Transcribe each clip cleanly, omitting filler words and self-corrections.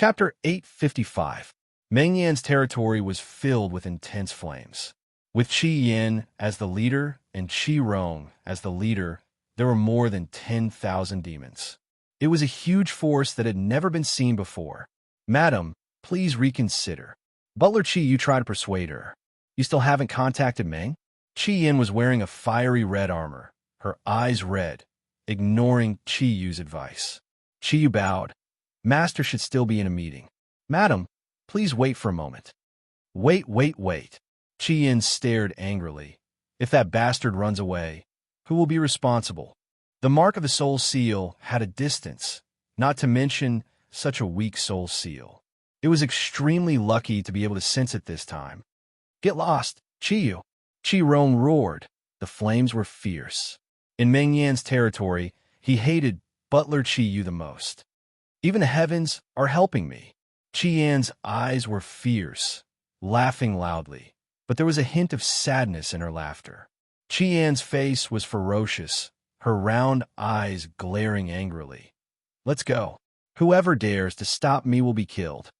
Chapter 855. Meng Yan's territory was filled with intense flames. With Qi Yin as the leader and Qi Rong as the leader, there were more than 10,000 demons. It was a huge force that had never been seen before. "Madam, please reconsider." Butler Qi Yu tried to persuade her. "You still haven't contacted Meng?" Qi Yin was wearing a fiery red armor, her eyes red, ignoring Qi Yu's advice. Qi Yu bowed. "Master should still be in a meeting." "Madam, please wait for a moment." Wait. Qi Yin stared angrily. "If that bastard runs away, who will be responsible?" The mark of the soul seal had a distance, not to mention such a weak soul seal. It was extremely lucky to be able to sense it this time. "Get lost, Qi Yu!" Qi Rong roared. The flames were fierce. In Meng Yan's territory, he hated Butler Qi Yu the most. "Even the heavens are helping me." Qi Yan's eyes were fierce, laughing loudly, but there was a hint of sadness in her laughter. Qi Yan's face was ferocious, her round eyes glaring angrily. "Let's go. Whoever dares to stop me will be killed."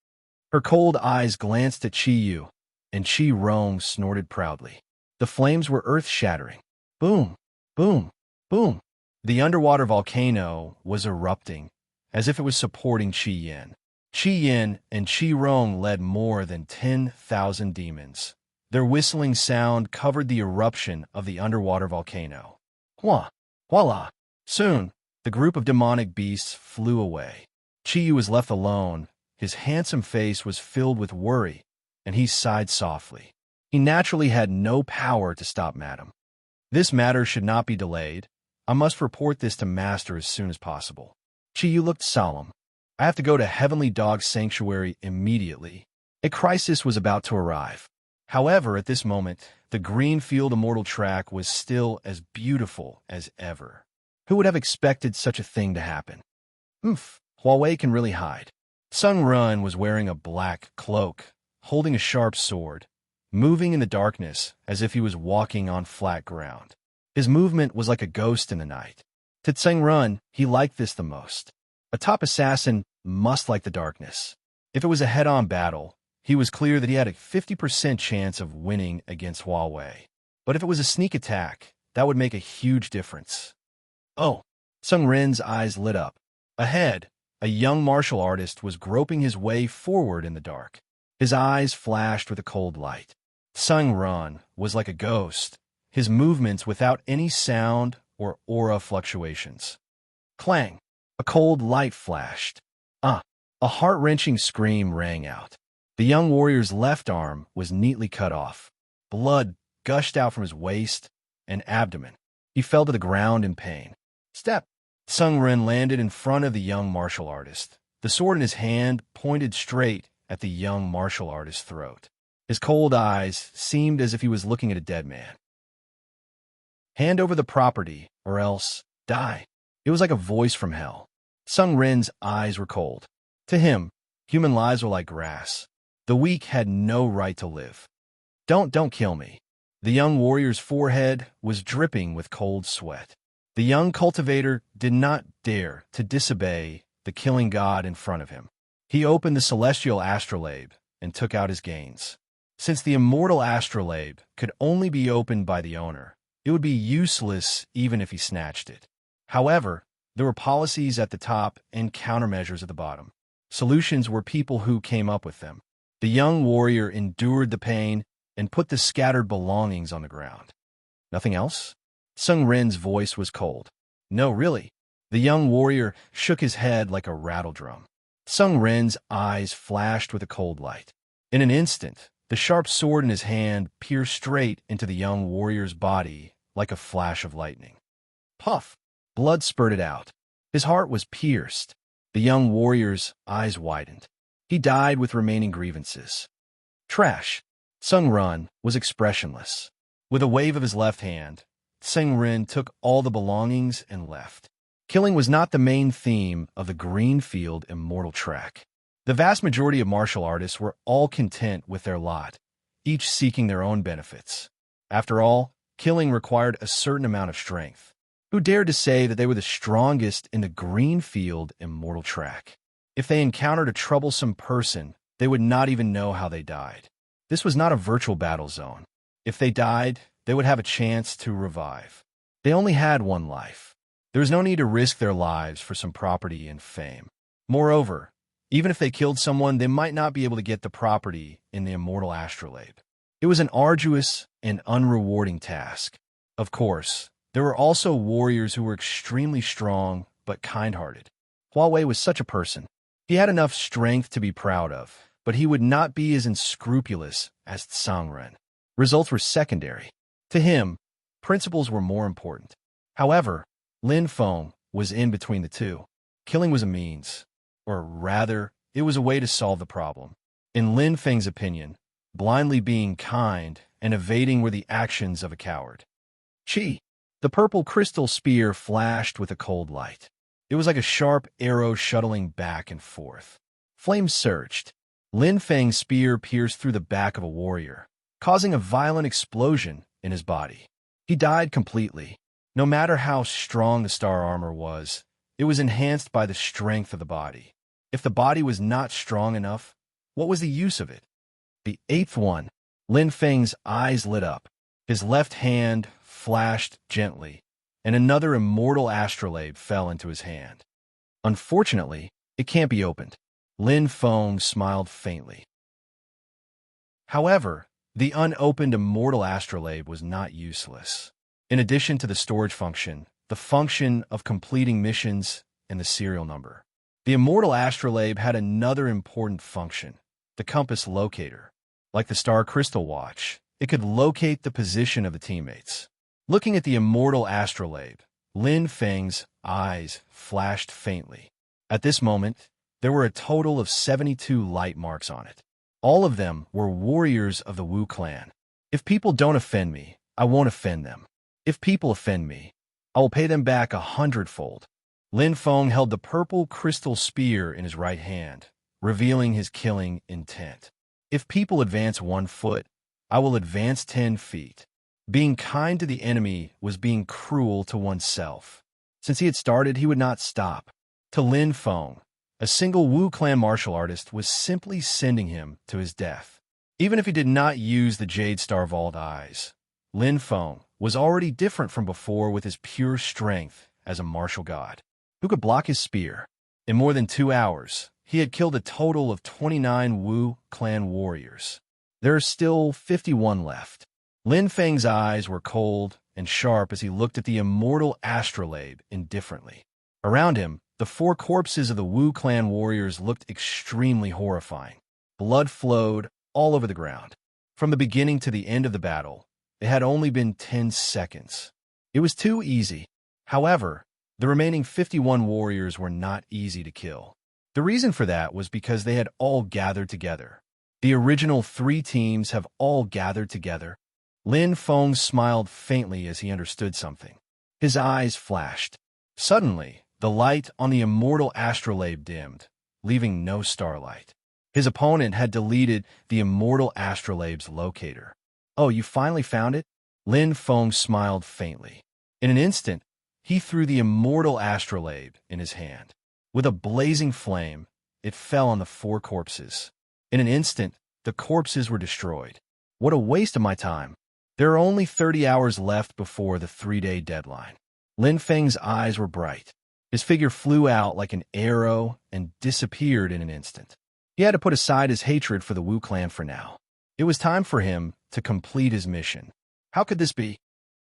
Her cold eyes glanced at Qi Yu, and Qi Rong snorted proudly. The flames were earth-shattering. Boom, boom, boom. The underwater volcano was erupting, as if it was supporting Qi Yin. Qi Yin and Qi Rong led more than 10,000 demons. Their whistling sound covered the eruption of the underwater volcano. Voila! Soon, the group of demonic beasts flew away. Qi Yu was left alone. His handsome face was filled with worry, and he sighed softly. He naturally had no power to stop Madam. "This matter should not be delayed. I must report this to Master as soon as possible." Qi Yu looked solemn. "I have to go to Heavenly Dog Sanctuary immediately." A crisis was about to arrive. However, at this moment, the Greenfield Immortal Track was still as beautiful as ever. Who would have expected such a thing to happen? Huawei can really hide. Sung Run was wearing a black cloak, holding a sharp sword, moving in the darkness as if he was walking on flat ground. His movement was like a ghost in the night. To Tseng Run, he liked this the most. A top assassin must like the darkness. If it was a head-on battle, he was clear that he had a 50% chance of winning against Huawei. But if it was a sneak attack, that would make a huge difference. "Oh!" Sung Ren's eyes lit up. Ahead, a young martial artist was groping his way forward in the dark. His eyes flashed with a cold light. Sung Ren was like a ghost, his movements without any sound or aura fluctuations. Clang! A cold light flashed. A heart-wrenching scream rang out. The young warrior's left arm was neatly cut off. Blood gushed out from his waist and abdomen. He fell to the ground in pain. "Step!" Sung Ren landed in front of the young martial artist. The sword in his hand pointed straight at the young martial artist's throat. His cold eyes seemed as if he was looking at a dead man. "Hand over the property, or else die." It was like a voice from hell. Sung Ren's eyes were cold. To him, human lives were like grass. The weak had no right to live. Don't kill me." The young warrior's forehead was dripping with cold sweat. The young cultivator did not dare to disobey the killing god in front of him. He opened the celestial astrolabe and took out his gains. Since the immortal astrolabe could only be opened by the owner, it would be useless even if he snatched it. However, there were policies at the top and countermeasures at the bottom. Solutions were people who came up with them. The young warrior endured the pain and put the scattered belongings on the ground. "Nothing else?" Sung Ren's voice was cold. "No, really." The young warrior shook his head like a rattledrum. Sung Ren's eyes flashed with a cold light. In an instant, the sharp sword in his hand pierced straight into the young warrior's body like a flash of lightning. Puff! Blood spurted out. His heart was pierced. The young warrior's eyes widened. He died with remaining grievances. Trash! Sung Ren was expressionless. With a wave of his left hand, Sung Ren took all the belongings and left. Killing was not the main theme of the Greenfield Immortal Track. The vast majority of martial artists were all content with their lot, each seeking their own benefits. After all, killing required a certain amount of strength. Who dared to say that they were the strongest in the Greenfield Immortal Track? If they encountered a troublesome person, they would not even know how they died. This was not a virtual battle zone. If they died, they would have a chance to revive. They only had one life. There was no need to risk their lives for some property and fame. Moreover, even if they killed someone, they might not be able to get the property in the immortal astrolabe. It was an arduous and unrewarding task. Of course, there were also warriors who were extremely strong but kind-hearted. Huawei was such a person. He had enough strength to be proud of, but he would not be as unscrupulous as Tsangren. Results were secondary. To him, principles were more important. However, Lin Feng was in between the two. Killing was a means, or rather, it was a way to solve the problem. In Lin Feng's opinion, blindly being kind and evading were the actions of a coward. Chi. The purple crystal spear flashed with a cold light. It was like a sharp arrow shuttling back and forth. Flames surged. Lin Feng's spear pierced through the back of a warrior, causing a violent explosion in his body. He died completely. No matter how strong the star armor was, it was enhanced by the strength of the body. If the body was not strong enough, what was the use of it? The eighth one. Lin Feng's eyes lit up. His left hand flashed gently, and another immortal astrolabe fell into his hand. Unfortunately, it can't be opened. Lin Feng smiled faintly. However, the unopened immortal astrolabe was not useless. In addition to the storage function, the function of completing missions, and the serial number, the immortal astrolabe had another important function, the compass locator. Like the star crystal watch, it could locate the position of the teammates. Looking at the immortal astrolabe, Lin Feng's eyes flashed faintly. At this moment, there were a total of 72 light marks on it. All of them were warriors of the Wu clan. If people don't offend me, I won't offend them. If people offend me, I will pay them back 100-fold. Lin Feng held the purple crystal spear in his right hand, revealing his killing intent. If people advance 1 foot, I will advance 10 feet. Being kind to the enemy was being cruel to oneself. Since he had started, he would not stop. To Lin Feng, a single Wu clan martial artist was simply sending him to his death. Even if he did not use the Jade Star Vault eyes, Lin Feng was already different from before with his pure strength as a martial god, who could block his spear. In more than 2 hours, he had killed a total of 29 Wu clan warriors. There are still 51 left. Lin Feng's eyes were cold and sharp as he looked at the immortal astrolabe indifferently. Around him, the 4 corpses of the Wu clan warriors looked extremely horrifying. Blood flowed all over the ground. From the beginning to the end of the battle, it had only been 10 seconds. It was too easy. However, the remaining 51 warriors were not easy to kill. The reason for that was because they had all gathered together. The original 3 teams have all gathered together. Lin Feng smiled faintly as he understood something. His eyes flashed. Suddenly, the light on the immortal astrolabe dimmed, leaving no starlight. His opponent had deleted the immortal astrolabe's locator. "Oh, you finally found it?" Lin Feng smiled faintly. In an instant, he threw the immortal astrolabe in his hand. With a blazing flame, it fell on the 4 corpses. In an instant, the corpses were destroyed. What a waste of my time. There are only 30 hours left before the 3-day deadline. Lin Feng's eyes were bright. His figure flew out like an arrow and disappeared in an instant. He had to put aside his hatred for the Wu clan for now. It was time for him to complete his mission. How could this be?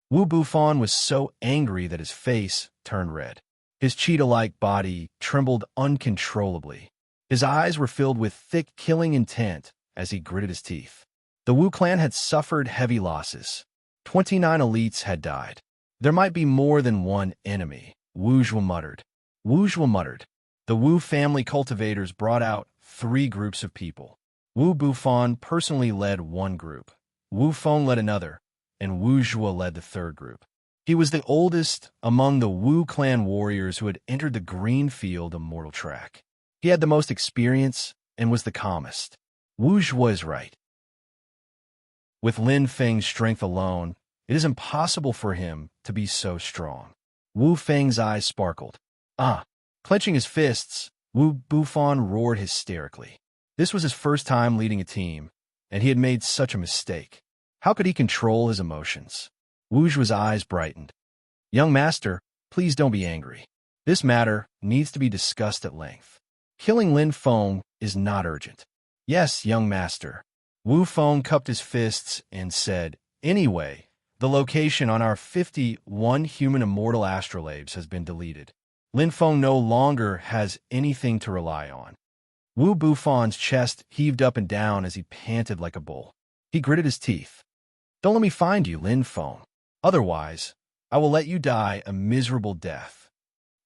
Wu Bufan was so angry that his face turned red. His cheetah-like body trembled uncontrollably. His eyes were filled with thick, killing intent as he gritted his teeth. The Wu clan had suffered heavy losses. 29 elites had died. There might be more than one enemy, Wu Zhuo muttered. Wu Zhuo muttered. The Wu family cultivators brought out 3 groups of people. Wu Bufan personally led one group. Wu Feng led another, and Wu Zhuo led the 3rd group. He was the oldest among the Wu clan warriors who had entered the Greenfield Immortal Track. He had the most experience and was the calmest. Wu Zhuo is right. With Lin Feng's strength alone, it is impossible for him to be so strong. Wu Feng's eyes sparkled. Clenching his fists, Wu Buffon roared hysterically. This was his first time leading a team, and he had made such a mistake. How could he control his emotions? Wu Zhu's eyes brightened. Young master, please don't be angry. This matter needs to be discussed at length. Killing Lin Feng is not urgent. Yes, young master. Wu Feng cupped his fists and said, Anyway, the location on our 51 human immortal astrolabes has been deleted. Lin Feng no longer has anything to rely on. Wu Buffon's chest heaved up and down as he panted like a bull. He gritted his teeth. Don't let me find you, Lin Feng. Otherwise, I will let you die a miserable death.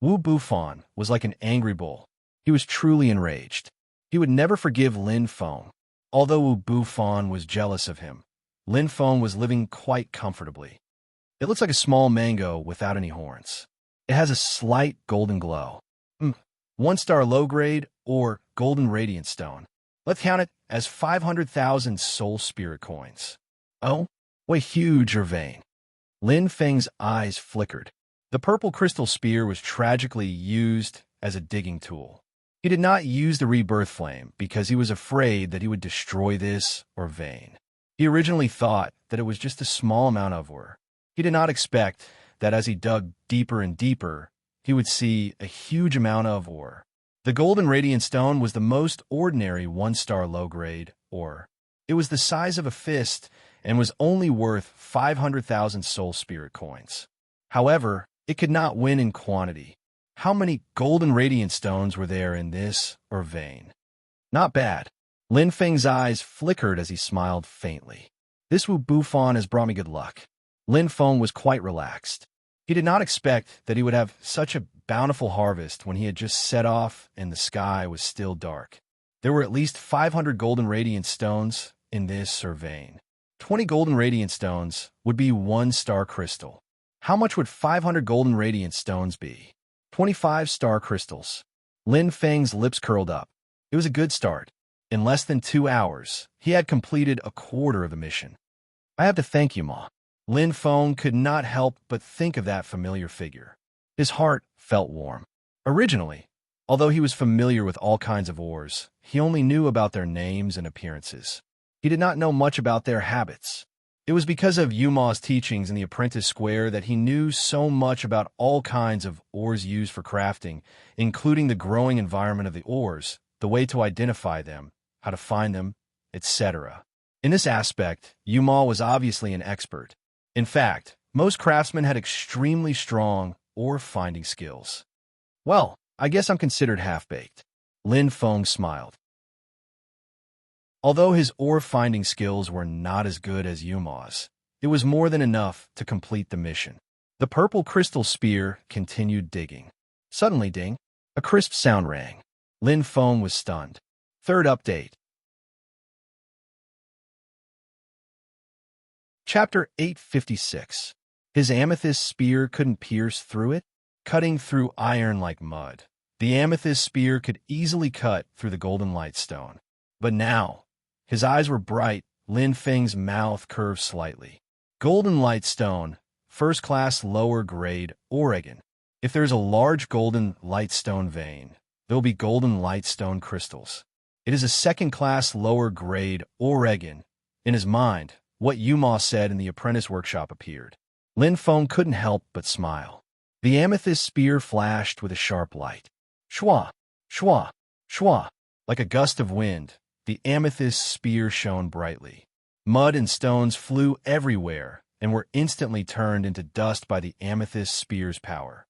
Wu Buffon was like an angry bull. He was truly enraged. He would never forgive Lin Feng. Although Wu Buffon was jealous of him, Lin Feng was living quite comfortably. It looks like a small mango without any horns. It has a slight golden glow. 1-star low grade or golden radiant stone. Let's count it as 500,000 soul spirit coins. Oh, what huge or vain. Lin Feng's eyes flickered. The purple crystal spear was tragically used as a digging tool. He did not use the rebirth flame because he was afraid that he would destroy this or vein. He originally thought that it was just a small amount of ore. He did not expect that as he dug deeper and deeper, he would see a huge amount of ore. The golden radiant stone was the most ordinary 1-star low-grade ore. It was the size of a fist and was only worth 500,000 soul spirit coins. However, it could not win in quantity. How many golden radiant stones were there in this or vein? Not bad. Lin Feng's eyes flickered as he smiled faintly. This Wu Buffon has brought me good luck. Lin Feng was quite relaxed. He did not expect that he would have such a bountiful harvest when he had just set off and the sky was still dark. There were at least 500 golden radiant stones in this or vein. 20 golden radiant stones would be 1-star crystal. How much would 500 golden radiant stones be? 25 star crystals. Lin Feng's lips curled up. It was a good start. In less than 2 hours, he had completed a quarter of the mission. I have to thank you, Ma. Lin Feng could not help but think of that familiar figure. His heart felt warm. Originally, although he was familiar with all kinds of ores, he only knew about their names and appearances. He did not know much about their habits. It was because of Yuma's teachings in the Apprentice Square that he knew so much about all kinds of ores used for crafting, including the growing environment of the ores, the way to identify them, how to find them, etc. In this aspect, Yuma was obviously an expert. In fact, most craftsmen had extremely strong ore-finding skills. Well, I guess I'm considered half-baked. Lin Feng smiled. Although his ore-finding skills were not as good as Yuma's, it was more than enough to complete the mission. The purple crystal spear continued digging. Suddenly, ding, a crisp sound rang. Lin Feng was stunned. Third update. Chapter 856. His amethyst spear couldn't pierce through it, cutting through iron like mud. The amethyst spear could easily cut through the golden light stone. But now, his eyes were bright. Lin Feng's mouth curved slightly. Golden light stone, first-class lower-grade Oregon. If there's a large golden light stone vein, there will be golden light stone crystals. It is a second-class lower-grade Oregon. In his mind, what Yuma said in the apprentice workshop appeared. Lin Feng couldn't help but smile. The amethyst spear flashed with a sharp light. Shwa, shwa, shwa. Like a gust of wind, the amethyst spear shone brightly. Mud and stones flew everywhere and were instantly turned into dust by the amethyst spear's power.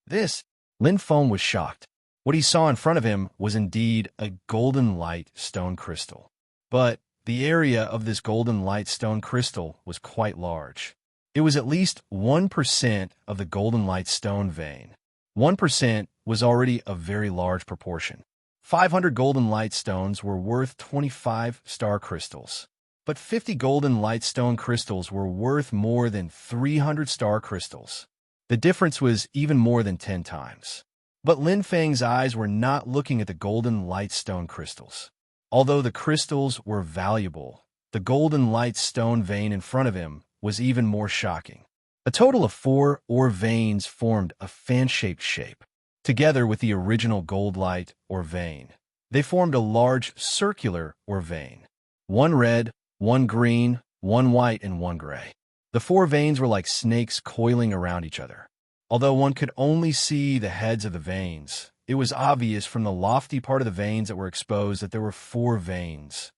Lin Feng was shocked. What he saw in front of him was indeed a golden light stone crystal. But the area of this golden light stone crystal was quite large. It was at least 1% of the golden light stone vein. 1% was already a very large proportion. 500 golden light stones were worth 25 star crystals. But 50 golden light stone crystals were worth more than 300 star crystals. The difference was even more than 10 times. But Lin Feng's eyes were not looking at the golden light stone crystals. Although the crystals were valuable, the golden light stone vein in front of him was even more shocking. A total of 4 ore veins formed a fan-shaped shape. together with the original gold light or vein. They formed a large circular or vein. One red, one green, one white, and one gray. The four veins were like snakes coiling around each other. Although one could only see the heads of the veins, it was obvious from the lofty part of the veins that were exposed that there were four veins.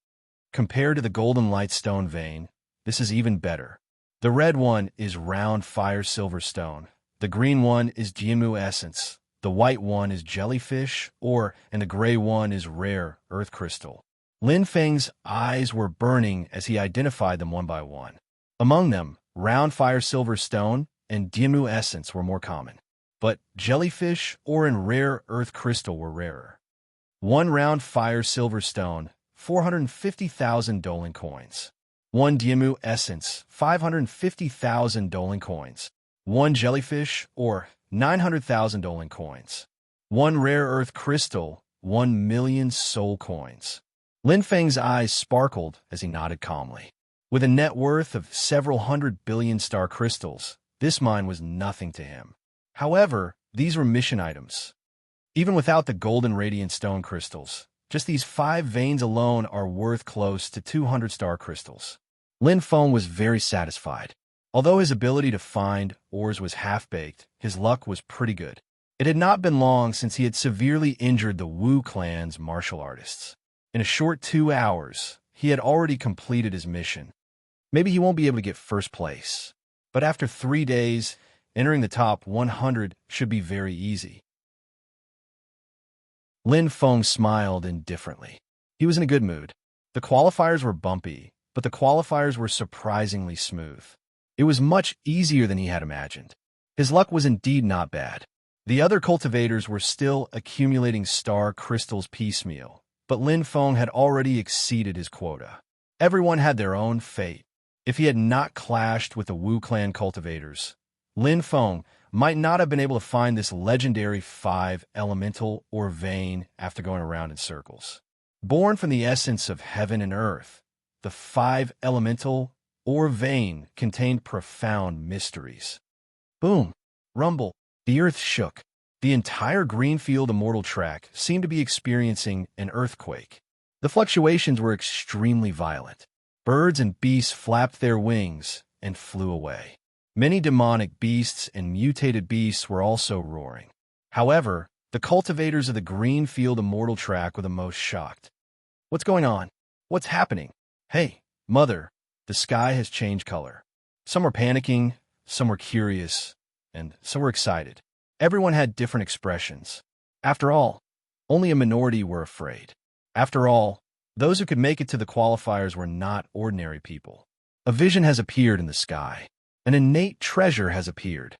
Compared to the golden light stone vein, this is even better. The red one is round fire silver stone. The green one is Jimu essence. The white one is jellyfish and the gray one is rare earth crystal. Lin Feng's eyes were burning as he identified them one by one. Among them, round fire silver stone and Jimu essence were more common. But jellyfish and rare earth crystal were rarer. One round fire silver stone, 450,000 Dolan coins. One Jimu essence, 550,000 Dolan coins. One jellyfish 900,000 Dolan coins. One rare earth crystal, 1,000,000 soul coins. Lin Feng's eyes sparkled as he nodded calmly. With a net worth of several 100 billion star crystals, this mine was nothing to him. However, these were mission items. Even without the golden radiant stone crystals, just these 5 veins alone are worth close to 200 star crystals. Lin Feng was very satisfied. Although his ability to find ores was half-baked, his luck was pretty good. It had not been long since he had severely injured the Wu clan's martial artists. In a short 2 hours, he had already completed his mission. Maybe he won't be able to get first place, but after 3 days, entering the top 100 should be very easy. Lin Feng smiled indifferently. He was in a good mood. The qualifiers were bumpy, but the qualifiers were surprisingly smooth. It was much easier than he had imagined. His luck was indeed not bad. The other cultivators were still accumulating star crystals piecemeal, but Lin Feng had already exceeded his quota. Everyone had their own fate. If he had not clashed with the Wu clan cultivators, Lin Feng might not have been able to find this legendary 5 elemental or vein after going around in circles. Born from the essence of heaven and earth, the 5 elemental or vein contained profound mysteries. Boom! Rumble! The earth shook. The entire Greenfield Immortal track seemed to be experiencing an earthquake. The fluctuations were extremely violent. Birds and beasts flapped their wings and flew away. Many demonic beasts and mutated beasts were also roaring. However, the cultivators of the Greenfield Immortal track were the most shocked. What's going on? What's happening? Hey, mother, the sky has changed color. Some were panicking, some were curious, and some were excited. Everyone had different expressions. After all, only a minority were afraid. After all, those who could make it to the qualifiers were not ordinary people. A vision has appeared in the sky. An innate treasure has appeared.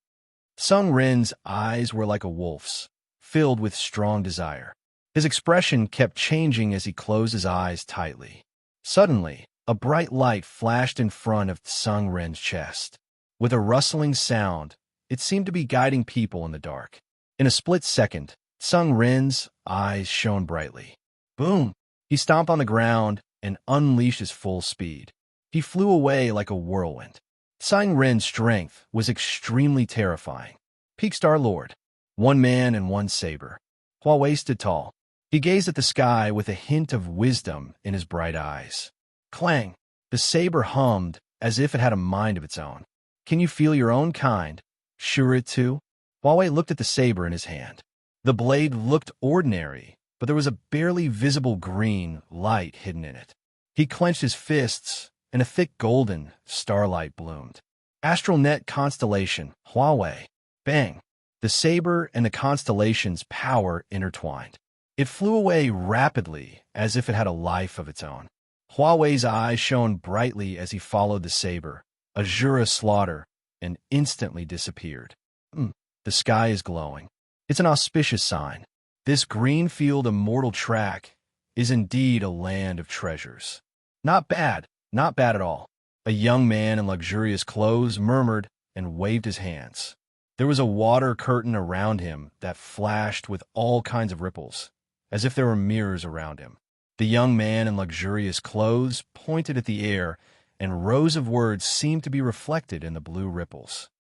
Sung Ren's eyes were like a wolf's, filled with strong desire. His expression kept changing as he closed his eyes tightly. Suddenly, a bright light flashed in front of Sung Ren's chest. With a rustling sound, it seemed to be guiding people in the dark. In a split second, Sung Ren's eyes shone brightly. Boom! He stomped on the ground and unleashed his full speed. He flew away like a whirlwind. Sung Ren's strength was extremely terrifying. Peak Star Lord, 1 man and 1 saber. Huawei stood tall. He gazed at the sky with a hint of wisdom in his bright eyes. Clang! The saber hummed as if it had a mind of its own. Can you feel your own kind? Sure it too? Huawei looked at the saber in his hand. The blade looked ordinary, but there was a barely visible green light hidden in it. He clenched his fists, and a thick golden starlight bloomed. Astral net constellation, Huawei. Bang! The saber and the constellation's power intertwined. It flew away rapidly as if it had a life of its own. Huawei's eyes shone brightly as he followed the saber, Azura slaughter, and instantly disappeared. The sky is glowing. It's an auspicious sign. This Greenfield Immortal track is indeed a land of treasures. Not bad at all. A young man in luxurious clothes murmured and waved his hands. There was a water curtain around him that flashed with all kinds of ripples, as if there were mirrors around him. The young man in luxurious clothes pointed at the air, and rows of words seemed to be reflected in the blue ripples.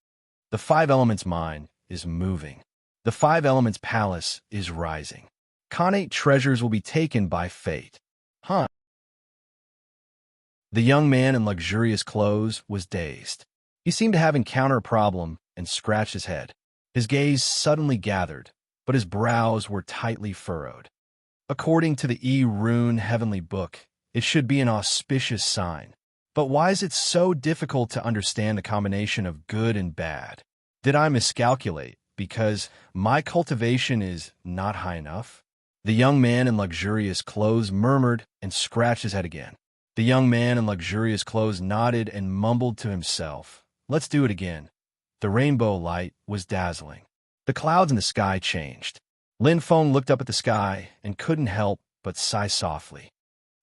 The 5 elements mine is moving. The Five Elements Palace is rising. Khanate treasures will be taken by fate. Huh? The young man in luxurious clothes was dazed. He seemed to have encountered a problem and scratched his head. His gaze suddenly gathered, but his brows were tightly furrowed. According to the E-Rune Heavenly Book, it should be an auspicious sign. But why is it so difficult to understand the combination of good and bad? Did I miscalculate because my cultivation is not high enough? The young man in luxurious clothes murmured and scratched his head again. The young man in luxurious clothes nodded and mumbled to himself, "Let's do it again." The rainbow light was dazzling. The clouds in the sky changed. Lin Feng looked up at the sky and couldn't help but sigh softly.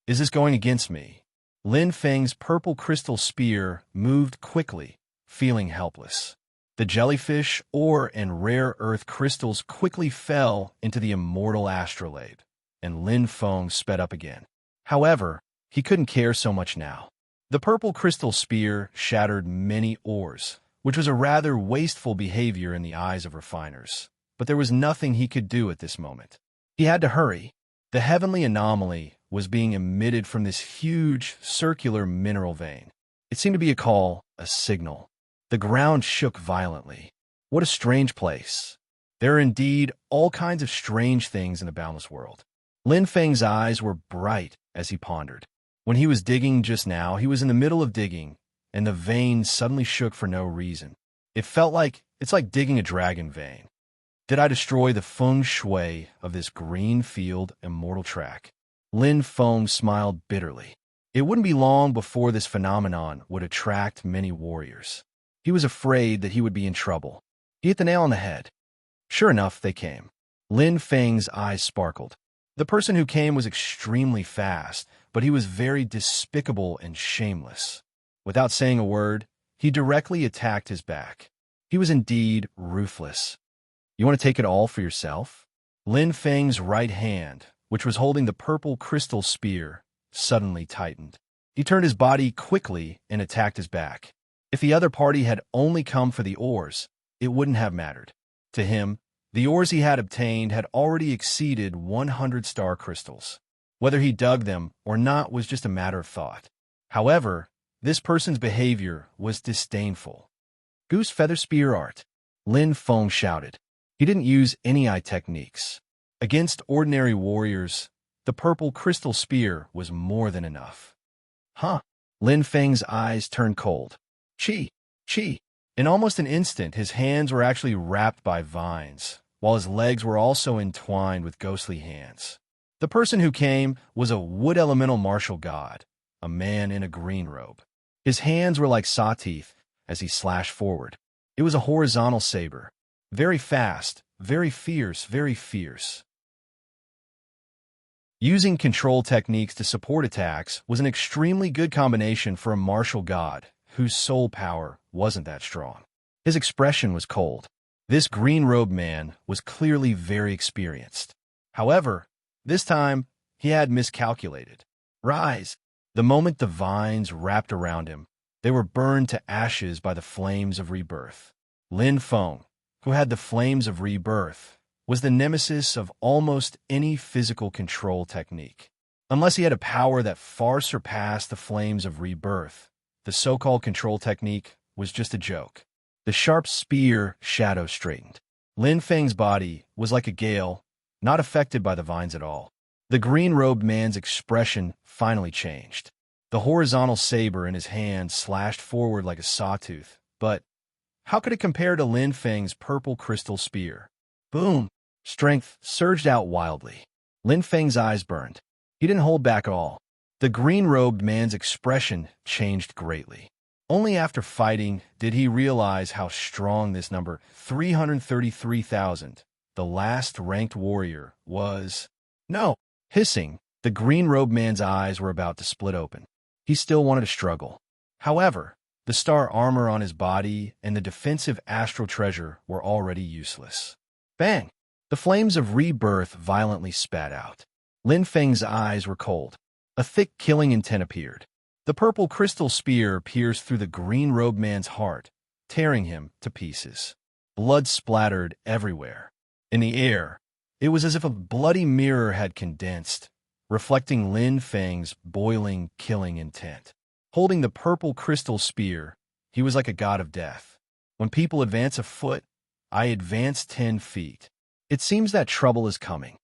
Is this going against me? Lin Feng's purple crystal spear moved quickly, feeling helpless. The jellyfish, ore, and rare earth crystals quickly fell into the immortal astrolabe, and Lin Feng sped up again. However, he couldn't care so much now. The purple crystal spear shattered many ores, which was a rather wasteful behavior in the eyes of refiners. But there was nothing he could do at this moment. He had to hurry. The heavenly anomaly was being emitted from this huge, circular mineral vein. It seemed to be a call, a signal. The ground shook violently. What a strange place. There are indeed all kinds of strange things in the boundless world. Lin Feng's eyes were bright as he pondered. When he was digging just now, he was in the middle of digging, and the vein suddenly shook for no reason. It felt like it's like digging a dragon vein. Did I destroy the feng shui of this green field immortal track? Lin Feng smiled bitterly. It wouldn't be long before this phenomenon would attract many warriors. He was afraid that he would be in trouble. He hit the nail on the head. Sure enough, they came. Lin Feng's eyes sparkled. The person who came was extremely fast, but he was very despicable and shameless. Without saying a word, he directly attacked his back. He was indeed ruthless. You want to take it all for yourself? Lin Feng's right hand, which was holding the purple crystal spear, suddenly tightened. He turned his body quickly and attacked his back. If the other party had only come for the ores, it wouldn't have mattered. To him, the ores he had obtained had already exceeded 100 star crystals. Whether he dug them or not was just a matter of thought. However, this person's behavior was disdainful. Goose feather spear art, Lin Feng shouted. He didn't use any eye techniques. Against ordinary warriors, the purple crystal spear was more than enough. Huh? Lin Feng's eyes turned cold. Chi! Chi! In almost an instant, his hands were actually wrapped by vines, while his legs were also entwined with ghostly hands. The person who came was a wood elemental martial god, a man in a green robe. His hands were like saw teeth as he slashed forward. It was a horizontal saber. Very fast, very fierce, very fierce. Using control techniques to support attacks was an extremely good combination for a martial god whose soul power wasn't that strong. His expression was cold. This green-robed man was clearly very experienced. However, this time he had miscalculated. Rise! The moment the vines wrapped around him, they were burned to ashes by the flames of rebirth. Lin Feng, who had the flames of rebirth, was the nemesis of almost any physical control technique. Unless he had a power that far surpassed the flames of rebirth, the so-called control technique was just a joke. The sharp spear shadow straightened. Lin Feng's body was like a gale, not affected by the vines at all. The green-robed man's expression finally changed. The horizontal saber in his hand slashed forward like a sawtooth, but how could it compare to Lin Feng's purple crystal spear? Boom! Strength surged out wildly. Lin Feng's eyes burned. He didn't hold back at all. The green-robed man's expression changed greatly. Only after fighting did he realize how strong this number, 333,000, the last ranked warrior, was. No! Hissing, the green-robed man's eyes were about to split open. He still wanted to struggle. However, the star armor on his body and the defensive astral treasure were already useless. Bang! The flames of rebirth violently spat out. Lin Feng's eyes were cold. A thick killing intent appeared. The purple crystal spear pierced through the green-robed man's heart, tearing him to pieces. Blood splattered everywhere. In the air, it was as if a bloody mirror had condensed, reflecting Lin Feng's boiling, killing intent. Holding the purple crystal spear, he was like a god of death. When people advance a foot, I advance 10 feet. It seems that trouble is coming.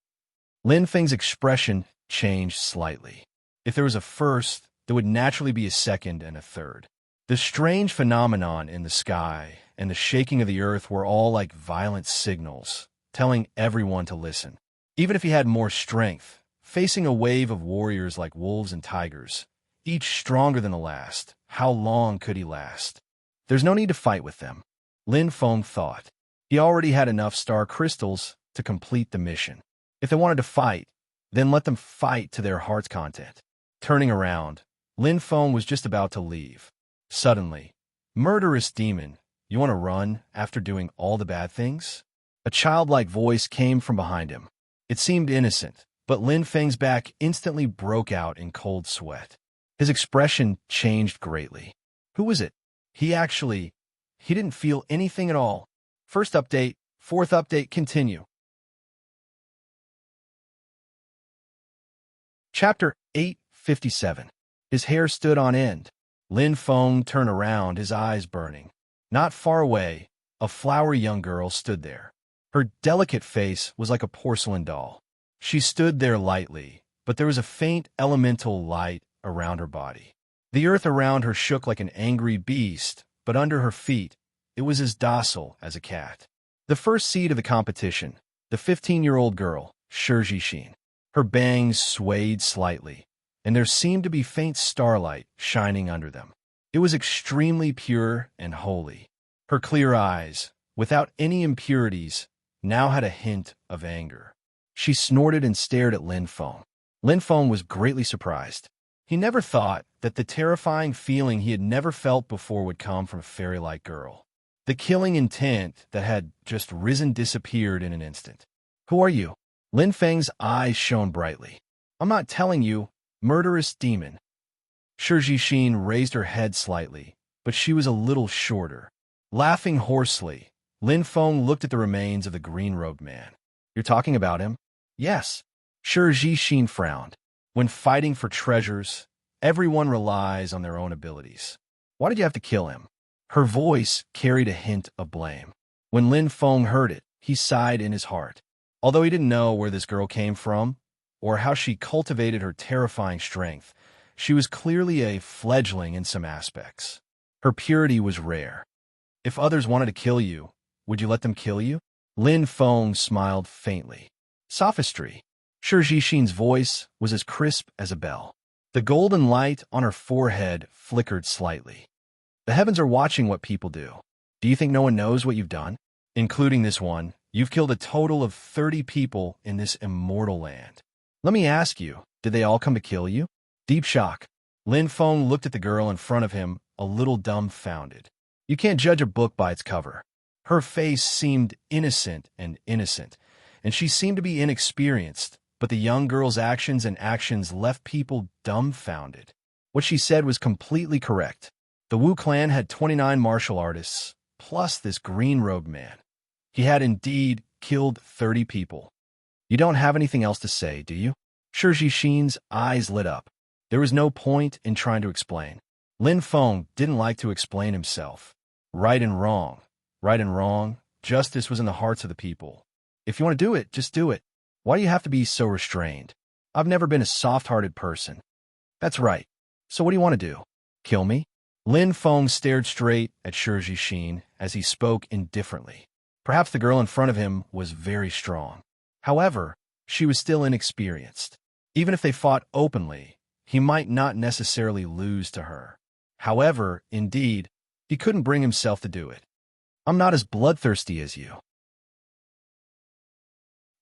Lin Feng's expression changed slightly. If there was a first, there would naturally be a second and a third. The strange phenomenon in the sky and the shaking of the earth were all like violent signals, telling everyone to listen. Even if he had more strength, facing a wave of warriors like wolves and tigers, each stronger than the last, how long could he last? There's no need to fight with them, Lin Feng thought. He already had enough star crystals to complete the mission. If they wanted to fight, then let them fight to their heart's content. Turning around, Lin Feng was just about to leave. Suddenly, "Murderous demon, you want to run after doing all the bad things?" A childlike voice came from behind him. It seemed innocent, but Lin Feng's back instantly broke out in cold sweat. His expression changed greatly. Who was it? He didn't feel anything at all. First update, fourth update, continue. Chapter 857. His hair stood on end. Lin Feng turned around, his eyes burning. Not far away, a flowery young girl stood there. Her delicate face was like a porcelain doll. She stood there lightly, but there was a faint elemental light around her body. The earth around her shook like an angry beast, but under her feet, it was as docile as a cat. The first seed of the competition, the 15-year-old girl, Shijin. Her bangs swayed slightly, and there seemed to be faint starlight shining under them. It was extremely pure and holy. Her clear eyes, without any impurities, now had a hint of anger. She snorted and stared at Lin Feng. Lin Feng was greatly surprised. He never thought that the terrifying feeling he had never felt before would come from a fairy-like girl. The killing intent that had just risen disappeared in an instant. "Who are you?" Lin Feng's eyes shone brightly. "I'm not telling you, murderous demon." Shijin raised her head slightly, but she was a little shorter. Laughing hoarsely, Lin Feng looked at the remains of the green-robed man. "You're talking about him?" "Yes." Shijin frowned. When fighting for treasures, everyone relies on their own abilities. "Why did you have to kill him?" Her voice carried a hint of blame. When Lin Feng heard it, he sighed in his heart. Although he didn't know where this girl came from, or how she cultivated her terrifying strength, she was clearly a fledgling in some aspects. Her purity was rare. "If others wanted to kill you, would you let them kill you?" Lin Feng smiled faintly. "Sophistry." Shijin's voice was as crisp as a bell. The golden light on her forehead flickered slightly. "The heavens are watching what people do. Do you think no one knows what you've done? Including this one, you've killed a total of 30 people in this immortal land. Let me ask you, did they all come to kill you?" Deep shock. Lin Feng looked at the girl in front of him, a little dumbfounded. You can't judge a book by its cover. Her face seemed innocent, and she seemed to be inexperienced, but the young girl's actions left people dumbfounded. What she said was completely correct. The Wu clan had 29 martial artists, plus this green-robed man. He had indeed killed 30 people. "You don't have anything else to say, do you?" Shijin's eyes lit up. There was no point in trying to explain. Lin Feng didn't like to explain himself. Right and wrong, justice was in the hearts of the people. If you want to do it, just do it. Why do you have to be so restrained? I've never been a soft-hearted person. That's right. So what do you want to do? Kill me? Lin Feng stared straight at Shijin as he spoke indifferently. Perhaps the girl in front of him was very strong. However, she was still inexperienced. Even if they fought openly, he might not necessarily lose to her. However, indeed, he couldn't bring himself to do it. "I'm not as bloodthirsty as you,"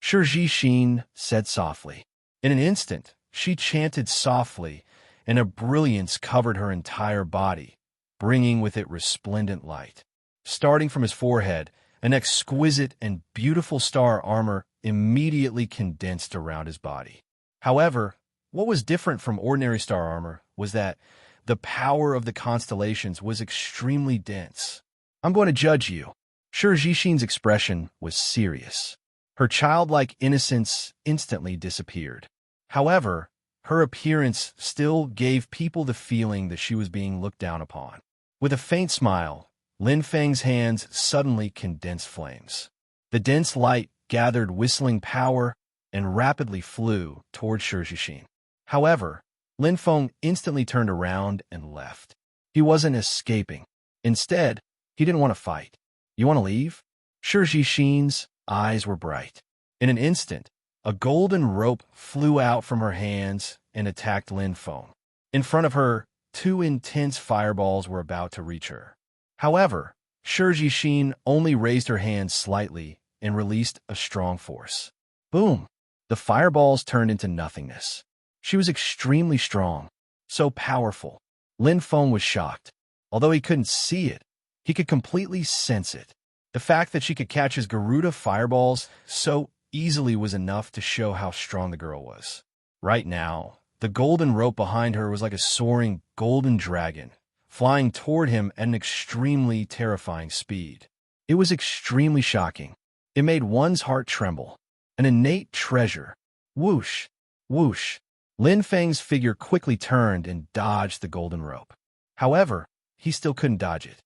Shijin said softly. In an instant, she chanted softly, and a brilliance covered her entire body, bringing with it resplendent light. Starting from his forehead, an exquisite and beautiful star armor immediately condensed around his body. However, what was different from ordinary star armor was that the power of the constellations was extremely dense. "I'm going to judge you." Shijin's expression was serious. Her childlike innocence instantly disappeared. However, her appearance still gave people the feeling that she was being looked down upon. With a faint smile, Lin Feng's hands suddenly condensed flames. The dense light gathered whistling power and rapidly flew toward Shijishin. However, Lin Feng instantly turned around and left. He wasn't escaping. Instead, he didn't want to fight. You want to leave? Shijishin's eyes were bright. In an instant, a golden rope flew out from her hands and attacked Lin Feng. In front of her, two intense fireballs were about to reach her. However, Shijishin only raised her hands slightly and released a strong force. Boom! The fireballs turned into nothingness. She was extremely strong, so powerful. Lin Feng was shocked. Although he couldn't see it, he could completely sense it. The fact that she could catch his Garuda fireballs so easily was enough to show how strong the girl was. Right now, the golden rope behind her was like a soaring golden dragon, flying toward him at an extremely terrifying speed. It was extremely shocking. It made one's heart tremble. An innate treasure. Whoosh! Whoosh! Lin Feng's figure quickly turned and dodged the golden rope. However, he still couldn't dodge it.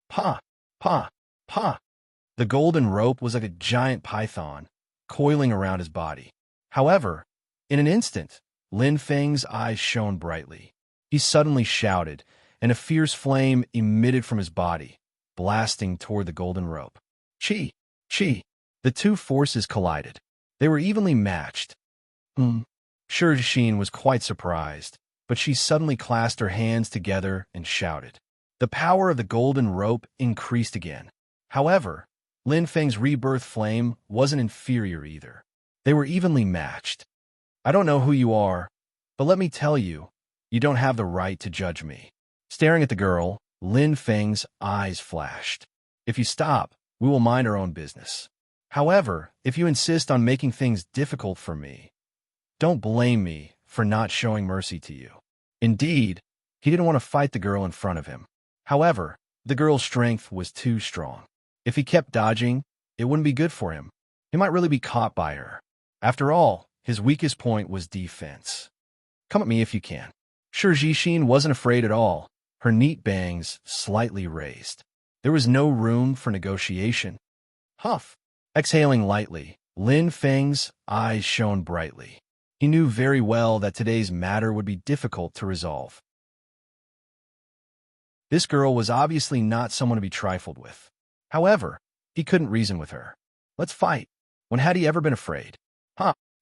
Pa! Pa! Pa! The golden rope was like a giant python, coiling around his body. However, in an instant, Lin Feng's eyes shone brightly. He suddenly shouted, and a fierce flame emitted from his body, blasting toward the golden rope. Chi! Chi! The two forces collided. They were evenly matched. Shijishin was quite surprised, but she suddenly clasped her hands together and shouted. The power of the golden rope increased again. However, Lin Feng's rebirth flame wasn't inferior either. They were evenly matched. I don't know who you are, but let me tell you, you don't have the right to judge me. Staring at the girl, Lin Feng's eyes flashed. If you stop, we will mind our own business. However, if you insist on making things difficult for me, don't blame me for not showing mercy to you. Indeed, he didn't want to fight the girl in front of him. However, the girl's strength was too strong. If he kept dodging, it wouldn't be good for him. He might really be caught by her. After all, his weakest point was defense. Come at me if you can. Shijishin wasn't afraid at all, her neat bangs slightly raised. There was no room for negotiation. Huff! Exhaling lightly, Lin Feng's eyes shone brightly. He knew very well that today's matter would be difficult to resolve. This girl was obviously not someone to be trifled with. However, he couldn't reason with her. Let's fight. When had he ever been afraid?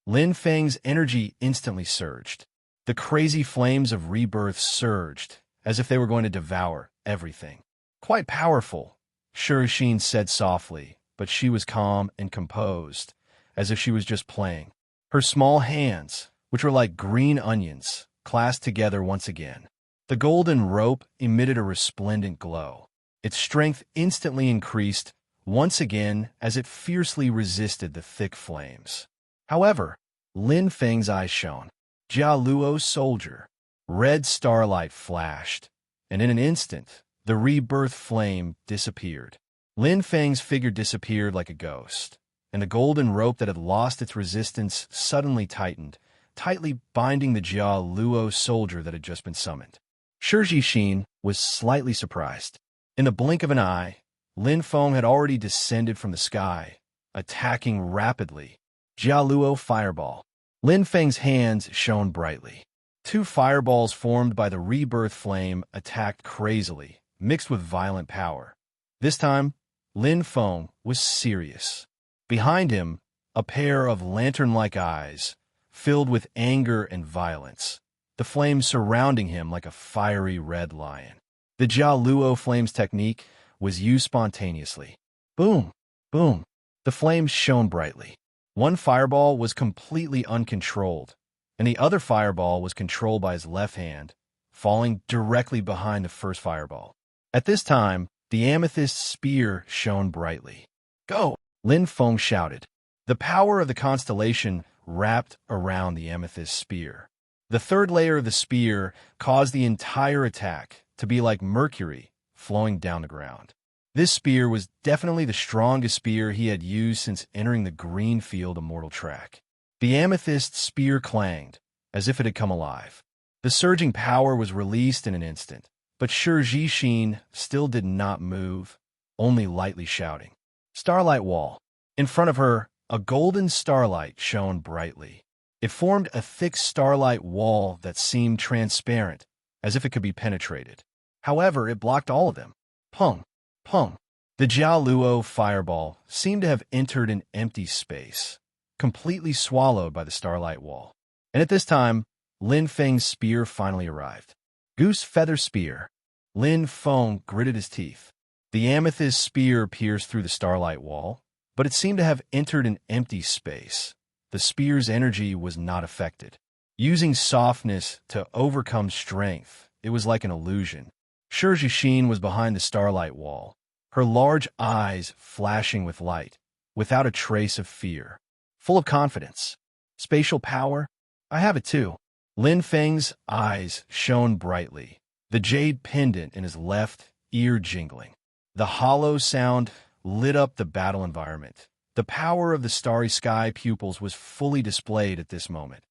Lin Feng's energy instantly surged. The crazy flames of rebirth surged, as if they were going to devour everything. Quite powerful, Shijishin said softly, but she was calm and composed, as if she was just playing. Her small hands, which were like green onions, clasped together once again. The golden rope emitted a resplendent glow. Its strength instantly increased, once again as it fiercely resisted the thick flames. However, Lin Feng's eyes shone. Jia Luo's soldier. Red starlight flashed, and in an instant, the rebirth flame disappeared. Lin Feng's figure disappeared like a ghost, and the golden rope that had lost its resistance suddenly tightened, tightly binding the Jia Luo soldier that had just been summoned. Shijishin was slightly surprised. In the blink of an eye, Lin Feng had already descended from the sky, attacking rapidly. Jia Luo fireball. Lin Feng's hands shone brightly. Two fireballs formed by the rebirth flame attacked crazily, mixed with violent power. This time, Lin Feng was serious. Behind him, a pair of lantern-like eyes, filled with anger and violence, the flames surrounding him like a fiery red lion. The Jia Luo flames technique was used spontaneously. Boom! Boom! The flames shone brightly. One fireball was completely uncontrolled, and the other fireball was controlled by his left hand, falling directly behind the first fireball. At this time, the amethyst spear shone brightly. Go! Lin Feng shouted. The power of the constellation wrapped around the amethyst spear. The third layer of the spear caused the entire attack to be like mercury flowing down the ground. This spear was definitely the strongest spear he had used since entering the Greenfield Immortal track. The amethyst spear clanged, as if it had come alive. The surging power was released in an instant, but Shi still did not move, only lightly shouting. Starlight wall. In front of her, a golden starlight shone brightly. It formed a thick starlight wall that seemed transparent, as if it could be penetrated. However, it blocked all of them. Pung, pung. The Jialuo fireball seemed to have entered an empty space, completely swallowed by the starlight wall. And at this time, Lin Feng's spear finally arrived. Goose feather spear. Lin Feng gritted his teeth. The amethyst spear pierced through the starlight wall, but it seemed to have entered an empty space. The spear's energy was not affected. Using softness to overcome strength, it was like an illusion. Shi was behind the starlight wall, her large eyes flashing with light, without a trace of fear. Full of confidence. Spatial power? I have it too. Lin Feng's eyes shone brightly, the jade pendant in his left ear jingling. The hollow sound lit up the battle environment. The power of the starry sky pupils was fully displayed at this moment.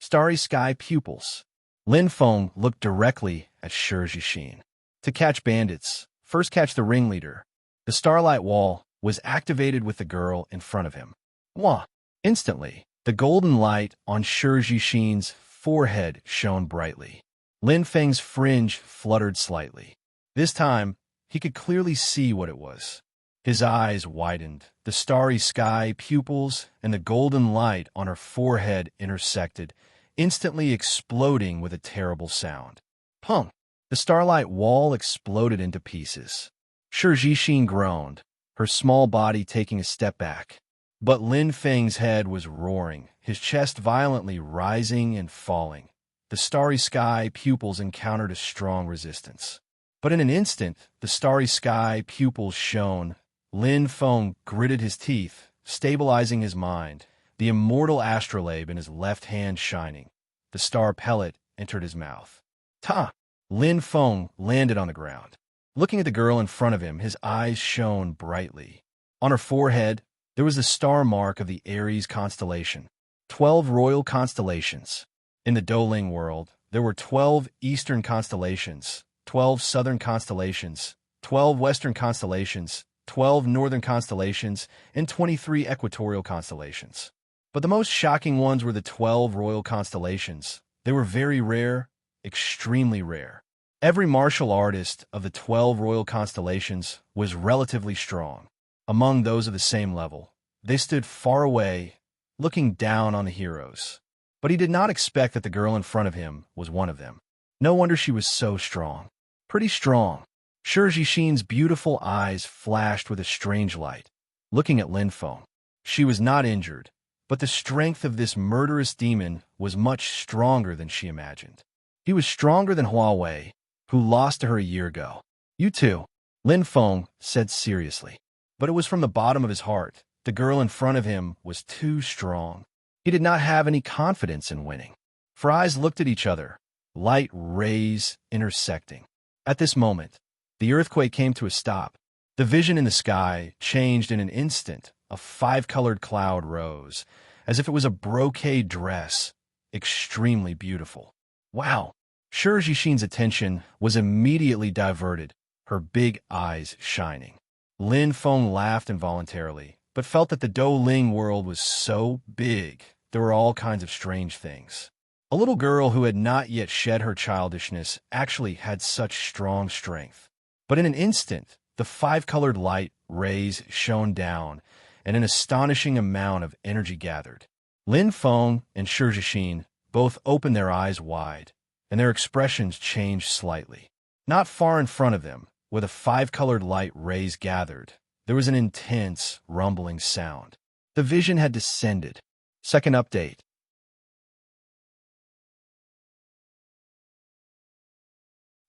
Starry sky pupils. Lin Feng looked directly at Shi. To catch bandits, first catch the ringleader. The starlight wall was activated with the girl in front of him. Wah! Instantly, the golden light on Shi's forehead shone brightly. Lin Feng's fringe fluttered slightly. This time, he could clearly see what it was. His eyes widened, the starry sky pupils and the golden light on her forehead intersected, instantly exploding with a terrible sound. Pung! The starlight wall exploded into pieces. Shi groaned, her small body taking a step back. But Lin Feng's head was roaring, his chest violently rising and falling. The starry sky pupils encountered a strong resistance. But in an instant, the starry sky pupils shone. Lin Feng gritted his teeth, stabilizing his mind, the immortal astrolabe in his left hand shining. The star pellet entered his mouth. Ta! Lin Feng landed on the ground. Looking at the girl in front of him, his eyes shone brightly. On her forehead, there was the star mark of the Aries constellation. 12 royal constellations. In the Douling world, there were 12 eastern constellations, 12 southern constellations, 12 western constellations, 12 northern constellations, and 23 equatorial constellations. But the most shocking ones were the 12 royal constellations. They were very rare, extremely rare. Every martial artist of the 12 royal constellations was relatively strong. Among those of the same level, they stood far away, looking down on the heroes. But he did not expect that the girl in front of him was one of them. No wonder she was so strong. Pretty strong. Shi's beautiful eyes flashed with a strange light, looking at Lin Feng. She was not injured, but the strength of this murderous demon was much stronger than she imagined. He was stronger than Huawei, who lost to her a year ago. You too, Lin Feng said seriously. But it was from the bottom of his heart. The girl in front of him was too strong. He did not have any confidence in winning. For eyes looked at each other, light rays intersecting. At this moment, the earthquake came to a stop. The vision in the sky changed in an instant. A 5-colored cloud rose, as if it was a brocade dress, extremely beautiful. Wow! Shi's attention was immediately diverted, her big eyes shining. Lin Feng laughed involuntarily, but felt that the Douling world was so big, there were all kinds of strange things. A little girl who had not yet shed her childishness actually had such strong strength. But in an instant, the 5-colored light rays shone down, and an astonishing amount of energy gathered. Lin Feng and Shi both opened their eyes wide, and their expressions changed slightly. Not far in front of them, where the 5-colored light rays gathered, there was an intense, rumbling sound. The vision had descended. Second update.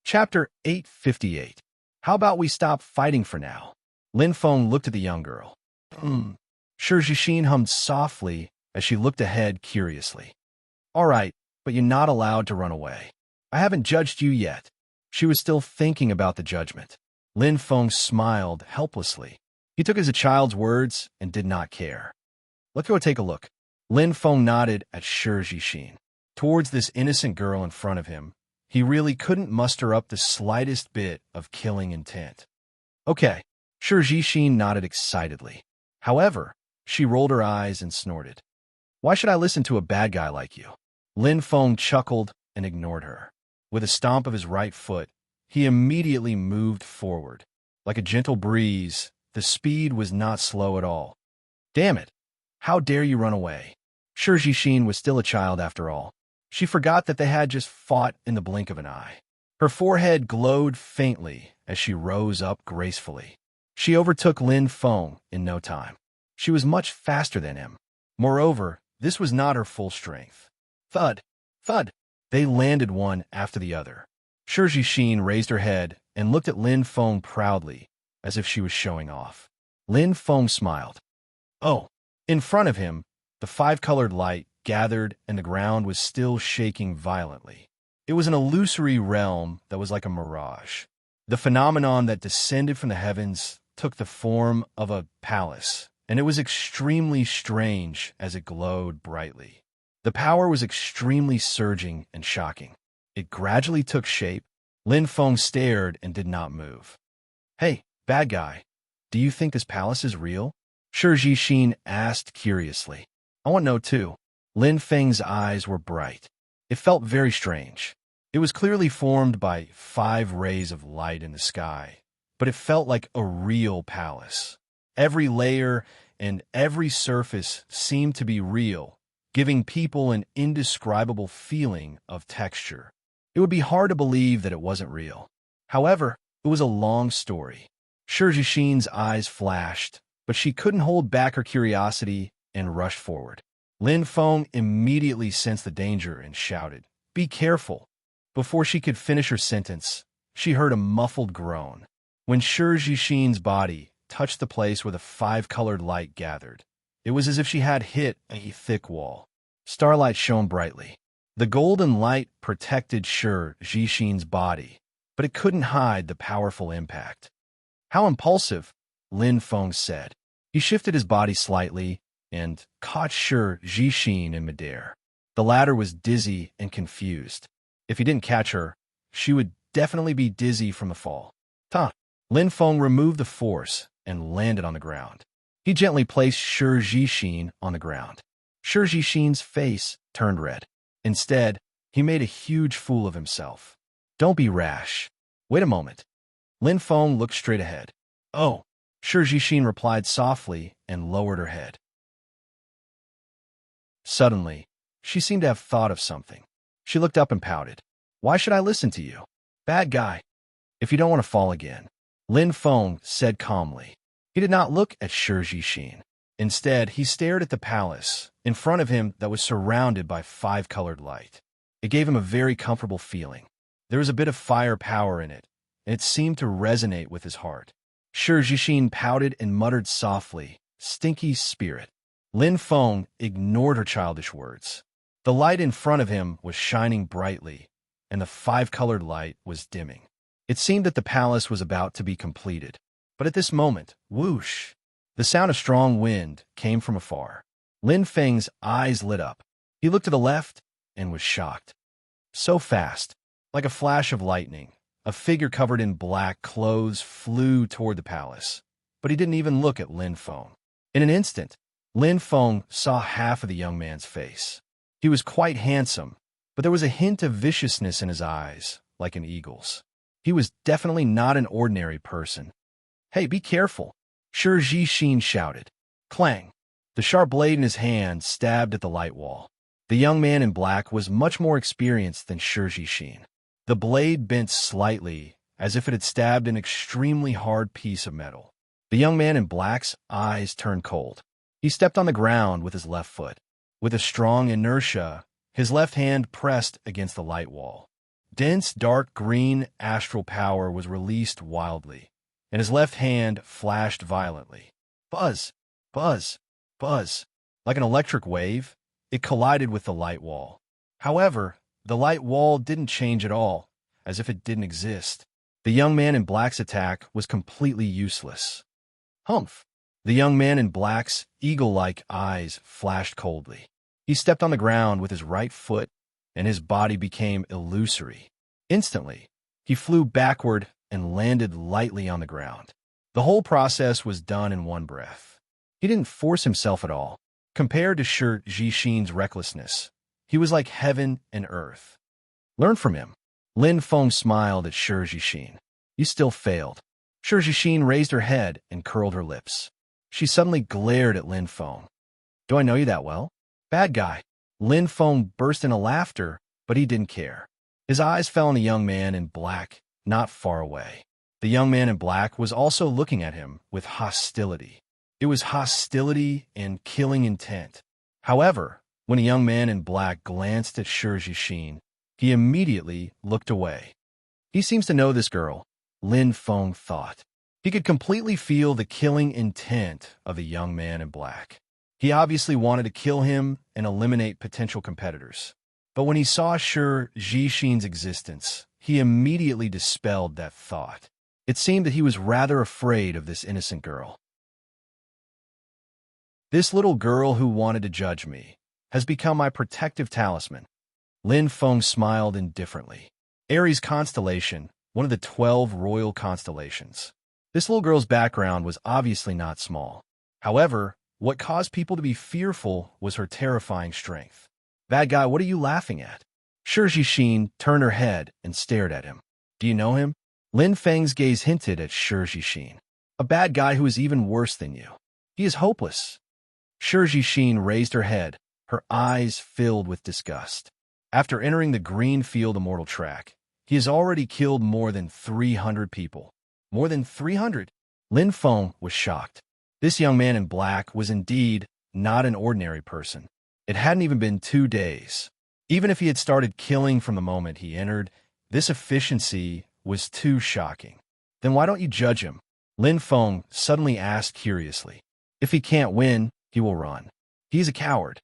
Chapter 858. How about we stop fighting for now? Lin Feng looked at the young girl. Shi hummed softly as she looked ahead curiously. All right, but you're not allowed to run away. I haven't judged you yet. She was still thinking about the judgment. Lin Feng smiled helplessly. He took it as a child's words and did not care. Let's go take a look. Lin Feng nodded at Shi Jixin. Towards this innocent girl in front of him, he really couldn't muster up the slightest bit of killing intent. Okay, Shi Jixin nodded excitedly. However, she rolled her eyes and snorted. Why should I listen to a bad guy like you? Lin Feng chuckled and ignored her. With a stomp of his right foot, he immediately moved forward. Like a gentle breeze, the speed was not slow at all. Damn it! How dare you run away? Shi Jixin was still a child after all. She forgot that they had just fought in the blink of an eye. Her forehead glowed faintly as she rose up gracefully. She overtook Lin Feng in no time. She was much faster than him. Moreover, this was not her full strength. Thud! Thud! They landed one after the other. Shi Jixin raised her head and looked at Lin Feng proudly, as if she was showing off. Lin Feng smiled. Oh! In front of him, the five-colored light gathered and the ground was still shaking violently. It was an illusory realm that was like a mirage. The phenomenon that descended from the heavens took the form of a palace, and it was extremely strange as it glowed brightly. The power was extremely surging and shocking. It gradually took shape. Lin Feng stared and did not move. Hey, bad guy, do you think this palace is real? Shi Jixin asked curiously. I want to know too. Lin Feng's eyes were bright. It felt very strange. It was clearly formed by 5 rays of light in the sky, but it felt like a real palace. Every layer and every surface seemed to be real, giving people an indescribable feeling of texture. It would be hard to believe that it wasn't real. However, it was a long story. Shi Jixin's eyes flashed, but she couldn't hold back her curiosity and rushed forward. Lin Feng immediately sensed the danger and shouted, "Be careful!" Before she could finish her sentence, she heard a muffled groan. When Shi Jixin's body touched the place where the 5-colored light gathered, it was as if she had hit a thick wall. Starlight shone brightly. The golden light protected Shi Jixin's body, but it couldn't hide the powerful impact. How impulsive, Lin Feng said. He shifted his body slightly and caught Shi Jixin in midair. The latter was dizzy and confused. If he didn't catch her, she would definitely be dizzy from the fall. Lin Feng removed the force and landed on the ground. He gently placed Shi Jixin on the ground. Shi Jixin's face turned red. Instead, he made a huge fool of himself. Don't be rash. Wait a moment. Lin Feng looked straight ahead. Oh, Shi Jixin replied softly and lowered her head. Suddenly, she seemed to have thought of something. She looked up and pouted. Why should I listen to you? Bad guy. If you don't want to fall again, Lin Feng said calmly. He did not look at Shi Jixin. Instead, he stared at the palace in front of him that was surrounded by 5-colored light. It gave him a very comfortable feeling. There was a bit of fire power in it, and it seemed to resonate with his heart. Shi Jixin pouted and muttered softly, "Stinky spirit." Lin Feng ignored her childish words. The light in front of him was shining brightly, and the 5-colored light was dimming. It seemed that the palace was about to be completed. But at this moment, whoosh! The sound of strong wind came from afar. Lin Feng's eyes lit up. He looked to the left and was shocked. So fast, like a flash of lightning, a figure covered in black clothes flew toward the palace. But he didn't even look at Lin Feng. In an instant, Lin Feng saw half of the young man's face. He was quite handsome, but there was a hint of viciousness in his eyes, like an eagle's. He was definitely not an ordinary person. Hey, be careful, Shi Jixin shouted. Clang! The sharp blade in his hand stabbed at the light wall. The young man in black was much more experienced than Shi Jixin. The blade bent slightly, as if it had stabbed an extremely hard piece of metal. The young man in black's eyes turned cold. He stepped on the ground with his left foot. With a strong inertia, his left hand pressed against the light wall. Dense, dark green astral power was released wildly, and his left hand flashed violently. Buzz! Buzz! Buzz! Like an electric wave, it collided with the light wall. However, the light wall didn't change at all, as if it didn't exist. The young man in black's attack was completely useless. Humph! The young man in black's eagle-like eyes flashed coldly. He stepped on the ground with his right foot, and his body became illusory. Instantly, he flew backward and landed lightly on the ground. The whole process was done in one breath. He didn't force himself at all. Compared to Shi Jixin's recklessness, he was like heaven and earth. Learn from him. Lin Feng smiled at Shi Jixin. You still failed. Shi Jixin raised her head and curled her lips. She suddenly glared at Lin Feng. Do I know you that well? Bad guy. Lin Feng burst into laughter, but he didn't care. His eyes fell on the young man in black, not far away. The young man in black was also looking at him with hostility. It was hostility and killing intent. However, when a young man in black glanced at Shi Jixin, he immediately looked away. He seems to know this girl, Lin Feng thought. He could completely feel the killing intent of the young man in black. He obviously wanted to kill him and eliminate potential competitors. But when he saw Shi Jixin's existence, he immediately dispelled that thought. It seemed that he was rather afraid of this innocent girl. This little girl who wanted to judge me has become my protective talisman. Lin Feng smiled indifferently. Aries constellation, one of the 12 royal constellations. This little girl's background was obviously not small. However, what caused people to be fearful was her terrifying strength. Bad guy, what are you laughing at? Shi Jixin turned her head and stared at him. Do you know him? Lin Feng's gaze hinted at Shi Jixin. A bad guy who is even worse than you. He is hopeless. Shi Jixin raised her head, her eyes filled with disgust. After entering the green field immortal track, he has already killed more than 300 people. More than 300? Lin Feng was shocked. This young man in black was indeed not an ordinary person. It hadn't even been 2 days. Even if he had started killing from the moment he entered, this efficiency was too shocking. Then why don't you judge him? Lin Feng suddenly asked curiously. If he can't win, he will run. He's a coward.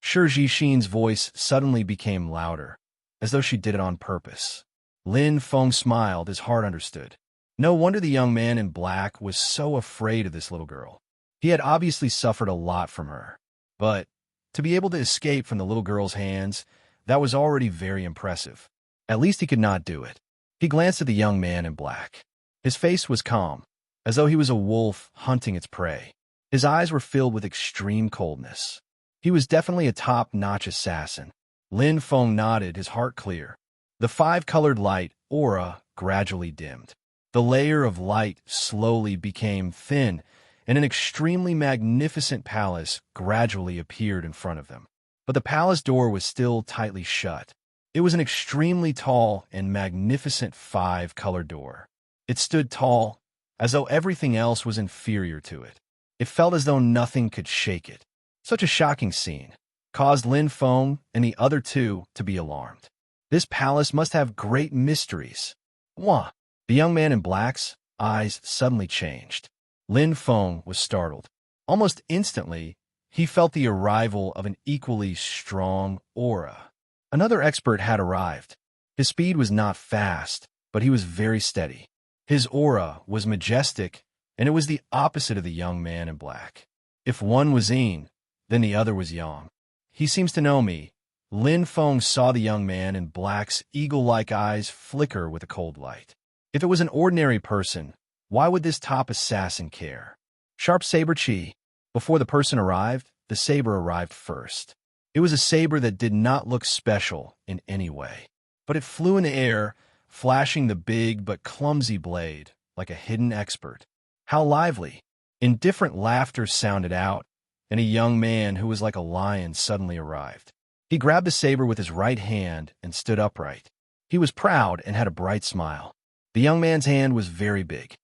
Shi Jixin's voice suddenly became louder, as though she did it on purpose. Lin Feng smiled, his heart understood. No wonder the young man in black was so afraid of this little girl. He had obviously suffered a lot from her. But to be able to escape from the little girl's hands, that was already very impressive. At least he could not do it. He glanced at the young man in black. His face was calm, as though he was a wolf hunting its prey. His eyes were filled with extreme coldness. He was definitely a top-notch assassin. Lin Feng nodded, his heart clear. The 5-colored light aura gradually dimmed. The layer of light slowly became thin, and an extremely magnificent palace gradually appeared in front of them. But the palace door was still tightly shut. It was an extremely tall and magnificent 5-colored door. It stood tall, as though everything else was inferior to it. It felt as though nothing could shake it. Such a shocking scene caused Lin Feng and the other two to be alarmed. This palace must have great mysteries. Wah! The young man in black's eyes suddenly changed. Lin Feng was startled. Almost instantly, he felt the arrival of an equally strong aura. Another expert had arrived. His speed was not fast, but he was very steady. His aura was majestic, and it was the opposite of the young man in black. If one was Yin, then the other was Yang. He seems to know me. Lin Feng saw the young man in black's eagle-like eyes flicker with a cold light. If it was an ordinary person, why would this top assassin care? Sharp saber chi. Before the person arrived, the saber arrived first. It was a saber that did not look special in any way, but it flew in the air, flashing the big but clumsy blade like a hidden expert. How lively! Indifferent laughter sounded out, and a young man who was like a lion suddenly arrived. He grabbed the saber with his right hand and stood upright. He was proud and had a bright smile. The young man's hand was very big.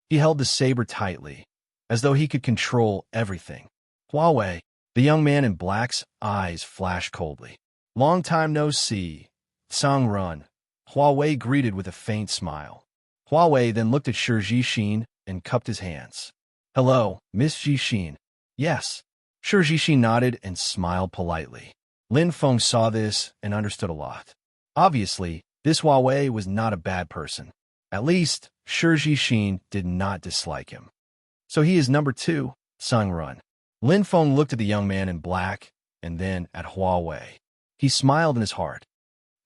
He held the saber tightly, as though he could control everything. Huawei, the young man in black's eyes flashed coldly. Long time no see. Sang Run. Huawei greeted with a faint smile. Huawei then looked at Shi Jixin and cupped his hands. Hello, Miss Jixin. Yes. Shi Jixin nodded and smiled politely. Lin Feng saw this and understood a lot. Obviously, This Huawei was not a bad person. At least, Shi Xin did not dislike him. So he is number 2, Sung Run. Lin Feng looked at the young man in black and then at Huawei. He smiled in his heart.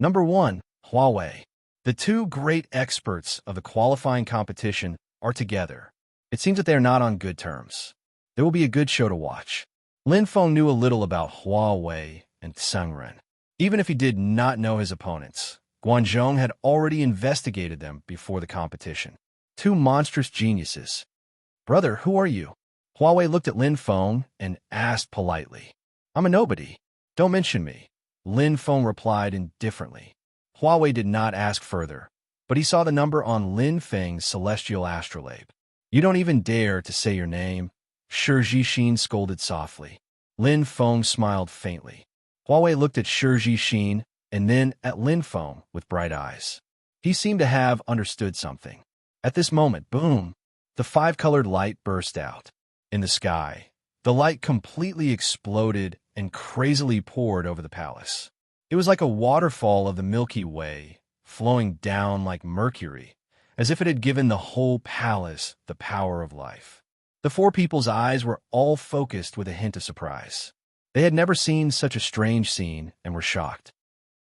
Number 1, Huawei. The two great experts of the qualifying competition are together. It seems that they are not on good terms. There will be a good show to watch. Lin Feng knew a little about Huawei and Sungren. Even if he did not know his opponents, Guanzhong had already investigated them before the competition. Two monstrous geniuses. Brother, who are you? Huawei looked at Lin Feng and asked politely. I'm a nobody. Don't mention me. Lin Feng replied indifferently. Huawei did not ask further, but he saw the number on Lin Feng's celestial astrolabe. You don't even dare to say your name, Shi Xin scolded softly. Lin Feng smiled faintly. Huawei looked at Shi Xin and then at Lin Feng with bright eyes. He seemed to have understood something. At this moment, boom, the 5-colored light burst out. In the sky, the light completely exploded and crazily poured over the palace. It was like a waterfall of the Milky Way, flowing down like mercury, as if it had given the whole palace the power of life. The four people's eyes were all focused with a hint of surprise. They had never seen such a strange scene and were shocked.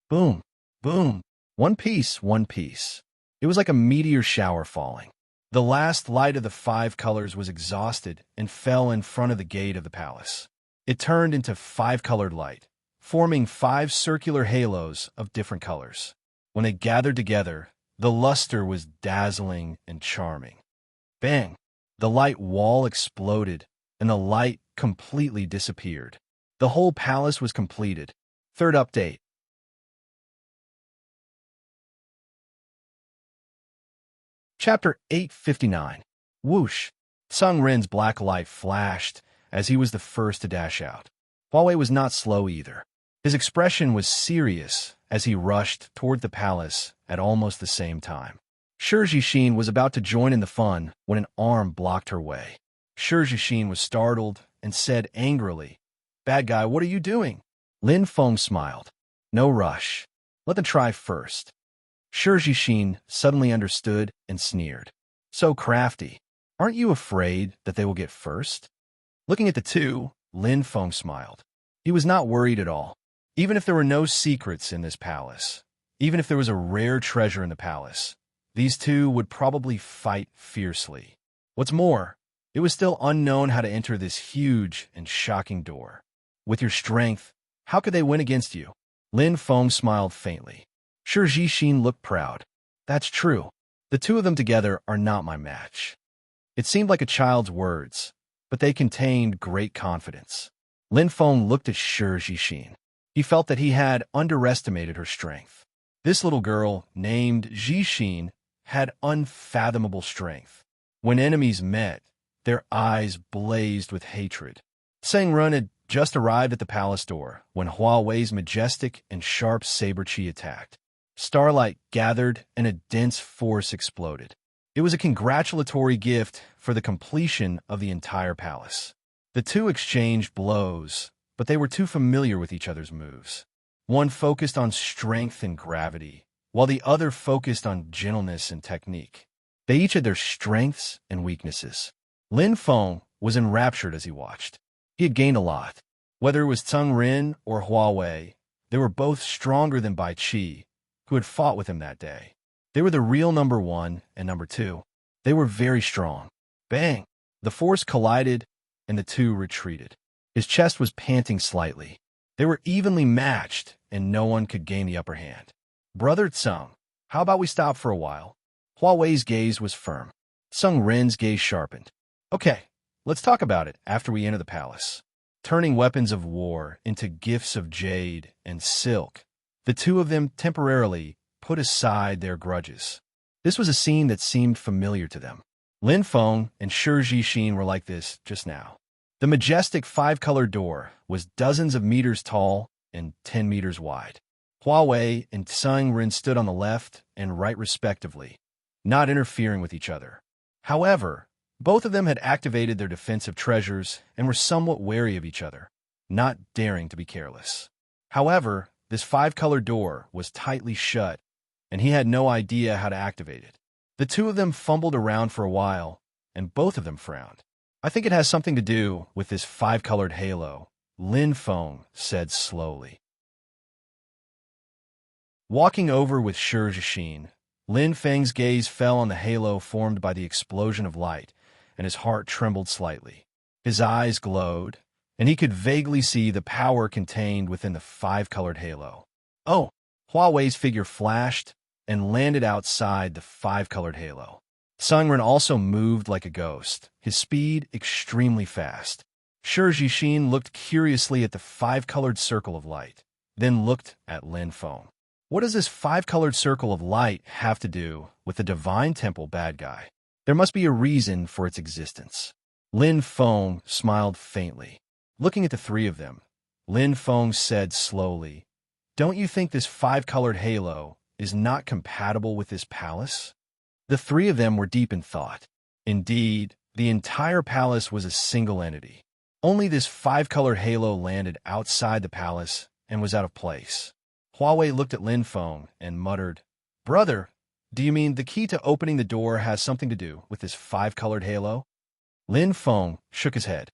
Boom, boom, one piece, one piece. It was like a meteor shower falling. The last light of the 5 colors was exhausted and fell in front of the gate of the palace. It turned into 5-colored light, forming 5 circular halos of different colors. When they gathered together, the luster was dazzling and charming. Bang! The light wall exploded, and the light completely disappeared. The whole palace was completed. Third update. Chapter 859. Whoosh! Sung Rin's black light flashed as he was the first to dash out. Huawei was not slow either. His expression was serious as he rushed toward the palace at almost the same time. Shi Xin was about to join in the fun when an arm blocked her way. Shi Xin was startled and said angrily, "Bad guy, what are you doing?" Lin Feng smiled. "No rush. Let them try first." Shi Xin suddenly understood and sneered. "So crafty. Aren't you afraid that they will get first?" Looking at the two, Lin Feng smiled. He was not worried at all. Even if there were no secrets in this palace, even if there was a rare treasure in the palace, these two would probably fight fiercely. What's more, it was still unknown how to enter this huge and shocking door. With your strength, how could they win against you? Lin Feng smiled faintly. Shi Xin looked proud. That's true. The two of them together are not my match. It seemed like a child's words, but they contained great confidence. Lin Feng looked at Shi Xin. He felt that he had underestimated her strength. This little girl, named Xin, had unfathomable strength. When enemies met, their eyes blazed with hatred. Sang Run had just arrived at the palace door when Huawei's majestic and sharp saber chi attacked. Starlight gathered and a dense force exploded. It was a congratulatory gift for the completion of the entire palace. The two exchanged blows, but they were too familiar with each other's moves. One focused on strength and gravity, while the other focused on gentleness and technique. They each had their strengths and weaknesses. Lin Feng was enraptured as he watched. He had gained a lot. Whether it was Tseng Rin or Huawei, they were both stronger than Bai Qi, who had fought with him that day. They were the real number 1 and number 2. They were very strong. Bang! The force collided, and the two retreated. His chest was panting slightly. They were evenly matched, and no one could gain the upper hand. Brother Tseng, how about we stop for a while? Huawei's gaze was firm. Tseng Rin's gaze sharpened. Okay, let's talk about it after we enter the palace. Turning weapons of war into gifts of jade and silk, the two of them temporarily put aside their grudges. This was a scene that seemed familiar to them. Lin Feng and Shi Xin were like this just now. The majestic 5-colored door was dozens of meters tall and 10 meters wide. Huawei and Tseng Rin stood on the left and right respectively, not interfering with each other. However, both of them had activated their defensive treasures and were somewhat wary of each other, not daring to be careless. However, this 5-colored door was tightly shut and he had no idea how to activate it. The two of them fumbled around for a while, and both of them frowned. I think it has something to do with this five-colored halo, Lin Feng said slowly. Walking over with Shi Jixin, Lin Feng's gaze fell on the halo formed by the explosion of light, and his heart trembled slightly. His eyes glowed, and he could vaguely see the power contained within the five-colored halo. Oh! Huawei's figure flashed and landed outside the five-colored halo. Sungren also moved like a ghost, his speed extremely fast. Shi Jixin looked curiously at the five-colored circle of light, then looked at Lin Feng. What does this five-colored circle of light have to do with the Divine Temple bad guy? There must be a reason for its existence. Lin Feng smiled faintly. Looking at the three of them, Lin Feng said slowly, "Don't you think this five-colored halo is not compatible with this palace?" The three of them were deep in thought. Indeed, the entire palace was a single entity. Only this five-colored halo landed outside the palace and was out of place. Huawei looked at Lin Feng and muttered, "Brother, do you mean the key to opening the door has something to do with this five-colored halo?" Lin Feng shook his head.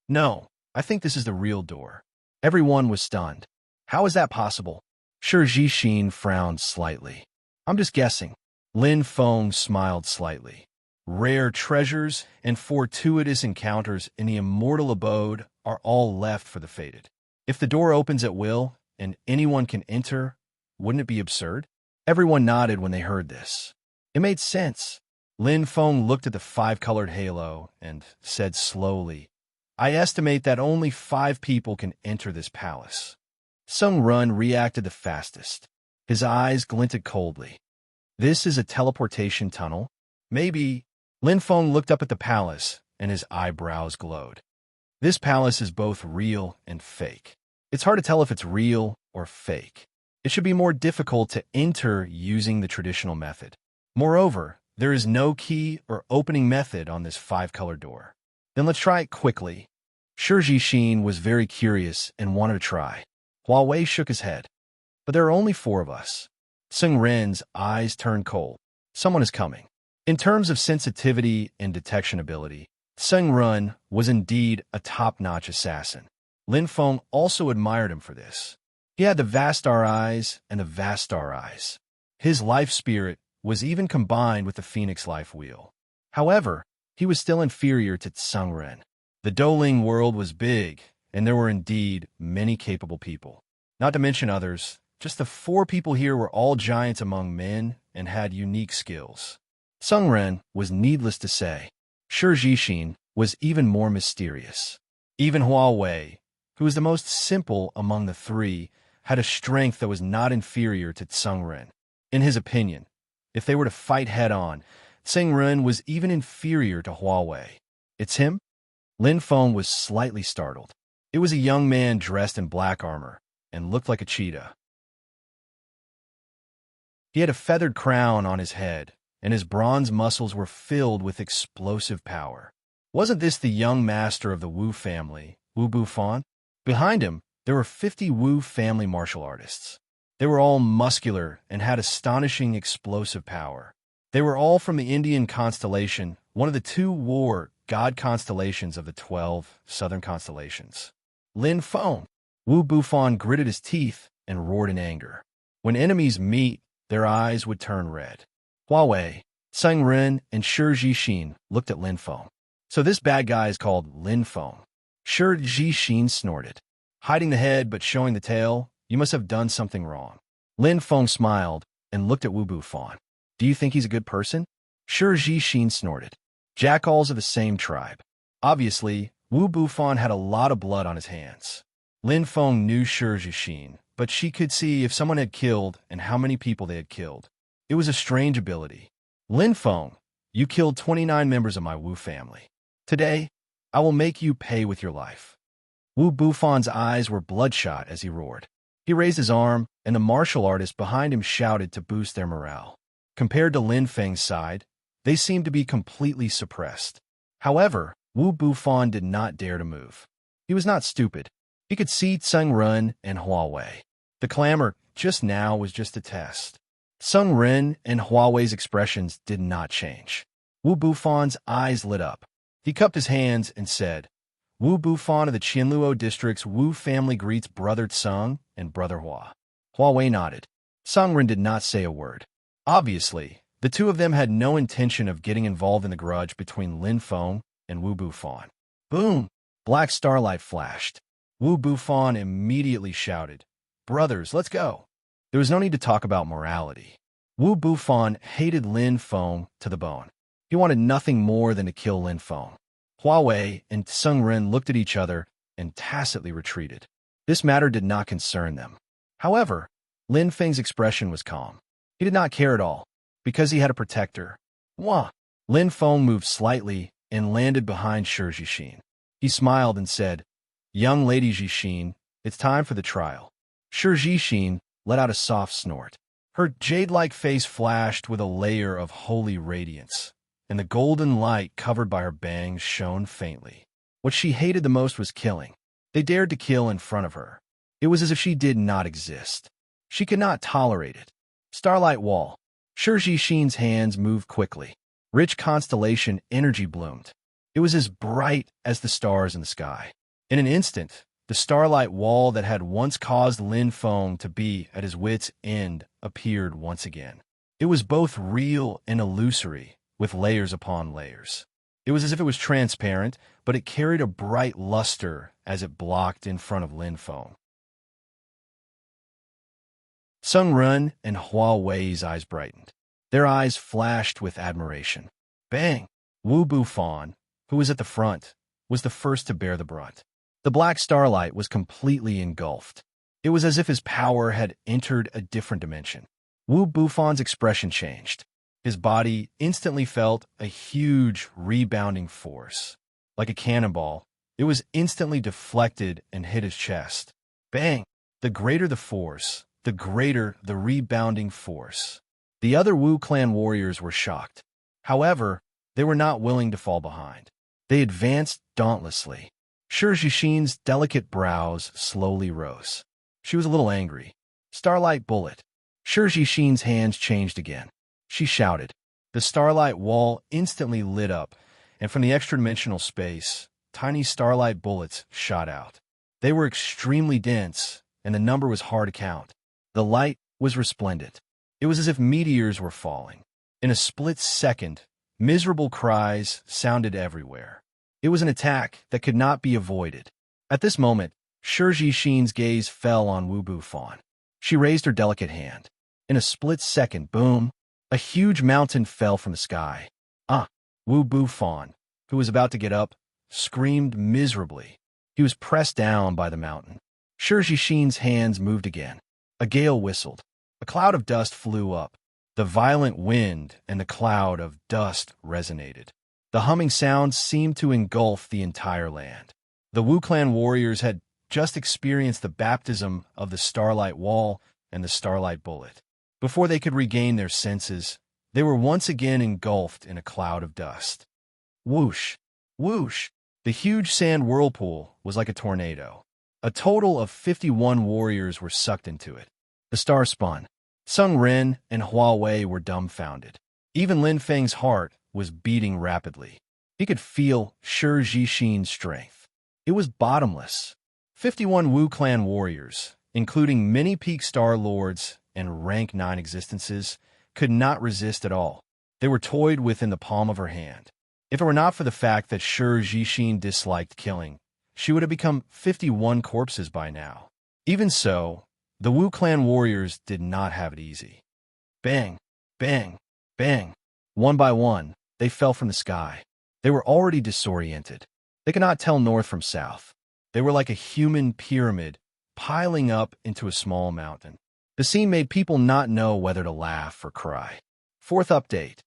"No, I think this is the real door." Everyone was stunned. "How is that possible?" Shi Jixin frowned slightly. "I'm just guessing." Lin Feng smiled slightly. Rare treasures and fortuitous encounters in the immortal abode are all left for the fated. If the door opens at will, and anyone can enter, wouldn't it be absurd? Everyone nodded when they heard this. It made sense. Lin Feng looked at the five-colored halo and said slowly, "I estimate that only 5 people can enter this palace." Sung Run reacted the fastest. His eyes glinted coldly. "This is a teleportation tunnel?" "Maybe." Lin Feng looked up at the palace, and his eyebrows glowed. "This palace is both real and fake. It's hard to tell if it's real or fake. It should be more difficult to enter using the traditional method. Moreover, there is no key or opening method on this five-colored door." "Then let's try it quickly." Shi Jixin was very curious and wanted to try. Huawei shook his head. "But there are only 4 of us." Sung Ren's eyes turned cold. Someone is coming. In terms of sensitivity and detection ability, Sung Run was indeed a top-notch assassin. Lin Feng also admired him for this. He had the Vastar eyes and the Vastar eyes. His life spirit was even combined with the Phoenix life wheel. However, he was still inferior to Sung Ren. The Douling world was big, and there were indeed many capable people. Not to mention others, just the 4 people here were all giants among men and had unique skills. Sung Ren was needless to say. Shi Jixin was even more mysterious. Even Huawei, who was the most simple among the 3, had a strength that was not inferior to Sung Ren. In his opinion, if they were to fight head-on, Sung Ren was even inferior to Huawei. "It's him?" Lin Feng was slightly startled. It was a young man dressed in black armor and looked like a cheetah. He had a feathered crown on his head, and his bronze muscles were filled with explosive power. Wasn't this the young master of the Wu family, Wu Bufan? Behind him, there were 50 Wu family martial artists. They were all muscular and had astonishing explosive power. They were all from the Indian constellation, one of the 2 war god constellations of the 12 southern constellations. Lin Feng! Wu Bufan gritted his teeth and roared in anger. When enemies meet, their eyes would turn red. Huawei, Sung Ren, and Shi Jixin looked at Lin Feng. "So this bad guy is called Lin Feng." Shi Jixin snorted. "Hiding the head but showing the tail, you must have done something wrong." Lin Feng smiled and looked at Wu Bufan. "Do you think he's a good person?" Shi Jixin snorted. "Jackals are the same tribe." Obviously, Wu Bufan had a lot of blood on his hands. Lin Feng knew Shi Jixin, but she could see if someone had killed and how many people they had killed. It was a strange ability. "Lin Feng, you killed 29 members of my Wu family. Today, I will make you pay with your life." Wu Bufan's eyes were bloodshot as he roared. He raised his arm, and the martial artists behind him shouted to boost their morale. Compared to Lin Feng's side, they seemed to be completely suppressed. However, Wu Bufan did not dare to move. He was not stupid. He could see Sung Run and Huawei. The clamor just now was just a test. Sung Ren and Huawei's expressions did not change. Wu Bufan's eyes lit up. He cupped his hands and said, Wu Bufan of the Qianluo district's Wu family greets Brother Tseng and Brother Hua. Huawei nodded. Sung Ren did not say a word. Obviously, the two of them had no intention of getting involved in the grudge between Lin Feng and Wu Bufan. Boom! Black starlight flashed. Wu Bufan immediately shouted, Brothers, let's go. There was no need to talk about morality. Wu Bufan hated Lin Feng to the bone. He wanted nothing more than to kill Lin Feng. Huawei and Sung Ren looked at each other and tacitly retreated. This matter did not concern them. However, Lin Feng's expression was calm. He did not care at all, because he had a protector. Wah! Lin Feng moved slightly and landed behind Shi Jixin. He smiled and said, Young lady Jixin, it's time for the trial. Shi Jixin let out a soft snort. Her jade-like face flashed with a layer of holy radiance, and the golden light covered by her bangs shone faintly. What she hated the most was killing. They dared to kill in front of her. It was as if she did not exist. She could not tolerate it. Starlight wall. Shi Jixin's hands moved quickly. Rich constellation energy bloomed. It was as bright as the stars in the sky. In an instant, the starlight wall that had once caused Lin Feng to be at his wit's end appeared once again. It was both real and illusory, with layers upon layers. It was as if it was transparent, but it carried a bright luster as it blocked in front of Lin Feng. Sung Ren and Huawei's eyes brightened. Their eyes flashed with admiration. Bang! Wu Bufan, who was at the front, was the first to bear the brunt. The black starlight was completely engulfed. It was as if his power had entered a different dimension. Wu Bufan's expression changed. His body instantly felt a huge rebounding force. Like a cannonball, it was instantly deflected and hit his chest. Bang! The greater the force, the greater the rebounding force. The other Wu clan warriors were shocked. However, they were not willing to fall behind. They advanced dauntlessly. Shi Jixin's delicate brows slowly rose. She was a little angry. Starlight bullet. Shi Jixin's hands changed again. She shouted. The starlight wall instantly lit up, and from the extra-dimensional space, tiny starlight bullets shot out. They were extremely dense, and the number was hard to count. The light was resplendent. It was as if meteors were falling. In a split second, miserable cries sounded everywhere. It was an attack that could not be avoided. At this moment, Shi Jixin's gaze fell on Wu Bufan. She raised her delicate hand. In a split second, boom, a huge mountain fell from the sky. Wu Bufan, who was about to get up, screamed miserably. He was pressed down by the mountain. Shi Jixin's hands moved again. A gale whistled. A cloud of dust flew up. The violent wind and the cloud of dust resonated. The humming sound seemed to engulf the entire land. The Wu clan warriors had just experienced the baptism of the starlight wall and the starlight bullet. Before they could regain their senses, they were once again engulfed in a cloud of dust. Whoosh! Whoosh! The huge sand whirlpool was like a tornado. A total of 51 warriors were sucked into it. The star spun. Sung Ren and Huawei were dumbfounded. Even Lin Feng's heart was beating rapidly. He could feel Shi Jixin's strength. It was bottomless. 51 Wu clan warriors, including many peak star lords and rank 9 existences, could not resist at all. They were toyed within the palm of her hand. If it were not for the fact that Shi Jixin disliked killing, she would have become 51 corpses by now. Even so, the Wu clan warriors did not have it easy. Bang! Bang! Bang! One by one, they fell from the sky. They were already disoriented. They could not tell north from south. They were like a human pyramid piling up into a small mountain. The scene made people not know whether to laugh or cry. Fourth update.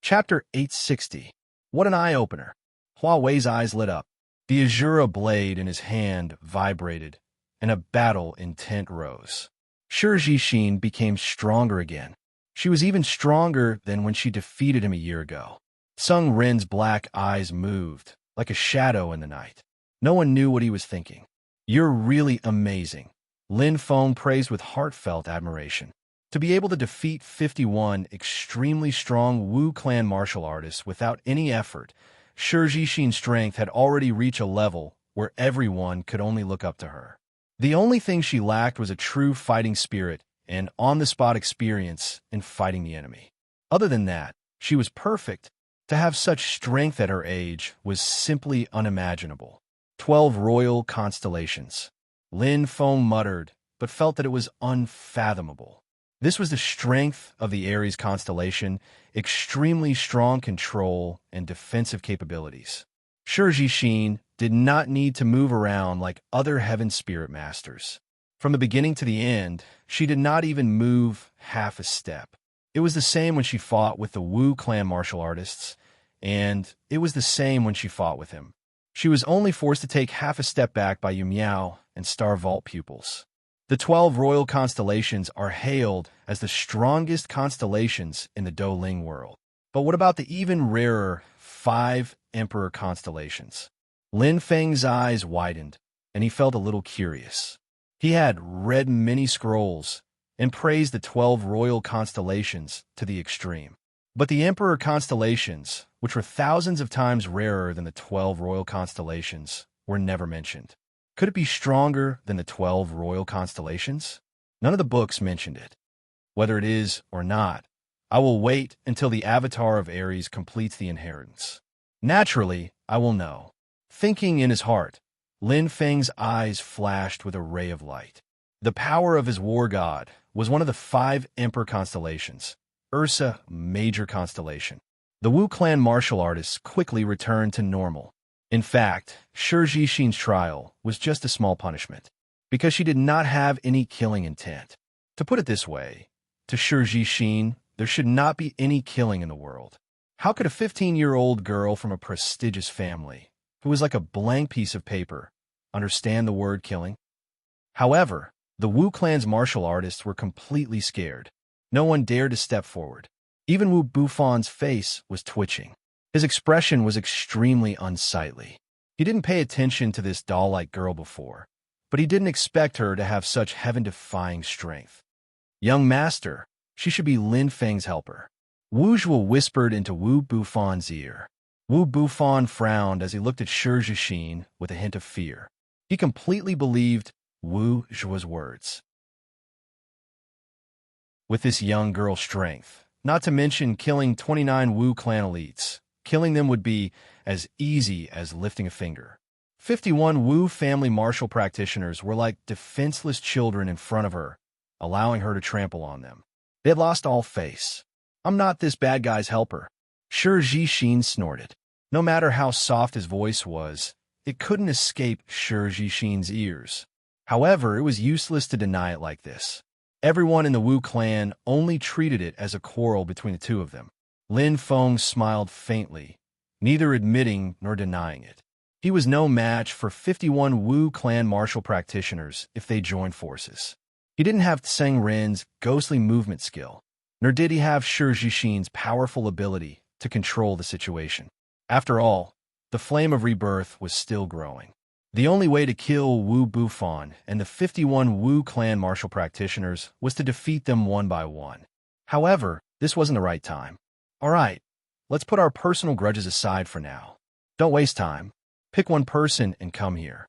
Chapter 860. What an eye-opener. Huawei's eyes lit up. The Azura blade in his hand vibrated, and a battle intent rose. Shi Jixin became stronger again. She was even stronger than when she defeated him a year ago. Sung Ren's black eyes moved, like a shadow in the night. No one knew what he was thinking. You're really amazing. Lin Feng praised with heartfelt admiration. To be able to defeat 51 extremely strong Wu clan martial artists without any effort, Shi Jixin's strength had already reached a level where everyone could only look up to her. The only thing she lacked was a true fighting spirit and on-the-spot experience in fighting the enemy. Other than that, she was perfect. To have such strength at her age was simply unimaginable. 12 royal constellations. Lin Feng muttered, but felt that it was unfathomable. This was the strength of the Aries constellation, extremely strong control and defensive capabilities. Shi Jixin did not need to move around like other heaven spirit masters. From the beginning to the end, she did not even move half a step. It was the same when she fought with the Wu clan martial artists, and it was the same when she fought with him. She was only forced to take half a step back by Yu Miao and Star Vault pupils. The 12 royal constellations are hailed as the strongest constellations in the Douling world. But what about the even rarer 5 emperor constellations? Lin Feng's eyes widened, and he felt a little curious. He had read many scrolls and praised the 12 royal constellations to the extreme. But the emperor constellations, which were thousands of times rarer than the 12 royal constellations, were never mentioned. Could it be stronger than the 12 royal constellations? None of the books mentioned it. Whether it is or not, I will wait until the avatar of Aries completes the inheritance. Naturally, I will know. Thinking in his heart, Lin Feng's eyes flashed with a ray of light. The power of his war god was one of the 5 emperor constellations, Ursa major constellation. The Wu clan martial artists quickly returned to normal. In fact, Shi Jixin's trial was just a small punishment, because she did not have any killing intent. To put it this way, to Shi Jixin, there should not be any killing in the world. How could a 15-year-old girl from a prestigious family, who was like a blank piece of paper, understand the word killing? However, the Wu clan's martial artists were completely scared. No one dared to step forward. Even Wu Bufon's face was twitching. His expression was extremely unsightly. He didn't pay attention to this doll-like girl before, but he didn't expect her to have such heaven-defying strength. Young master, she should be Lin Feng's helper. Wu Zhuo whispered into Wu Bufon's ear. Wu Bufon frowned as he looked at Shi Jixin with a hint of fear. He completely believed Wu Zhuo's words. With this young girl's strength, not to mention killing 29 Wu clan elites, killing them would be as easy as lifting a finger. 51 Wu family martial practitioners were like defenseless children in front of her, allowing her to trample on them. They had lost all face. I'm not this bad guy's helper. Shi Jixin snorted. No matter how soft his voice was, it couldn't escape Shi Jixin's ears. However, it was useless to deny it like this. Everyone in the Wu clan only treated it as a quarrel between the two of them. Lin Feng smiled faintly, neither admitting nor denying it. He was no match for 51 Wu clan martial practitioners if they joined forces. He didn't have Tseng Ren's ghostly movement skill, nor did he have Shi Jixin's powerful ability to control the situation. After all, the flame of rebirth was still growing. The only way to kill Wu Bufon and the 51 Wu clan martial practitioners was to defeat them one by one. However, this wasn't the right time. All right, let's put our personal grudges aside for now. Don't waste time. Pick one person and come here.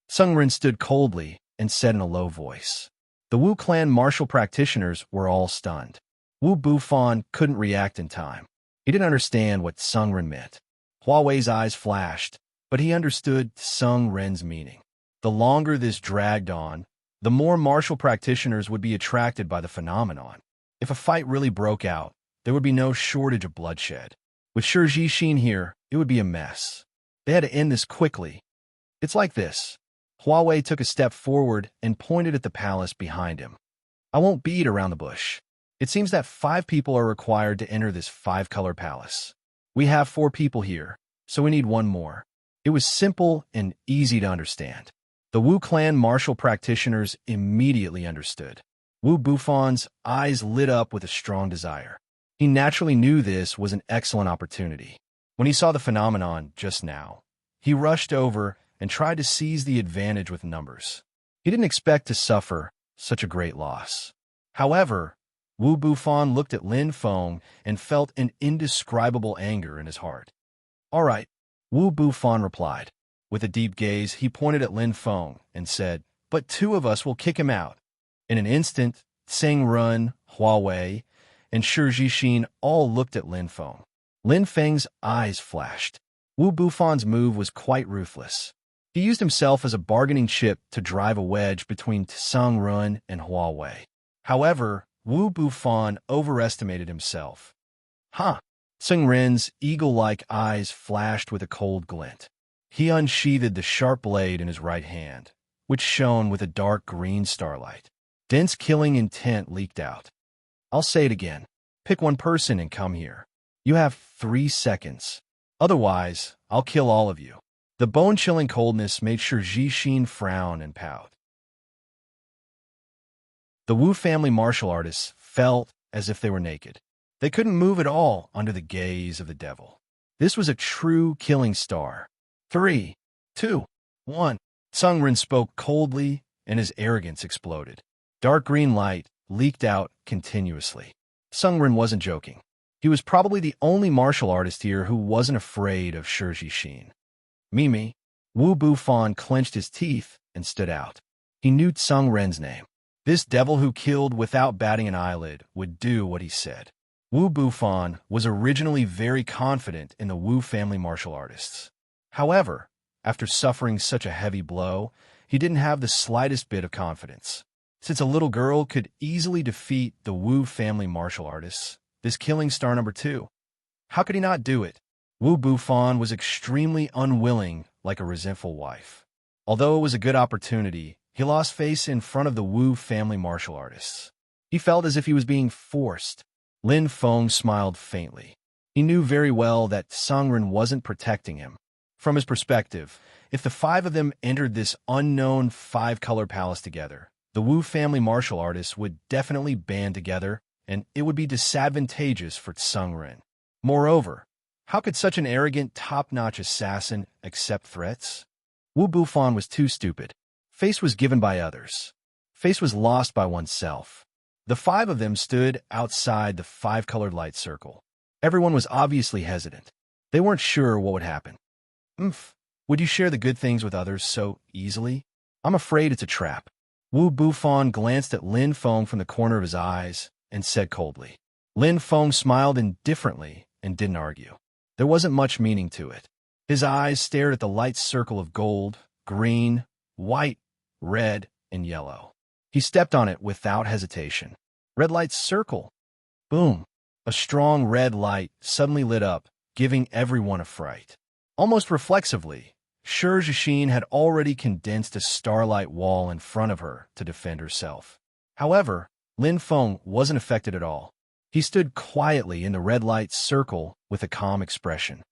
Tseng Ren stood coldly and said in a low voice. The Wu clan martial practitioners were all stunned. Wu Bufon couldn't react in time. He didn't understand what Tseng Ren meant. Huawei's eyes flashed, but he understood Tseng Ren's meaning. The longer this dragged on, the more martial practitioners would be attracted by the phenomenon. If a fight really broke out, there would be no shortage of bloodshed. With Shi Jixin here, it would be a mess. They had to end this quickly. It's like this. Huawei took a step forward and pointed at the palace behind him. I won't beat around the bush. It seems that 5 people are required to enter this 5-color palace. We have 4 people here, so we need 1 more. It was simple and easy to understand. The Wu clan martial practitioners immediately understood. Wu Bufon's eyes lit up with a strong desire. He naturally knew this was an excellent opportunity. When he saw the phenomenon just now, he rushed over and tried to seize the advantage with numbers. He didn't expect to suffer such a great loss. However, Wu Bufan looked at Lin Feng and felt an indescribable anger in his heart. "All right," Wu Bufan replied. With a deep gaze, he pointed at Lin Feng and said, "But two of us will kick him out." In an instant, Tseng Run, Huawei, and Shi Jixin all looked at Lin Feng. Lin Feng's eyes flashed. Wu Bufan's move was quite ruthless. He used himself as a bargaining chip to drive a wedge between Tseng Run and Huawei. However, Wu Bufan overestimated himself. "Huh!" Tseng Ren's eagle-like eyes flashed with a cold glint. He unsheathed the sharp blade in his right hand, which shone with a dark green starlight. Dense killing intent leaked out. "I'll say it again. Pick one person and come here. You have 3 seconds. Otherwise, I'll kill all of you." The bone-chilling coldness made Shi Jixin frown and pout. The Wu family martial artists felt as if they were naked. They couldn't move at all under the gaze of the devil. This was a true killing star. 3, 2, 1. Tseng Ren spoke coldly, and his arrogance exploded. Dark green light leaked out continuously. Tseng Ren wasn't joking. He was probably the only martial artist here who wasn't afraid of Shi Jixin. Mimi. Wu Bufan clenched his teeth and stood out. He knew Tseng Ren's name. This devil who killed without batting an eyelid would do what he said. Wu Bufan was originally very confident in the Wu family martial artists. However, after suffering such a heavy blow, he didn't have the slightest bit of confidence. Since a little girl could easily defeat the Wu family martial artists, this killing star number 2, how could he not do it? Wu Bufan was extremely unwilling, like a resentful wife. Although it was a good opportunity, he lost face in front of the Wu family martial artists. He felt as if he was being forced. Lin Feng smiled faintly. He knew very well that Tseng Ren wasn't protecting him. From his perspective, if the 5 of them entered this unknown 5-color palace together, the Wu family martial artists would definitely band together, and it would be disadvantageous for Tseng Ren. Moreover, how could such an arrogant, top-notch assassin accept threats? Wu Bufan was too stupid. Face was given by others. Face was lost by oneself. The 5 of them stood outside the 5-colored light circle. Everyone was obviously hesitant. They weren't sure what would happen. Would you share the good things with others so easily? I'm afraid it's a trap." Wu Bufan glanced at Lin Feng from the corner of his eyes and said coldly. Lin Feng smiled indifferently and didn't argue. There wasn't much meaning to it. His eyes stared at the light circle of gold, green, white, red, and yellow. He stepped on it without hesitation. Red light circle. Boom. A strong red light suddenly lit up, giving everyone a fright. Almost reflexively, Shi Jixin had already condensed a starlight wall in front of her to defend herself. However, Lin Feng wasn't affected at all. He stood quietly in the red light circle with a calm expression.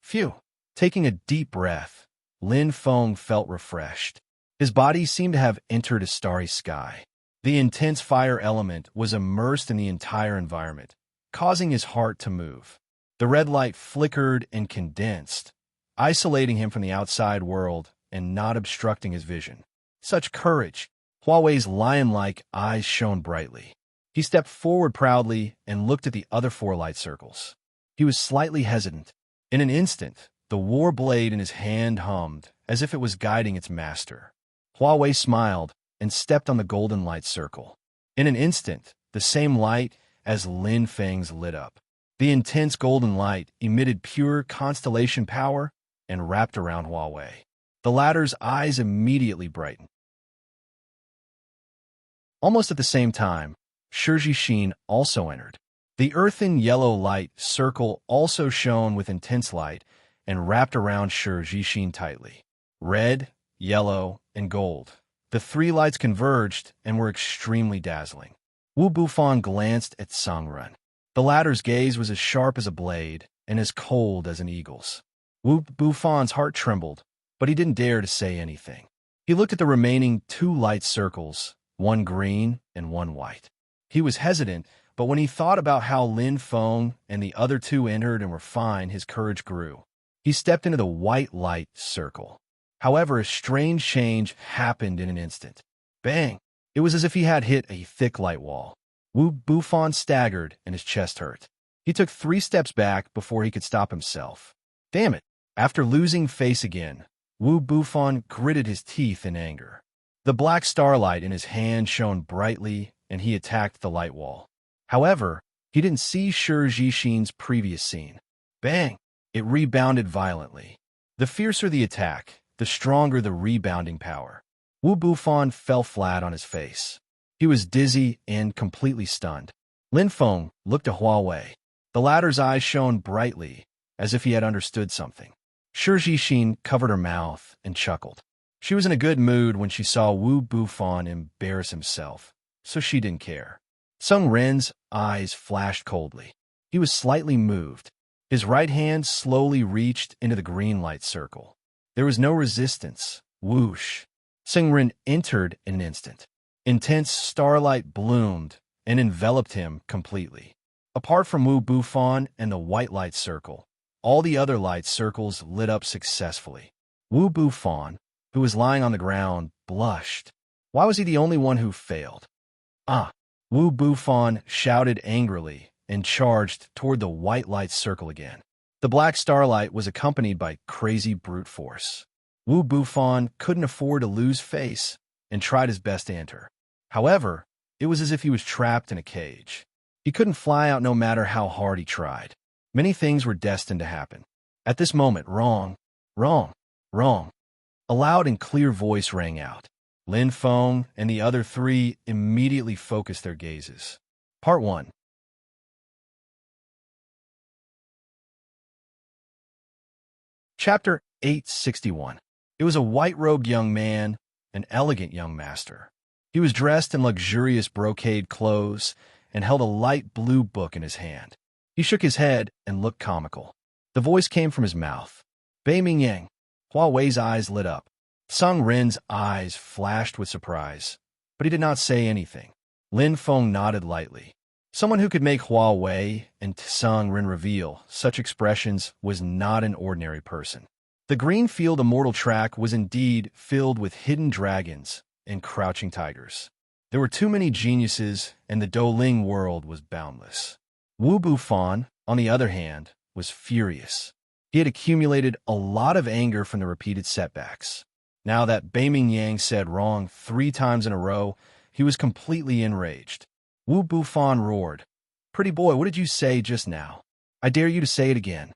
Phew! Taking a deep breath, Lin Feng felt refreshed. His body seemed to have entered a starry sky. The intense fire element was immersed in the entire environment, causing his heart to move. The red light flickered and condensed, isolating him from the outside world and not obstructing his vision. Such courage! Huawei's lion-like eyes shone brightly. He stepped forward proudly and looked at the other 4 light circles. He was slightly hesitant. In an instant, the war blade in his hand hummed, as if it was guiding its master. Huawei smiled and stepped on the golden light circle. In an instant, the same light as Lin Feng's lit up. The intense golden light emitted pure constellation power and wrapped around Huawei. The latter's eyes immediately brightened. Almost at the same time, Shi Jixin also entered. The earthen yellow light circle also shone with intense light and wrapped around Shi Jixin tightly. Red, yellow, and gold. The 3 lights converged and were extremely dazzling. Wu Bufan glanced at Tseng Ren. The latter's gaze was as sharp as a blade and as cold as an eagle's. Wu Bufan's heart trembled, but he didn't dare to say anything. He looked at the remaining 2 light circles, 1 green and 1 white. He was hesitant, but when he thought about how Lin Feng and the other 2 entered and were fine, his courage grew. He stepped into the white light circle. However, a strange change happened in an instant. Bang! It was as if he had hit a thick light wall. Wu Buffon staggered and his chest hurt. He took 3 steps back before he could stop himself. Damn it! After losing face again, Wu Buffon gritted his teeth in anger. The black starlight in his hand shone brightly, and he attacked the light wall. However, he didn't see Shi Jixin's previous scene. Bang! It rebounded violently. The fiercer the attack, the stronger the rebounding power. Wu Buffon fell flat on his face. He was dizzy and completely stunned. Lin Feng looked at Huawei. The latter's eyes shone brightly, as if he had understood something. Shi Jixin covered her mouth and chuckled. She was in a good mood when she saw Wu Buffon embarrass himself, so she didn't care. Sung Ren's eyes flashed coldly. He was slightly moved. His right hand slowly reached into the green light circle. There was no resistance. Whoosh! Sung Ren entered in an instant. Intense starlight bloomed and enveloped him completely. Apart from Wu Buffon and the white light circle, all the other light circles lit up successfully. Wu Buffon, who was lying on the ground, blushed. Why was he the only one who failed? Ah! Wu Buffon shouted angrily and charged toward the white light circle again. The black starlight was accompanied by crazy brute force. Wu Buffon couldn't afford to lose face and tried his best to enter. However, it was as if he was trapped in a cage. He couldn't fly out no matter how hard he tried. Many things were destined to happen. At this moment, wrong, wrong, wrong. A loud and clear voice rang out. Lin Feng and the other 3 immediately focused their gazes. Part 1. Chapter 861. It was a white-robed young man, an elegant young master. He was dressed in luxurious brocade clothes and held a light blue book in his hand. He shook his head and looked comical. The voice came from his mouth. Bei Mingyang. Huawei's eyes lit up. Sung Ren's eyes flashed with surprise, but he did not say anything. Lin Feng nodded lightly. Someone who could make Huawei and Sung Ren reveal such expressions was not an ordinary person. The Greenfield Immortal track was indeed filled with hidden dragons and crouching tigers. There were too many geniuses, and the Douling world was boundless. Wu Buffon, on the other hand, was furious. He had accumulated a lot of anger from the repeated setbacks. Now that Bei Mingyang said wrong 3 times in a row, he was completely enraged. Wu Buffon roared, "Pretty boy, what did you say just now? I dare you to say it again."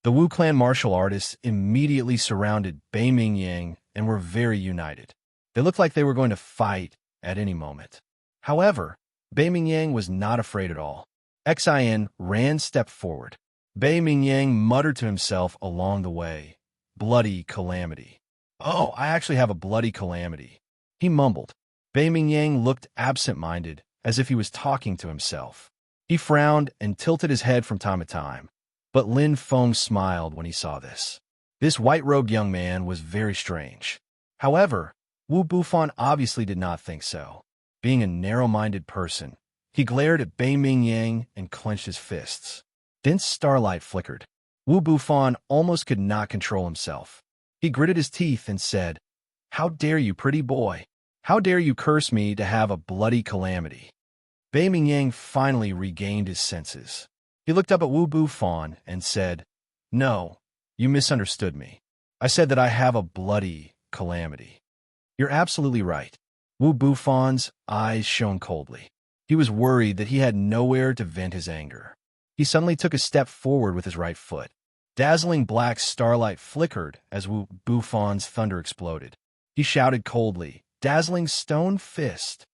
The Wu clan martial artists immediately surrounded Bei Mingyang and were very united. They looked like they were going to fight at any moment. However, Bei Mingyang was not afraid at all. Xin ran step forward. Bei Mingyang muttered to himself along the way, "Bloody calamity. Oh, I actually have a bloody calamity," he mumbled. Bei Mingyang looked absent-minded, as if he was talking to himself. He frowned and tilted his head from time to time, but Lin Feng smiled when he saw this. This white-robed young man was very strange. However, Wu Buffon obviously did not think so. Being a narrow-minded person, he glared at Bei Mingyang and clenched his fists. Dense starlight flickered. Wu Buffon almost could not control himself. He gritted his teeth and said, "How dare you, pretty boy? How dare you curse me to have a bloody calamity?" Bei Mingyang finally regained his senses. He looked up at Wu Buffon and said, "No, you misunderstood me. I said that I have a bloody calamity." "You're absolutely right." Wu Buffon's eyes shone coldly. He was worried that he had nowhere to vent his anger. He suddenly took a step forward with his right foot. Dazzling black starlight flickered as Wu Buffon's thunder exploded. He shouted coldly, "Dazzling stone fist."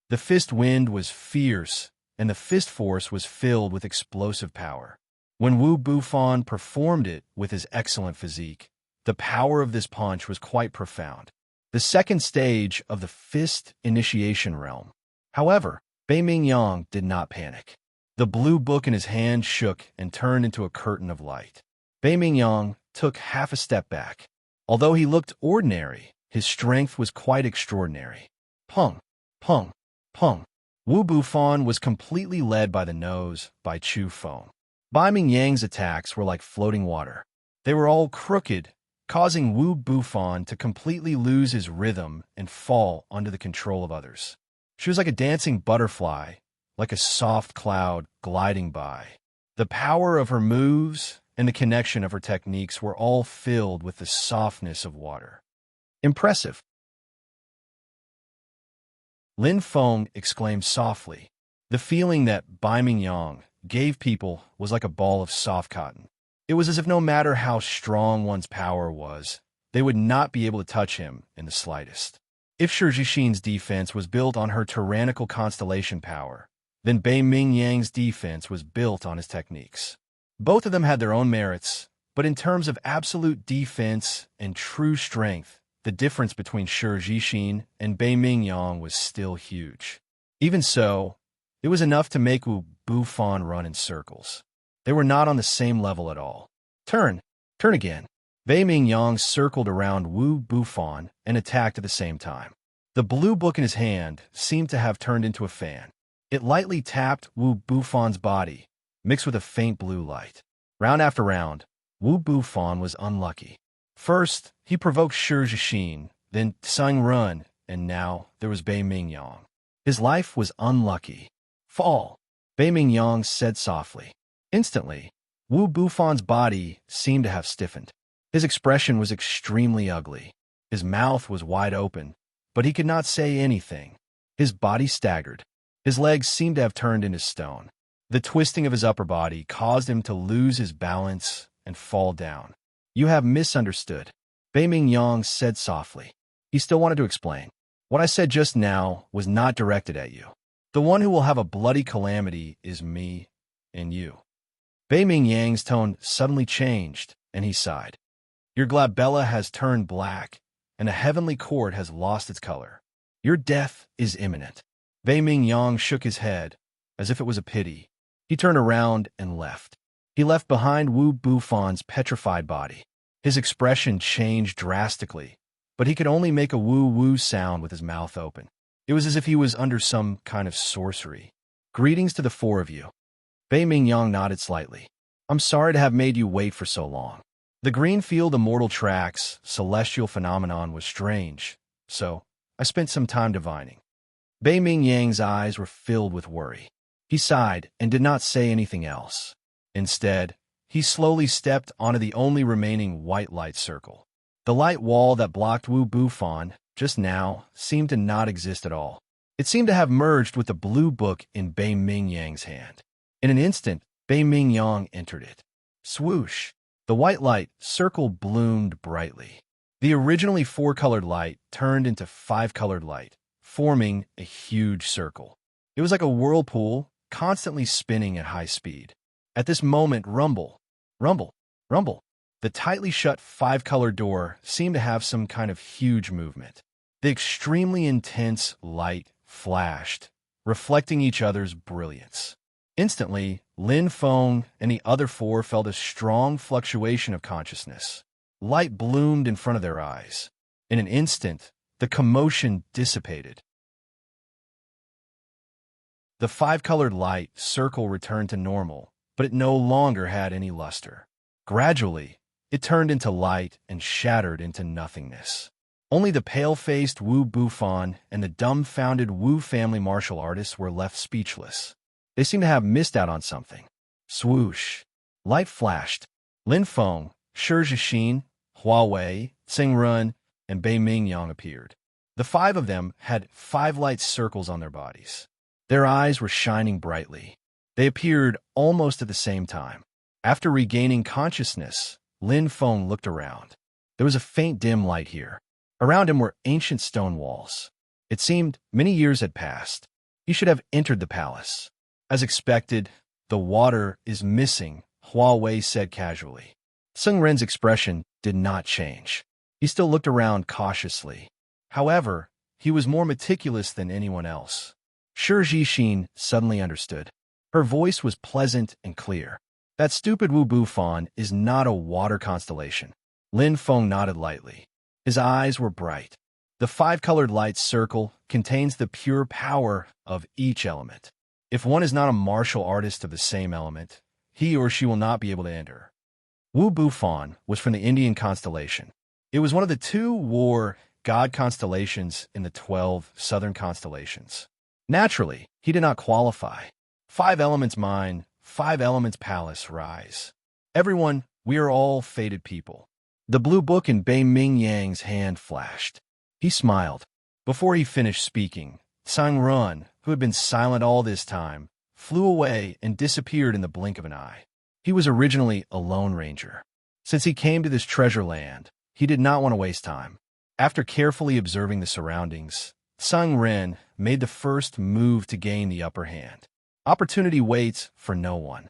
The fist wind was fierce, and the fist force was filled with explosive power. When Wu Buffon performed it with his excellent physique, the power of this punch was quite profound. The second stage of the fist initiation realm. However, Bei Mingyang did not panic. The blue book in his hand shook and turned into a curtain of light. Bei Mingyang took half a step back. Although he looked ordinary, his strength was quite extraordinary. Pung, pung, pung. Wu Buffon was completely led by the nose by Chu Feng. Bei Mingyang's attacks were like floating water. They were all crooked, causing Wu Bufan to completely lose his rhythm and fall under the control of others. She was like a dancing butterfly, like a soft cloud gliding by. The power of her moves and the connection of her techniques were all filled with the softness of water. Impressive. Lin Feng exclaimed softly. The feeling that Bai Mingyang gave people was like a ball of soft cotton. It was as if no matter how strong one's power was, they would not be able to touch him in the slightest. If Shi Jixin's defense was built on her tyrannical constellation power, then Bai Mingyang's defense was built on his techniques. Both of them had their own merits, but in terms of absolute defense and true strength, the difference between Shi Jixin and Bai Mingyang was still huge. Even so, it was enough to make Wu Bufan run in circles. They were not on the same level at all. Turn again. Bai Mingyang circled around Wu Bufan and attacked at the same time. The blue book in his hand seemed to have turned into a fan. It lightly tapped Wu Bufan's body, mixed with a faint blue light. Round after round, Wu Bufan was unlucky. First, he provoked Shi Jixin, then Tsang Run, and now there was Bai Mingyang. His life was unlucky. Fall, Bai Mingyang said softly. Instantly, Wu Bufan's body seemed to have stiffened. His expression was extremely ugly. His mouth was wide open, but he could not say anything. His body staggered. His legs seemed to have turned into stone. The twisting of his upper body caused him to lose his balance and fall down. You have misunderstood, Bai Mingyang said softly. He still wanted to explain. What I said just now was not directed at you. The one who will have a bloody calamity is me and you. Bai Mingyang's tone suddenly changed, and he sighed. Your glabella has turned black, and a heavenly court has lost its color. Your death is imminent. Bai Mingyang shook his head, as if it was a pity. He turned around and left. He left behind Wu Bufan's petrified body. His expression changed drastically, but he could only make a woo-woo sound with his mouth open. It was as if he was under some kind of sorcery. Greetings to the four of you. Bai Mingyang nodded slightly. I'm sorry to have made you wait for so long. The green field immortal track's celestial phenomenon was strange, so I spent some time divining. Bai Mingyang's eyes were filled with worry. He sighed and did not say anything else. Instead, he slowly stepped onto the only remaining white light circle. The light wall that blocked Wu Bufan just now seemed to not exist at all. It seemed to have merged with the blue book in Bai Mingyang's hand. In an instant, Bai Mingyang entered it. Swoosh! The white light circle bloomed brightly. The originally four-colored light turned into five-colored light, forming a huge circle. It was like a whirlpool, constantly spinning at high speed. At this moment, rumble, rumble, rumble. The tightly shut five-colored door seemed to have some kind of huge movement. The extremely intense light flashed, reflecting each other's brilliance. Instantly, Lin Feng and the other four felt a strong fluctuation of consciousness. Light bloomed in front of their eyes. In an instant, the commotion dissipated. The five-colored light circle returned to normal, but it no longer had any luster. Gradually, it turned into light and shattered into nothingness. Only the pale-faced Wu Bufan and the dumbfounded Wu family martial artists were left speechless. They seemed to have missed out on something. Swoosh! Light flashed. Lin Feng, Shi Jixin, Huawei, Tsing Run, and Bai Mingyang appeared. The five of them had 5 light circles on their bodies. Their eyes were shining brightly. They appeared almost at the same time. After regaining consciousness, Lin Feng looked around. There was a faint dim light here. Around him were ancient stone walls. It seemed many years had passed. He should have entered the palace. As expected, the water is missing, Huawei said casually. Sung Ren's expression did not change. He still looked around cautiously. However, he was more meticulous than anyone else. Shi Jixin suddenly understood. Her voice was pleasant and clear. That stupid Wu Bufan is not a water constellation. Lin Feng nodded lightly. His eyes were bright. The 5-colored light circle contains the pure power of each element. If one is not a martial artist of the same element, he or she will not be able to enter. Wu Bufan was from the Indian constellation. It was one of the two war god constellations in the 12 southern constellations. Naturally, he did not qualify. 5 elements mine, 5 elements palace rise. Everyone, we are all fated people. The blue book in Bei Ming Yang's hand flashed. He smiled. Before he finished speaking, Sang Run, who had been silent all this time, flew away and disappeared in the blink of an eye. He was originally a lone ranger. Since he came to this treasure land, he did not want to waste time. After carefully observing the surroundings, Sang Ren made the first move to gain the upper hand. Opportunity waits for no one.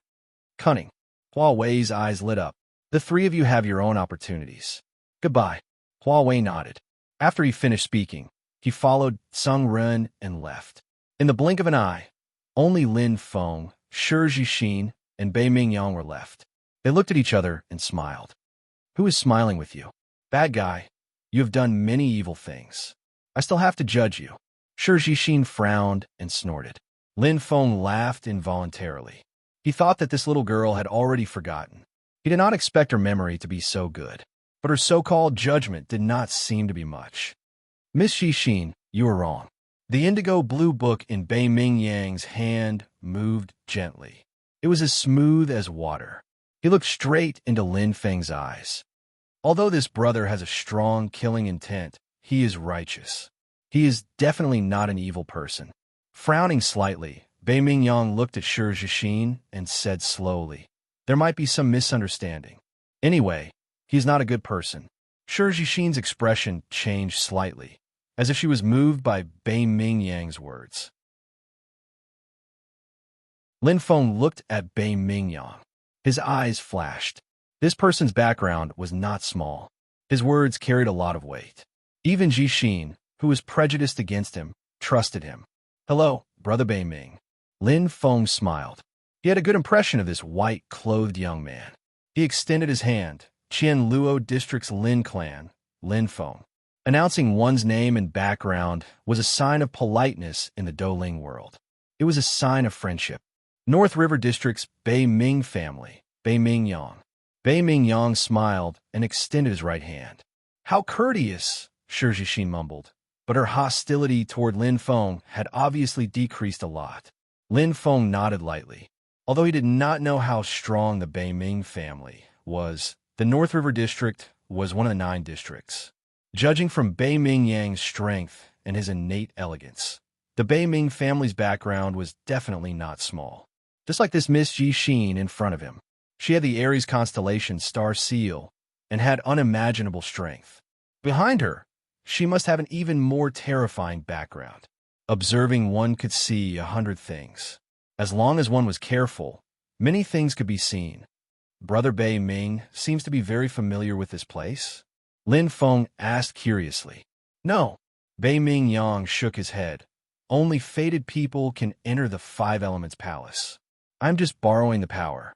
Cunning. Hua Wei's eyes lit up. The three of you have your own opportunities. Goodbye. Hua Wei nodded. After he finished speaking, he followed Sang Ren and left. In the blink of an eye, only Lin Feng, Shi Jixin, and Bei Mingyang were left. They looked at each other and smiled. Who is smiling with you? Bad guy. You have done many evil things. I still have to judge you. Shi Jixin frowned and snorted. Lin Feng laughed involuntarily. He thought that this little girl had already forgotten. He did not expect her memory to be so good, but her so-called judgment did not seem to be much. Miss Jixin, you are wrong. The indigo blue book in Bei Mingyang's hand moved gently. It was as smooth as water. He looked straight into Lin Feng's eyes. Although this brother has a strong killing intent, he is righteous. He is definitely not an evil person. Frowning slightly, Bei Mingyang looked at Shi Jixin and said slowly, there might be some misunderstanding. Anyway, he is not a good person. Shi Jixin's expression changed slightly, as if she was moved by Bei Mingyang's words. Lin Feng looked at Bei Mingyang. His eyes flashed. This person's background was not small. His words carried a lot of weight. Even Jixin, who was prejudiced against him, trusted him. Hello, Brother Bei Ming. Lin Feng smiled. He had a good impression of this white-clothed young man. He extended his hand. Qian Luo District's Lin clan, Lin Feng. Announcing one's name and background was a sign of politeness in the Douling world. It was a sign of friendship. North River District's Bei Ming family, Bei Mingyang. Bei Mingyang smiled and extended his right hand. How courteous, Shi Jixin mumbled, but her hostility toward Lin Feng had obviously decreased a lot. Lin Feng nodded lightly. Although he did not know how strong the Bei Ming family was, the North River District was one of the 9 districts. Judging from Bei Mingyang's strength and his innate elegance, the Bei Ming family's background was definitely not small. Just like this Miss Jixin in front of him, she had the Aries constellation star seal and had unimaginable strength. Behind her, she must have an even more terrifying background. Observing, one could see 100 things. As long as one was careful, many things could be seen. Brother Bei Ming seems to be very familiar with this place. Lin Feng asked curiously. No. Bei Mingyang shook his head. Only fated people can enter the 5 Elements Palace. I'm just borrowing the power.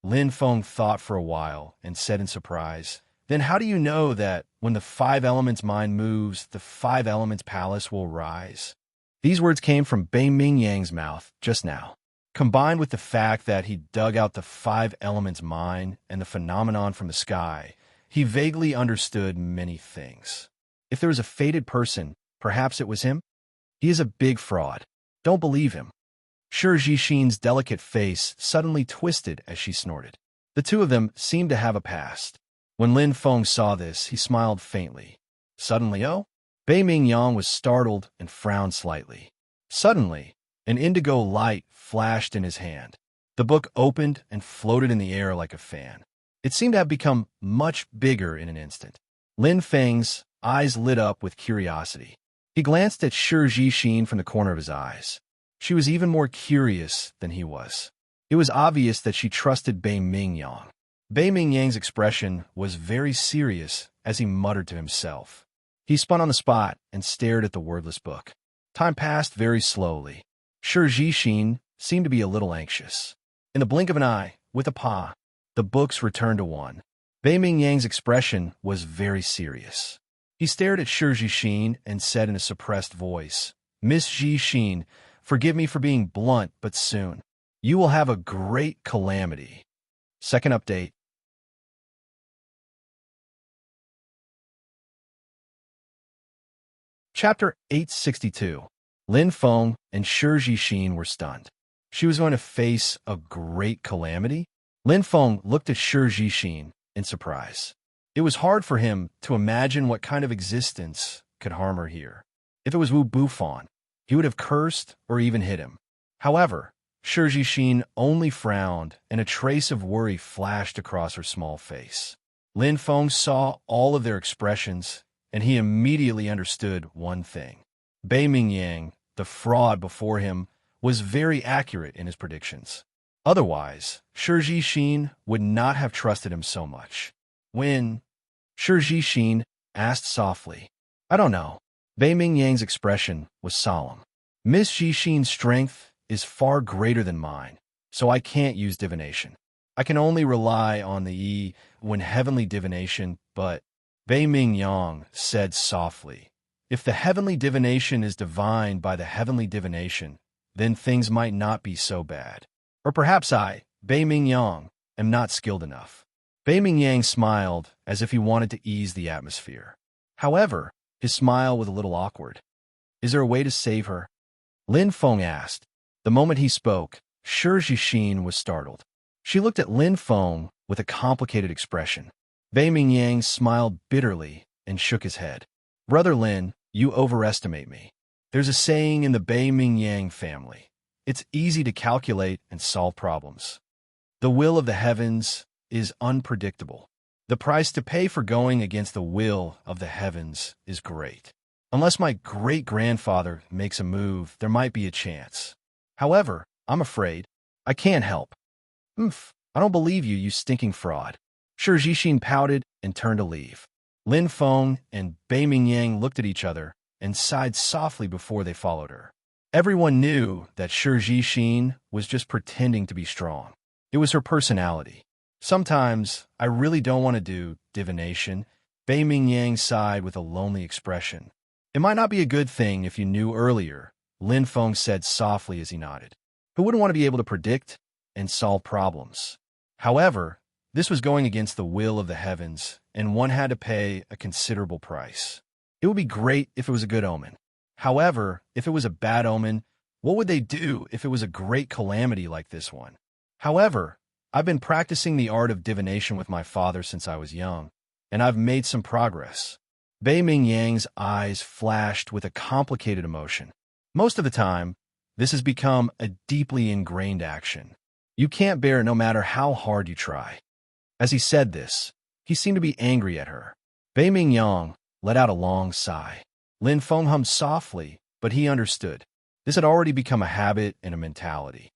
Lin Feng thought for a while and said in surprise, then how do you know that when the 5 Elements mine moves, the 5 Elements Palace will rise? These words came from Bei Mingyang's mouth just now. Combined with the fact that he dug out the 5 Elements mine and the phenomenon from the sky, he vaguely understood many things. If there was a fated person, perhaps it was him? He is a big fraud. Don't believe him. Shi Jixin's delicate face suddenly twisted as she snorted. The two of them seemed to have a past. When Lin Feng saw this, he smiled faintly. Suddenly, oh? Bei Mingyang was startled and frowned slightly. Suddenly, an indigo light flashed in his hand. The book opened and floated in the air like a fan. It seemed to have become much bigger in an instant. Lin Feng's eyes lit up with curiosity. He glanced at Shi Jixin from the corner of his eyes. She was even more curious than he was. It was obvious that she trusted Bei Mingyang. Bei Mingyang's expression was very serious as he muttered to himself. He spun on the spot and stared at the wordless book. Time passed very slowly. Shi Jixin seemed to be a little anxious. In the blink of an eye, with a paw, the books returned to one. Bei Mingyang's expression was very serious. He stared at Shi Jixin and said in a suppressed voice, Miss Jixin, forgive me for being blunt, but soon you will have a great calamity. Second update. Chapter 862. Lin Feng and Shi Jixin were stunned. She was going to face a great calamity? Lin Feng looked at Shi Jixin in surprise. It was hard for him to imagine what kind of existence could harm her here. If it was Wu Bufan, he would have cursed or even hit him. However, Shi Jixin only frowned, and a trace of worry flashed across her small face. Lin Feng saw all of their expressions, and he immediately understood one thing. Bei Mingyang, the fraud before him, was very accurate in his predictions. Otherwise, Shi Jixin would not have trusted him so much. When Shi Jixin asked softly, "I don't know." Bei Mingyang's expression was solemn. "Miss Jixin's strength is far greater than mine, so I can't use divination. I can only rely on the Yi when heavenly divination, but..." Bei Mingyang said softly, "If the heavenly divination is divined by the heavenly divination, then things might not be so bad. Or perhaps I, Bei Mingyang, am not skilled enough." Bei Mingyang smiled as if he wanted to ease the atmosphere. However, his smile was a little awkward. "Is there a way to save her?" Lin Feng asked. The moment he spoke, Shi Jixin was startled. She looked at Lin Feng with a complicated expression. Bei Mingyang smiled bitterly and shook his head. "Brother Lin, you overestimate me. There's a saying in the Bei Mingyang family. It's easy to calculate and solve problems. The will of the heavens is unpredictable. The price to pay for going against the will of the heavens is great. Unless my great-grandfather makes a move, there might be a chance. However, I'm afraid I can't help." I don't believe you, you stinking fraud." Shi Jixin pouted and turned to leave. Lin Feng and Bei Mingyang looked at each other and sighed softly before they followed her. Everyone knew that Shi Jixin was just pretending to be strong. It was her personality. "Sometimes I really don't want to do divination." Bei Mingyang sighed with a lonely expression. "It might not be a good thing if you knew earlier," Lin Feng said softly as he nodded. Who wouldn't want to be able to predict and solve problems? However, this was going against the will of the heavens, and one had to pay a considerable price. It would be great if it was a good omen. However, if it was a bad omen, what would they do if it was a great calamity like this one? However, I've been practicing the art of divination with my father since I was young, and I've made some progress. Bei Mingyang's eyes flashed with a complicated emotion. Most of the time, this has become a deeply ingrained action. You can't bear it no matter how hard you try. As he said this, he seemed to be angry at her. Bei Mingyang let out a long sigh. Lin Feng hummed softly, but he understood. This had already become a habit and a mentality.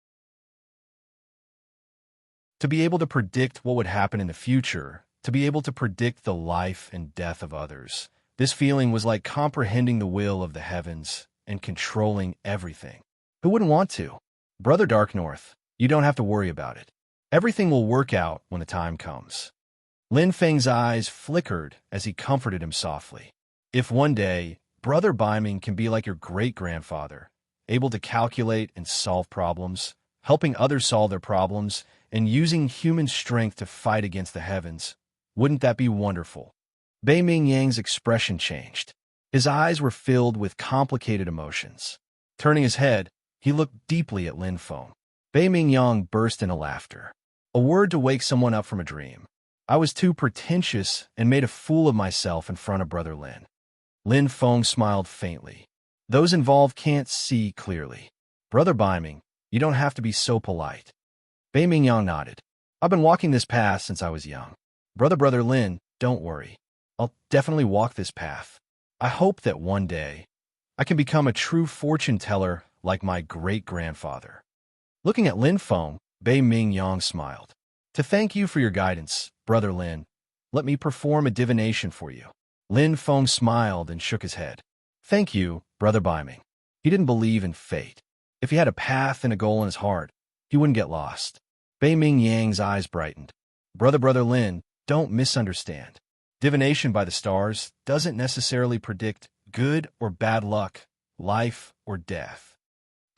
To be able to predict what would happen in the future, to be able to predict the life and death of others, this feeling was like comprehending the will of the heavens and controlling everything. Who wouldn't want to? Brother Dark North, you don't have to worry about it. Everything will work out when the time comes. Lin Feng's eyes flickered as he comforted him softly. If one day, Brother Baiming can be like your great-grandfather, able to calculate and solve problems, helping others solve their problems, and using human strength to fight against the heavens, wouldn't that be wonderful? Bei Mingyang's expression changed. His eyes were filled with complicated emotions. Turning his head, he looked deeply at Lin Feng. Bei Mingyang burst into laughter. A word to wake someone up from a dream. I was too pretentious and made a fool of myself in front of Brother Lin. Lin Feng smiled faintly. Those involved can't see clearly. Brother Baiming, you don't have to be so polite. Bei Mingyang nodded. I've been walking this path since I was young. Brother Lin, don't worry. I'll definitely walk this path. I hope that one day I can become a true fortune teller like my great-grandfather. Looking at Lin Feng, Bei Mingyang smiled. To thank you for your guidance, Brother Lin, let me perform a divination for you. Lin Feng smiled and shook his head. Thank you, Brother Baiming. He didn't believe in fate. If he had a path and a goal in his heart, he wouldn't get lost. Bei Mingyang's eyes brightened. Brother Lin, don't misunderstand. Divination by the stars doesn't necessarily predict good or bad luck, life or death.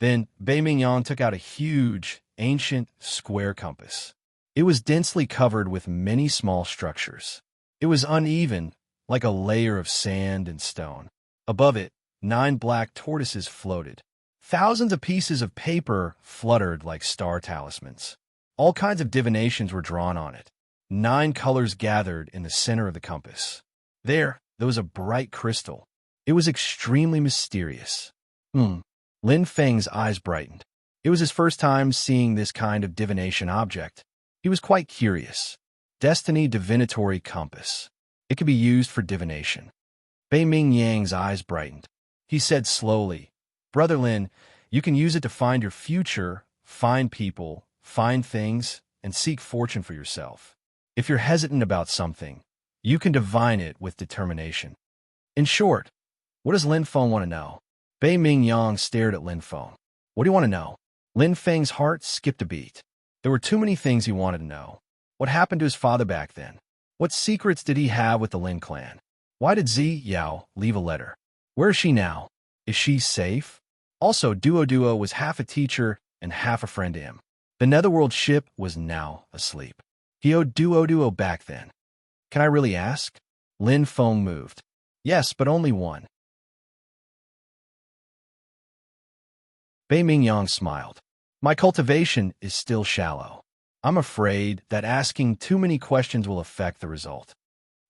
Then Bei Mingyang took out a huge, ancient, square compass. It was densely covered with many small structures. It was uneven, like a layer of sand and stone. Above it, 9 black tortoises floated. Thousands of pieces of paper fluttered like star talismans. All kinds of divinations were drawn on it. 9 colors gathered in the center of the compass. There was a bright crystal. It was extremely mysterious. Lin Feng's eyes brightened. It was his first time seeing this kind of divination object. He was quite curious. Destiny Divinatory Compass. It could be used for divination. Bei Ming Yang's eyes brightened. He said slowly, "Brother Lin, you can use it to find your future, find people, find things, and seek fortune for yourself. If you're hesitant about something, you can divine it with determination." In short, what does Lin Feng want to know? Bei Ming Yang stared at Lin Feng. What do you want to know? Lin Feng's heart skipped a beat. There were too many things he wanted to know. What happened to his father back then? What secrets did he have with the Lin clan? Why did Zi Yao leave a letter? Where is she now? Is she safe? Also, Duo was half a teacher and half a friend to him. The Netherworld ship was now asleep. He owed Duo back then. Can I really ask? Lin Feng moved. Yes, but only one. Bei Ming Yang smiled. My cultivation is still shallow. I'm afraid that asking too many questions will affect the result.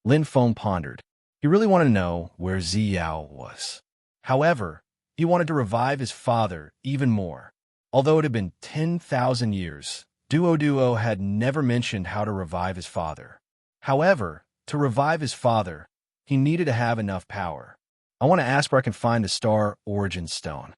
Lin Feng pondered. He really wanted to know where Zi Yao was. However, he wanted to revive his father even more. Although it had been 10,000 years, Duo had never mentioned how to revive his father. However, to revive his father, he needed to have enough power. I want to ask where I can find the Star Origin Stone.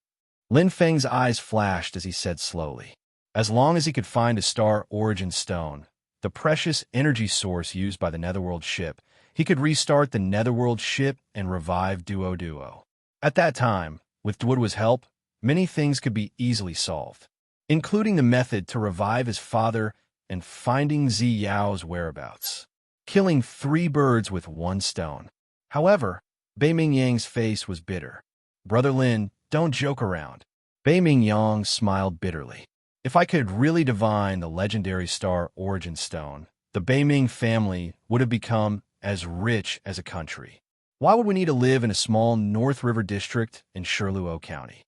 Lin Feng's eyes flashed as he said slowly. As long as he could find a Star Origin Stone, the precious energy source used by the Netherworld ship, he could restart the Netherworld ship and revive Duo. At that time, with Duo's help, many things could be easily solved, including the method to revive his father and finding Zi Yao's whereabouts, killing 3 birds with 1 stone. However, Bei Ming Yang's face was bitter. Brother Lin, don't joke around. Bei Ming Yang smiled bitterly. If I could really divine the legendary Star Origin Stone, the Bei Ming family would have become as rich as a country. Why would we need to live in a small North River district in Shirluo County?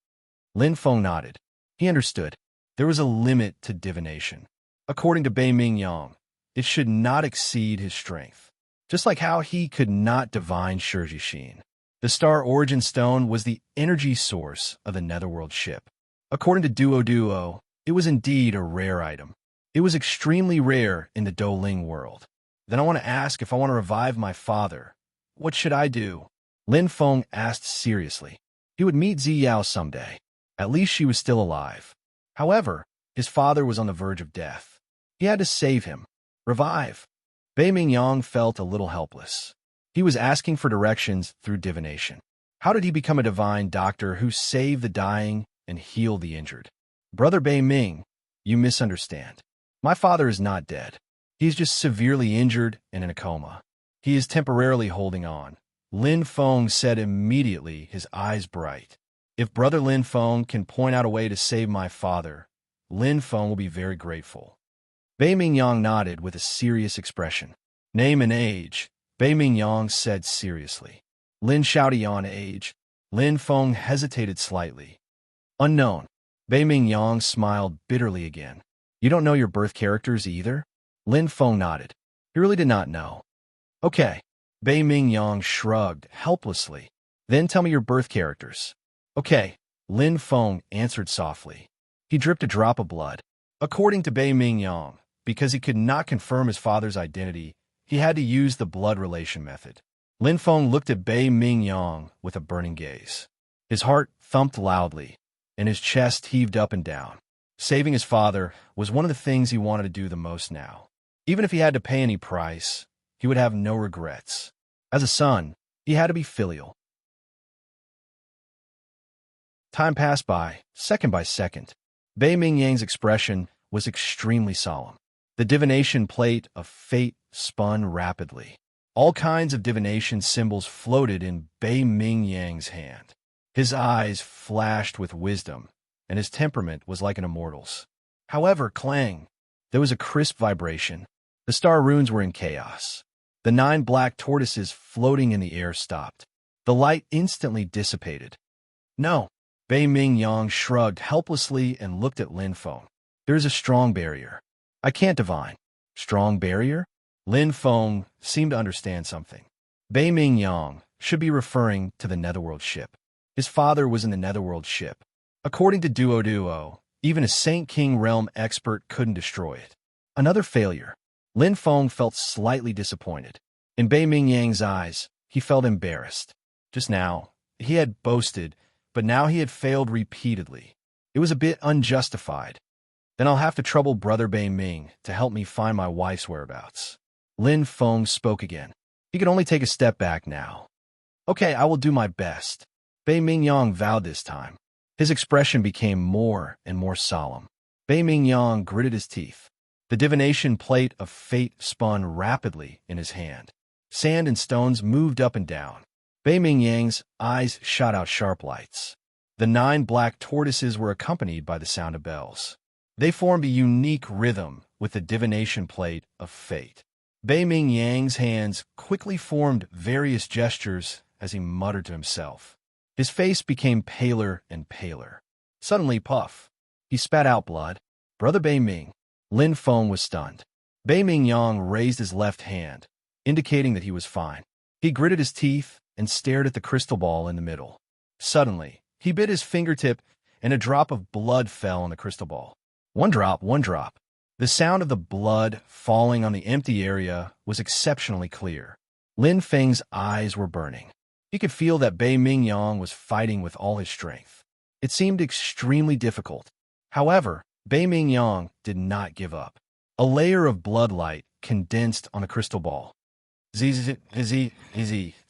Lin Feng nodded. He understood. There was a limit to divination. According to Bei Ming Yang, it should not exceed his strength. Just like how he could not divine Shijishin. The Star Origin Stone was the energy source of the Netherworld ship. According to Duo, it was indeed a rare item. It was extremely rare in the Douling world. Then I want to ask if I want to revive my father. What should I do? Lin Feng asked seriously. He would meet Zi Yao someday. At least she was still alive. However, his father was on the verge of death. He had to save him. Revive. Bei Ming Yang felt a little helpless. He was asking for directions through divination. How did he become a divine doctor who saved the dying and healed the injured? Brother Bei Ming, you misunderstand. My father is not dead. He is just severely injured and in a coma. He is temporarily holding on. Lin Feng said immediately, his eyes bright. If Brother Lin Feng can point out a way to save my father, Lin Feng will be very grateful. Bei Ming Yang nodded with a serious expression. Name and age, Bei Ming Yang said seriously. Lin Xiaotian age. Lin Feng hesitated slightly. Unknown. Bei Ming Yang smiled bitterly again. You don't know your birth characters either? Lin Feng nodded. He really did not know. Okay. Bei Ming Yang shrugged helplessly. Then tell me your birth characters. Okay. Lin Feng answered softly. He dripped a drop of blood. According to Bei Ming Yang, because he could not confirm his father's identity, he had to use the blood relation method. Lin Feng looked at Bei Ming Yang with a burning gaze. His heart thumped loudly, and his chest heaved up and down. Saving his father was one of the things he wanted to do the most now. Even if he had to pay any price, he would have no regrets. As a son, he had to be filial. Time passed by, second by second. Bei Ming Yang's expression was extremely solemn. The divination plate of fate spun rapidly. All kinds of divination symbols floated in Bei Ming Yang's hand. His eyes flashed with wisdom, and his temperament was like an immortal's. However, clang! There was a crisp vibration. The star runes were in chaos. The 9 black tortoises floating in the air stopped. The light instantly dissipated. No. Bei Ming Yang shrugged helplessly and looked at Lin Feng. There is a strong barrier. I can't divine. Strong barrier? Lin Feng seemed to understand something. Bei Ming Yang should be referring to the Netherworld ship. His father was in the Netherworld ship. According to Duo, even a Saint King Realm expert couldn't destroy it. Another failure. Lin Feng felt slightly disappointed. In Bei Ming Yang's eyes, he felt embarrassed. Just now, he had boasted, but now he had failed repeatedly. It was a bit unjustified. Then I'll have to trouble Brother Bei Ming to help me find my wife's whereabouts. Lin Feng spoke again. He could only take a step back now. Okay, I will do my best. Bei Ming Yang vowed this time. His expression became more and more solemn. Bei Ming Yang gritted his teeth. The divination plate of fate spun rapidly in his hand. Sand and stones moved up and down. Bei Ming Yang's eyes shot out sharp lights. The 9 black tortoises were accompanied by the sound of bells. They formed a unique rhythm with the divination plate of fate. Bei Ming Yang's hands quickly formed various gestures as he muttered to himself. His face became paler and paler. Suddenly, puff. He spat out blood. Brother Bei Ming. Lin Feng was stunned. Bei Ming Yang raised his left hand, indicating that he was fine. He gritted his teeth and stared at the crystal ball in the middle. Suddenly, he bit his fingertip, and a drop of blood fell on the crystal ball. One drop, one drop. The sound of the blood falling on the empty area was exceptionally clear. Lin Feng's eyes were burning. He could feel that Bei Ming Yang was fighting with all his strength. It seemed extremely difficult. However, Bei Ming Yang did not give up. A layer of blood light condensed on a crystal ball. The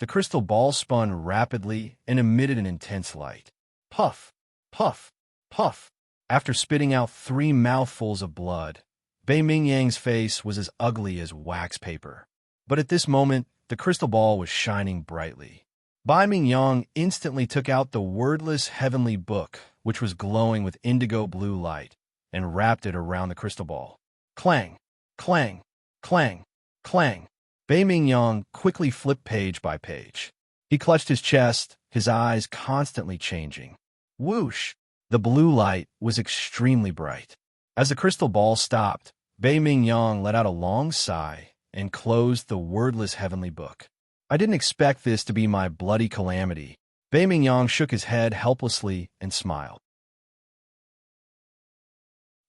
crystal ball spun rapidly and emitted an intense light. Puff, puff, puff. After spitting out 3 mouthfuls of blood, Bei Ming Yang's face was as ugly as wax paper. But at this moment, the crystal ball was shining brightly. Bei Ming Yang instantly took out the wordless heavenly book, which was glowing with indigo blue light, and wrapped it around the crystal ball. Clang, clang, clang, clang. Bei Ming Yang quickly flipped page by page. He clutched his chest, his eyes constantly changing. Whoosh! The blue light was extremely bright. As the crystal ball stopped, Bei Ming Yang let out a long sigh and closed the wordless heavenly book. I didn't expect this to be my bloody calamity. Bei Ming Yang shook his head helplessly and smiled.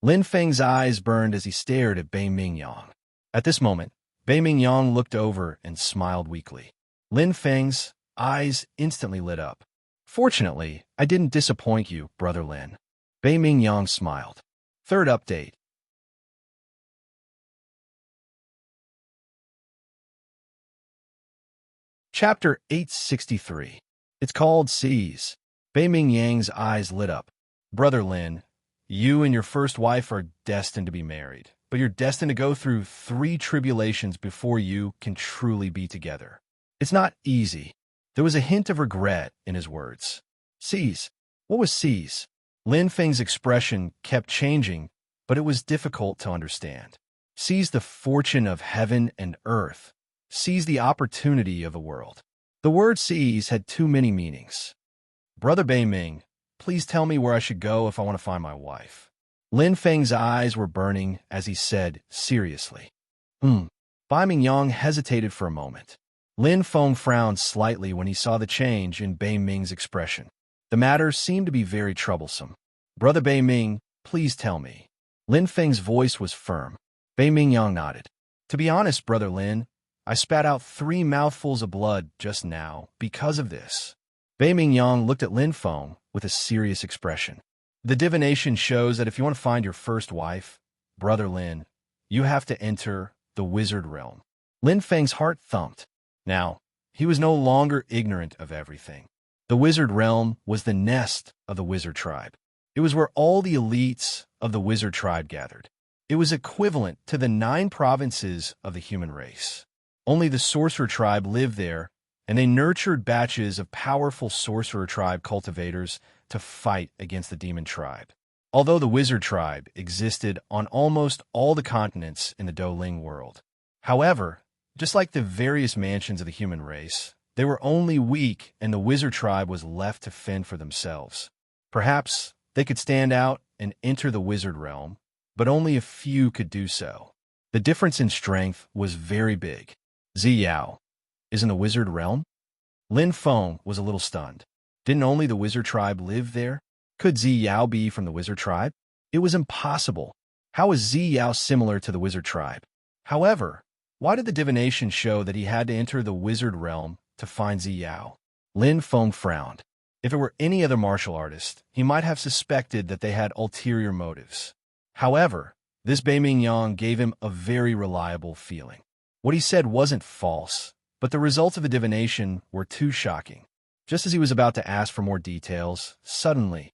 Lin Feng's eyes burned as he stared at Bei Ming Yang. At this moment, Bei Ming Yang looked over and smiled weakly. Lin Feng's eyes instantly lit up. Fortunately, I didn't disappoint you, Brother Lin. Bei Ming Yang smiled. Third update. Chapter 863. It's called Seize. Bei Ming Yang's eyes lit up. Brother Lin, you and your first wife are destined to be married, but you're destined to go through 3 tribulations before you can truly be together. It's not easy. There was a hint of regret in his words. Seize. What was seize? Lin Feng's expression kept changing, but it was difficult to understand. Seize the fortune of heaven and earth. Seize the opportunity of a world. The word seize had too many meanings. Brother Bei Ming, please tell me where I should go if I want to find my wife. Lin Feng's eyes were burning as he said seriously. Bei Ming Yang hesitated for a moment. Lin Feng frowned slightly when he saw the change in Bei Ming's expression. The matter seemed to be very troublesome. Brother Bei Ming, please tell me. Lin Feng's voice was firm. Bei Ming Yang nodded. To be honest, Brother Lin, I spat out 3 mouthfuls of blood just now because of this. Bei Ming Yang looked at Lin Feng with a serious expression. The divination shows that if you want to find your first wife, Brother Lin, you have to enter the wizard realm. Lin Feng's heart thumped. Now, he was no longer ignorant of everything. The wizard realm was the nest of the wizard tribe. It was where all the elites of the wizard tribe gathered. It was equivalent to the 9 provinces of the human race. Only the sorcerer tribe lived there, and they nurtured batches of powerful sorcerer tribe cultivators to fight against the demon tribe. Although the wizard tribe existed on almost all the continents in the Doling world. However, just like the various mansions of the human race, They were only weak, and the wizard tribe was left to fend for themselves. Perhaps they could stand out and enter the wizard realm, but only a few could do so. The difference in strength was very big. Ziyao is in the wizard realm? Lin Feng was a little stunned. Didn't only the wizard tribe live there? Could Ziyao be from the wizard tribe? It was impossible. How was Ziyao similar to the wizard tribe? However, why did the divination show that he had to enter the wizard realm to find Ziyao? Lin Feng frowned. If it were any other martial artist, he might have suspected that they had ulterior motives. However, this Bei Mingyang gave him a very reliable feeling. What he said wasn't false, but the results of the divination were too shocking. Just as he was about to ask for more details, suddenly,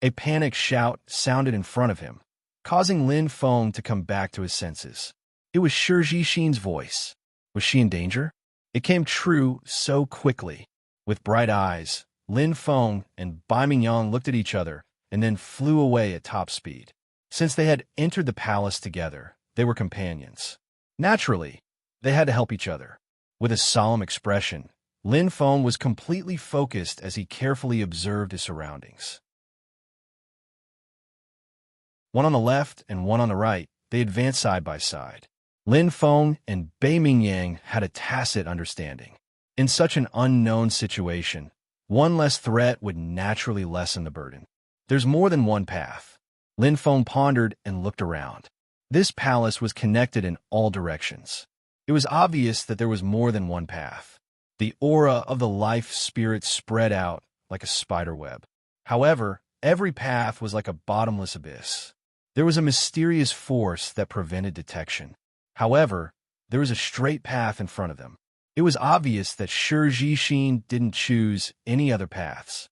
a panicked shout sounded in front of him, causing Lin Feng to come back to his senses. It was Shi Jixin's voice. Was she in danger? It came true so quickly. With bright eyes, Lin Feng and Bai Mingyang looked at each other and then flew away at top speed. Since they had entered the palace together, they were companions. Naturally, they had to help each other. With a solemn expression, Lin Feng was completely focused as he carefully observed his surroundings. One on the left and one on the right, they advanced side by side. Lin Feng and Bei Mingyang had a tacit understanding. In such an unknown situation, one less threat would naturally lessen the burden. There's more than one path. Lin Feng pondered and looked around. This palace was connected in all directions. It was obvious that there was more than one path. The aura of the life spirit spread out like a spider web. However, every path was like a bottomless abyss. There was a mysterious force that prevented detection. However, there was a straight path in front of them. It was obvious that Shi Jixin didn't choose any other paths.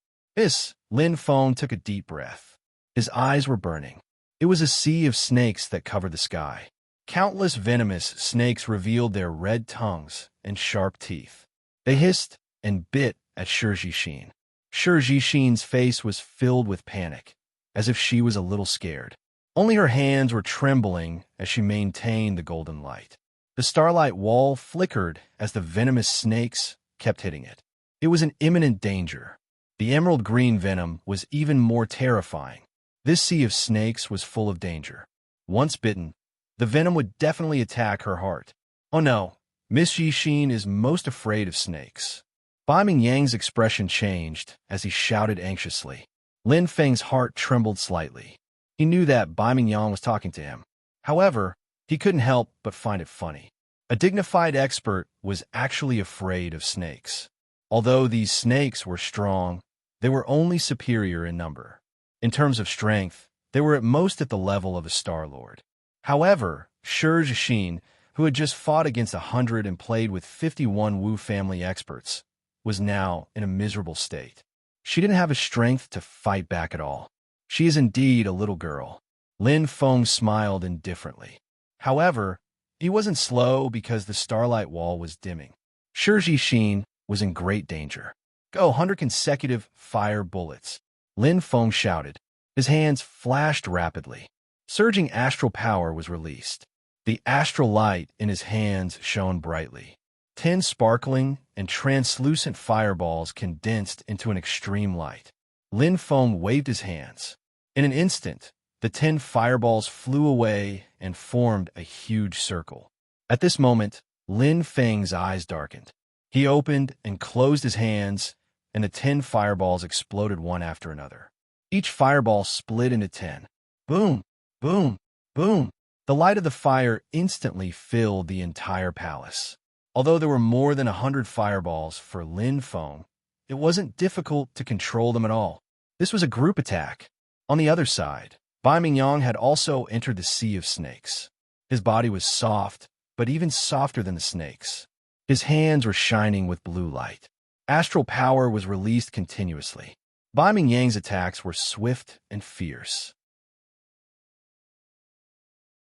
Lin Feng took a deep breath. His eyes were burning. It was a sea of snakes that covered the sky. Countless venomous snakes revealed their red tongues and sharp teeth. They hissed and bit at Shi Jixin. Shi Jixin's face was filled with panic, as if she was a little scared. Only her hands were trembling as she maintained the golden light. The starlight wall flickered as the venomous snakes kept hitting it. It was an imminent danger. The emerald green venom was even more terrifying. This sea of snakes was full of danger. Once bitten, the venom would definitely attack her heart. Oh no, Miss Jixin is most afraid of snakes. Bai Mingyang's expression changed as he shouted anxiously. Lin Feng's heart trembled slightly. He knew that Bai Mingyang was talking to him. However, he couldn't help but find it funny. A dignified expert was actually afraid of snakes. Although these snakes were strong, they were only superior in number. In terms of strength, they were at most at the level of a Star Lord. However, Shi Jixin, who had just fought against 100 and played with 51 Wu family experts, was now in a miserable state. She didn't have the strength to fight back at all. She is indeed a little girl. Lin Feng smiled indifferently. However, he wasn't slow because the starlight wall was dimming. Shi Jixin was in great danger. Go 100 consecutive fire bullets. Lin Feng shouted. His hands flashed rapidly. Surging astral power was released. The astral light in his hands shone brightly. 10 sparkling and translucent fireballs condensed into an extreme light. Lin Feng waved his hands. In an instant, the 10 fireballs flew away and formed a huge circle. At this moment, Lin Feng's eyes darkened. He opened and closed his hands, and the 10 fireballs exploded one after another. Each fireball split into 10. Boom, boom, boom. The light of the fire instantly filled the entire palace. Although there were more than 100 fireballs for Lin Feng, it wasn't difficult to control them at all. This was a group attack. On the other side, Bai Mingyang had also entered the sea of snakes. His body was soft, but even softer than the snakes. His hands were shining with blue light. Astral power was released continuously. Bai Mingyang's attacks were swift and fierce.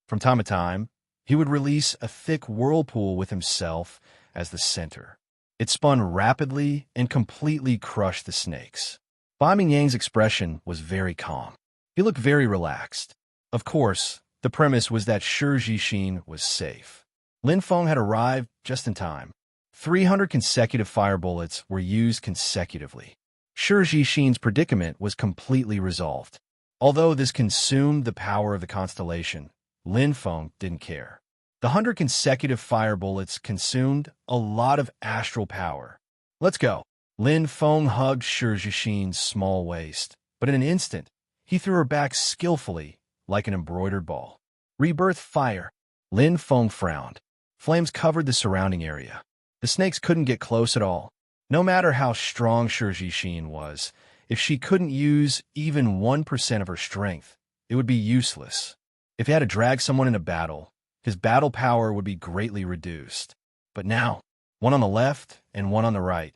From time to time, he would release a thick whirlpool with himself as the center. It spun rapidly and completely crushed the snakes. Bai Mingyang's expression was very calm. He looked very relaxed. Of course, the premise was that Shi Jixin was safe. Lin Feng had arrived just in time. 300 consecutive fire bullets were used consecutively. Shi Jixin's predicament was completely resolved. Although this consumed the power of the constellation, Lin Feng didn't care. The 100 consecutive fire bullets consumed a lot of astral power. Let's go. Lin Feng hugged Shi Jixin's small waist, but in an instant, he threw her back skillfully, like an embroidered ball. Rebirth fire. Lin Feng frowned. Flames covered the surrounding area. The snakes couldn't get close at all. No matter how strong Shi Jixin was, if she couldn't use even 1% of her strength, it would be useless. If he had to drag someone in a battle, his battle power would be greatly reduced. But now, one on the left and one on the right,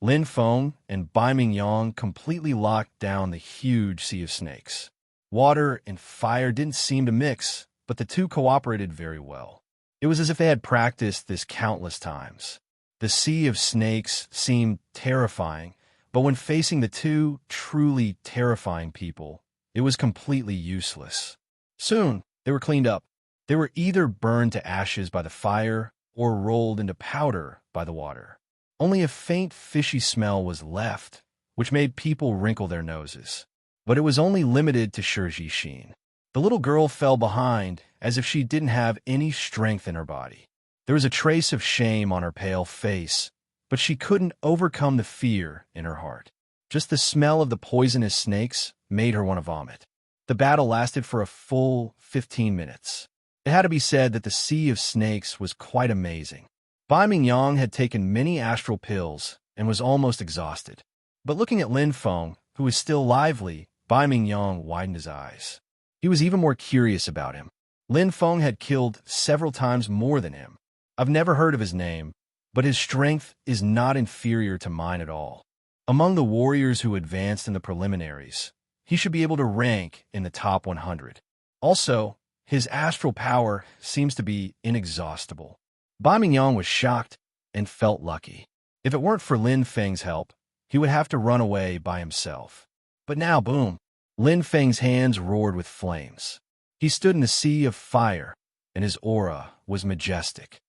Lin Feng and Bai Mingyang completely locked down the huge sea of snakes. Water and fire didn't seem to mix, but the two cooperated very well. It was as if they had practiced this countless times. The sea of snakes seemed terrifying, but when facing the two truly terrifying people, it was completely useless. Soon, they were cleaned up. They were either burned to ashes by the fire or rolled into powder by the water. Only a faint fishy smell was left, which made people wrinkle their noses. But it was only limited to Shi Jixin. The little girl fell behind as if she didn't have any strength in her body. There was a trace of shame on her pale face, but she couldn't overcome the fear in her heart. Just the smell of the poisonous snakes made her want to vomit. The battle lasted for a full 15 minutes. It had to be said that the sea of snakes was quite amazing. Bai Mingyang had taken many astral pills and was almost exhausted. But looking at Lin Feng, who was still lively, Bai Mingyang widened his eyes. He was even more curious about him. Lin Feng had killed several times more than him. I've never heard of his name, but his strength is not inferior to mine at all. Among the warriors who advanced in the preliminaries, he should be able to rank in the top 100. Also, his astral power seems to be inexhaustible. Bai Mingyang was shocked and felt lucky. If it weren't for Lin Feng's help, he would have to run away by himself. But now, boom, Lin Feng's hands roared with flames. He stood in a sea of fire, and his aura was majestic.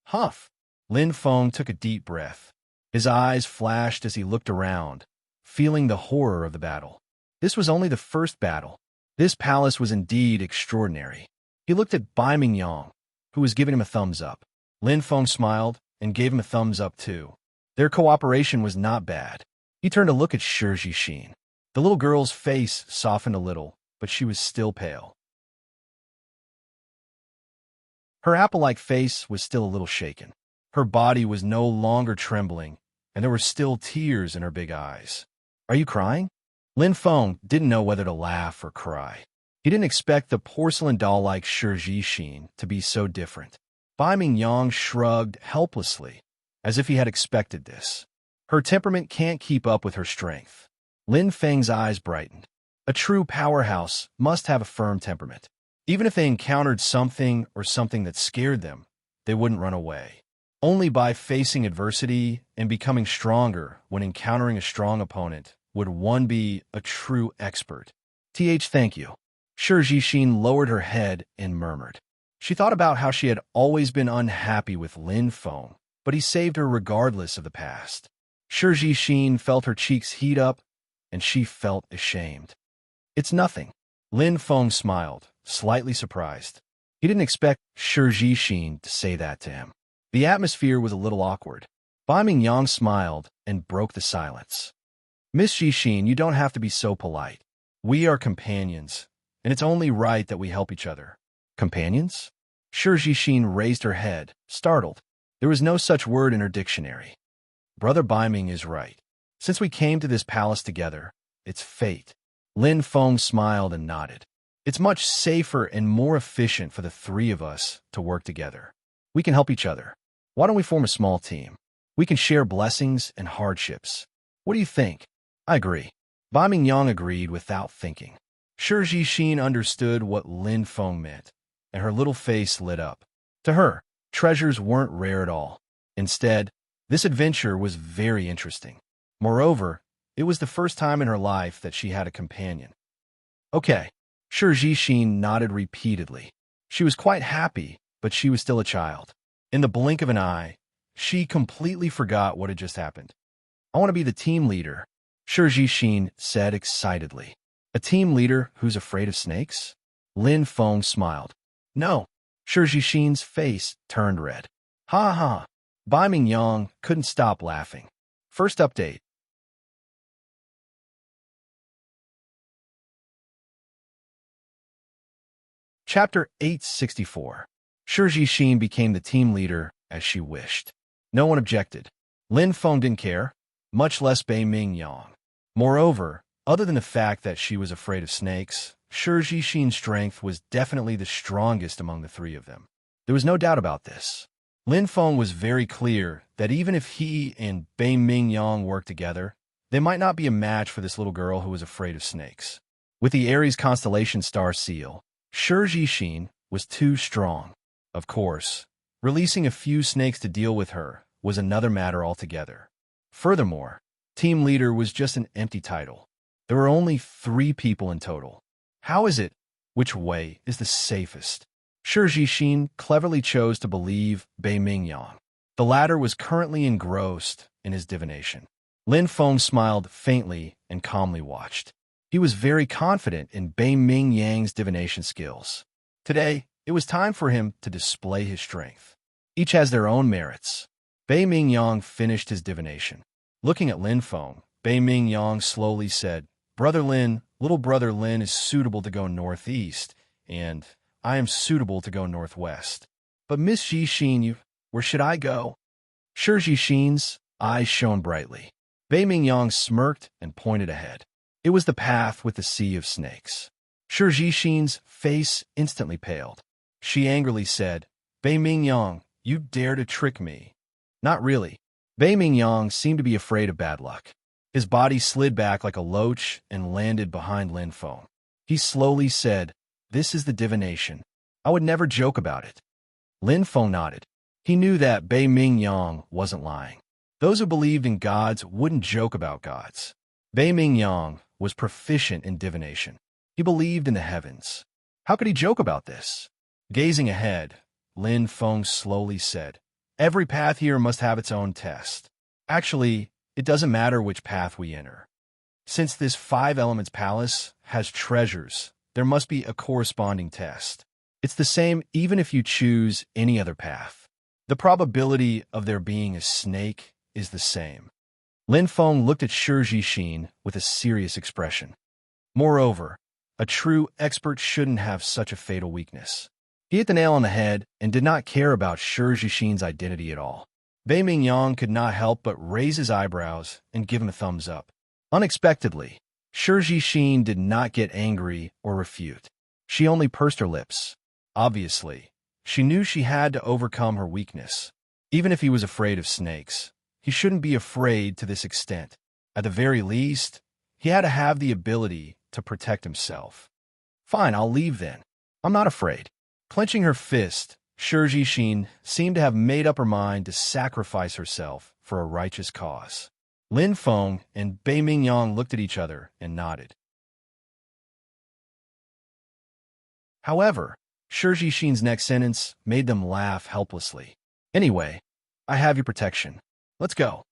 Huff! Lin Feng took a deep breath. His eyes flashed as he looked around, feeling the horror of the battle. This was only the first battle. This palace was indeed extraordinary. He looked at Bai Mingyang, who was giving him a thumbs up. Lin Feng smiled and gave him a thumbs up too. Their cooperation was not bad. He turned to look at Shi Jixin. The little girl's face softened a little, but she was still pale. Her apple-like face was still a little shaken. Her body was no longer trembling, and there were still tears in her big eyes. Are you crying? Lin Feng didn't know whether to laugh or cry. He didn't expect the porcelain doll-like Shi Jixin to be so different. Bai Mingyang shrugged helplessly, as if he had expected this. Her temperament can't keep up with her strength. Lin Feng's eyes brightened. A true powerhouse must have a firm temperament. Even if they encountered something or something that scared them, they wouldn't run away. Only by facing adversity and becoming stronger when encountering a strong opponent would one be a true expert. Thank you. Shi Jixin lowered her head and murmured. She thought about how she had always been unhappy with Lin Feng, but he saved her regardless of the past. Shi Jixin felt her cheeks heat up, and she felt ashamed. It's nothing. Lin Feng smiled, slightly surprised. He didn't expect Shi Jixin to say that to him. The atmosphere was a little awkward. Bai Mingyang smiled and broke the silence. Miss Jixin, you don't have to be so polite. We are companions, and it's only right that we help each other. Companions? Shi Jixin raised her head, startled. There was no such word in her dictionary. Brother Bai Ming is right. Since we came to this palace together, it's fate. Lin Feng smiled and nodded. It's much safer and more efficient for the three of us to work together. We can help each other. Why don't we form a small team? We can share blessings and hardships. What do you think? I agree. Bai Mingyang agreed without thinking. Shi Jixin understood what Lin Feng meant, and her little face lit up. To her, treasures weren't rare at all. Instead, this adventure was very interesting. Moreover, it was the first time in her life that she had a companion. Okay. Shi Jixin nodded repeatedly. She was quite happy, but she was still a child. In the blink of an eye, She completely forgot what had just happened. I want to be the team leader, Shi said excitedly. A team leader who's afraid of snakes? Lin Feng smiled. No. Shi's face turned red. Ha ha. Bai Mingyang couldn't stop laughing. First update. Chapter 864. Shi became the team leader as she wished. No one objected. Lin Feng didn't care, much less Bai Mingyang. Moreover, other than the fact that she was afraid of snakes, Shi's strength was definitely the strongest among the three of them. There was no doubt about this. Lin Feng was very clear that even if he and Bai Mingyang worked together, they might not be a match for this little girl who was afraid of snakes. With the Aries constellation star seal, Shi was too strong. Of course, releasing a few snakes to deal with her was another matter altogether. Furthermore, team leader was just an empty title. There were only 3 people in total. How is it? Which way is the safest? Shi cleverly chose to believe Bai Mingyang. The latter was currently engrossed in his divination. Lin Feng smiled faintly and calmly watched. He was very confident in Bai Mingyang's divination skills. Today, it was time for him to display his strength. Each has their own merits. Bai Mingyang finished his divination. Looking at Lin Feng, Bai Mingyang slowly said, Brother Lin, little brother Lin is suitable to go northeast, and I am suitable to go northwest. But Miss Shi, where should I go? Shi's eyes shone brightly. Bai Mingyang smirked and pointed ahead. It was the path with the sea of snakes. Shi's face instantly paled. She angrily said, Bai Mingyang, you dare to trick me. Not really. Bai Mingyang seemed to be afraid of bad luck. His body slid back like a loach and landed behind Lin Feng. He slowly said, This is the divination. I would never joke about it. Lin Feng nodded. He knew that Bai Mingyang wasn't lying. Those who believed in gods wouldn't joke about gods. Bai Mingyang was proficient in divination. He believed in the heavens. How could he joke about this? Gazing ahead, Lin Feng slowly said, Every path here must have its own test. Actually, it doesn't matter which path we enter. Since this 5 elements palace has treasures, there must be a corresponding test. It's the same even if you choose any other path. The probability of there being a snake is the same. Lin Feng looked at Shi with a serious expression. Moreover, a true expert shouldn't have such a fatal weakness. He hit the nail on the head and did not care about Shi's identity at all. Bai Mingyang could not help but raise his eyebrows and give him a thumbs up. Unexpectedly, Shi did not get angry or refute. She only pursed her lips. Obviously, she knew she had to overcome her weakness. Even if he was afraid of snakes, he shouldn't be afraid to this extent. At the very least, he had to have the ability to protect himself. Fine, I'll leave then. I'm not afraid. Clenching her fist, Shi seemed to have made up her mind to sacrifice herself for a righteous cause. Lin Feng and Bai Mingyang looked at each other and nodded. However, Shi's next sentence made them laugh helplessly. Anyway, I have your protection. Let's go.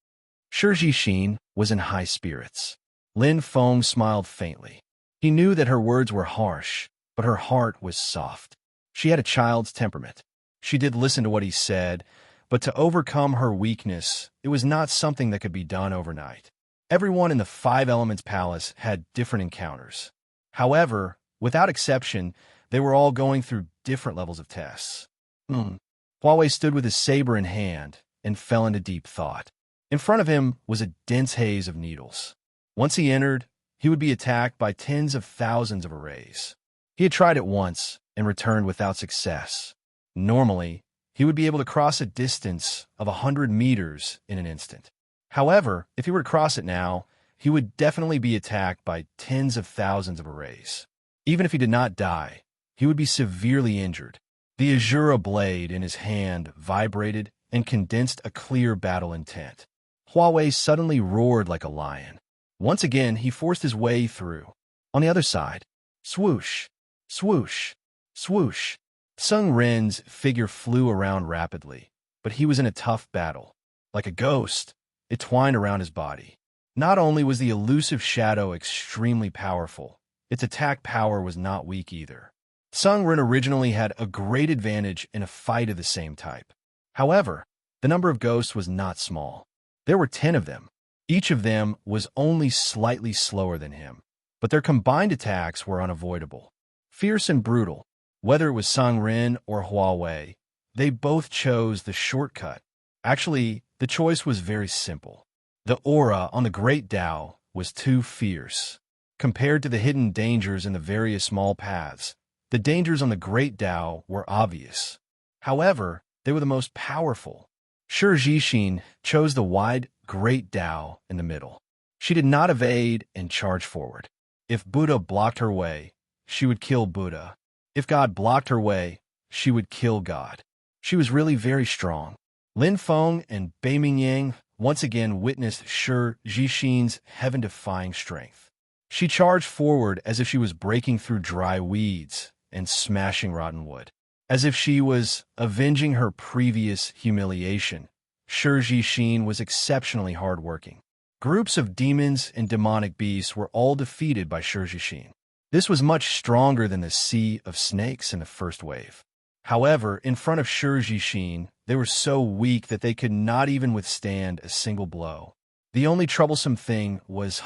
Shi was in high spirits. Lin Feng smiled faintly. He knew that her words were harsh, but her heart was soft. She had a child's temperament. She did listen to what he said, but to overcome her weakness, it was not something that could be done overnight. Everyone in the 5 Elements Palace had different encounters. However, without exception, they were all going through different levels of tests. Huawei stood with his saber in hand and fell into deep thought. In front of him was a dense haze of needles. Once he entered, he would be attacked by tens of thousands of arrays. He had tried it once and returned without success. Normally, he would be able to cross a distance of 100 meters in an instant. However, if he were to cross it now, he would definitely be attacked by tens of thousands of arrays. Even if he did not die, he would be severely injured. The Azura blade in his hand vibrated and condensed a clear battle intent. Huawei suddenly roared like a lion. Once again, he forced his way through. On the other side, swoosh, swoosh, swoosh. Sung Ren's figure flew around rapidly, but he was in a tough battle. like a ghost. It twined around his body. Not only was the elusive shadow extremely powerful, its attack power was not weak either. Sung Rin originally had a great advantage in a fight of the same type. However, the number of ghosts was not small. There were 10 of them. Each of them was only slightly slower than him, but their combined attacks were unavoidable. Fierce and brutal, whether it was Sung Rin or Huawei, they both chose the shortcut. Actually, the choice was very simple. The aura on the Great Tao was too fierce. Compared to the hidden dangers in the various small paths, the dangers on the Great Tao were obvious. However, they were the most powerful. Shi Jixin chose the wide Great Tao in the middle. She did not evade and charge forward. If Buddha blocked her way, she would kill Buddha. If God blocked her way, she would kill God. She was really very strong. Lin Feng and Bai Mingyang once again witnessed Shi Jixin's heaven-defying strength. She charged forward as if she was breaking through dry weeds and smashing rotten wood. As if she was avenging her previous humiliation, Shi Jixin was exceptionally hardworking. Groups of demons and demonic beasts were all defeated by Shi Jixin. This was much stronger than the sea of snakes in the first wave. However, in front of Shi Jixin, they were so weak that they could not even withstand a single blow. The only troublesome thing was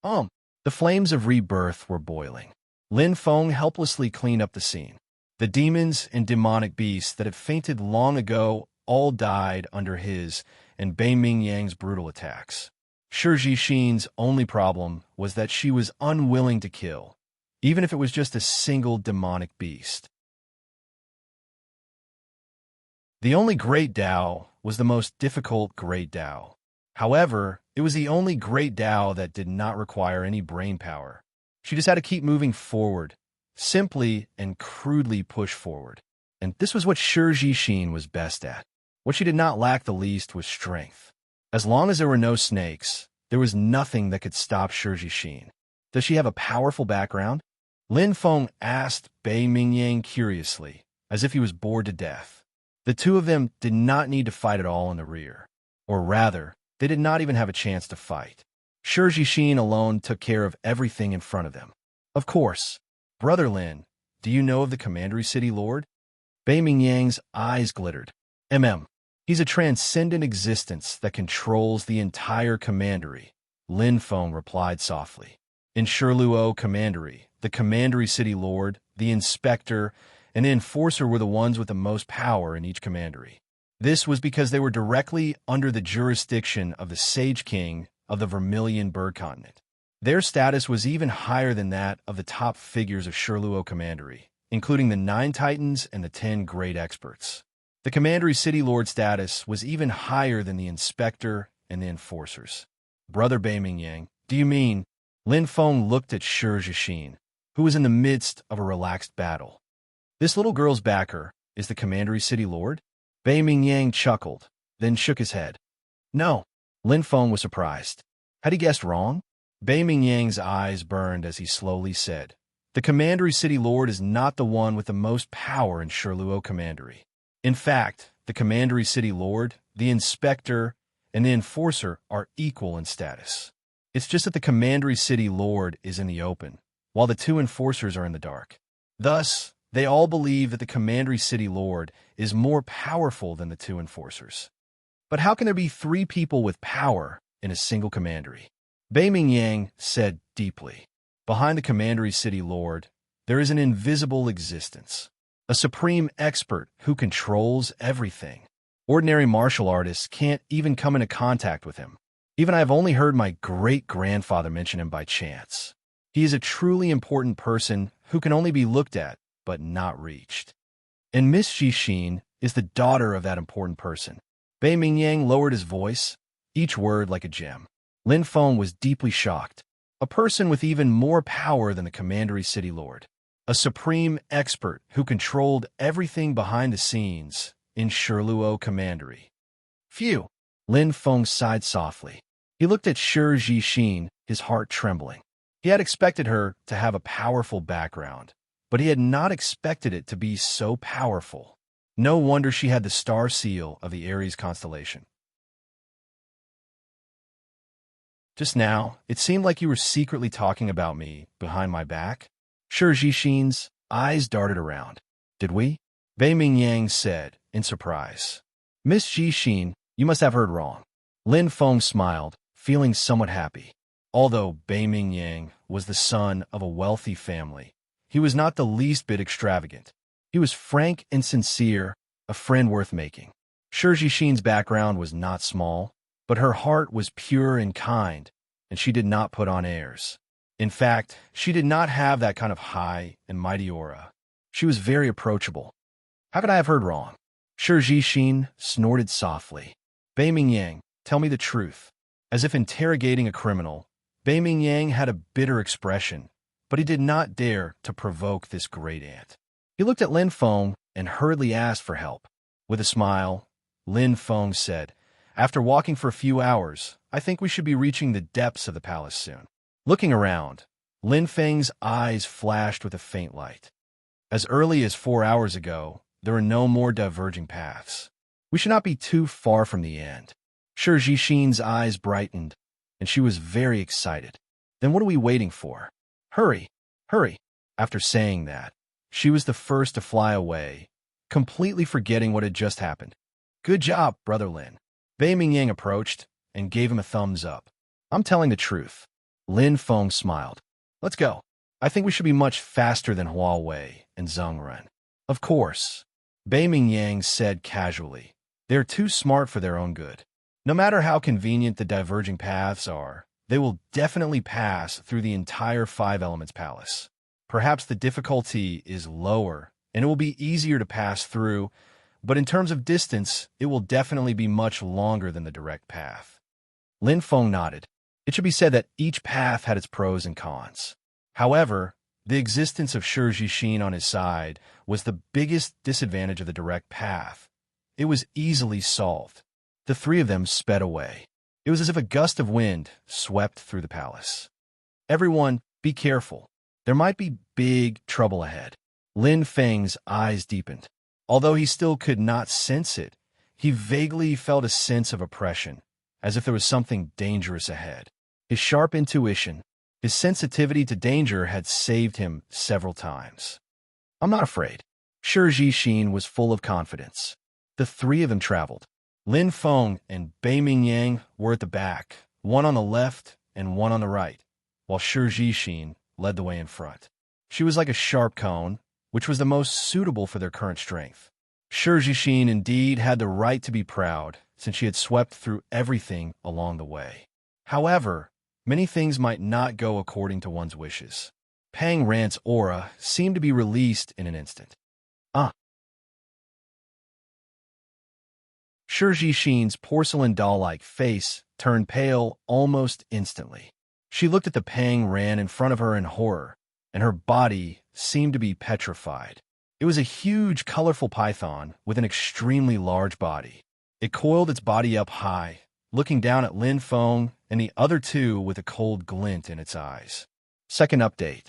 the flames of rebirth were boiling. Lin Feng helplessly cleaned up the scene. The demons and demonic beasts that had fainted long ago all died under his and Bai Mingyang's brutal attacks. Shi Jixin's only problem was that she was unwilling to kill, even if it was just a single demonic beast. The only Great Tao was the most difficult Great Tao. However, it was the only Great Tao that did not require any brain power. She just had to keep moving forward, simply and crudely push forward. And this was what Shi Jixin was best at. What she did not lack the least was strength. As long as there were no snakes, there was nothing that could stop Shi Jixin. Does she have a powerful background? Lin Feng asked Bai Mingyang curiously, as if he was bored to death. The two of them did not need to fight at all in the rear. Or rather, they did not even have a chance to fight. Shi Jixin alone took care of everything in front of them. Of course. Brother Lin, do you know of the Commandery City Lord? Bai Mingyang's eyes glittered. He's a transcendent existence that controls the entire commandery, Lin Feng replied softly. In Shirluo Commandery, the Commandery City Lord, the Inspector, and the Enforcer were the ones with the most power in each commandery. This was because they were directly under the jurisdiction of the Sage King of the Vermilion Bird Continent. Their status was even higher than that of the top figures of Shirluo Commandery, including the 9 Titans and the 10 Great Experts. The Commandery City Lord status was even higher than the Inspector and the Enforcers. Brother Bai Mingyang, do you mean? Lin Feng looked at Shi Jixin, who was in the midst of a relaxed battle. This little girl's backer is the Commandery City Lord? Bai Mingyang chuckled, then shook his head. No. Lin Feng was surprised. Had he guessed wrong? Bai Mingyang's eyes burned as he slowly said, the Commandery City Lord is not the one with the most power in Shirluo Commandery. In fact, the Commandery City Lord, the Inspector, and the Enforcer are equal in status. It's just that the Commandery City Lord is in the open, while the 2 Enforcers are in the dark. Thus, they all believe that the Commandery City Lord is more powerful than the 2 Enforcers. But how can there be 3 people with power in a single commandery? Bai Mingyang said deeply. Behind the Commandery City Lord, there is an invisible existence. A supreme expert who controls everything. Ordinary martial artists can't even come into contact with him. Even I have only heard my great-grandfather mention him by chance. He is a truly important person who can only be looked at, but not reached. And Miss Jixin is the daughter of that important person. Bai Mingyang lowered his voice, each word like a gem. Lin Feng was deeply shocked. A person with even more power than the Commandery City Lord. A supreme expert who controlled everything behind the scenes in Shirluo Commandery. Phew! Lin Feng sighed softly. He looked at Shi Jixin, his heart trembling. He had expected her to have a powerful background, but he had not expected it to be so powerful. No wonder she had the star seal of the Aries constellation. Just now, it seemed like you were secretly talking about me behind my back. Shi Jixin's eyes darted around. Did we? Bei Mingyang said, in surprise. Miss Jixin, you must have heard wrong. Lin Feng smiled, feeling somewhat happy. Although Bei Mingyang was the son of a wealthy family, he was not the least bit extravagant. He was frank and sincere, a friend worth making. Shi Jixin's background was not small, but her heart was pure and kind, and she did not put on airs. In fact, she did not have that kind of high and mighty aura. She was very approachable. How could I have heard wrong? Shi Jixin snorted softly. Bei Mingyang, tell me the truth. As if interrogating a criminal, Bei Mingyang had a bitter expression, but he did not dare to provoke this great aunt. He looked at Lin Feng and hurriedly asked for help. With a smile, Lin Feng said, after walking for a few hours, I think we should be reaching the depths of the palace soon. Looking around, Lin Feng's eyes flashed with a faint light. As early as 4 hours ago, there were no more diverging paths. We should not be too far from the end. Shi Jixin's eyes brightened, and she was very excited. Then what are we waiting for? Hurry, hurry. After saying that, she was the first to fly away, completely forgetting what had just happened. Good job, Brother Lin. Bei Mingyang approached and gave him a thumbs up. I'm telling the truth. Lin Feng smiled. Let's go. I think we should be much faster than Huawei and Zheng Ren. Of course, Bei Mingyang said casually. They're too smart for their own good. No matter how convenient the diverging paths are, they will definitely pass through the entire Five Elements Palace. Perhaps the difficulty is lower, and it will be easier to pass through, but in terms of distance, it will definitely be much longer than the direct path. Lin Feng nodded. It should be said that each path had its pros and cons. However, the existence of Shi Jixin on his side was the biggest disadvantage of the direct path. It was easily solved. The three of them sped away. It was as if a gust of wind swept through the palace. Everyone, be careful. There might be big trouble ahead. Lin Feng's eyes deepened. Although he still could not sense it, he vaguely felt a sense of oppression, as if there was something dangerous ahead. His sharp intuition, his sensitivity to danger had saved him several times. I'm not afraid. Shi Jixin was full of confidence. The three of them traveled. Lin Feng and Bei Mingyang were at the back, one on the left and one on the right, while Shi Jixin led the way in front. She was like a sharp cone, which was the most suitable for their current strength. Shi Jixin indeed had the right to be proud, since she had swept through everything along the way. However, many things might not go according to one's wishes. Pang Rant's aura seemed to be released in an instant. Shi Jixin's porcelain doll-like face turned pale almost instantly. She looked at the Pang Ran in front of her in horror, and her body seemed to be petrified. It was a huge, colorful python with an extremely large body. It coiled its body up high, looking down at Lin Feng and the other two with a cold glint in its eyes. Second update.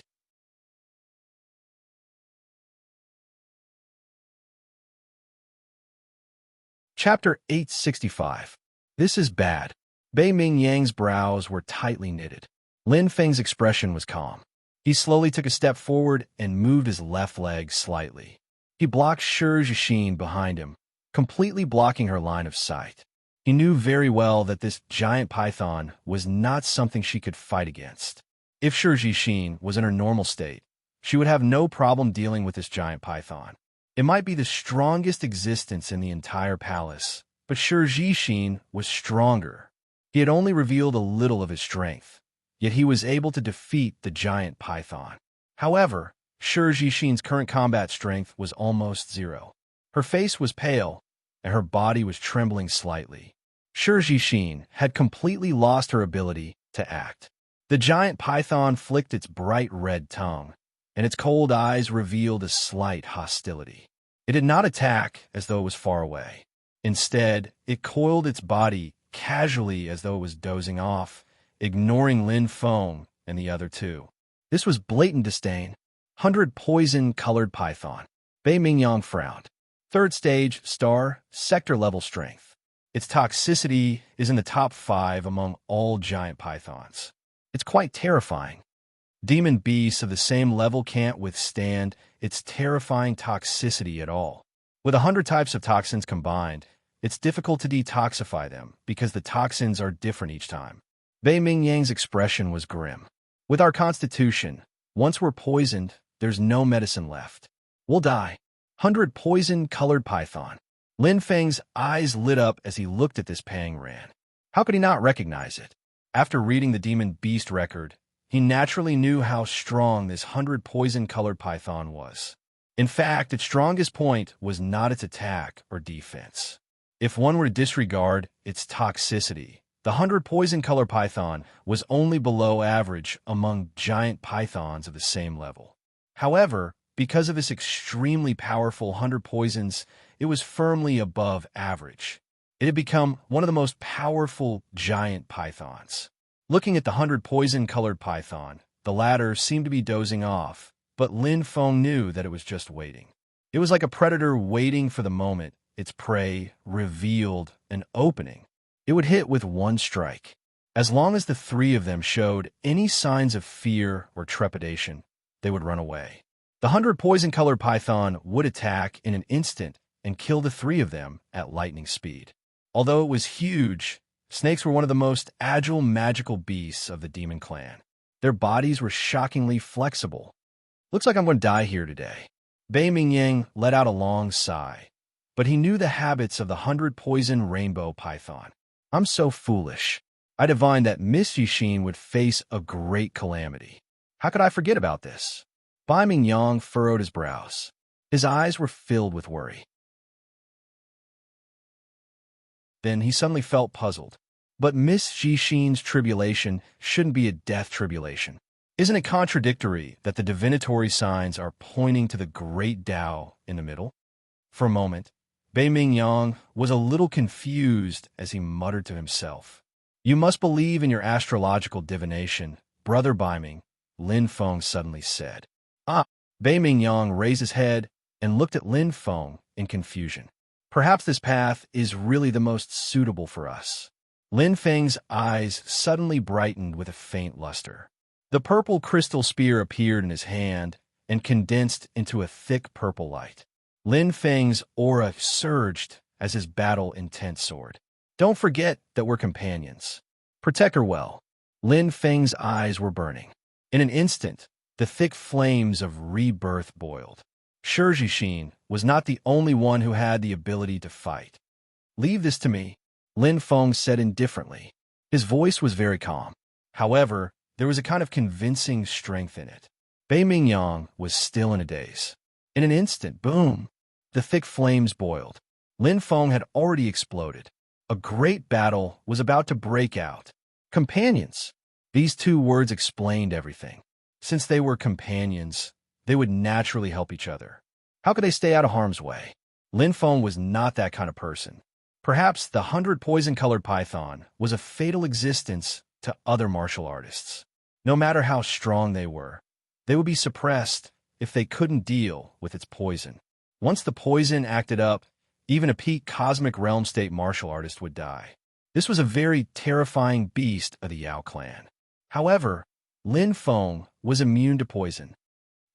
Chapter 865. This is bad. Bei Mingyang's brows were tightly knitted. Lin Feng's expression was calm. He slowly took a step forward and moved his left leg slightly. He blocked Shi Jixin behind him, completely blocking her line of sight. He knew very well that this giant python was not something she could fight against. If Shi Jixin was in her normal state, she would have no problem dealing with this giant python. It might be the strongest existence in the entire palace, but Shi Jixin was stronger. He had only revealed a little of his strength, yet he was able to defeat the giant python. However, Shi Jixin's current combat strength was almost zero. Her face was pale, and her body was trembling slightly. Shi Jixin had completely lost her ability to act. The giant python flicked its bright red tongue, and its cold eyes revealed a slight hostility. It did not attack as though it was far away. Instead, it coiled its body casually as though it was dozing off, ignoring Lin Feng and the other two. This was blatant disdain. 100 poison-colored python. Bei Mingyang frowned. Third stage, star, sector level strength. Its toxicity is in the top 5 among all giant pythons. It's quite terrifying. Demon beasts of the same level can't withstand its terrifying toxicity at all. With 100 types of toxins combined, it's difficult to detoxify them because the toxins are different each time. Bei Mingyang's expression was grim. With our constitution, once we're poisoned, there's no medicine left. We'll die. 100 poison-colored python. Lin Feng's eyes lit up as he looked at this Pang Ran. How could he not recognize it? After reading the demon beast record, he naturally knew how strong this 100 poison-colored python was. In fact, its strongest point was not its attack or defense. If one were to disregard its toxicity, the 100 poison-colored python was only below average among giant pythons of the same level. However, because of its extremely powerful 100 poisons, it was firmly above average. It had become one of the most powerful giant pythons. Looking at the 100 poison-colored python, the latter seemed to be dozing off, but Lin Feng knew that it was just waiting. It was like a predator waiting for the moment its prey revealed an opening. It would hit with one strike. As long as the 3 of them showed any signs of fear or trepidation, they would run away. The 100 poison-colored python would attack in an instant and kill the 3 of them at lightning speed. Although it was huge, snakes were one of the most agile magical beasts of the demon clan. Their bodies were shockingly flexible. Looks like I'm going to die here today. Bei Mingyang let out a long sigh, but he knew the habits of the 100 poison rainbow python. I'm so foolish. I divined that Misty Sheen would face a great calamity. How could I forget about this? Bai Mingyang furrowed his brows. His eyes were filled with worry. Then he suddenly felt puzzled. But Miss Sheen's tribulation shouldn't be a death tribulation. Isn't it contradictory that the divinatory signs are pointing to the great Tao in the middle? For a moment, Bei Mingyang was a little confused as he muttered to himself. You must believe in your astrological divination, Brother Baiming, Lin Feng suddenly said. Bei Mingyang raised his head and looked at Lin Feng in confusion. Perhaps this path is really the most suitable for us. Lin Feng's eyes suddenly brightened with a faint luster. The purple crystal spear appeared in his hand and condensed into a thick purple light. Lin Feng's aura surged as his battle-intent soared. Don't forget that we're companions. Protect her well. Lin Feng's eyes were burning. In an instant, the thick flames of rebirth boiled. Shijishin was not the only one who had the ability to fight. Leave this to me, Lin Feng said indifferently. His voice was very calm. However, there was a kind of convincing strength in it. Bei Mingyang was still in a daze. In an instant, boom! The thick flames boiled. Lin Feng had already exploded. A great battle was about to break out. Companions! These 2 words explained everything. Since they were companions, they would naturally help each other. How could they stay out of harm's way? Lin Feng was not that kind of person. Perhaps the 100 poison-colored python was a fatal existence to other martial artists. No matter how strong they were, they would be suppressed if they couldn't deal with its poison. Once the poison acted up, even a peak cosmic realm state martial artist would die. This was a very terrifying beast of the Yao clan. However, Lin Feng was immune to poison.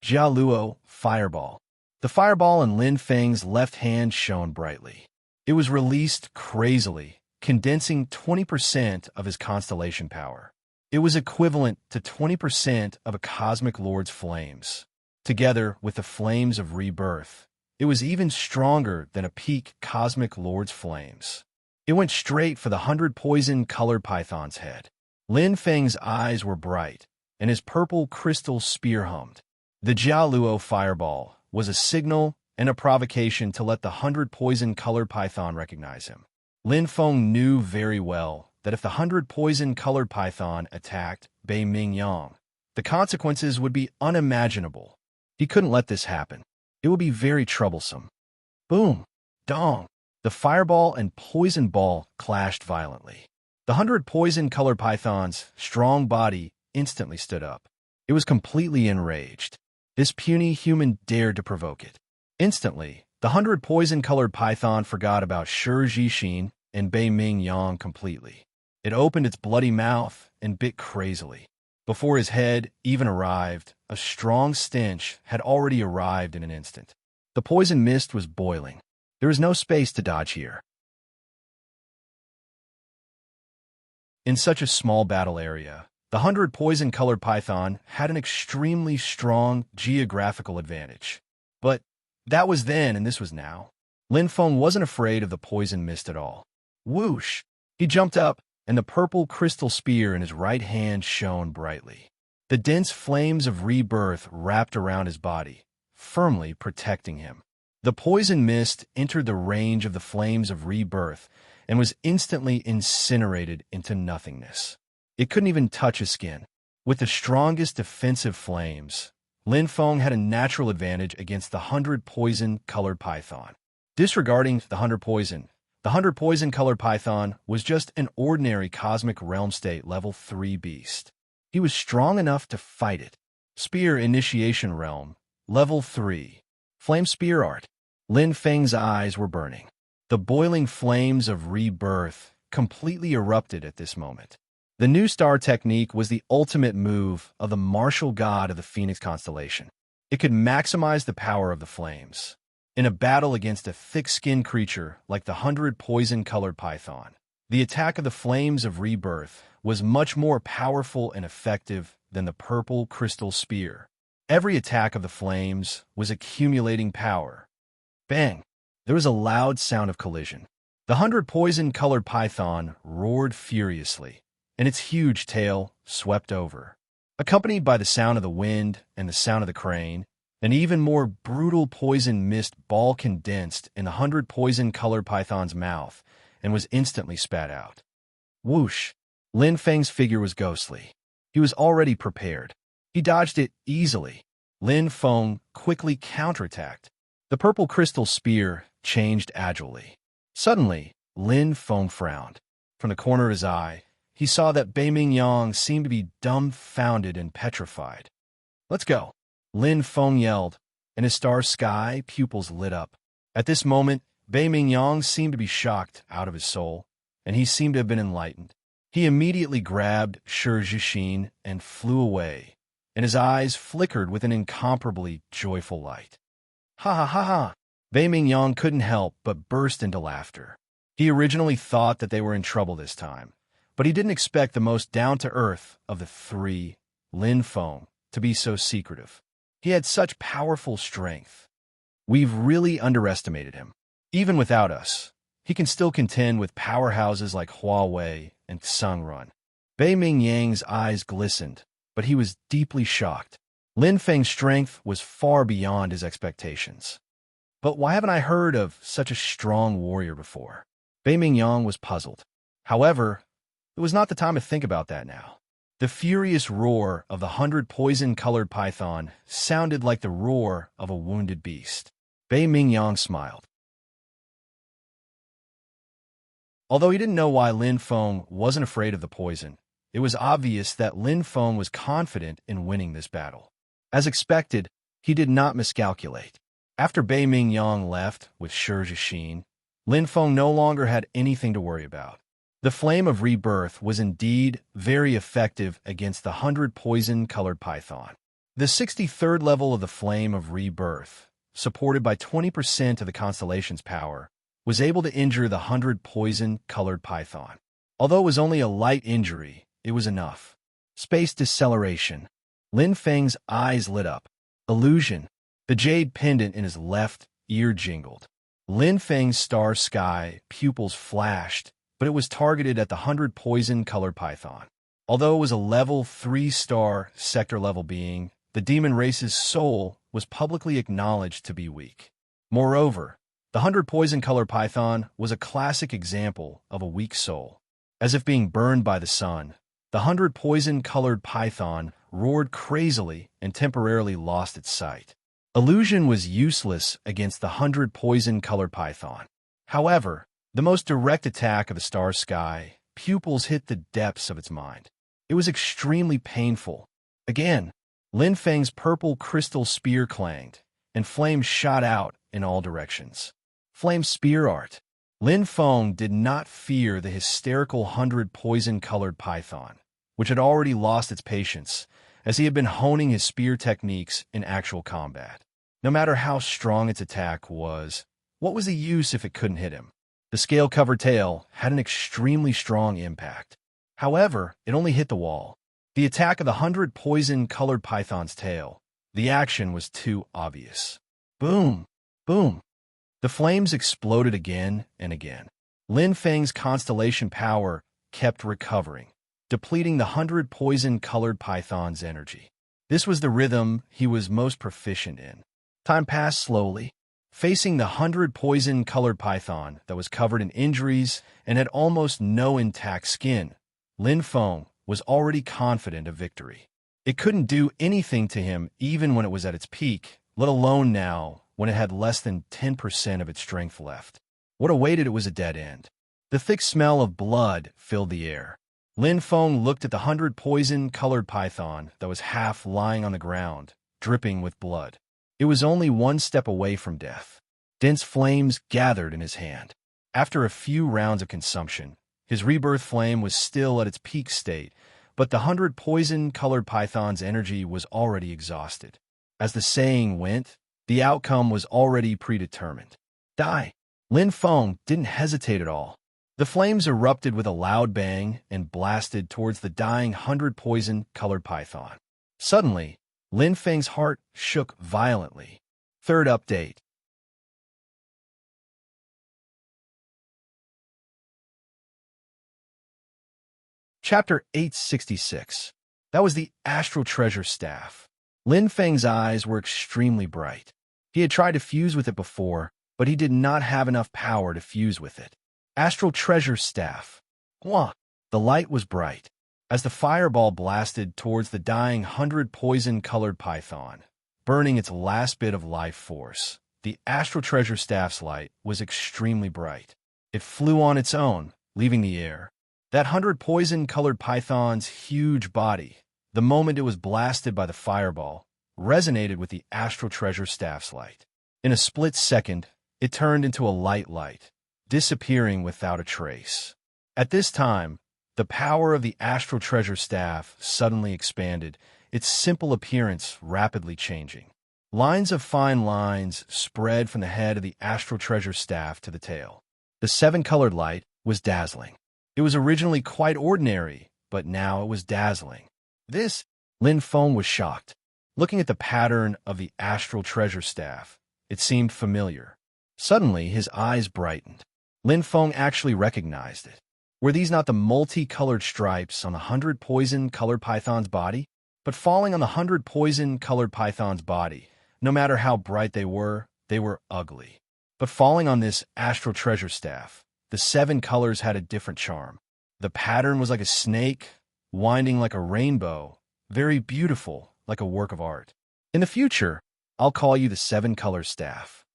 Jia Luo, fireball. The fireball in Lin Feng's left hand shone brightly. It was released crazily, condensing 20% of his constellation power. It was equivalent to 20% of a cosmic lord's flames. Together with the flames of rebirth, it was even stronger than a peak cosmic lord's flames. It went straight for the 100 poison-colored python's head. Lin Feng's eyes were bright, and his purple crystal spear hummed. The Jialuo fireball was a signal and a provocation to let the 100 poison-colored python recognize him. Lin Feng knew very well that if the 100 poison-colored python attacked Bei Mingyang, the consequences would be unimaginable. He couldn't let this happen. It would be very troublesome. Boom! Dong! The fireball and poison ball clashed violently. The 100 poison-colored python's strong body instantly stood up. It was completely enraged. This puny human dared to provoke it. Instantly, the 100 poison-colored python forgot about Shijishin and Bei Ming Yang completely. It opened its bloody mouth and bit crazily. Before his head even arrived, a strong stench had already arrived in an instant. The poison mist was boiling. There was no space to dodge here. In such a small battle area, the 100 poison-colored python had an extremely strong geographical advantage. But that was then and this was now. Lin Feng wasn't afraid of the poison mist at all. Whoosh! He jumped up, and the purple crystal spear in his right hand shone brightly. The dense flames of rebirth wrapped around his body, firmly protecting him. The poison mist entered the range of the flames of rebirth and was instantly incinerated into nothingness. It couldn't even touch his skin. With the strongest defensive flames, Lin Feng had a natural advantage against the 100 poison-colored python. Disregarding the 100 poison, the 100 poison-colored python was just an ordinary cosmic realm state level 3 beast. He was strong enough to fight it. Spear Initiation Realm, level 3. Flame Spear Art. Lin Feng's eyes were burning. The boiling flames of rebirth completely erupted at this moment. The new star technique was the ultimate move of the martial god of the Phoenix constellation. It could maximize the power of the flames. In a battle against a thick-skinned creature like the 100 poison-colored python, the attack of the flames of rebirth was much more powerful and effective than the purple crystal spear. Every attack of the flames was accumulating power. Bang! There was a loud sound of collision. The 100 poison-colored python roared furiously, and its huge tail swept over. Accompanied by the sound of the wind and the sound of the crane, an even more brutal poison mist ball condensed in the 100 poison-colored python's mouth and was instantly spat out. Whoosh! Lin Feng's figure was ghostly. He was already prepared. He dodged it easily. Lin Feng quickly counterattacked. The purple crystal spear changed agilely. Suddenly, Lin Feng frowned. From the corner of his eye, he saw that Bei Ming Yang seemed to be dumbfounded and petrified. "Let's go," Lin Feng yelled, and his star sky pupils lit up. At this moment, Bei Ming Yang seemed to be shocked out of his soul, and he seemed to have been enlightened. He immediately grabbed Shi Zhixin and flew away, and his eyes flickered with an incomparably joyful light. Ha ha ha ha! Bei Ming Yang couldn't help but burst into laughter. He originally thought that they were in trouble this time, but he didn't expect the most down-to-earth of the three, Lin Feng, to be so secretive. He had such powerful strength. We've really underestimated him. Even without us, he can still contend with powerhouses like Huawei and Sungrun. Bei Ming Yang's eyes glistened, but he was deeply shocked. Lin Feng's strength was far beyond his expectations. But why haven't I heard of such a strong warrior before? Bei Ming Yang was puzzled. However, it was not the time to think about that now. The furious roar of the 100 poison-colored python sounded like the roar of a wounded beast. Bei Ming Yang smiled. Although he didn't know why Lin Feng wasn't afraid of the poison, it was obvious that Lin Feng was confident in winning this battle. As expected, he did not miscalculate. After Bei Ming Yang left with Shi Zhixin, Lin Feng no longer had anything to worry about. The flame of rebirth was indeed very effective against the 100 poison-colored python. The 63rd level of the flame of rebirth, supported by 20% of the constellation's power, was able to injure the 100 poison-colored python. Although it was only a light injury, it was enough. Space deceleration. Lin Feng's eyes lit up. Illusion. The jade pendant in his left ear jingled. Lin Feng's star sky pupils flashed, but it was targeted at the 100 poison-colored python. Although it was a level 3-star sector-level being, the demon race's soul was publicly acknowledged to be weak. Moreover, the 100 poison-colored python was a classic example of a weak soul. As if being burned by the sun, the 100 poison-colored python roared crazily and temporarily lost its sight. Illusion was useless against the 100 poison-colored python. However, the most direct attack of the star sky pupils hit the depths of its mind. It was extremely painful. Again, Lin Feng's purple crystal spear clanged, and flames shot out in all directions. Flame Spear Art. Lin Feng did not fear the hysterical 100 poison-colored python, which had already lost its patience, as he had been honing his spear techniques in actual combat. No matter how strong its attack was, what was the use if it couldn't hit him? The scale-covered tail had an extremely strong impact. However, it only hit the wall. The attack of the 100 poison-colored python's tail, the action was too obvious. Boom! Boom! The flames exploded again and again. Lin Feng's constellation power kept recovering, depleting the 100 poison-colored python's energy. This was the rhythm he was most proficient in. Time passed slowly. Facing the 100 poison-colored python that was covered in injuries and had almost no intact skin, Lin Feng was already confident of victory. It couldn't do anything to him even when it was at its peak, let alone now when it had less than 10% of its strength left. What awaited it was a dead end. The thick smell of blood filled the air. Lin Feng looked at the 100 poison-colored python that was half lying on the ground, dripping with blood. It was only one step away from death. Dense flames gathered in his hand. After a few rounds of consumption, his rebirth flame was still at its peak state, but the 100 poison-colored python's energy was already exhausted. As the saying went, the outcome was already predetermined. Die! Lin Feng didn't hesitate at all. The flames erupted with a loud bang and blasted towards the dying 100 poison-colored python. Suddenly, Lin Feng's heart shook violently. Third update. Chapter 866. That was the Astral Treasure Staff. Lin Feng's eyes were extremely bright. He had tried to fuse with it before, but he did not have enough power to fuse with it. Astral Treasure Staff. Wah! The light was bright. As the fireball blasted towards the dying 100 poison-colored python, burning its last bit of life force, the Astral Treasure Staff's light was extremely bright. It flew on its own, leaving the air. That 100 poison-colored python's huge body, the moment it was blasted by the fireball, resonated with the Astral Treasure Staff's light. In a split second, it turned into a light, disappearing without a trace. At this time, the power of the Astral Treasure Staff suddenly expanded, its simple appearance rapidly changing. Lines of fine lines spread from the head of the Astral Treasure Staff to the tail. The seven-colored light was dazzling. It was originally quite ordinary, but now it was dazzling. This, Lin Feng was shocked. Looking at the pattern of the Astral Treasure Staff, it seemed familiar. Suddenly, his eyes brightened. Lin Feng actually recognized it. Were these not the multicolored stripes on the 100 poison-colored python's body? But falling on the 100 poison-colored python's body, no matter how bright they were ugly. But falling on this Astral Treasure Staff, the seven colors had a different charm. The pattern was like a snake, winding like a rainbow, very beautiful, like a work of art. In the future, I'll call you the seven-color staff.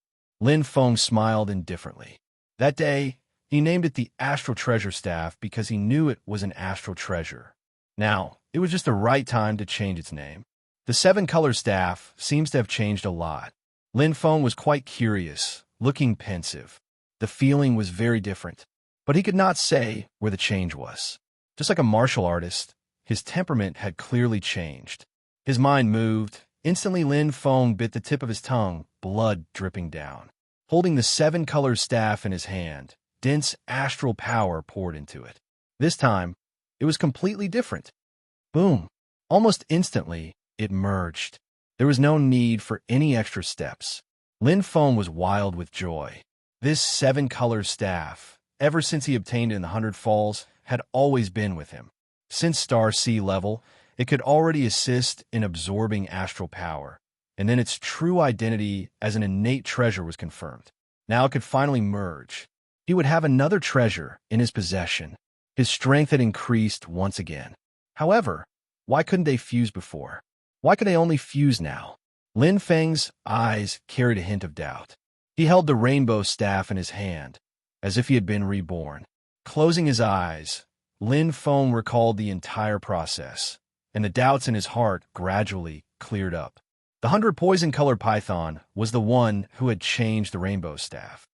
Lin Feng smiled indifferently. That day, he named it the Astral Treasure Staff because he knew it was an astral treasure. Now, it was just the right time to change its name. The seven-color staff seems to have changed a lot. Lin Feng was quite curious, looking pensive. The feeling was very different, but he could not say where the change was. Just like a martial artist, his temperament had clearly changed. His mind moved. Instantly, Lin Feng bit the tip of his tongue, blood dripping down. Holding the seven-color staff in his hand, dense astral power poured into it. This time, it was completely different. Boom! Almost instantly, it merged. There was no need for any extra steps. Lin Feng was wild with joy. This seven-color staff, ever since he obtained it in the 100 Falls, had always been with him. Since Star Sea level, it could already assist in absorbing astral power, and then its true identity as an innate treasure was confirmed. Now it could finally merge. He would have another treasure in his possession. His strength had increased once again. However, why couldn't they fuse before? Why could they only fuse now? Lin Feng's eyes carried a hint of doubt. He held the rainbow staff in his hand, as if he had been reborn. Closing his eyes, Lin Feng recalled the entire process, and the doubts in his heart gradually cleared up. The 100 poison-colored python was the one who had changed the rainbow staff.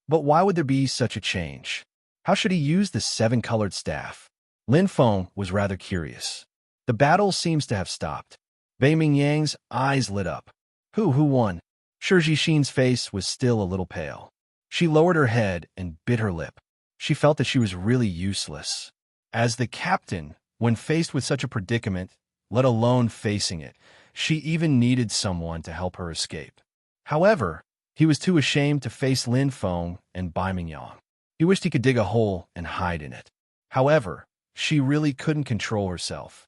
But why would there be such a change? How should he use the seven-colored staff? Lin Feng was rather curious. The battle seems to have stopped. Bei Mingyang's eyes lit up. Who won? Shi Jixin's face was still a little pale. She lowered her head and bit her lip. She felt that she was really useless. As the captain, when faced with such a predicament, let alone facing it, she even needed someone to help her escape. However, he was too ashamed to face Lin Feng and Bai Mingyang. He wished he could dig a hole and hide in it. However, she really couldn't control herself.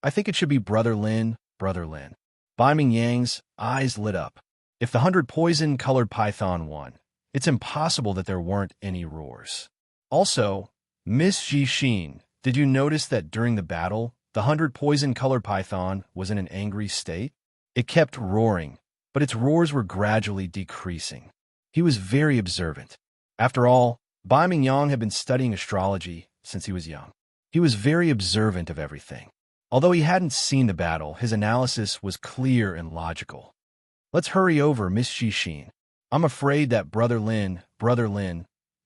I think it should be Brother Lin, Brother Lin. Bai Mingyang's eyes lit up. If the 100 poison-colored python won, it's impossible that there weren't any roars. Also, Miss Jixin, did you notice that during the battle, the 100 poison-colored python was in an angry state? It kept roaring, but its roars were gradually decreasing. He was very observant. After all, Bai Mingyang had been studying astrology since he was young. He was very observant of everything. Although he hadn't seen the battle, his analysis was clear and logical. Let's hurry over, Miss Jixin. I'm afraid that Brother Lin,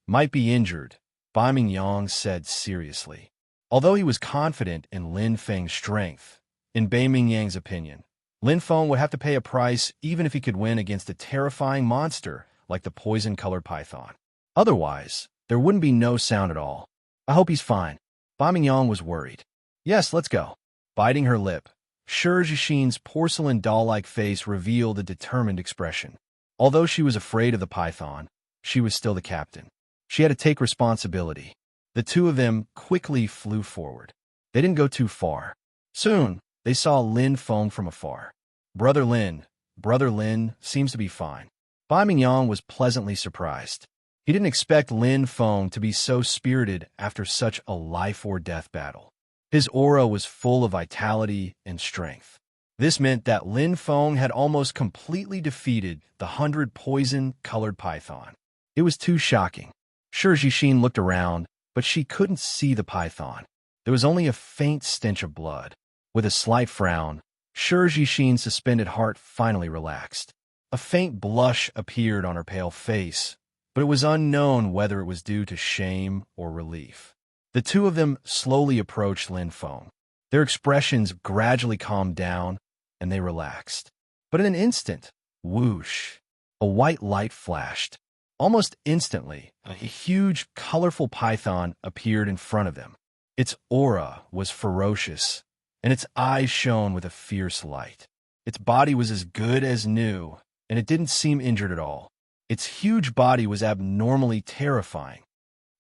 might be injured, Bai Mingyang said seriously. Although he was confident in Lin Feng's strength, in Bei Mingyang's opinion, Lin Feng would have to pay a price even if he could win against a terrifying monster like the poison-colored python. Otherwise, there wouldn't be no sound at all. I hope he's fine. Bai Mingyang was worried. Yes, let's go. Biting her lip, Shi Jixin's porcelain doll-like face revealed a determined expression. Although she was afraid of the python, she was still the captain. She had to take responsibility. The two of them quickly flew forward. They didn't go too far. Soon, they saw Lin Feng from afar. Brother Lin seems to be fine. Bai Mingyang was pleasantly surprised. He didn't expect Lin Feng to be so spirited after such a life-or-death battle. His aura was full of vitality and strength. This meant that Lin Feng had almost completely defeated the 100 poison-colored python. It was too shocking. Shi Jixin looked around, but she couldn't see the python. There was only a faint stench of blood. With a slight frown, Shi Jixin's suspended heart finally relaxed. A faint blush appeared on her pale face, but it was unknown whether it was due to shame or relief. The two of them slowly approached Lin Feng. Their expressions gradually calmed down, and they relaxed. But in an instant, whoosh, a white light flashed. Almost instantly, a huge, colorful python appeared in front of them. Its aura was ferocious, and its eyes shone with a fierce light. Its body was as good as new, and it didn't seem injured at all. Its huge body was abnormally terrifying.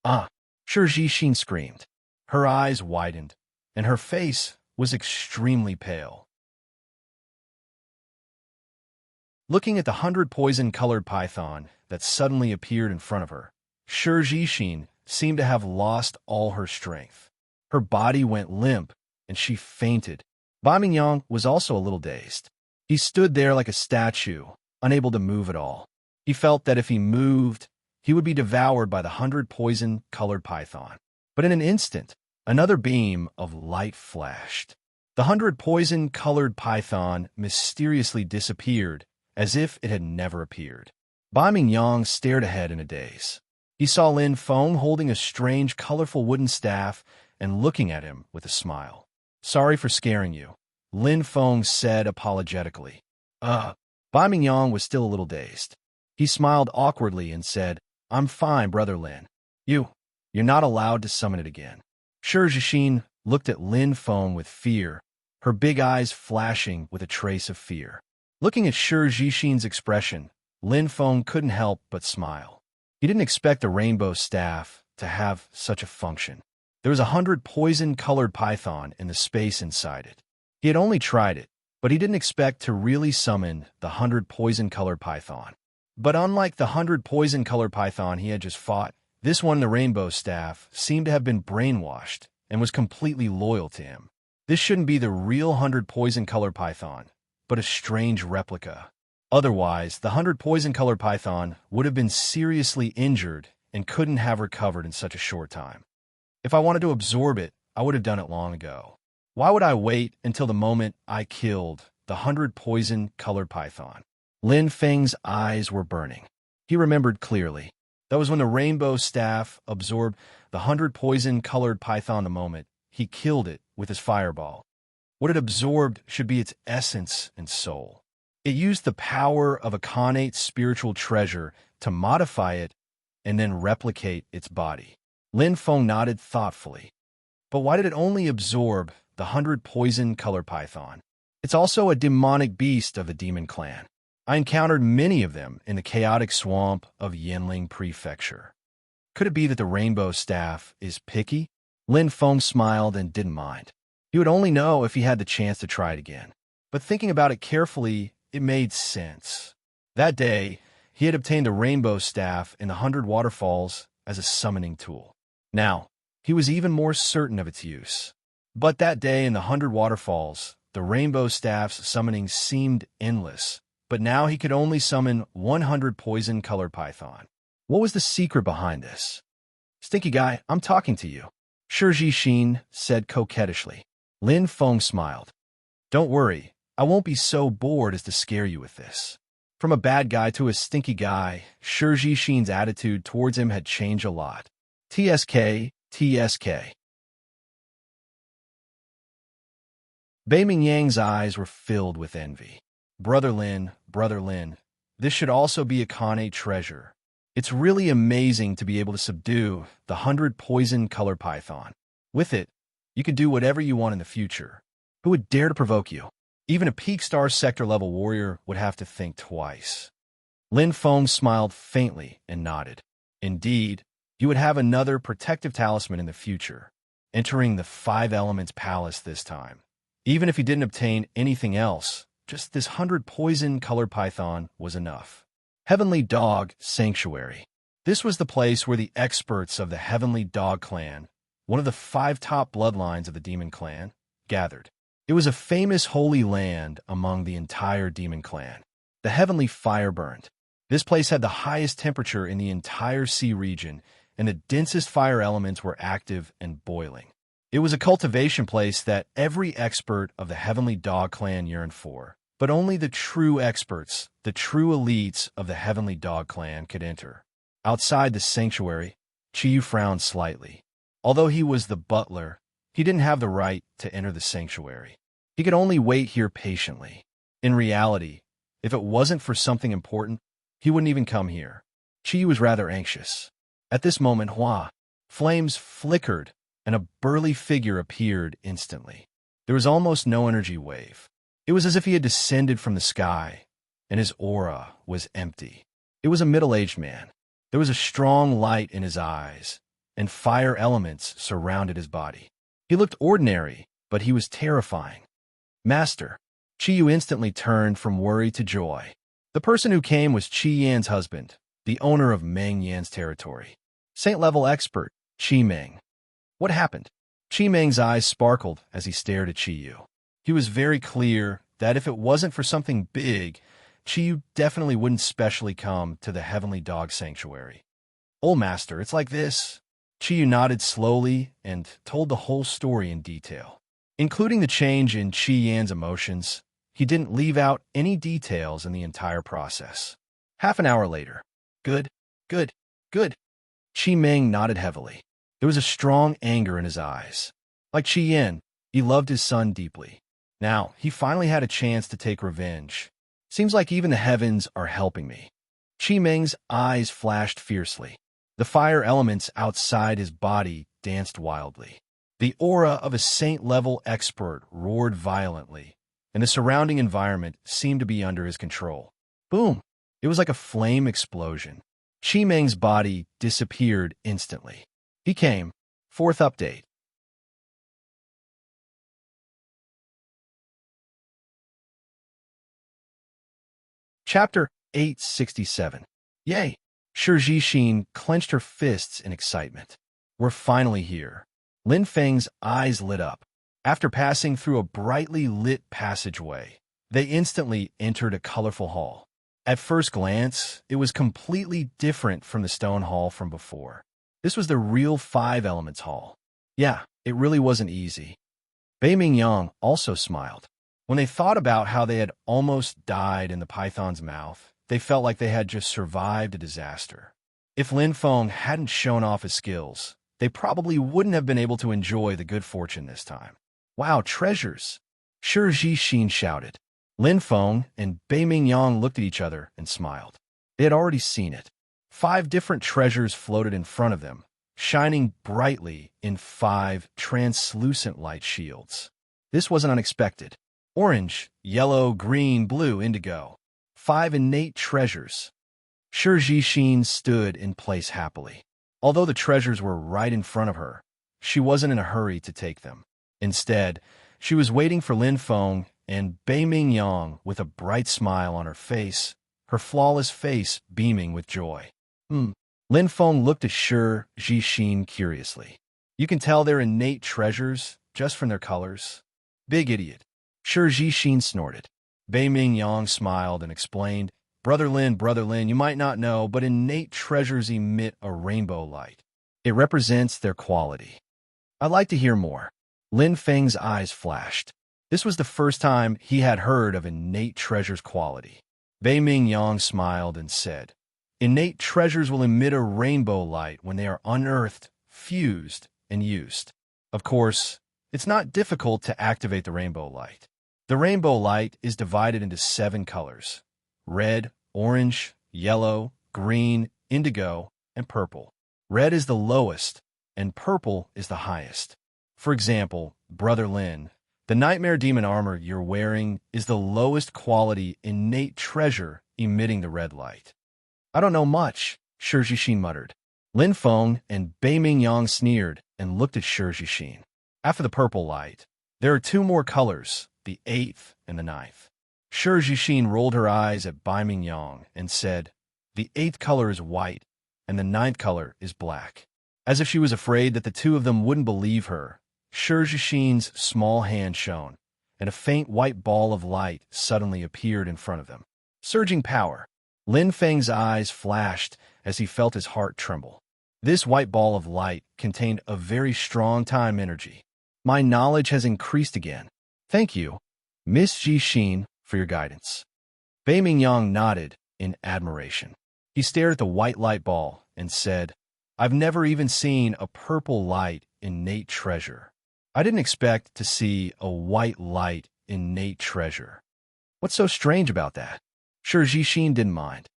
Ah! Shi Jixin screamed. Her eyes widened, and her face was extremely pale. Looking at the 100 poison-colored python that suddenly appeared in front of her, Shi Jixin seemed to have lost all her strength. Her body went limp, and she fainted. Bai Mingyang was also a little dazed. He stood there like a statue, unable to move at all. He felt that if he moved, he would be devoured by the 100 poison-colored python. But in an instant, another beam of light flashed. The 100 poison-colored python mysteriously disappeared, as if it had never appeared. Bai Mingyang stared ahead in a daze. He saw Lin Feng holding a strange, colorful wooden staff and looking at him with a smile. Sorry for scaring you, Lin Feng said apologetically. Bai Mingyang was still a little dazed. He smiled awkwardly and said, I'm fine, Brother Lin. You're not allowed to summon it again. Shi Jixin looked at Lin Feng with fear, her big eyes flashing with a trace of fear. Looking at Shi Jixin's expression, Lin Feng couldn't help but smile. He didn't expect the rainbow staff to have such a function. There was 100 poison-colored python in the space inside it. He had only tried it, but he didn't expect to really summon the 100 poison-colored python. But unlike the 100 poison-colored python he had just fought, this one, the rainbow staff, seemed to have been brainwashed and was completely loyal to him. This shouldn't be the real 100 poison-colored python, but a strange replica. Otherwise, the 100 poison-colored python would have been seriously injured and couldn't have recovered in such a short time. If I wanted to absorb it, I would have done it long ago. Why would I wait until the moment I killed the 100 poison-colored python? Lin Feng's eyes were burning. He remembered clearly. That was when the rainbow staff absorbed the 100 poison-colored python the moment he killed it with his fireball. What it absorbed should be its essence and soul. It used the power of a connate spiritual treasure to modify it and then replicate its body. Lin Feng nodded thoughtfully. But why did it only absorb the 100 poison-colored python? It's also a demonic beast of the demon clan. I encountered many of them in the chaotic swamp of Yinling Prefecture. Could it be that the rainbow staff is picky? Lin Feng smiled and didn't mind. He would only know if he had the chance to try it again. But thinking about it carefully, it made sense. That day, he had obtained the rainbow staff in the 100 waterfalls as a summoning tool. Now, he was even more certain of its use. But that day in the 100 waterfalls, the rainbow staff's summoning seemed endless. But now he could only summon 100 poison-colored python. What was the secret behind this? Stinky guy, I'm talking to you, Shi Xin said coquettishly. Lin Feng smiled. Don't worry, I won't be so bored as to scare you with this. From a bad guy to a stinky guy, Shi Xin's attitude towards him had changed a lot. TSK, TSK. Bei Mingyang's eyes were filled with envy. Brother Lin, this should also be a connate treasure. It's really amazing to be able to subdue the 100 poison-colored python. With it, you can do whatever you want in the future. Who would dare to provoke you? Even a peak star sector-level warrior would have to think twice. Lin Feng smiled faintly and nodded. Indeed, you would have another protective talisman in the future, entering the 5 Elements Palace this time. Even if he didn't obtain anything else, just this 100 poison-colored python was enough. Heavenly Dog Sanctuary. This was the place where the experts of the Heavenly Dog Clan, one of the 5 top bloodlines of the Demon Clan, gathered. It was a famous holy land among the entire Demon Clan. The Heavenly Fire burned. This place had the highest temperature in the entire sea region, and the densest fire elements were active and boiling. It was a cultivation place that every expert of the Heavenly Dog Clan yearned for, but only the true experts, the true elites of the Heavenly Dog Clan could enter. Outside the sanctuary, Qiyu frowned slightly. Although he was the butler, he didn't have the right to enter the sanctuary. He could only wait here patiently. In reality, if it wasn't for something important, he wouldn't even come here. Qiyu was rather anxious. At this moment, flames flickered, and a burly figure appeared instantly. There was almost no energy wave. It was as if he had descended from the sky, and his aura was empty. It was a middle-aged man. There was a strong light in his eyes, and fire elements surrounded his body. He looked ordinary, but he was terrifying. Master. Qiyu instantly turned from worry to joy. The person who came was Qi Yan's husband, the owner of Meng Yan's territory. Saint-level expert, Qi Meng. What happened? Qi Meng's eyes sparkled as he stared at Qiyu. He was very clear that if it wasn't for something big, Qiyu definitely wouldn't specially come to the Heavenly Dog Sanctuary. Old Master, it's like this. Qiyu nodded slowly and told the whole story in detail. Including the change in Qi Yan's emotions, he didn't leave out any details in the entire process. Half an hour later. Good. Qi Meng nodded heavily. There was a strong anger in his eyes. Like Qi Yan, he loved his son deeply. Now, he finally had a chance to take revenge. Seems like even the heavens are helping me. Qi Meng's eyes flashed fiercely. The fire elements outside his body danced wildly. The aura of a saint-level expert roared violently, and the surrounding environment seemed to be under his control. Boom! It was like a flame explosion. Qi Meng's body disappeared instantly. He came. 4th update. Chapter 867. Yay! Shi Xin clenched her fists in excitement. We're finally here. Lin Feng's eyes lit up. After passing through a brightly lit passageway, they instantly entered a colorful hall. At first glance, it was completely different from the stone hall from before. This was the real 5 Elements Hall. Yeah, it really wasn't easy. Bei Mingyang also smiled. When they thought about how they had almost died in the python's mouth, they felt like they had just survived a disaster. If Lin Feng hadn't shown off his skills, they probably wouldn't have been able to enjoy the good fortune this time. Wow, treasures! Shi Jixin shouted. Lin Feng and Bei Mingyang looked at each other and smiled. They had already seen it. 5 different treasures floated in front of them, shining brightly in 5 translucent light shields. This wasn't unexpected. Orange, yellow, green, blue, indigo. 5 innate treasures. Shi Jixin stood in place happily. Although the treasures were right in front of her, she wasn't in a hurry to take them. Instead, she was waiting for Lin Feng and Bei Mingyang with a bright smile on her face, her flawless face beaming with joy. Lin Feng looked at Shi Jixin curiously. You can tell they're innate treasures just from their colors. Big idiot. Shi Jixin snorted. Bei Mingyang smiled and explained, Brother Lin, you might not know, but innate treasures emit a rainbow light. It represents their quality. I'd like to hear more. Lin Feng's eyes flashed. This was the first time he had heard of innate treasures' quality. Bei Mingyang smiled and said, Innate treasures will emit a rainbow light when they are unearthed, fused, and used. Of course, it's not difficult to activate the rainbow light. The rainbow light is divided into 7 colors: red, orange, yellow, green, indigo, and purple. Red is the lowest, and purple is the highest. For example, Brother Lin, the nightmare demon armor you're wearing is the lowest quality innate treasure emitting the red light. I don't know much, Shi Jixin muttered. Lin Feng and Bei Mingyang sneered and looked at Shi Jixin. After the purple light, there are 2 more colors, the 8th and the 9th. Shi Jixin rolled her eyes at Bei Mingyang and said, The 8th color is white, and the 9th color is black. As if she was afraid that the 2 of them wouldn't believe her, Shi Jixin's small hand shone, and a faint white ball of light suddenly appeared in front of them. Surging power. Lin Feng's eyes flashed as he felt his heart tremble. This white ball of light contained a very strong time energy. My knowledge has increased again. Thank you, Miss Jixin, for your guidance. Bei Mingyang nodded in admiration. He stared at the white light ball and said, I've never even seen a purple light innate treasure. I didn't expect to see a white light innate treasure. What's so strange about that? Shi Jixin didn't mind.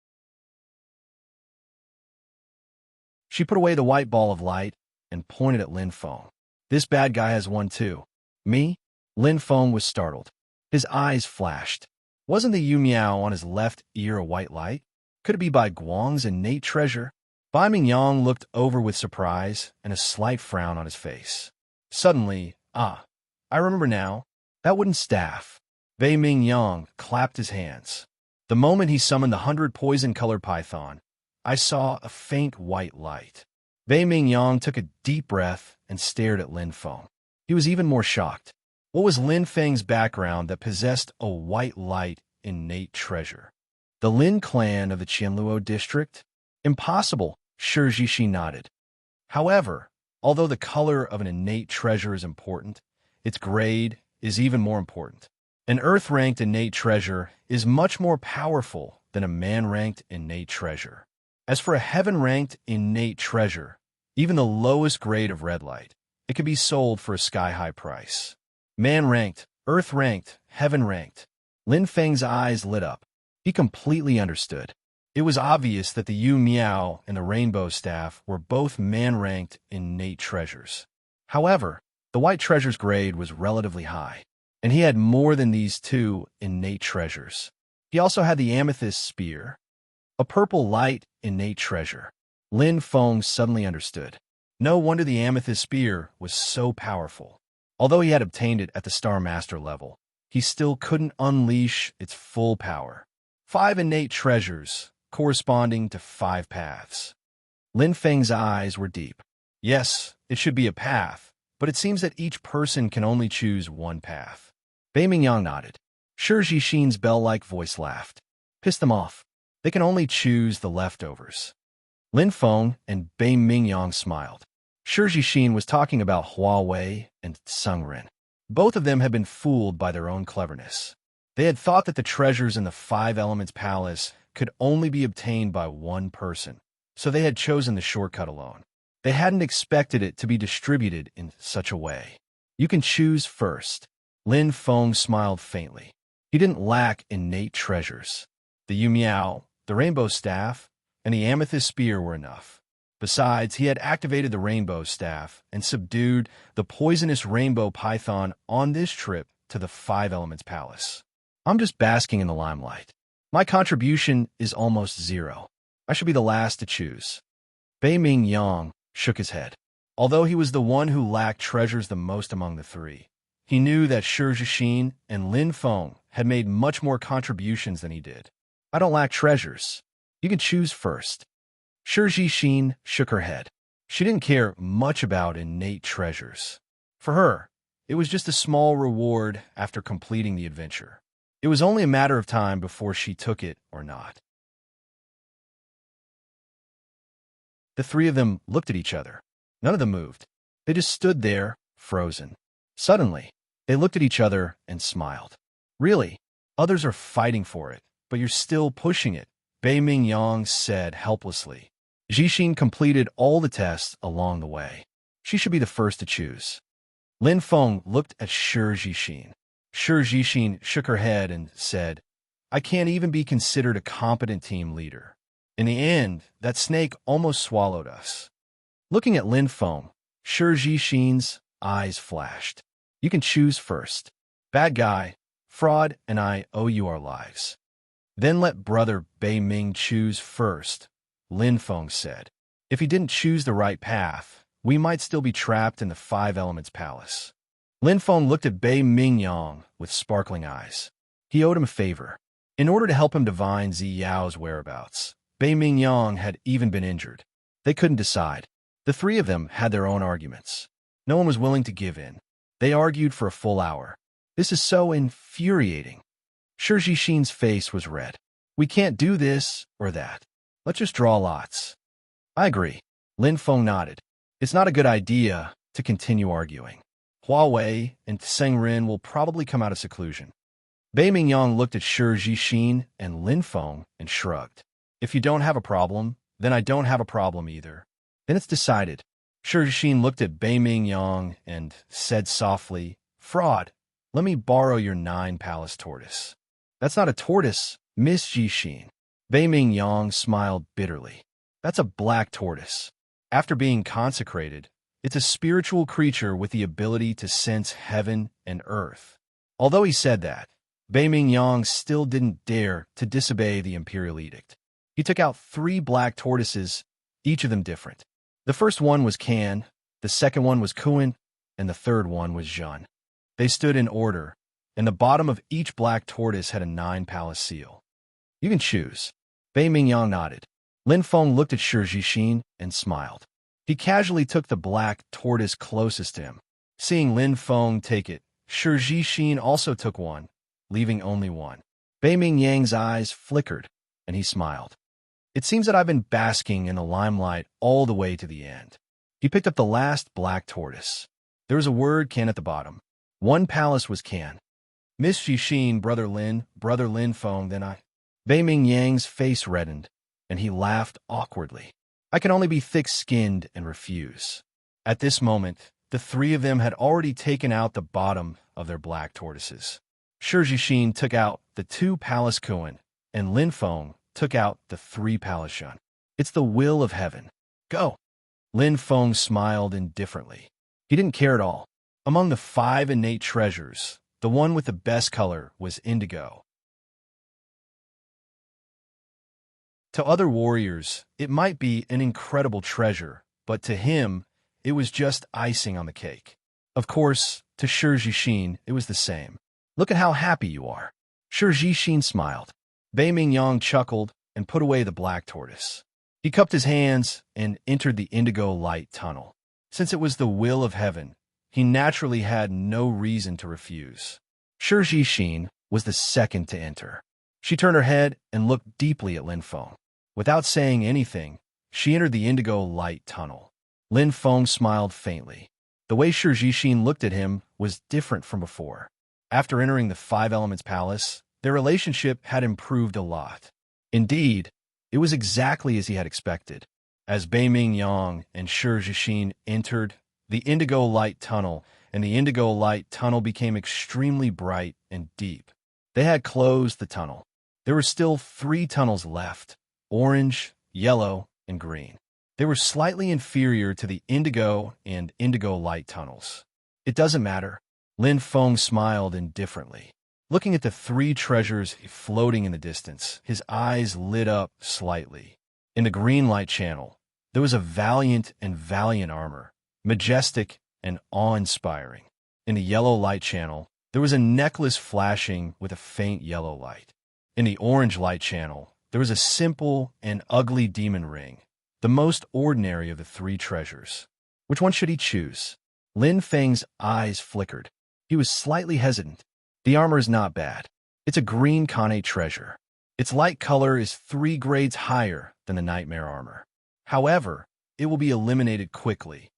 She put away the white ball of light and pointed at Lin Feng. This bad guy has one too. Me? Lin Feng was startled. His eyes flashed. Wasn't the Yu Miao on his left ear a white light? Could it be Bai Guang's innate treasure? Bei Mingyang looked over with surprise and a slight frown on his face. Suddenly, I remember now. That wooden staff. Bei Mingyang clapped his hands. The moment he summoned the 100 poison-colored python, I saw a faint white light. Bei Mingyang took a deep breath and stared at Lin Feng. He was even more shocked. What was Lin Feng's background that possessed a white light innate treasure? The Lin clan of the Qianluo district? Impossible, Shi Jixin nodded. However, although the color of an innate treasure is important, its grade is even more important. An Earth-ranked innate treasure is much more powerful than a man-ranked innate treasure. As for a heaven-ranked innate treasure, even the lowest grade of red light, it can be sold for a sky-high price. Man-ranked, Earth-ranked, heaven-ranked. Lin Feng's eyes lit up. He completely understood. It was obvious that the Yu Miao and the Rainbow Staff were both man-ranked innate treasures. However, the white treasure's grade was relatively high, and he had more than these 2 innate treasures. He also had the Amethyst Spear, a purple light innate treasure. Lin Feng suddenly understood. No wonder the Amethyst Spear was so powerful. Although he had obtained it at the Star Master level, he still couldn't unleash its full power. 5 innate treasures, corresponding to 5 paths. Lin Feng's eyes were deep. Yes, it should be a path, but it seems that each person can only choose one path. Bei Mingyang nodded. Shi Jixin's bell-like voice laughed. Piss them off. They can only choose the leftovers. Lin Feng and Bei Mingyang smiled. Shi Jixin was talking about Huawei and Sungren. Both of them had been fooled by their own cleverness. They had thought that the treasures in the 5 Elements Palace could only be obtained by one person. so they had chosen the shortcut alone. They hadn't expected it to be distributed in such a way. You can choose first. Lin Feng smiled faintly. He didn't lack innate treasures. The Yu Miao, the rainbow staff, and the amethyst spear were enough. Besides, he had activated the rainbow staff and subdued the poisonous rainbow python on this trip to the Five Elements Palace. I'm just basking in the limelight. My contribution is almost zero. I should be the last to choose. Bei Ming Yang shook his head. Although he was the one who lacked treasures the most among the three, he knew that Shi Zhixin and Lin Feng had made much more contributions than he did. I don't lack treasures. You can choose first. Shi Zhixin shook her head. She didn't care much about innate treasures. For her, it was just a small reward after completing the adventure. It was only a matter of time before she took it or not. The three of them looked at each other. None of them moved. They just stood there, frozen. Suddenly, they looked at each other and smiled. Really? Others are fighting for it, but you're still pushing it, Bei Ming Yang said helplessly. Zhixin completed all the tests along the way. She should be the first to choose. Lin Feng looked at Shi Zhixin. Shi Zhixin shook her head and said, I can't even be considered a competent team leader. In the end, that snake almost swallowed us. Looking at Lin Feng, Shi Zhixin's eyes flashed. You can choose first. Bad guy, fraud, and I owe you our lives. Then let brother Bei Ming choose first, Lin Feng said. If he didn't choose the right path, we might still be trapped in the Five Elements Palace. Lin Feng looked at Bei Ming Yang with sparkling eyes. He owed him a favor. In order to help him divine Zi Yao's whereabouts, Bei Ming Yang had even been injured. They couldn't decide. The three of them had their own arguments. No one was willing to give in. They argued for a full hour. This is so infuriating. Shi Zhixin's face was red. We can't do this or that. Let's just draw lots. I agree. Lin Feng nodded. It's not a good idea to continue arguing. Huawei and Tseng Rin will probably come out of seclusion. Bei Ming Yang looked at Shi Zhixin and Lin Feng and shrugged. If you don't have a problem, then I don't have a problem either. Then it's decided. Shi Zhixin looked at Bei Ming Yang and said softly, Fraud, let me borrow your 9-palace tortoise. That's not a tortoise, Miss Zhixin. Bei Ming Yang smiled bitterly. That's a black tortoise. After being consecrated, it's a spiritual creature with the ability to sense heaven and earth. Although he said that, Bei Ming Yang still didn't dare to disobey the imperial edict. He took out 3 black tortoises, each of them different. The first one was Kan, the second one was Kuan, and the third one was Zhun. They stood in order, and the bottom of each black tortoise had a 9-palace seal. You can choose. Bei Ming Yang nodded. Lin Feng looked at Shi Zhixin and smiled. He casually took the black tortoise closest to him. Seeing Lin Feng take it, Shi Zhixin also took one, leaving only one. Bei Ming Yang's eyes flickered, and he smiled. It seems that I've been basking in the limelight all the way to the end. He picked up the last black tortoise. There was a word Kan at the bottom. 1 palace was Kan. Miss Zhixin, Brother Lin Feng, then I. Bei Ming Yang's face reddened, and he laughed awkwardly. I can only be thick-skinned and refuse. At this moment, the three of them had already taken out the bottom of their black tortoises. Shi Zhixin took out the 2-palace Kuan, and Lin Feng took out the 3-palace Zhun. It's the will of heaven. Go. Lin Feng smiled indifferently. He didn't care at all. Among the 5 innate treasures, the one with the best color was indigo. To other warriors, it might be an incredible treasure, but to him, it was just icing on the cake. Of course, to Shi Zhixin, it was the same. Look at how happy you are. Shi Zhixin smiled. Bei Ming Yang chuckled and put away the black tortoise. He cupped his hands and entered the indigo light tunnel. Since it was the will of heaven, he naturally had no reason to refuse. Shi Zhixin was the second to enter. She turned her head and looked deeply at Lin Feng. Without saying anything, she entered the indigo light tunnel. Lin Feng smiled faintly. The way Shi Zhixin looked at him was different from before. After entering the Five Elements Palace, their relationship had improved a lot. Indeed, it was exactly as he had expected. As Bei Ming Yang and Shi Zhixin entered the indigo light tunnel, and the indigo light tunnel became extremely bright and deep. They had closed the tunnel. There were still 3 tunnels left: orange, yellow, and green. They were slightly inferior to the indigo and indigo light tunnels. It doesn't matter. Lin Feng smiled indifferently. Looking at the 3 treasures floating in the distance, his eyes lit up slightly. In the green light channel, there was a valiant armor, majestic and awe-inspiring. In the yellow light channel, there was a necklace flashing with a faint yellow light. In the orange light channel, there was a simple and ugly demon ring, the most ordinary of the 3 treasures. Which one should he choose? Lin Feng's eyes flickered. He was slightly hesitant. The armor is not bad. It's a green Kane treasure. Its light color is 3 grades higher than the nightmare armor. However, it will be eliminated quickly.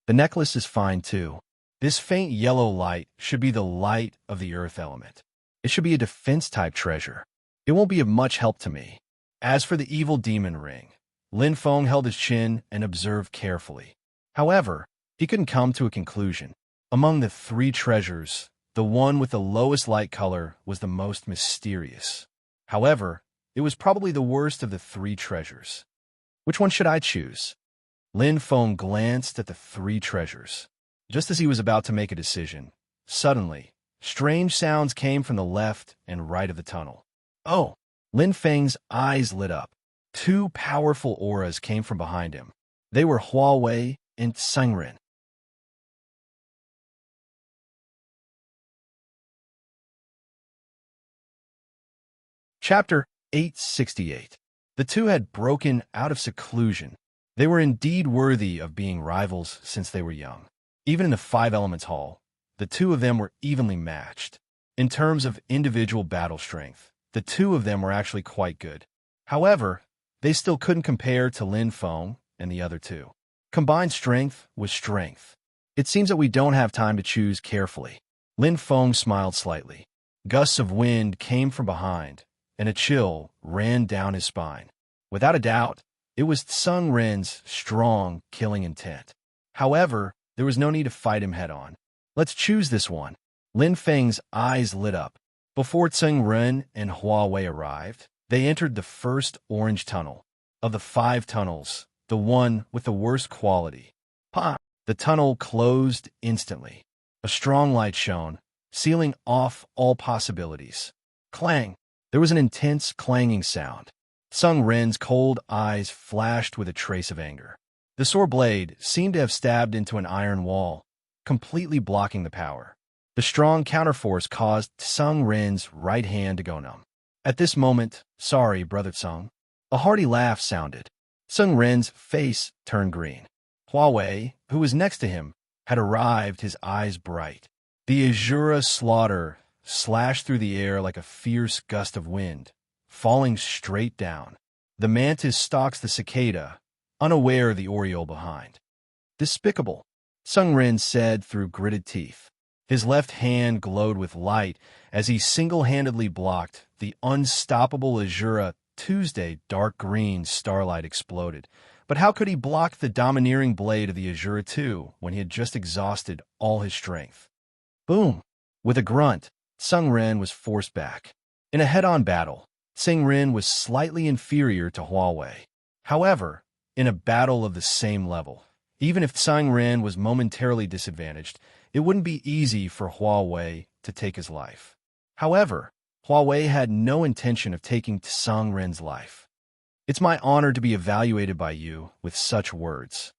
The necklace is fine too. This faint yellow light should be the light of the earth element. It should be a defense-type treasure. It won't be of much help to me. As for the evil demon ring, Lin Feng held his chin and observed carefully. However, he couldn't come to a conclusion. Among the 3 treasures, the one with the lowest light color was the most mysterious. However, it was probably the worst of the 3 treasures. Which one should I choose? Lin Feng glanced at the 3 treasures. Just as he was about to make a decision, suddenly, strange sounds came from the left and right of the tunnel. Oh! Lin Feng's eyes lit up. 2 powerful auras came from behind him. They were Huawei and Sengren. Chapter 868. The 2 had broken out of seclusion. They were indeed worthy of being rivals since they were young. Even in the 5 Elements Hall, the 2 of them were evenly matched. In terms of individual battle strength, the 2 of them were actually quite good. However, they still couldn't compare to Lin Feng and the other 2. Combined strength was strength. It seems that we don't have time to choose carefully. Lin Feng smiled slightly. Gusts of wind came from behind, and a chill ran down his spine. Without a doubt, it was Tseng Ren's strong, killing intent. However, there was no need to fight him head-on. Let's choose this one. Lin Feng's eyes lit up. Before Tseng Ren and Huawei arrived, they entered the first orange tunnel. Of the 5 tunnels, the one with the worst quality. Pa! The tunnel closed instantly. A strong light shone, sealing off all possibilities. Clang! There was an intense clanging sound. Tseng Ren's cold eyes flashed with a trace of anger. The sword blade seemed to have stabbed into an iron wall, completely blocking the power. The strong counterforce caused Tseng Ren's right hand to go numb. At this moment, sorry, Brother Tseng. A hearty laugh sounded. Tseng Ren's face turned green. Huawei, who was next to him, had arrived, his eyes bright. The Azura slaughter slashed through the air like a fierce gust of wind, falling straight down. The mantis stalks the cicada, unaware of the oriole behind. Despicable, Tseng Ren said through gritted teeth. His left hand glowed with light as he single-handedly blocked the unstoppable Azura. Tuesday dark green starlight exploded. But how could he block the domineering blade of the Azura II when he had just exhausted all his strength? Boom! With a grunt, Tseng Ren was forced back. In a head-on battle, Tseng Ren was slightly inferior to Huawei. However, in a battle of the same level, even if Tseng Ren was momentarily disadvantaged, it wouldn't be easy for Huawei to take his life. However, Huawei had no intention of taking Tseng Ren's life. It's my honor to be evaluated by you with such words.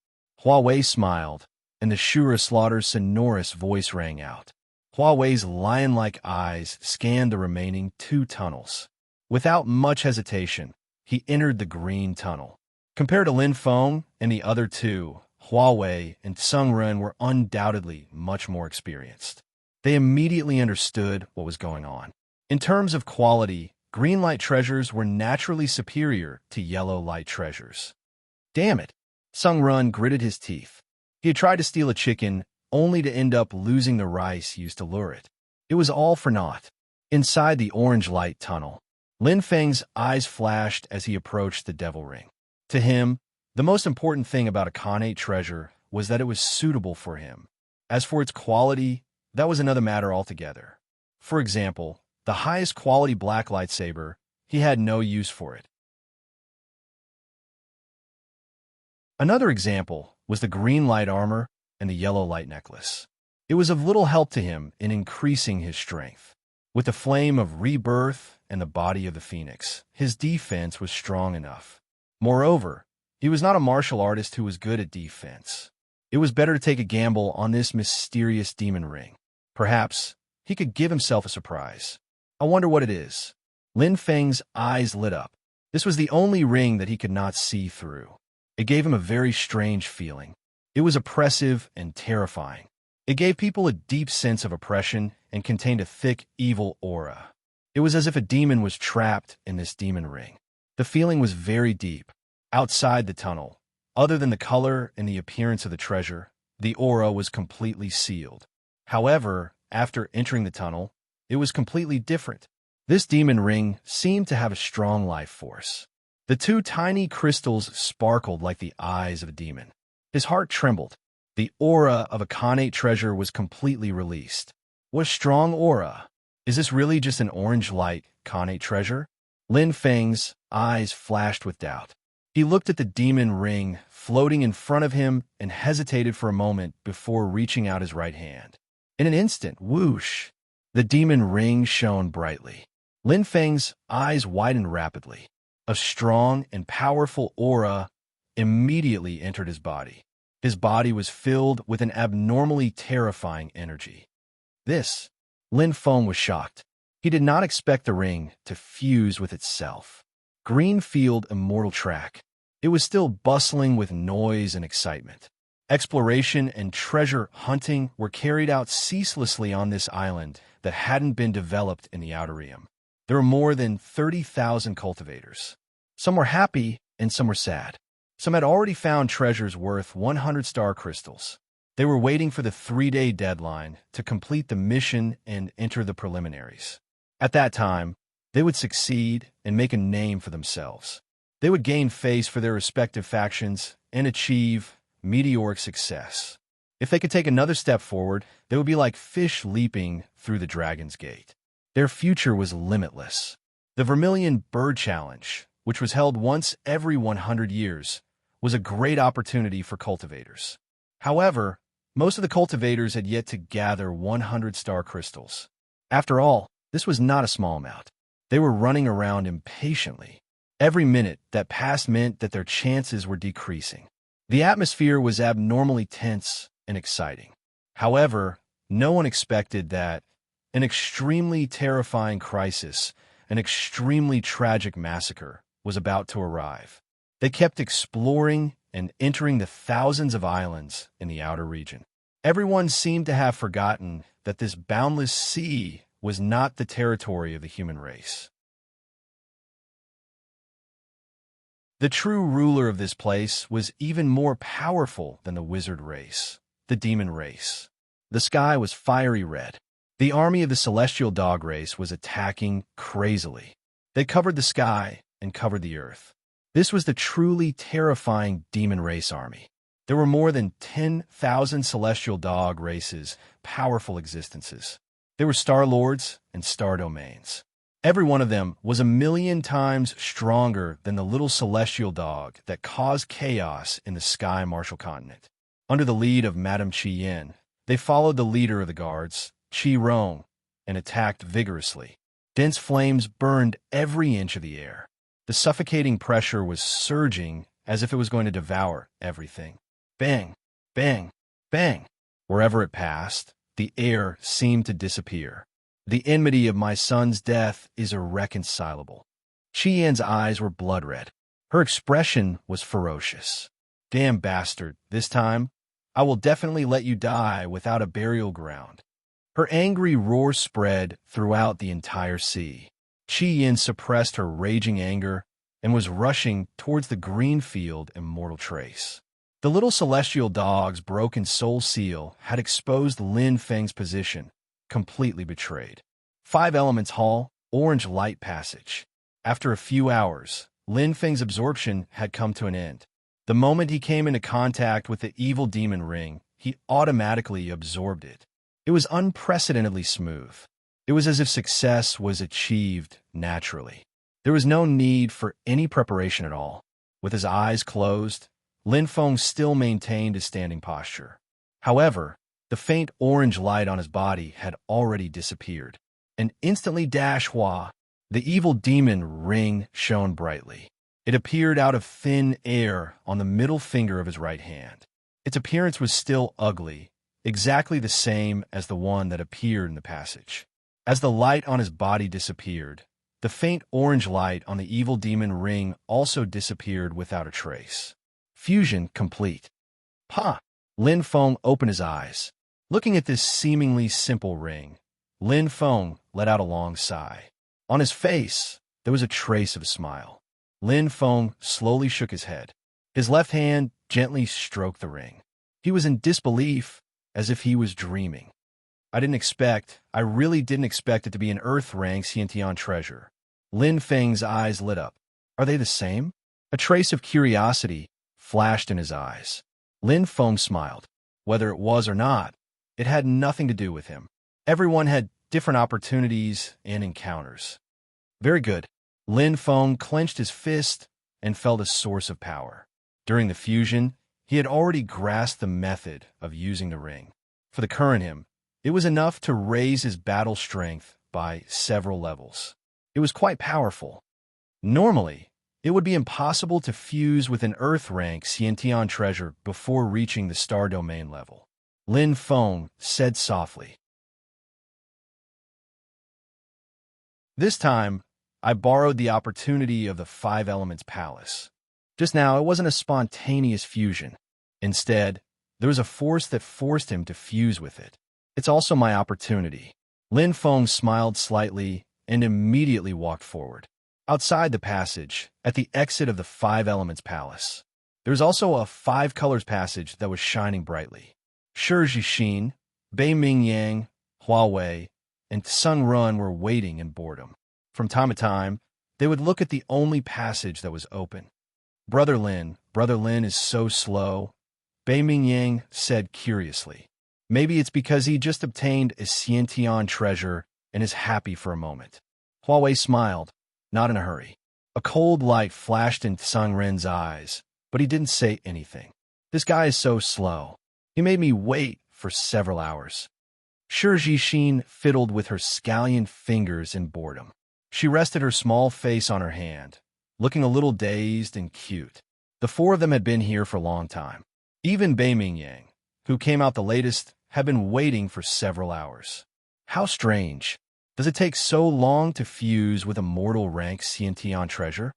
Huawei smiled, and the Shura Slaughter's sonorous voice rang out. Huawei's lion-like eyes scanned the remaining 2 tunnels. Without much hesitation, he entered the green tunnel. Compared to Lin Feng and the other 2, Huawei and Tseng Ren were undoubtedly much more experienced. They immediately understood what was going on. In terms of quality, green light treasures were naturally superior to yellow light treasures. Damn it! Tseng Ren gritted his teeth. He had tried to steal a chicken, only to end up losing the rice used to lure it. It was all for naught. Inside the orange light tunnel, Lin Feng's eyes flashed as he approached the devil ring. To him, The most important thing about a Khanate treasure was that it was suitable for him. As for its quality, that was another matter altogether. For example, the highest quality black lightsaber, he had no use for it. Another example was the green light armor and the yellow light necklace. It was of little help to him in increasing his strength. With the flame of rebirth and the body of the phoenix, his defense was strong enough. Moreover, he was not a martial artist who was good at defense. It was better to take a gamble on this mysterious demon ring. Perhaps he could give himself a surprise. I wonder what it is. Lin Feng's eyes lit up. This was the only ring that he could not see through. It gave him a very strange feeling. It was oppressive and terrifying. It gave people a deep sense of oppression and contained a thick, evil aura. It was as if a demon was trapped in this demon ring. The feeling was very deep. Outside the tunnel, other than the color and the appearance of the treasure, the aura was completely sealed. However, after entering the tunnel, it was completely different. This demon ring seemed to have a strong life force. The two tiny crystals sparkled like the eyes of a demon. His heart trembled. The aura of a Khanate treasure was completely released. What a strong aura! Is this really just an orange light Khanate treasure? Lin Feng's eyes flashed with doubt. He looked at the demon ring floating in front of him and hesitated for a moment before reaching out his right hand. In an instant, whoosh! The demon ring shone brightly. Lin Feng's eyes widened rapidly. A strong and powerful aura immediately entered his body. His body was filled with an abnormally terrifying energy. Lin Feng was shocked. He did not expect the ring to fuse with itself. Greenfield Immortal Track. It was still bustling with noise and excitement. Exploration and treasure hunting were carried out ceaselessly on this island that hadn't been developed in the Outer Rim. There were more than 30,000 cultivators. Some were happy and some were sad. Some had already found treasures worth 100 star crystals. They were waiting for the 3-day deadline to complete the mission and enter the preliminaries. At that time, they would succeed and make a name for themselves. They would gain face for their respective factions and achieve meteoric success. If they could take another step forward, they would be like fish leaping through the Dragon's Gate. Their future was limitless. The Vermilion Bird Challenge, which was held once every 100 years, was a great opportunity for cultivators. However, most of the cultivators had yet to gather 100 star crystals. After all, this was not a small amount. They were running around impatiently. Every minute that passed meant that their chances were decreasing. The atmosphere was abnormally tense and exciting. However, no one expected that an extremely terrifying crisis, an extremely tragic massacre, was about to arrive. They kept exploring and entering the thousands of islands in the outer region. Everyone seemed to have forgotten that this boundless sea was not the territory of the human race. The true ruler of this place was even more powerful than the wizard race, the demon race. The sky was fiery red. The army of the celestial dog race was attacking crazily. They covered the sky and covered the earth. This was the truly terrifying demon race army. There were more than 10,000 celestial dog races, powerful existences. There were star lords and star domains. Every one of them was 1,000,000 times stronger than the little celestial dog that caused chaos in the sky martial continent. Under the lead of Madame Qi Yin, they followed the leader of the guards, Qi Rong, and attacked vigorously. Dense flames burned every inch of the air. The suffocating pressure was surging as if it was going to devour everything. Bang, bang, bang. Wherever it passed, the air seemed to disappear. The enmity of my son's death is irreconcilable. Qi Yan's eyes were blood red. Her expression was ferocious. Damn bastard, this time, I will definitely let you die without a burial ground. Her angry roar spread throughout the entire sea. Qi Yin suppressed her raging anger and was rushing towards the Greenfield Immortal Trace. The little celestial dog's broken soul seal had exposed Lin Feng's position, completely betrayed. 5 Elements Hall, Orange Light Passage. After a few hours, Lin Feng's absorption had come to an end. The moment he came into contact with the evil demon ring, he automatically absorbed it. It was unprecedentedly smooth. It was as if success was achieved naturally. There was no need for any preparation at all. With his eyes closed, Lin Feng still maintained his standing posture. However, the faint orange light on his body had already disappeared. And instantly Hua, the evil demon ring shone brightly. It appeared out of thin air on the middle finger of his right hand. Its appearance was still ugly, exactly the same as the one that appeared in the passage. As the light on his body disappeared, the faint orange light on the evil demon ring also disappeared without a trace. Fusion complete. Ha! Lin Feng opened his eyes. Looking at this seemingly simple ring, Lin Feng let out a long sigh. On his face, there was a trace of a smile. Lin Feng slowly shook his head. His left hand gently stroked the ring. He was in disbelief, as if he was dreaming. I really didn't expect it to be an Earth-rank Xiantian treasure. Lin Feng's eyes lit up. Are they the same? A trace of curiosity flashed in his eyes. Lin Feng smiled. Whether it was or not, it had nothing to do with him. Everyone had different opportunities and encounters. Very good. Lin Feng clenched his fist and felt a source of power. During the fusion, he had already grasped the method of using the ring. For the current him, it was enough to raise his battle strength by several levels. It was quite powerful. Normally, it would be impossible to fuse with an Earth-rank Xiantian treasure before reaching the Star Domain level. Lin Feng said softly. This time, I borrowed the opportunity of the Five Elements Palace. Just now, it wasn't a spontaneous fusion. Instead, there was a force that forced him to fuse with it. It's also my opportunity. Lin Feng smiled slightly and immediately walked forward. Outside the passage, at the exit of the Five Elements Palace, there was also a Five Colors passage that was shining brightly. Shi Jixin, Bei Mingyang, Huawei, and Sun Run were waiting in boredom. From time to time, they would look at the only passage that was open. Brother Lin is so slow, Bei Mingyang said curiously. Maybe it's because he just obtained a Xiantian treasure and is happy for a moment. Huawei smiled, not in a hurry. A cold light flashed in Sun Ren's eyes, but he didn't say anything. This guy is so slow. He made me wait for several hours. Shi Jixin fiddled with her scallion fingers in boredom. She rested her small face on her hand, looking a little dazed and cute. The four of them had been here for a long time. Even Bei Mingyang, who came out the latest, had been waiting for several hours. How strange. Does it take so long to fuse with a mortal-rank Xiantian treasure?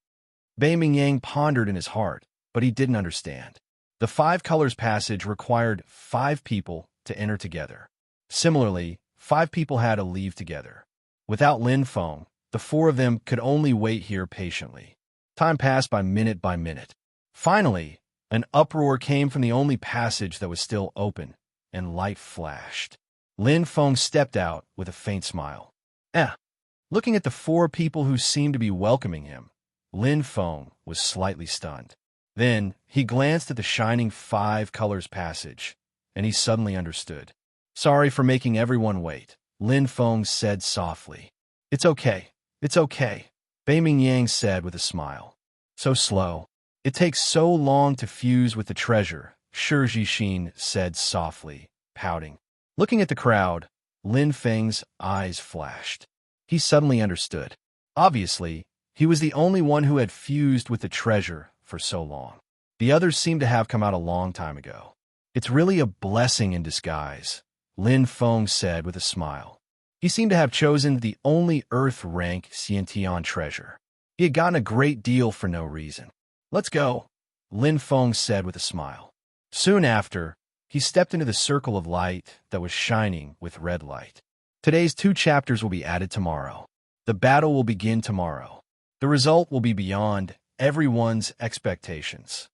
Bei Mingyang pondered in his heart, but he didn't understand. The Five Colors passage required 5 people to enter together. Similarly, 5 people had to leave together. Without Lin Feng, the 4 of them could only wait here patiently. Time passed by minute. Finally, an uproar came from the only passage that was still open, and light flashed. Lin Feng stepped out with a faint smile. Looking at the 4 people who seemed to be welcoming him, Lin Feng was slightly stunned. Then, he glanced at the shining 5 Colors passage, and he suddenly understood. Sorry for making everyone wait, Lin Feng said softly. It's okay, Bei Mingyang said with a smile. So slow. It takes so long to fuse with the treasure, Shi Jixin said softly, pouting. Looking at the crowd, Lin Feng's eyes flashed. He suddenly understood. Obviously, he was the only one who had fused with the treasure for so long. The others seemed to have come out a long time ago. It's really a blessing in disguise, Lin Feng said with a smile. He seemed to have chosen the only Earth-rank Xiantian treasure. He had gotten a great deal for no reason. Let's go, Lin Feng said with a smile. Soon after, he stepped into the circle of light that was shining with red light. Today's 2 chapters will be added tomorrow. The battle will begin tomorrow. The result will be beyond everyone's expectations.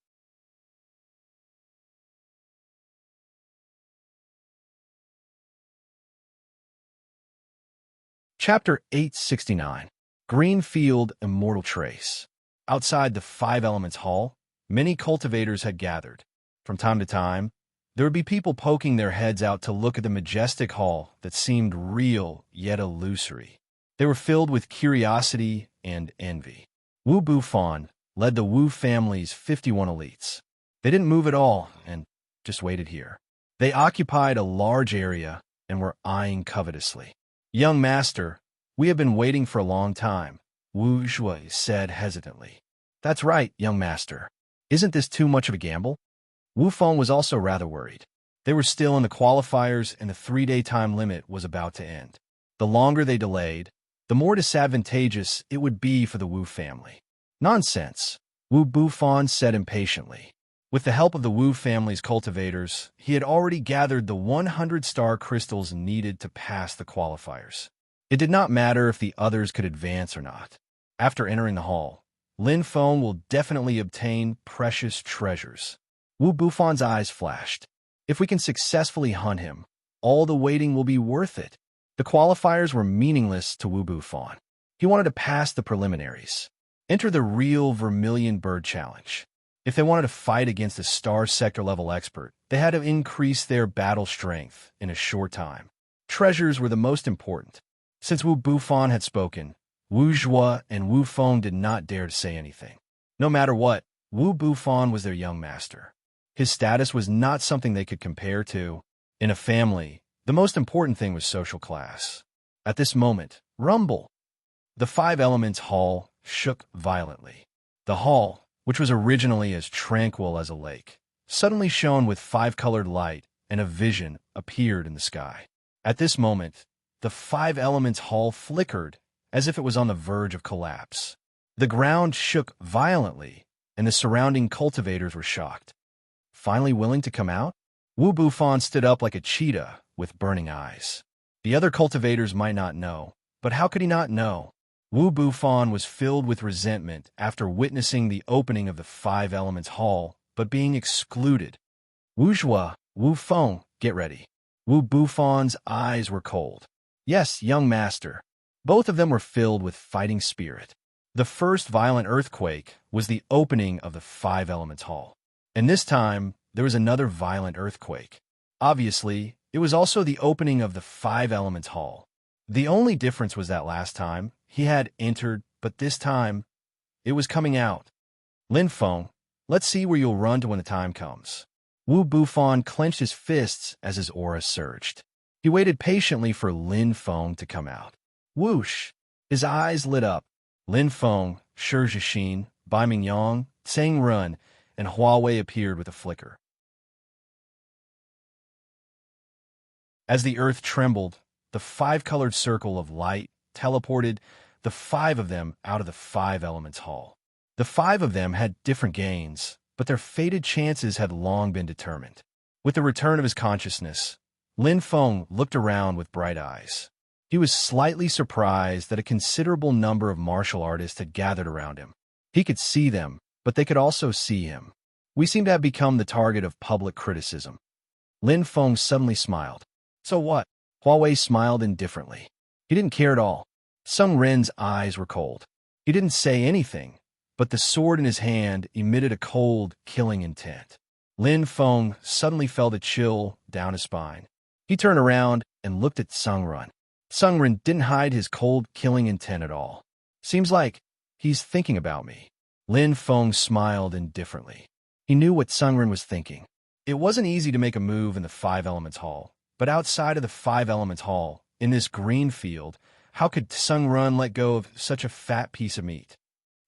Chapter 869, Green Field Immortal Trace. Outside the Five Elements Hall, many cultivators had gathered. From time to time, there would be people poking their heads out to look at the majestic hall that seemed real yet illusory. They were filled with curiosity and envy. Wu Bufan led the Wu family's 51 elites. They didn't move at all and just waited here. They occupied a large area and were eyeing covetously. "Young master, we have been waiting for a long time," Wu Zhui said hesitantly. "That's right, young master. Isn't this too much of a gamble?" Wu Feng was also rather worried. They were still in the qualifiers and the 3-day time limit was about to end. The longer they delayed, the more disadvantageous it would be for the Wu family. "Nonsense," Wu Bufan said impatiently. With the help of the Wu family's cultivators, he had already gathered the 100 star crystals needed to pass the qualifiers. It did not matter if the others could advance or not. After entering the hall, Lin Feng will definitely obtain precious treasures. Wu Bufan's eyes flashed. If we can successfully hunt him, all the waiting will be worth it. The qualifiers were meaningless to Wu Bufan. He wanted to pass the preliminaries. Enter the real Vermilion Bird Challenge. If they wanted to fight against a star sector level expert, they had to increase their battle strength in a short time. Treasures were the most important. Since Wu Bufan had spoken, Wu Zhua and Wu Feng did not dare to say anything. No matter what, Wu Bufan was their young master. His status was not something they could compare to. In a family, the most important thing was social class. At this moment, rumble! The 5 Elements Hall shook violently. The hall, which was originally as tranquil as a lake, suddenly shone with 5-colored light, and a vision appeared in the sky. At this moment, the 5 Elements Hall flickered as if it was on the verge of collapse. The ground shook violently, and the surrounding cultivators were shocked. Finally willing to come out? Wu Bufan stood up like a cheetah with burning eyes. The other cultivators might not know, but how could he not know? Wu Bufan was filled with resentment after witnessing the opening of the 5 Elements Hall, but being excluded. "Wu Zhua, Wu Feng, get ready." Wu Bufan's eyes were cold. "Yes, young master." Both of them were filled with fighting spirit. The first violent earthquake was the opening of the 5 Elements Hall. And this time, there was another violent earthquake. Obviously, it was also the opening of the 5 Elements Hall. The only difference was that last time, he had entered, but this time, it was coming out. "Lin Feng, let's see where you'll run to when the time comes." Wu Bufan clenched his fists as his aura surged. He waited patiently for Lin Feng to come out. Whoosh! His eyes lit up. Lin Feng, Shi Zhixin, Bai Mingyang, Tseng Run, and Huawei appeared with a flicker. As the earth trembled, the 5-colored circle of light teleported the 5 of them out of the 5 Elements Hall. The 5 of them had different gains, but their fated chances had long been determined. With the return of his consciousness, Lin Feng looked around with bright eyes. He was slightly surprised that a considerable number of martial artists had gathered around him. He could see them, but they could also see him. "We seem to have become the target of public criticism." Lin Feng suddenly smiled. "So what?" Huawei smiled indifferently. He didn't care at all. Sung Ren's eyes were cold. He didn't say anything, but the sword in his hand emitted a cold, killing intent. Lin Feng suddenly felt a chill down his spine. He turned around and looked at Sung Ren. Sung Ren didn't hide his cold, killing intent at all. "Seems like he's thinking about me." Lin Feng smiled indifferently. He knew what Sung Ren was thinking. It wasn't easy to make a move in the 5 Elements Hall, but outside of the 5 Elements Hall, in this green field, how could Sung Ren let go of such a fat piece of meat?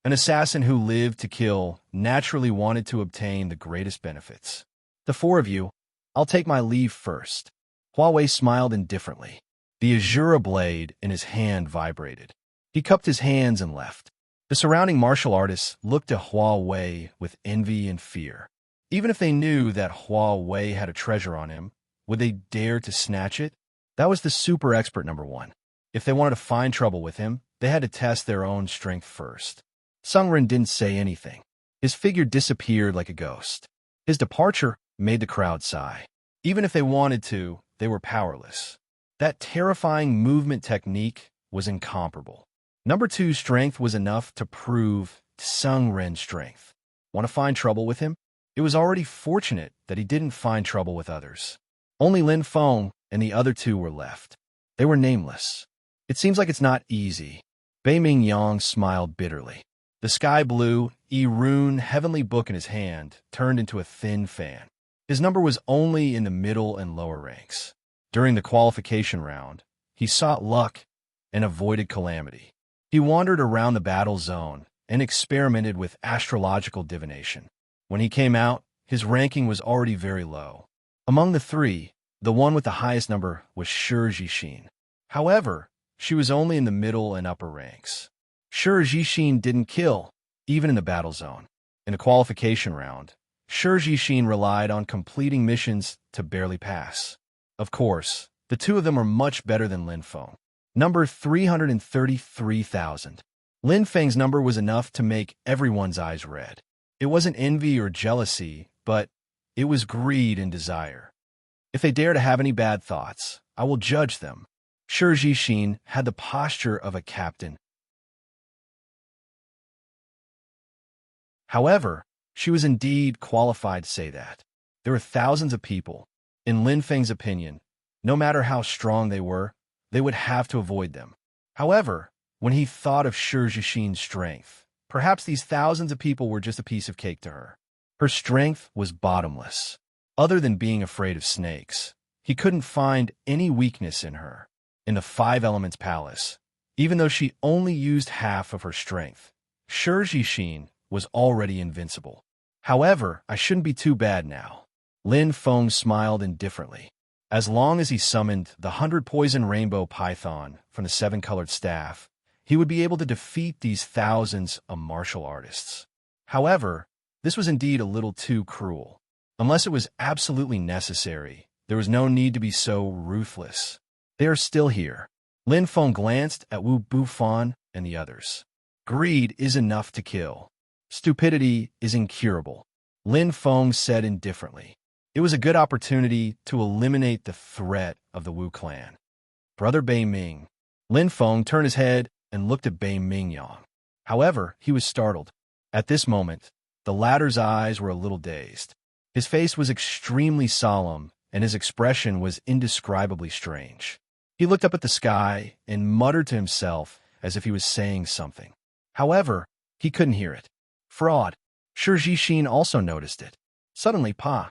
An assassin who lived to kill naturally wanted to obtain the greatest benefits. "The 4 of you, I'll take my leave first." Huawei smiled indifferently. The Azura blade in his hand vibrated. He cupped his hands and left. The surrounding martial artists looked at Huawei with envy and fear. Even if they knew that Huawei had a treasure on him, would they dare to snatch it? That was the super expert number 1. If they wanted to find trouble with him, they had to test their own strength first. Sung Ren didn't say anything. His figure disappeared like a ghost. His departure made the crowd sigh. Even if they wanted to, they were powerless. That terrifying movement technique was incomparable. Number 2's strength was enough to prove Sung Ren's strength. Want to find trouble with him? It was already fortunate that he didn't find trouble with others. Only Lin Feng and the other two were left. They were nameless. It seems like it's not easy. Bei Mingyang smiled bitterly. The sky blue, rune heavenly book in his hand turned into a thin fan. His number was only in the middle and lower ranks. During the qualification round, he sought luck and avoided calamity. He wandered around the battle zone and experimented with astrological divination. When he came out, his ranking was already very low. Among the three, the one with the highest number was Shi Jixin. However, she was only in the middle and upper ranks. Shi Jixin didn't kill, even in the battle zone. In the qualification round, Shi Jixin relied on completing missions to barely pass. Of course, the two of them are much better than Lin Feng. Number 333,000. Lin Feng's number was enough to make everyone's eyes red. It wasn't envy or jealousy, but it was greed and desire. If they dare to have any bad thoughts, I will judge them. Shi Jixin had the posture of a captain. However, she was indeed qualified to say that. There were thousands of people. In Lin Feng's opinion, no matter how strong they were, they would have to avoid them. However, when he thought of Shi Jixin's strength, perhaps these thousands of people were just a piece of cake to her. Her strength was bottomless. Other than being afraid of snakes, he couldn't find any weakness in her. In the Five Elements Palace, even though she only used half of her strength, Shi Jixin was already invincible. However, I shouldn't be too bad now. Lin Feng smiled indifferently. As long as he summoned the 100-poison rainbow python from the 7-colored staff, he would be able to defeat these thousands of martial artists. However, this was indeed a little too cruel. Unless it was absolutely necessary, there was no need to be so ruthless. They are still here. Lin Feng glanced at Wu Bufan and the others. Greed is enough to kill. Stupidity is incurable. Lin Feng said indifferently. It was a good opportunity to eliminate the threat of the Wu clan. Brother Bei Ming. Lin Feng turned his head and looked at Bei Mingyang. However, he was startled. At this moment, the latter's eyes were a little dazed. His face was extremely solemn, and his expression was indescribably strange. He looked up at the sky and muttered to himself as if he was saying something. However, he couldn't hear it. Fraud. Shi Jixin also noticed it. Suddenly, Pa!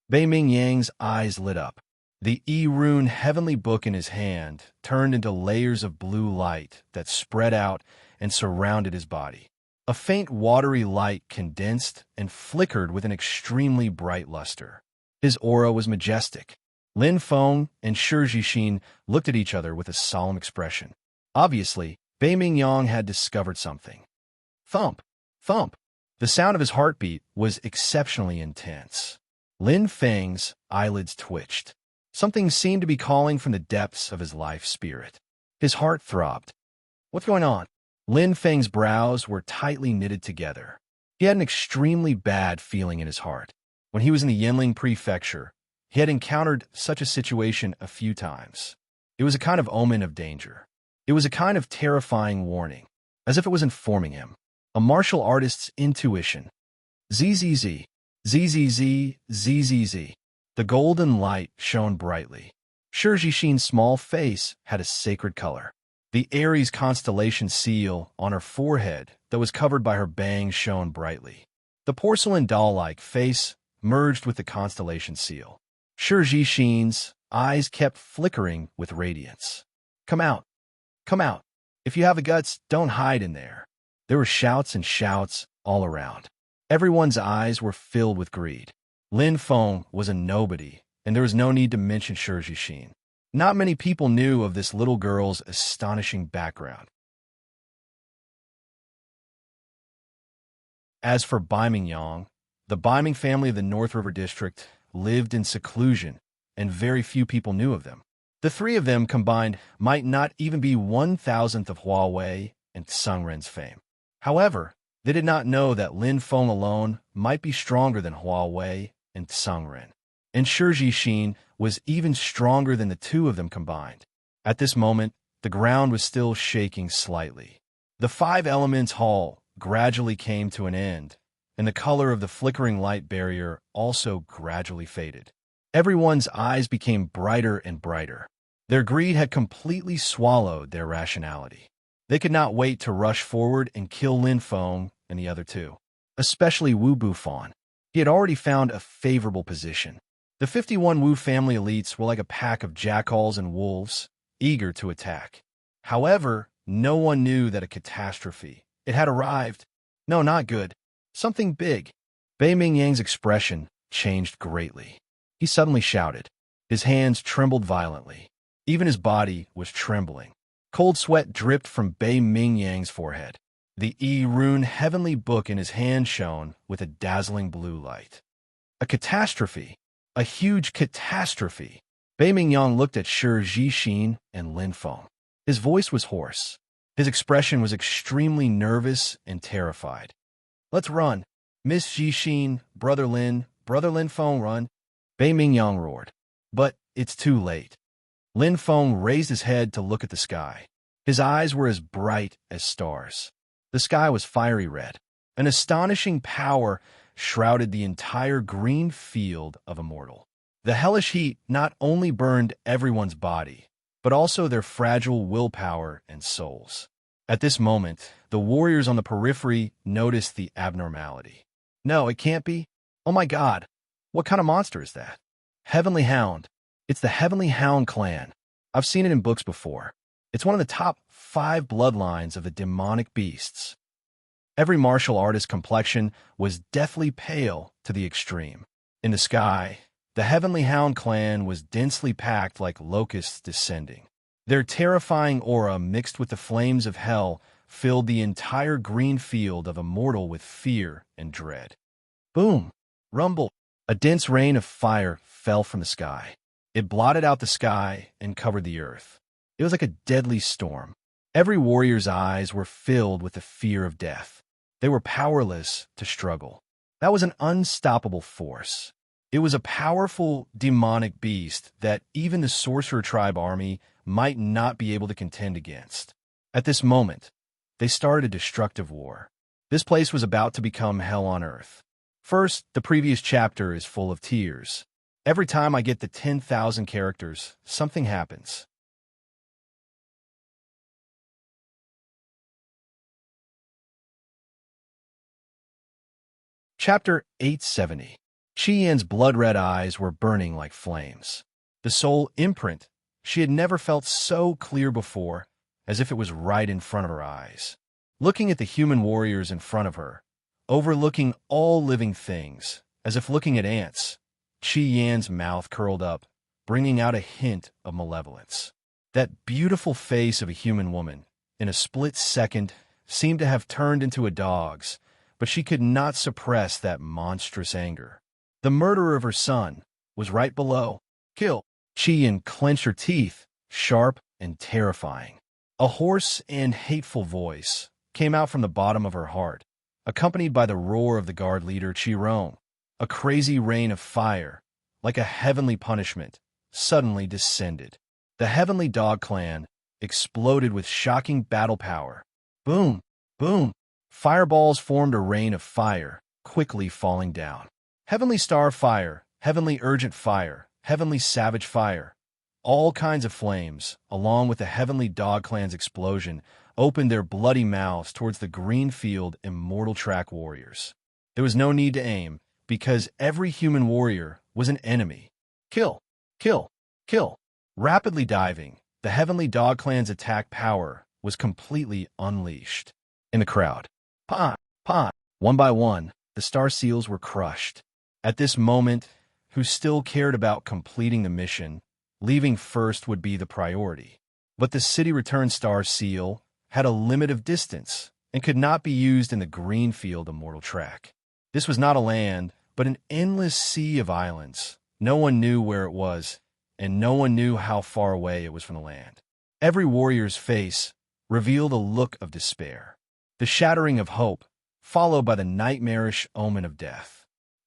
Bei Mingyang's eyes lit up. The rune heavenly book in his hand turned into layers of blue light that spread out and surrounded his body. A faint watery light condensed and flickered with an extremely bright luster. His aura was majestic. Lin Feng and Shi Jixin looked at each other with a solemn expression. Obviously, Bei Mingyang had discovered something. Thump! Thump! The sound of his heartbeat was exceptionally intense. Lin Feng's eyelids twitched. Something seemed to be calling from the depths of his life spirit. His heart throbbed. What's going on? Lin Feng's brows were tightly knitted together. He had an extremely bad feeling in his heart. When he was in the Yinling Prefecture, he had encountered such a situation a few times. It was a kind of omen of danger. It was a kind of terrifying warning, as if it was informing him. A martial artist's intuition. ZZZ. ZZZ. ZZZ. The golden light shone brightly. Shi Jixin's small face had a sacred color. The Aries constellation seal on her forehead that was covered by her bangs shone brightly. The porcelain doll-like face merged with the constellation seal. Shi Jixin's eyes kept flickering with radiance. Come out. Come out. If you have the guts, don't hide in there. There were shouts and shouts all around. Everyone's eyes were filled with greed. Lin Feng was a nobody, and there was no need to mention Shi Jixin. Not many people knew of this little girl's astonishing background. As for Bei Mingyang, the Beiming family of the North River District lived in seclusion, and very few people knew of them. The three of them combined might not even be 1,000th of Huawei and Sungren's fame. However, they did not know that Lin Feng alone might be stronger than Huawei and Sungren. And Shi Jixin was even stronger than the two of them combined. At this moment, the ground was still shaking slightly. The Five Elements Hall gradually came to an end, and the color of the flickering light barrier also gradually faded. Everyone's eyes became brighter and brighter. Their greed had completely swallowed their rationality. They could not wait to rush forward and kill Lin Feng and the other two, especially Wu Bufan. He had already found a favorable position. The 51 Wu family elites were like a pack of jackals and wolves, eager to attack. However, no one knew that a catastrophe. It had arrived. No, not good. Something big. Bei Mingyang's expression changed greatly. He suddenly shouted. His hands trembled violently. Even his body was trembling. Cold sweat dripped from Bei Mingyang's forehead. The Yi-Rune heavenly book in his hand shone with a dazzling blue light. A catastrophe. A huge catastrophe. Bei Mingyang looked at Shi Jixin and Lin Feng. His voice was hoarse. His expression was extremely nervous and terrified. Let's run. Miss Jixin, Brother Lin Feng, run. Bei Mingyang roared. But it's too late. Lin Feng raised his head to look at the sky. His eyes were as bright as stars. The sky was fiery red. An astonishing power shrouded the entire green field of Immortal. The hellish heat not only burned everyone's body, but also their fragile willpower and souls. At this moment, the warriors on the periphery noticed the abnormality. No, it can't be. Oh my God, what kind of monster is that? Heavenly Hound. It's the Heavenly Hound clan. I've seen it in books before. It's one of the top 5 bloodlines of the demonic beasts. Every martial artist's complexion was deathly pale to the extreme. In the sky, the Heavenly Hound clan was densely packed like locusts descending. Their terrifying aura mixed with the flames of hell filled the entire green field of Immortal with fear and dread. Boom! Rumble! A dense rain of fire fell from the sky. It blotted out the sky and covered the earth. It was like a deadly storm. Every warrior's eyes were filled with the fear of death. They were powerless to struggle. That was an unstoppable force. It was a powerful, demonic beast that even the Sorcerer Tribe army might not be able to contend against. At this moment, they started a destructive war. This place was about to become hell on earth. First, the previous chapter is full of tears. Every time I get the 10,000 characters, something happens. Chapter 870. Qi Yan's blood-red eyes were burning like flames. The soul imprint, she had never felt so clear before, as if it was right in front of her eyes. Looking at the human warriors in front of her, overlooking all living things, as if looking at ants, Qi Yan's mouth curled up, bringing out a hint of malevolence. That beautiful face of a human woman, in a split second, seemed to have turned into a dog's, but she could not suppress that monstrous anger. The murderer of her son was right below. Kill! Qi Yan clenched her teeth, sharp and terrifying. A hoarse and hateful voice came out from the bottom of her heart, accompanied by the roar of the guard leader Qirong. A crazy rain of fire, like a heavenly punishment, suddenly descended. The Heavenly Dog Clan exploded with shocking battle power. Boom! Boom! Fireballs formed a rain of fire, quickly falling down. Heavenly Star Fire, Heavenly Urgent Fire, Heavenly Savage Fire. All kinds of flames, along with the Heavenly Dog Clan's explosion, opened their bloody mouths towards the green field Immortal Track warriors. There was no need to aim, because every human warrior was an enemy. Kill! Kill! Kill! Rapidly diving, the Heavenly Dog Clan's attack power was completely unleashed. In the crowd, one by one, the Star Seals were crushed. At this moment, who still cared about completing the mission, leaving first would be the priority. But the City Return Star Seal had a limit of distance and could not be used in the green field Immortal Track. This was not a land, but an endless sea of islands. No one knew where it was, and no one knew how far away it was from the land. Every warrior's face revealed a look of despair, the shattering of hope, followed by the nightmarish omen of death.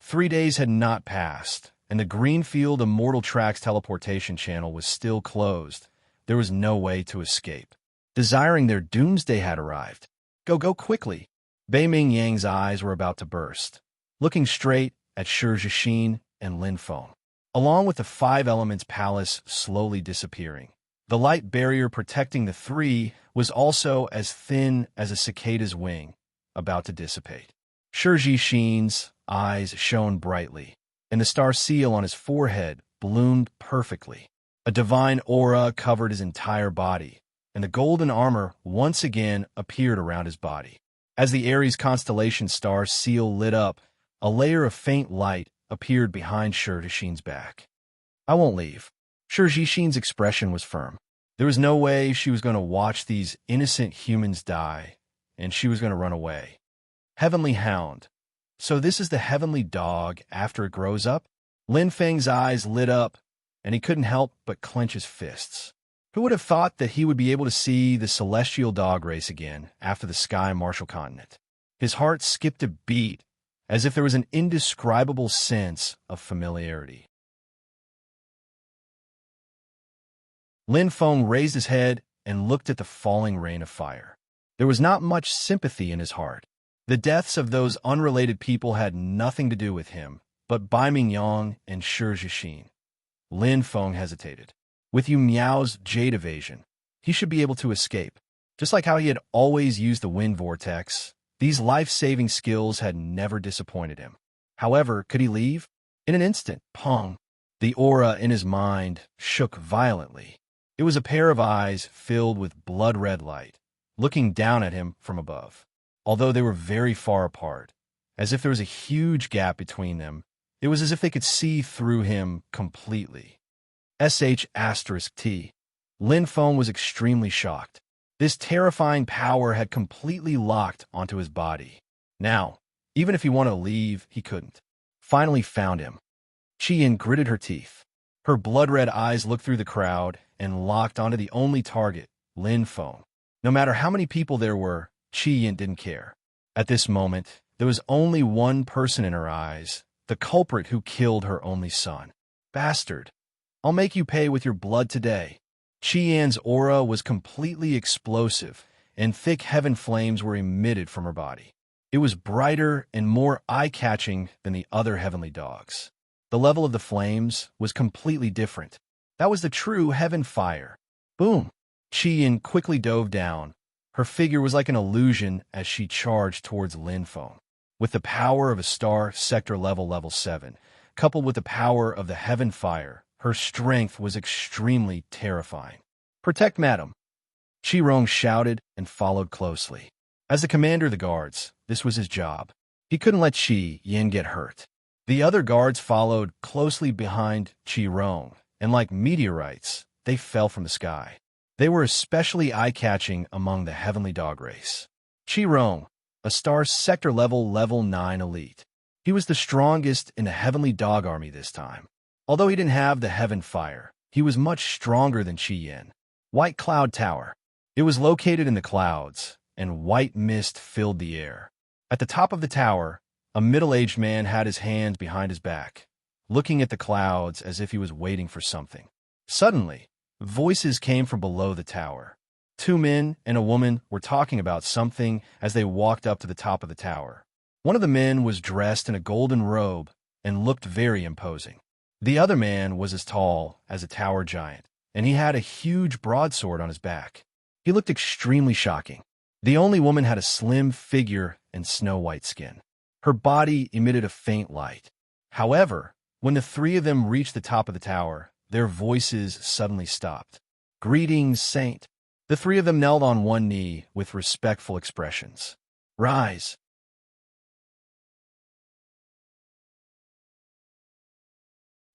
3 days had not passed, and the Greenfield Immortal Track's teleportation channel was still closed. There was no way to escape. Desiring their doomsday had arrived. Go quickly. Bei Mingyang's eyes were about to burst, looking straight at Shi Zhixin and Lin Feng. Along with the Five Elements Palace slowly disappearing, the light barrier protecting the three was also as thin as a cicada's wing, about to dissipate. Shi Zhixin's eyes shone brightly, and the star seal on his forehead bloomed perfectly. A divine aura covered his entire body, and the golden armor once again appeared around his body. As the Aries constellation star seal lit up, a layer of faint light appeared behind Shi Zhixin's back. "I won't leave." Shi Zhixin's expression was firm. There was no way she was going to watch these innocent humans die, and she was going to run away. Heavenly Hound. So this is the heavenly dog after it grows up? Lin Feng's eyes lit up, and he couldn't help but clench his fists. Who would have thought that he would be able to see the celestial dog race again after the Sky Martial Continent? His heart skipped a beat, as if there was an indescribable sense of familiarity. Lin Feng raised his head and looked at the falling rain of fire. There was not much sympathy in his heart. The deaths of those unrelated people had nothing to do with him, but Bai Mingyang and Shi Zhixin. Lin Feng hesitated. With Yu Miao's jade evasion, he should be able to escape. Just like how he had always used the wind vortex, these life-saving skills had never disappointed him. However, could he leave? In an instant, pong! The aura in his mind shook violently. It was a pair of eyes filled with blood-red light, looking down at him from above. Although they were very far apart, as if there was a huge gap between them, it was as if they could see through him completely. *T. Lin Feng was extremely shocked. This terrifying power had completely locked onto his body. Now, even if he wanted to leave, he couldn't. Finally found him. Qi Yin gritted her teeth. Her blood-red eyes looked through the crowd and locked onto the only target, Lin Feng. No matter how many people there were, Qi Yin didn't care. At this moment, there was only one person in her eyes, the culprit who killed her only son. "Bastard! I'll make you pay with your blood today." Qi Yan's aura was completely explosive, and thick heaven flames were emitted from her body. It was brighter and more eye-catching than the other heavenly dogs. The level of the flames was completely different. That was the true heaven fire. Boom! Qi Yan quickly dove down. Her figure was like an illusion as she charged towards Lin Feng. With the power of a star sector level 7, coupled with the power of the heaven fire, her strength was extremely terrifying. "Protect, madam!" Qi Rong shouted and followed closely. As the commander of the guards, this was his job. He couldn't let Qi Yin get hurt. The other guards followed closely behind Qi Rong, and like meteorites, they fell from the sky. They were especially eye-catching among the heavenly dog race. Qi Rong, a star sector level 9 elite. He was the strongest in the heavenly dog army this time. Although he didn't have the heaven fire, he was much stronger than Qi Yin. White Cloud Tower. It was located in the clouds, and white mist filled the air. At the top of the tower, a middle-aged man had his hands behind his back, looking at the clouds as if he was waiting for something. Suddenly, voices came from below the tower. Two men and a woman were talking about something as they walked up to the top of the tower. One of the men was dressed in a golden robe and looked very imposing. The other man was as tall as a tower giant, and he had a huge broadsword on his back. He looked extremely shocking. The only woman had a slim figure and snow-white skin. Her body emitted a faint light. However, when the three of them reached the top of the tower, their voices suddenly stopped. "Greetings, Saint." The three of them knelt on one knee with respectful expressions. "Rise."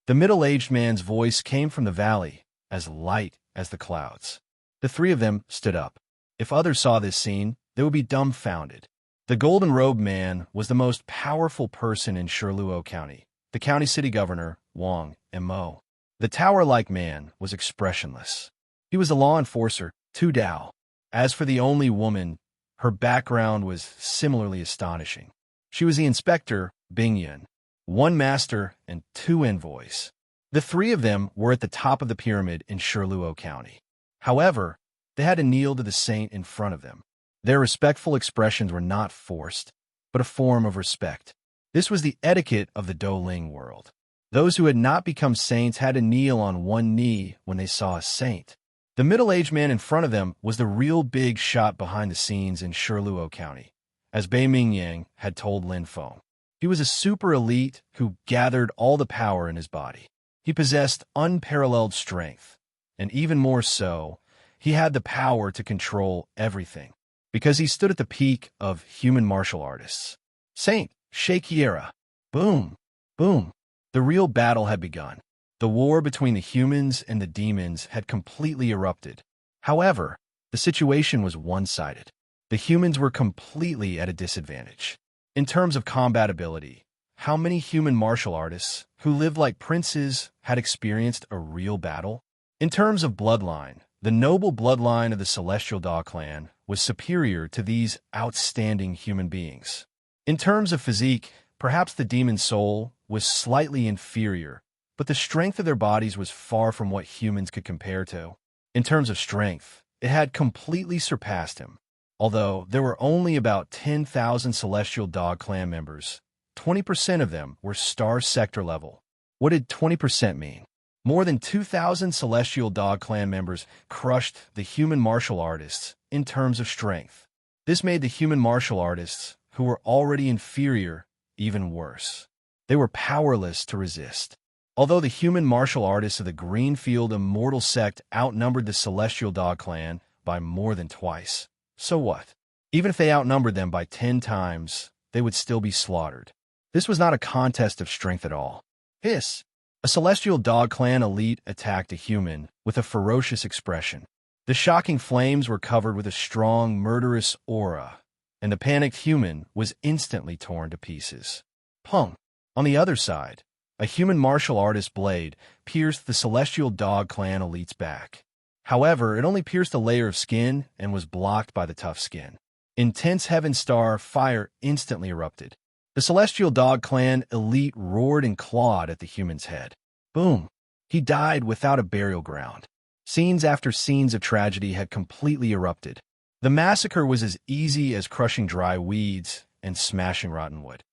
The middle-aged man's voice came from the valley, as light as the clouds. The three of them stood up. If others saw this scene, they would be dumbfounded. The golden-robed man was the most powerful person in Shirluo County, the county city governor, Wang Mo. The tower-like man was expressionless. He was a law enforcer, Tu Dao. As for the only woman, her background was similarly astonishing. She was the inspector, Bing Yun. One master and two envoys. The three of them were at the top of the pyramid in Shirluo County. However, they had to kneel to the saint in front of them. Their respectful expressions were not forced, but a form of respect. This was the etiquette of the Doling world. Those who had not become saints had to kneel on one knee when they saw a saint. The middle-aged man in front of them was the real big shot behind the scenes in Shirluo County, as Bei Mingyang had told Lin Feng. He was a super elite who gathered all the power in his body. He possessed unparalleled strength, and even more so, he had the power to control everything, because he stood at the peak of human martial artists. Saint, Shakiera. Boom, boom. The real battle had begun. The war between the humans and the demons had completely erupted. However, the situation was one-sided. The humans were completely at a disadvantage. In terms of combat ability, how many human martial artists who lived like princes had experienced a real battle? In terms of bloodline, the noble bloodline of the Celestial Dog clan was superior to these outstanding human beings. In terms of physique, perhaps the demon soul was slightly inferior, but the strength of their bodies was far from what humans could compare to. In terms of strength, it had completely surpassed him. Although there were only about 10,000 Celestial Dog clan members, 20% of them were Star Sector level. What did 20% mean? More than 2,000 Celestial Dog clan members crushed the human martial artists in terms of strength. This made the human martial artists, who were already inferior, even worse. They were powerless to resist. Although the human martial artists of the Greenfield Immortal Sect outnumbered the Celestial Dog clan by more than twice, so what? Even if they outnumbered them by 10 times, they would still be slaughtered. This was not a contest of strength at all. Hiss! A Celestial Dog clan elite attacked a human with a ferocious expression. The shocking flames were covered with a strong, murderous aura, and the panicked human was instantly torn to pieces. Pung! On the other side, a human martial artist blade pierced the Celestial Dog clan elite's back. However, it only pierced a layer of skin and was blocked by the tough skin. Intense Heaven Star fire instantly erupted. The Celestial Dog clan elite roared and clawed at the human's head. Boom! He died without a burial ground. Scenes after scenes of tragedy had completely erupted. The massacre was as easy as crushing dry weeds and smashing rotten wood.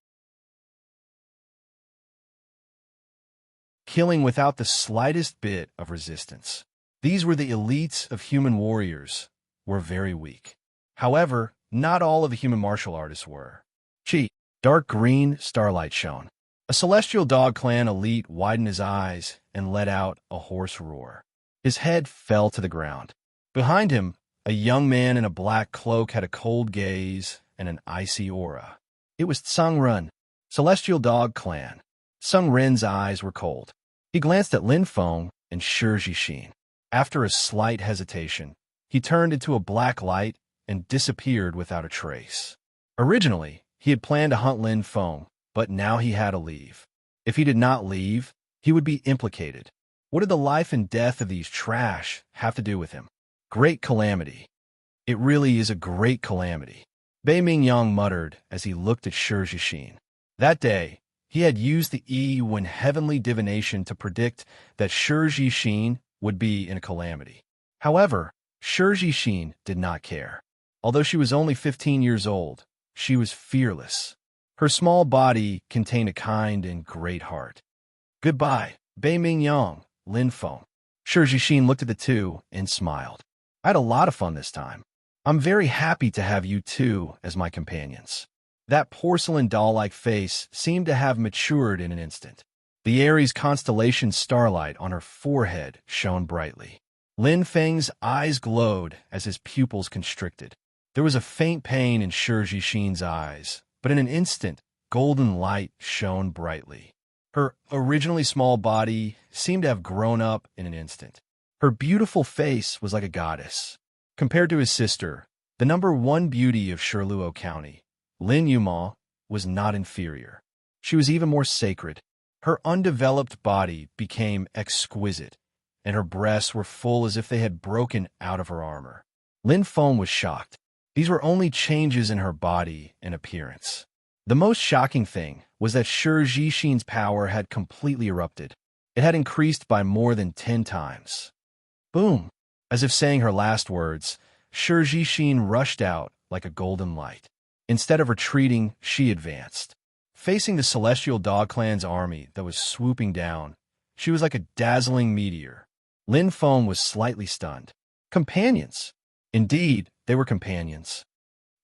Killing without the slightest bit of resistance. These were the elites of human warriors, were very weak. However, not all of the human martial artists were. Chi, dark green starlight shone. A Celestial Dog clan elite widened his eyes and let out a hoarse roar. His head fell to the ground. Behind him, a young man in a black cloak had a cold gaze and an icy aura. It was Tsung Run, Celestial Dog clan. Tsung Ren's eyes were cold. He glanced at Lin Feng and Shi Jixin. After a slight hesitation, he turned into a black light and disappeared without a trace. Originally, he had planned to hunt Lin Feng, but now he had to leave. If he did not leave, he would be implicated. What did the life and death of these trash have to do with him? Great calamity. It really is a great calamity, Bei Mingyang muttered as he looked at Shi Jixin. That day, he had used the Yi-Wen heavenly divination to predict that Shi Jixin would be in a calamity. However, Shi Jixin did not care. Although she was only 15 years old, she was fearless. Her small body contained a kind and great heart. Goodbye, Bei Mingyang, Lin Feng. Shi Jixin looked at the two and smiled. I had a lot of fun this time. I'm very happy to have you two as my companions. That porcelain doll-like face seemed to have matured in an instant. The Aries constellation starlight on her forehead shone brightly. Lin Feng's eyes glowed as his pupils constricted. There was a faint pain in Shi Jixin's eyes, but in an instant, golden light shone brightly. Her originally small body seemed to have grown up in an instant. Her beautiful face was like a goddess. Compared to his sister, the #1 beauty of Shirluo County, Lin Yuma, was not inferior. She was even more sacred. Her undeveloped body became exquisite, and her breasts were full as if they had broken out of her armor. Lin Feng was shocked. These were only changes in her body and appearance. The most shocking thing was that Shi Jixin's power had completely erupted. It had increased by more than 10 times. Boom! As if saying her last words, Shi Jixin rushed out like a golden light. Instead of retreating, she advanced. Facing the Celestial Dog Clan's army that was swooping down, she was like a dazzling meteor. Lin Feng was slightly stunned. Companions! Indeed, they were companions.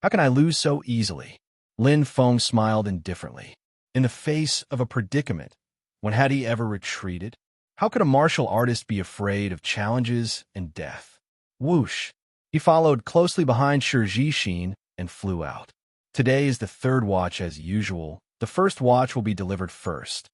How can I lose so easily? Lin Feng smiled indifferently. In the face of a predicament, when had he ever retreated? How could a martial artist be afraid of challenges and death? Whoosh! He followed closely behind Shi Jixin and flew out. Today is the third watch as usual. The first watch will be delivered first.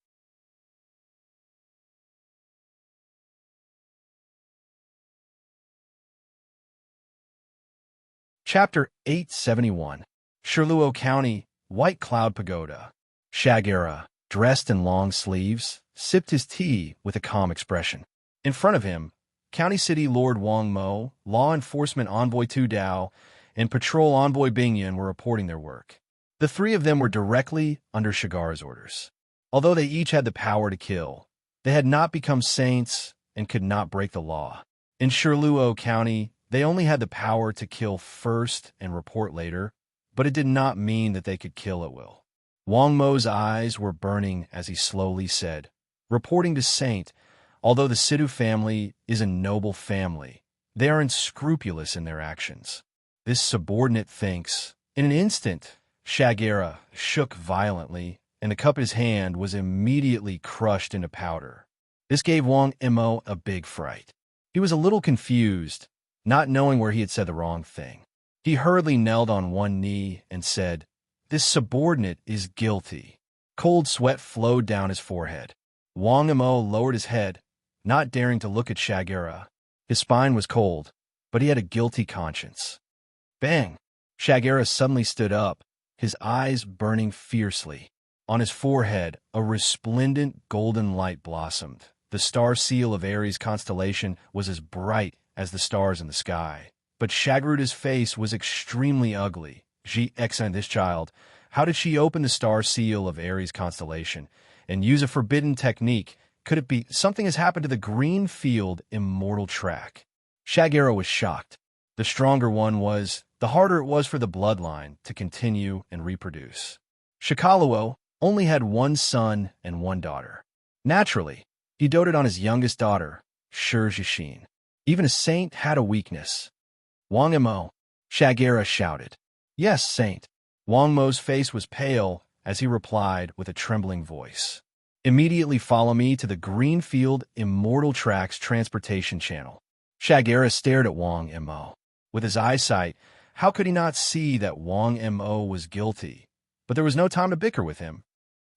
Chapter 871. Shiluo County, White Cloud Pagoda. Shagera, dressed in long sleeves, sipped his tea with a calm expression. In front of him, County City Lord Wang Mo, Law Enforcement Envoy Tu Dao, and Patrol Envoy Bingyun were reporting their work. The three of them were directly under Shagara's orders. Although they each had the power to kill, they had not become saints and could not break the law. In Shiluo County, they only had the power to kill first and report later, but it did not mean that they could kill at will. Wang Mo's eyes were burning as he slowly said, reporting to Saint, although the Sidhu family is a noble family, they are unscrupulous in their actions. This subordinate thinks. In an instant, Shagera shook violently, and the cup in his hand was immediately crushed into powder. This gave Wang Mo a big fright. He was a little confused, not knowing where he had said the wrong thing. He hurriedly knelt on one knee and said, "This subordinate is guilty." Cold sweat flowed down his forehead. Wang Mo lowered his head, not daring to look at Shagera. His spine was cold, but he had a guilty conscience. Bang! Shagera suddenly stood up, his eyes burning fiercely. On his forehead, a resplendent golden light blossomed. The star seal of Aries constellation was as bright as the stars in the sky. But Shagaruda's face was extremely ugly. This child, how did she open the star seal of Aries constellation and use a forbidden technique? Could it be something has happened to the green field immortal track? Shagera was shocked. The stronger one was, the harder it was for the bloodline to continue and reproduce. Shikaluo only had one son and one daughter. Naturally, he doted on his youngest daughter, Shi Jixin. Even a saint had a weakness. Wang Mo, Shagera shouted. Yes, Saint. Wang Mo's face was pale as he replied with a trembling voice. Immediately follow me to the Greenfield Immortal Tracks Transportation Channel. Shagera stared at Wang Mo. With his eyesight, how could he not see that Wang Mo was guilty? But there was no time to bicker with him.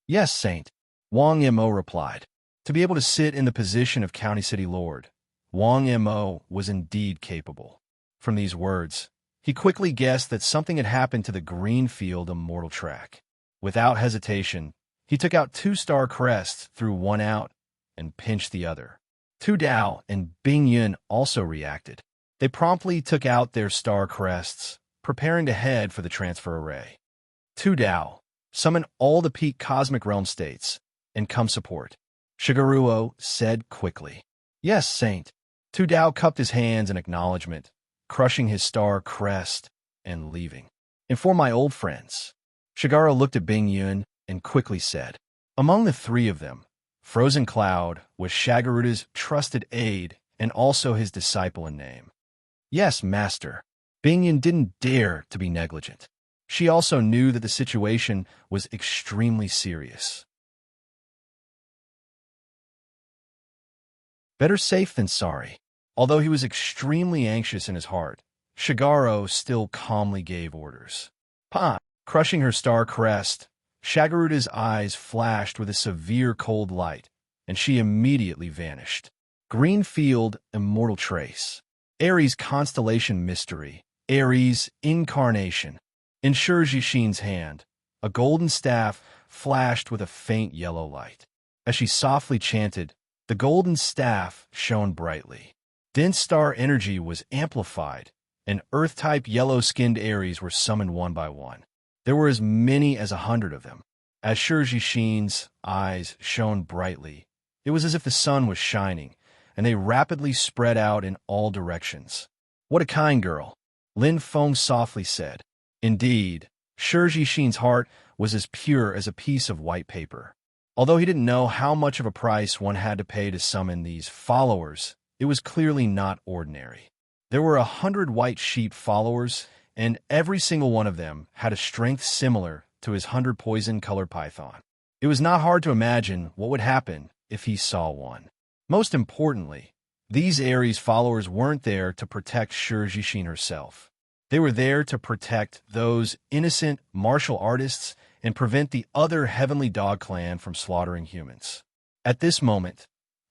Yes, Saint. Wang Mo replied. To be able to sit in the position of County City Lord, Wang Mo was indeed capable. From these words, he quickly guessed that something had happened to the Greenfield Immortal Track. Without hesitation, he took out two star crests, threw one out, and pinched the other. Tu Dao and Bingyun also reacted. They promptly took out their star crests, preparing to head for the transfer array. Tu Dao, summon all the peak cosmic realm states, and come support. Shigeruo said quickly. Yes, Saint. Tu Dao cupped his hands in acknowledgement, crushing his star crest and leaving. And for my old friends. Shigara looked at Bingyun and quickly said, among the three of them, Frozen Cloud was Shagaruda's trusted aide and also his disciple in name. Yes, master. Bingyun didn't dare to be negligent. She also knew that the situation was extremely serious. Better safe than sorry. Although he was extremely anxious in his heart, Shigaro still calmly gave orders. Pa! Crushing her star crest, Shagaruda's eyes flashed with a severe cold light, and she immediately vanished. Greenfield Immortal Trace. Aries Constellation Mystery. Aries Incarnation. In Shi Jixin's hand, a golden staff flashed with a faint yellow light. As she softly chanted, the golden staff shone brightly. Dense star energy was amplified, and Earth-type yellow-skinned Aries were summoned one by one. There were as many as 100 of them. As Shi Jixin's eyes shone brightly, it was as if the sun was shining, and they rapidly spread out in all directions. What a kind girl, Lin Feng softly said. Indeed, Shi Jixin's heart was as pure as a piece of white paper. Although he didn't know how much of a price one had to pay to summon these followers, it was clearly not ordinary. There were 100 white sheep followers, and every single one of them had a strength similar to his 100 poison-colored python. It was not hard to imagine what would happen if he saw one. Most importantly, these Ares followers weren't there to protect Shi Jixin herself. They were there to protect those innocent martial artists and prevent the other Heavenly Dog clan from slaughtering humans. At this moment,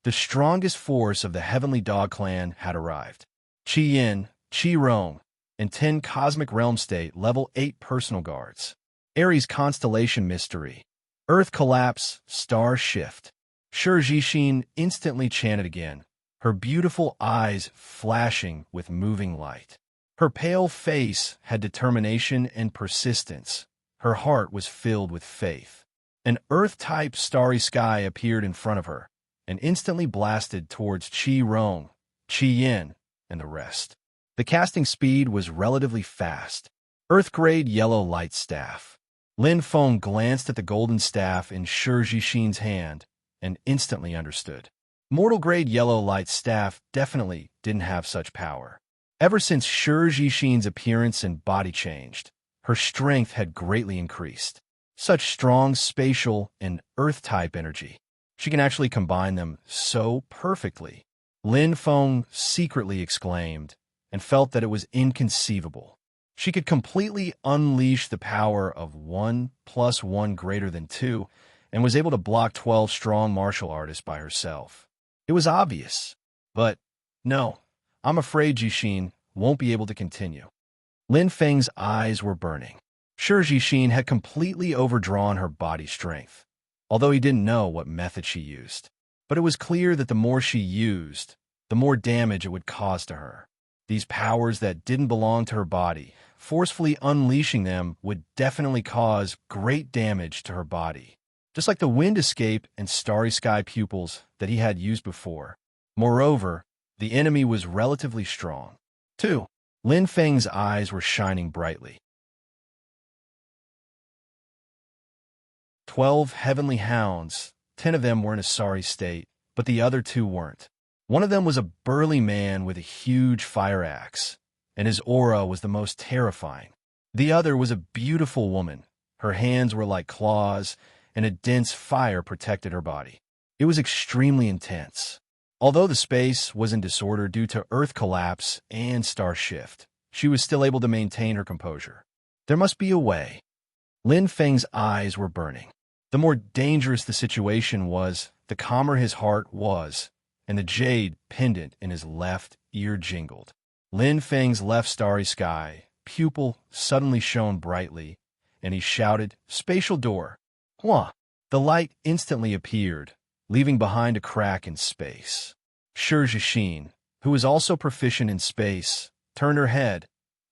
the strongest force of the Heavenly Dog clan had arrived. Qi Yin, Qi Rong, and 10 Cosmic Realm State Level 8 personal guards. Aries Constellation Mystery. Earth Collapse, Star Shift. Shi Jixin instantly chanted again, her beautiful eyes flashing with moving light. Her pale face had determination and persistence. Her heart was filled with faith. An Earth-type starry sky appeared in front of her and instantly blasted towards Qi Rong, Qi Yin, and the rest. The casting speed was relatively fast. Earth-grade yellow light staff. Lin Feng glanced at the golden staff in Shi Jixin's hand and instantly understood. Mortal-grade yellow light staff definitely didn't have such power. Ever since Shi Jixin's appearance and body changed, her strength had greatly increased. Such strong spatial and earth-type energy. She can actually combine them so perfectly. Lin Feng secretly exclaimed and felt that it was inconceivable. She could completely unleash the power of 1 + 1 greater than 2 and was able to block 12 strong martial artists by herself. It was obvious, but no, I'm afraid Jixin won't be able to continue. Lin Feng's eyes were burning. Shi Jixin had completely overdrawn her body strength, although he didn't know what method she used. But it was clear that the more she used, the more damage it would cause to her. These powers that didn't belong to her body, forcefully unleashing them would definitely cause great damage to her body, just like the wind escape and starry sky pupils that he had used before. Moreover, the enemy was relatively strong. 2. Lin Feng's eyes were shining brightly. 12 heavenly hounds, 10 of them were in a sorry state, but the other 2 weren't. One of them was a burly man with a huge fire axe, and his aura was the most terrifying. The other was a beautiful woman. Her hands were like claws, and a dense fire protected her body. It was extremely intense. Although the space was in disorder due to Earth collapse and star shift, she was still able to maintain her composure. There must be a way. Lin Feng's eyes were burning. The more dangerous the situation was, the calmer his heart was, and the jade pendant in his left ear jingled. Lin Feng's left starry sky pupil suddenly shone brightly, and he shouted, "Spatial door!" Hua! The light instantly appeared, leaving behind a crack in space. Shi Jixin, who was also proficient in space, turned her head,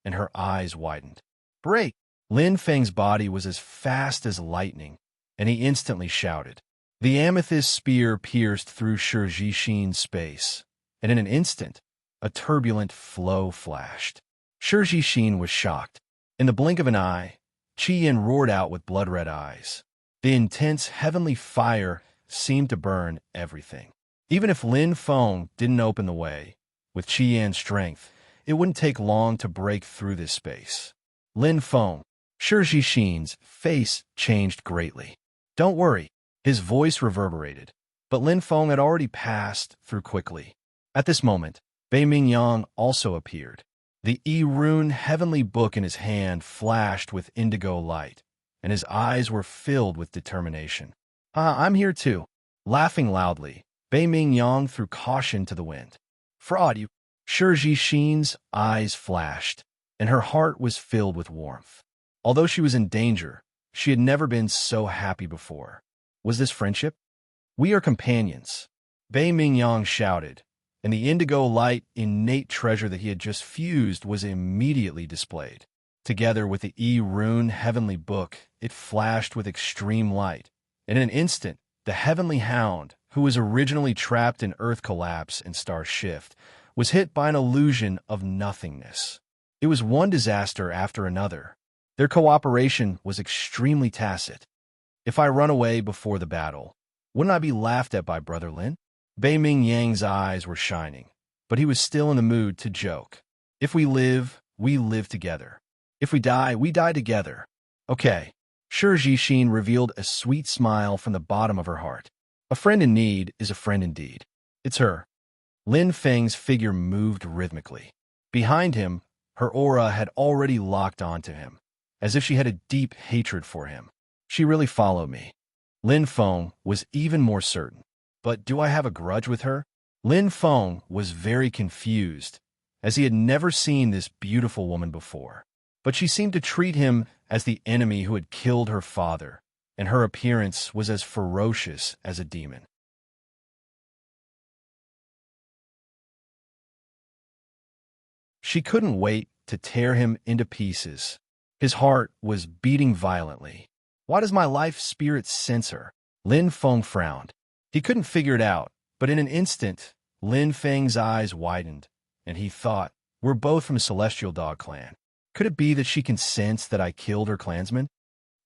and her eyes widened. Break! Lin Feng's body was as fast as lightning, and he instantly shouted. The amethyst spear pierced through Shi Jixin's space, and in an instant, a turbulent flow flashed. Shi Jixin was shocked. In the blink of an eye, Qi Yin roared out with blood-red eyes. The intense heavenly fire seemed to burn everything. Even if Lin Feng didn't open the way, with Qi Yin's strength, it wouldn't take long to break through this space. Lin Feng, Shi Jixin's face changed greatly. Don't worry, his voice reverberated, but Lin Feng had already passed through quickly. At this moment, Bei Mingyang also appeared. The Yi-Rune heavenly book in his hand flashed with indigo light, and his eyes were filled with determination. I'm here too. Laughing loudly, Bei Mingyang threw caution to the wind. Fraud, you! Shi Jixin's eyes flashed, and her heart was filled with warmth. Although she was in danger, she had never been so happy before. Was this friendship? We are companions, Bei Mingyang shouted, and the indigo light innate treasure that he had just fused was immediately displayed. Together with the Yi-Rune heavenly book, it flashed with extreme light. In an instant, the heavenly hound, who was originally trapped in Earth collapse and star shift, was hit by an illusion of nothingness. It was one disaster after another. Their cooperation was extremely tacit. If I run away before the battle, wouldn't I be laughed at by Brother Lin? Bei Ming Yang's eyes were shining, but he was still in the mood to joke. If we live together. If we die together. Okay. Sure, Jixin revealed a sweet smile from the bottom of her heart. A friend in need is a friend indeed. It's her. Lin Feng's figure moved rhythmically. Behind him, her aura had already locked onto him, as if she had a deep hatred for him. She really followed me. Lin Feng was even more certain. But do I have a grudge with her? Lin Feng was very confused, as he had never seen this beautiful woman before. But she seemed to treat him as the enemy who had killed her father, and her appearance was as ferocious as a demon. She couldn't wait to tear him into pieces. His heart was beating violently. Why does my life spirit sense her? Lin Feng frowned. He couldn't figure it out, but in an instant, Lin Feng's eyes widened, and he thought, we're both from Celestial Dog Clan. Could it be that she can sense that I killed her clansman?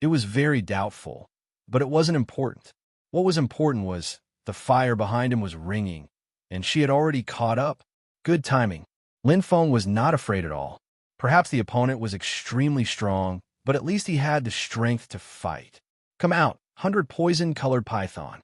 It was very doubtful, but it wasn't important. What was important was the fire behind him was ringing, and she had already caught up. Good timing. Lin Feng was not afraid at all. Perhaps the opponent was extremely strong, but at least he had the strength to fight. Come out, 100 poison-colored python.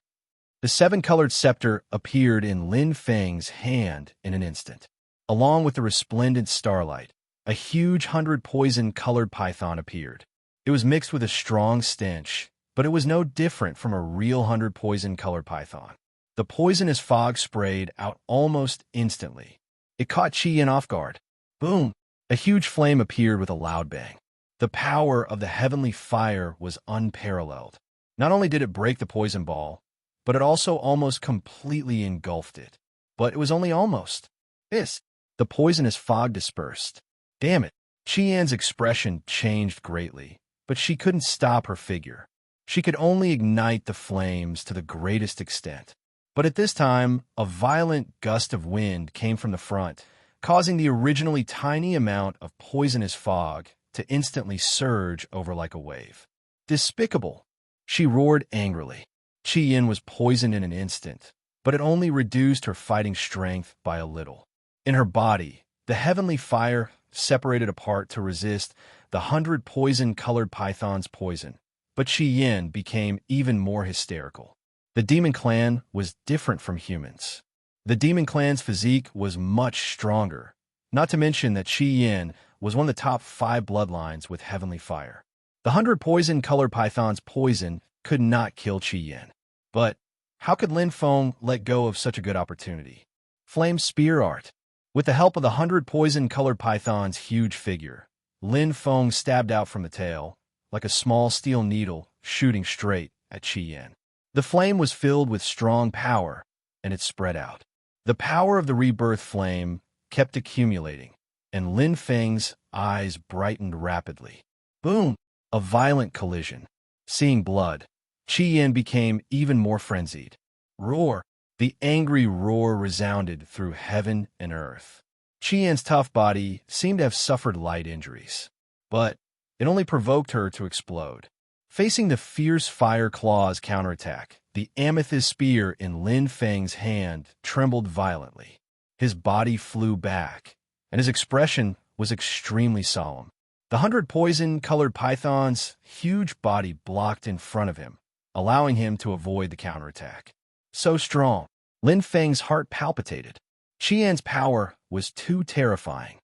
The 7-colored scepter appeared in Lin Feng's hand in an instant. Along with the resplendent starlight, a huge 100 poison-colored python appeared. It was mixed with a strong stench, but it was no different from a real 100 poison-colored python. The poisonous fog sprayed out almost instantly. It caught Qi Yin off guard. Boom! A huge flame appeared with a loud bang. The power of the heavenly fire was unparalleled. Not only did it break the poison ball, but it also almost completely engulfed it. But it was only almost. The poisonous fog dispersed. Damn it. Qi Yan's expression changed greatly, but she couldn't stop her figure. She could only ignite the flames to the greatest extent. But at this time, a violent gust of wind came from the front, causing the originally tiny amount of poisonous fog to instantly surge over like a wave. Despicable! She roared angrily. Qi Yin was poisoned in an instant, but it only reduced her fighting strength by a little. In her body, the heavenly fire separated apart to resist the 100 poison-colored python's poison, but Qi Yin became even more hysterical. The demon clan was different from humans. The demon clan's physique was much stronger, not to mention that Qi Yin was one of the top 5 bloodlines with heavenly fire. The 100 poison-colored python's poison could not kill Qi Yin. But how could Lin Feng let go of such a good opportunity? Flame spear art. With the help of the 100 poison-colored python's huge figure, Lin Feng stabbed out from the tail, like a small steel needle shooting straight at Qi Yin. The flame was filled with strong power, and it spread out. The power of the rebirth flame kept accumulating, and Lin Feng's eyes brightened rapidly. Boom! A violent collision. Seeing blood, Qi Yin became even more frenzied. Roar! The angry roar resounded through heaven and earth. Qi Yin's tough body seemed to have suffered light injuries, but it only provoked her to explode. Facing the fierce fire claw's counterattack, the amethyst spear in Lin Feng's hand trembled violently. His body flew back, and his expression was extremely solemn. The 100 poison-colored python's huge body blocked in front of him, allowing him to avoid the counterattack. So strong, Lin Feng's heart palpitated. Qi Yan's power was too terrifying.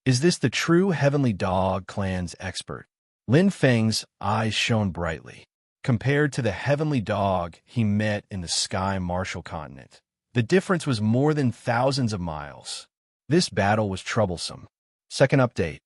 Is this the true Heavenly Dog Clan's expert? Lin Feng's eyes shone brightly. Compared to the Heavenly Dog he met in the Sky Martial Continent, the difference was more than thousands of miles. This battle was troublesome. Second update.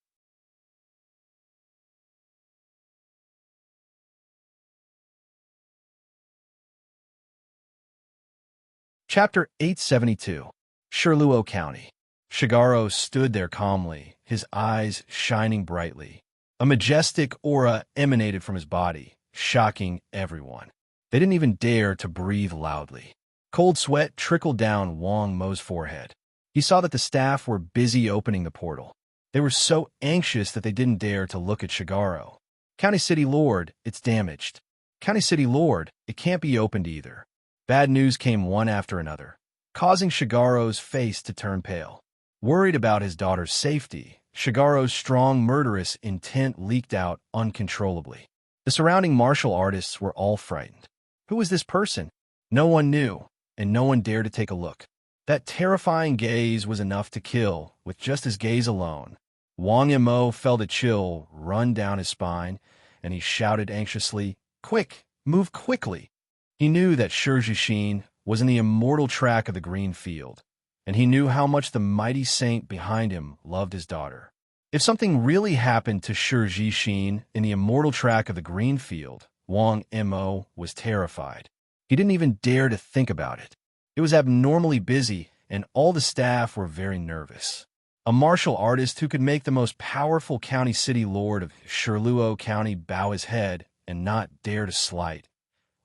Chapter 872. Shirluo County. Shigaro stood there calmly, his eyes shining brightly. A majestic aura emanated from his body, shocking everyone. They didn't even dare to breathe loudly. Cold sweat trickled down Wang Mo's forehead. He saw that the staff were busy opening the portal. They were so anxious that they didn't dare to look at Shigaro. County City Lord, it's damaged. County City Lord, it can't be opened either. Bad news came one after another, causing Shigaro's face to turn pale. Worried about his daughter's safety, Shigaro's strong murderous intent leaked out uncontrollably. The surrounding martial artists were all frightened. Who was this person? No one knew, and no one dared to take a look. That terrifying gaze was enough to kill, with just his gaze alone. Wang Mo felt a chill run down his spine, and he shouted anxiously, "Quick! Move quickly!" He knew that Shijishin was in the immortal track of the green field, and he knew how much the mighty saint behind him loved his daughter. If something really happened to Shijishin in the immortal track of the green field, Wang Mo was terrified. He didn't even dare to think about it. It was abnormally busy, and all the staff were very nervous. A martial artist who could make the most powerful county city lord of Shirluo County bow his head and not dare to slight.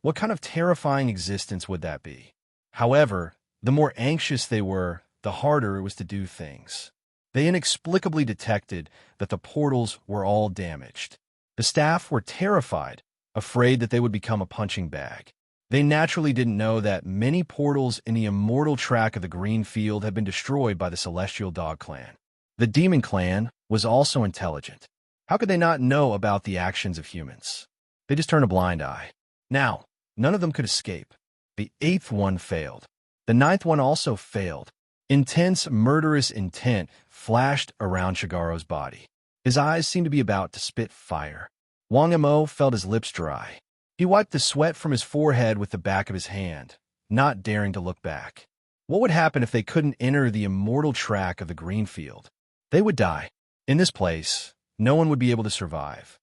What kind of terrifying existence would that be? However, the more anxious they were, the harder it was to do things. They inexplicably detected that the portals were all damaged. The staff were terrified, afraid that they would become a punching bag. They naturally didn't know that many portals in the immortal track of the green field had been destroyed by the Celestial Dog Clan. The Demon Clan was also intelligent. How could they not know about the actions of humans? They just turned a blind eye. Now, none of them could escape. The 8th one failed. The 9th one also failed. Intense, murderous intent flashed around Shigaro's body. His eyes seemed to be about to spit fire. Wang Mo felt his lips dry. He wiped the sweat from his forehead with the back of his hand, not daring to look back. What would happen if they couldn't enter the immortal track of the green field? They would die. In this place, no one would be able to survive.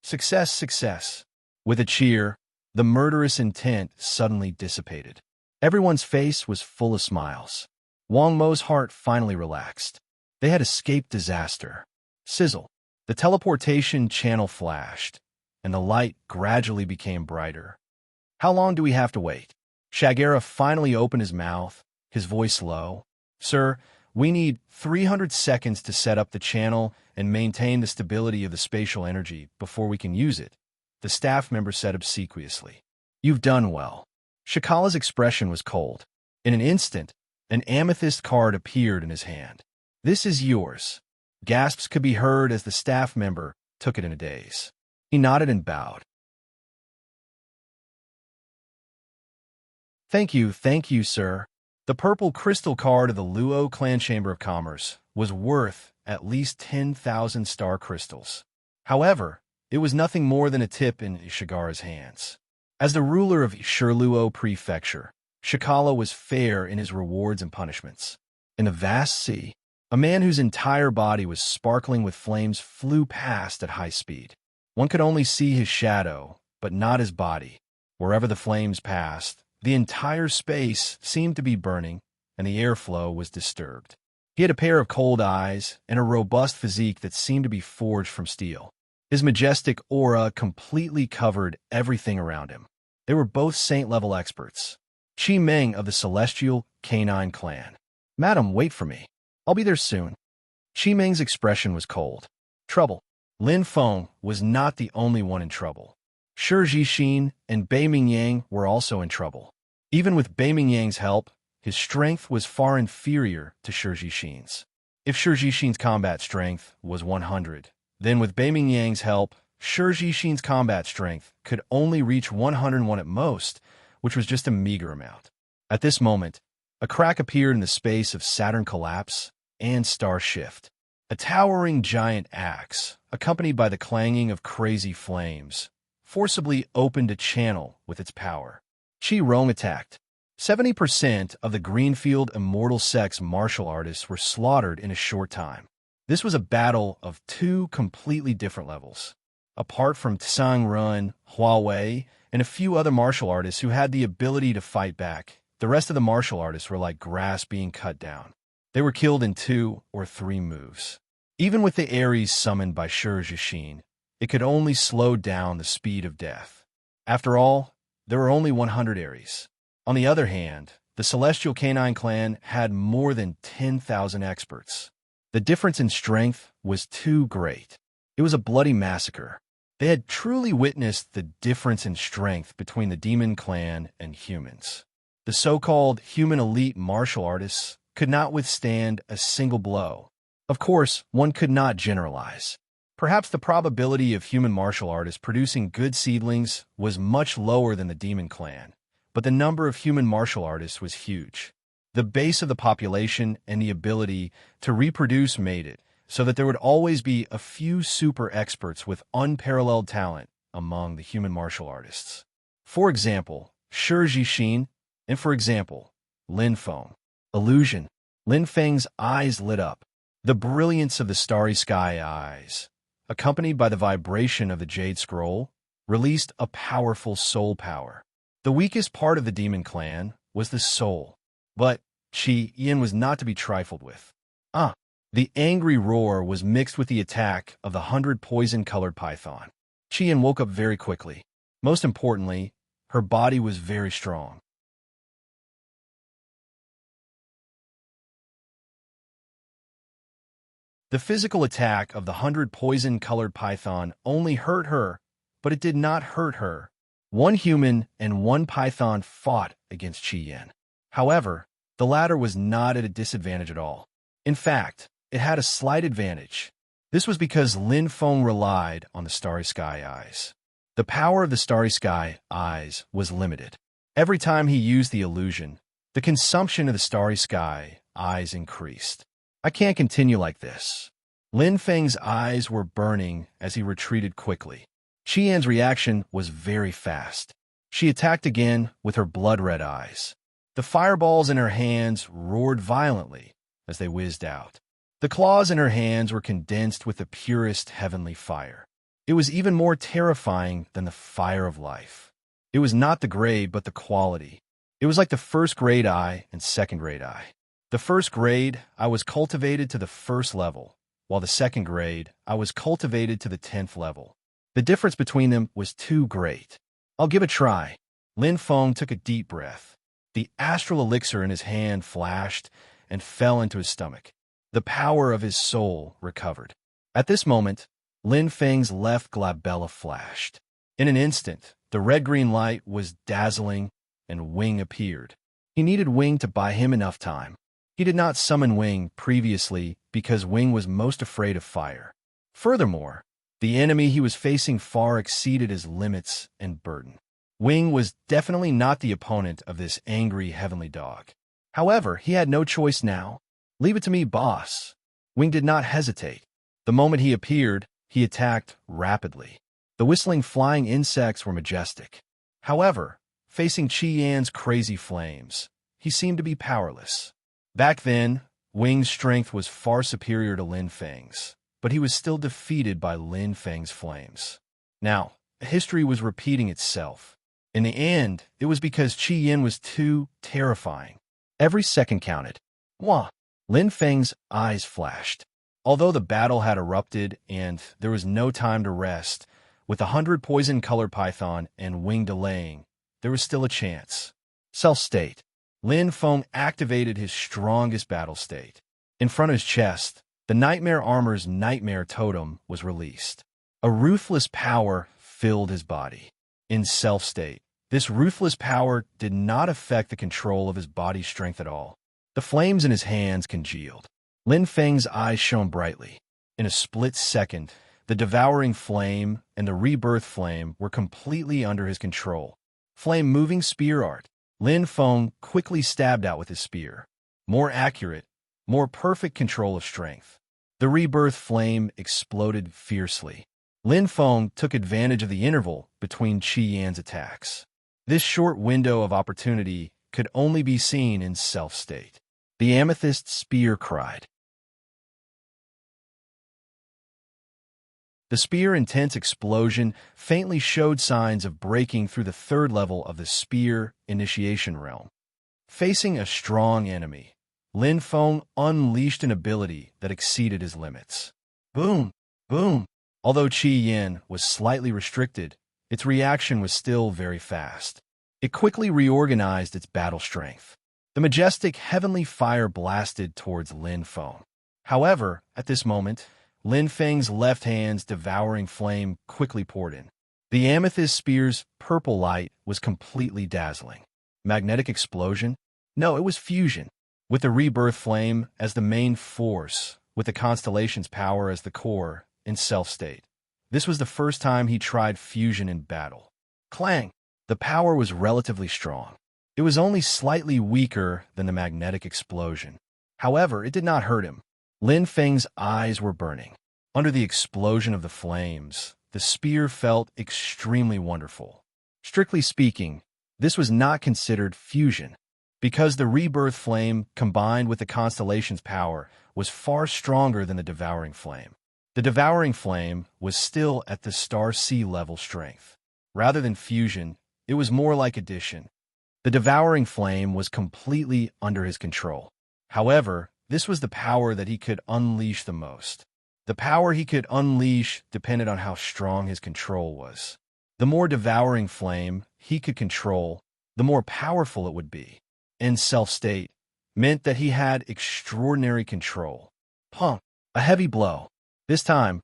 Success, success. With a cheer, the murderous intent suddenly dissipated. Everyone's face was full of smiles. Wang Mo's heart finally relaxed. They had escaped disaster. Sizzle. The teleportation channel flashed, and the light gradually became brighter. How long do we have to wait? Shagera finally opened his mouth, his voice low. Sir, we need 300 seconds to set up the channel and maintain the stability of the spatial energy before we can use it, the staff member said obsequiously. You've done well. Shikala's expression was cold. In an instant, an amethyst card appeared in his hand. This is yours. Gasps could be heard as the staff member took it in a daze. He nodded and bowed. Thank you, sir. The purple crystal card of the Luo Clan Chamber of Commerce was worth at least 10,000 star crystals. However, it was nothing more than a tip in Ishigara's hands. As the ruler of Shirluo Prefecture, Shikala was fair in his rewards and punishments. In a vast sea, a man whose entire body was sparkling with flames flew past at high speed. One could only see his shadow, but not his body. Wherever the flames passed, the entire space seemed to be burning, and the airflow was disturbed. He had a pair of cold eyes and a robust physique that seemed to be forged from steel. His majestic aura completely covered everything around him. They were both saint-level experts. Qi Meng of the Celestial Canine Clan. Madam, wait for me. I'll be there soon. Qi Meng's expression was cold. Trouble. Lin Feng was not the only one in trouble. Shi Jixin and Bei Mingyang were also in trouble. Even with Bei Mingyang's help, his strength was far inferior to Shi Jixin's. If Shi Jixin's combat strength was 100, then with Bei Mingyang's help, Shi Jixin's combat strength could only reach 101 at most, which was just a meager amount. At this moment, a crack appeared in the space of Saturn collapse and star shift. A towering giant axe, accompanied by the clanging of crazy flames, forcibly opened a channel with its power. Qi Rong attacked. 70% of the Greenfield Immortal Sex martial artists were slaughtered in a short time. This was a battle of two completely different levels. Apart from Tsang Run, Huawei, and a few other martial artists who had the ability to fight back, the rest of the martial artists were like grass being cut down. They were killed in 2 or 3 moves. Even with the Ares summoned by Shi Jixin, it could only slow down the speed of death. After all, there were only 100 Ares. On the other hand, the The Celestial Canine Clan had more than 10,000 experts. The difference in strength was too great. It was a bloody massacre. They had truly witnessed the difference in strength between the demon clan and humans. The so-called human elite martial artists could not withstand a single blow. Of course, one could not generalize. Perhaps the probability of human martial artists producing good seedlings was much lower than the demon clan, but the number of human martial artists was huge. The base of the population and the ability to reproduce made it so that there would always be a few super experts with unparalleled talent among the human martial artists. For example, Shi Jixin, and for example, Lin Feng. Illusion. Lin Feng's eyes lit up. The brilliance of the starry sky eyes, accompanied by the vibration of the Jade Scroll, released a powerful soul power. The weakest part of the demon clan was the soul, but Qi Yin was not to be trifled with. The angry roar was mixed with the attack of the 100 poison-colored python. Qi Yin woke up very quickly. Most importantly, her body was very strong. The physical attack of the 100 poison-colored python only hurt her, but it did not hurt her. One human and one python fought against Qi Yin. However, the latter was not at a disadvantage at all. In fact, it had a slight advantage. This was because Lin Feng relied on the Starry Sky Eyes. The power of the Starry Sky Eyes was limited. Every time he used the illusion, the consumption of the Starry Sky Eyes increased. I can't continue like this. Lin Feng's eyes were burning as he retreated quickly. Qi Yan's reaction was very fast. She attacked again with her blood-red eyes. The fireballs in her hands roared violently as they whizzed out. The claws in her hands were condensed with the purest heavenly fire. It was even more terrifying than the fire of life. It was not the grade, but the quality. It was like the first grade eye and second grade eye. The first grade, I was cultivated to the first level, while the second grade, I was cultivated to the 10th level. The difference between them was too great. I'll give it a try. Lin Feng took a deep breath. The astral elixir in his hand flashed and fell into his stomach. The power of his soul recovered. At this moment, Lin Feng's left glabella flashed. In an instant, the red-green light was dazzling, and Wing appeared. He needed Wing to buy him enough time. He did not summon Wing previously because Wing was most afraid of fire. Furthermore, the enemy he was facing far exceeded his limits and burden. Wing was definitely not the opponent of this angry heavenly dog. However, he had no choice now. Leave it to me, boss. Wing did not hesitate. The moment he appeared, he attacked rapidly. The whistling flying insects were majestic. However, facing Qi Yan's crazy flames, he seemed to be powerless. Back then, Wing's strength was far superior to Lin Feng's, but he was still defeated by Lin Feng's flames. Now, history was repeating itself. In the end, it was because Qi Yin was too terrifying. Every second counted. Wah! Lin Feng's eyes flashed. Although the battle had erupted and there was no time to rest, with 100 poison-colored python and Wing delaying, there was still a chance. Self-state. Lin Feng activated his strongest battle state. In front of his chest, the Nightmare Armor's Nightmare Totem was released. A ruthless power filled his body. In self-state, this ruthless power did not affect the control of his body's strength at all. The flames in his hands congealed. Lin Feng's eyes shone brightly. In a split second, the devouring flame and the rebirth flame were completely under his control. Flame-moving spear art. Lin Feng quickly stabbed out with his spear. More accurate, more perfect control of strength. The rebirth flame exploded fiercely. Lin Feng took advantage of the interval between Qi Yan's attacks. This short window of opportunity could only be seen in self-state. The amethyst spear cried. The spear's intense explosion faintly showed signs of breaking through the third level of the spear initiation realm. Facing a strong enemy, Lin Feng unleashed an ability that exceeded his limits. Boom! Boom! Although Qi Yin was slightly restricted, its reaction was still very fast. It quickly reorganized its battle strength. The majestic heavenly fire blasted towards Lin Feng. However, at this moment, Lin Feng's left hand's devouring flame quickly poured in. The amethyst spear's purple light was completely dazzling. Magnetic explosion? No, it was fusion. With the rebirth flame as the main force, with the constellation's power as the core and self-state. This was the first time he tried fusion in battle. Clang! The power was relatively strong. It was only slightly weaker than the magnetic explosion. However, it did not hurt him. Lin Feng's eyes were burning. Under the explosion of the flames, the spear felt extremely wonderful. Strictly speaking, this was not considered fusion, because the rebirth flame combined with the constellation's power was far stronger than the devouring flame. The devouring flame was still at the star sea level strength. Rather than fusion, it was more like addition. The devouring flame was completely under his control. However, this was the power that he could unleash the most. The power he could unleash depended on how strong his control was. The more devouring flame he could control, the more powerful it would be. And self-state meant that he had extraordinary control. Pump! A heavy blow. This time,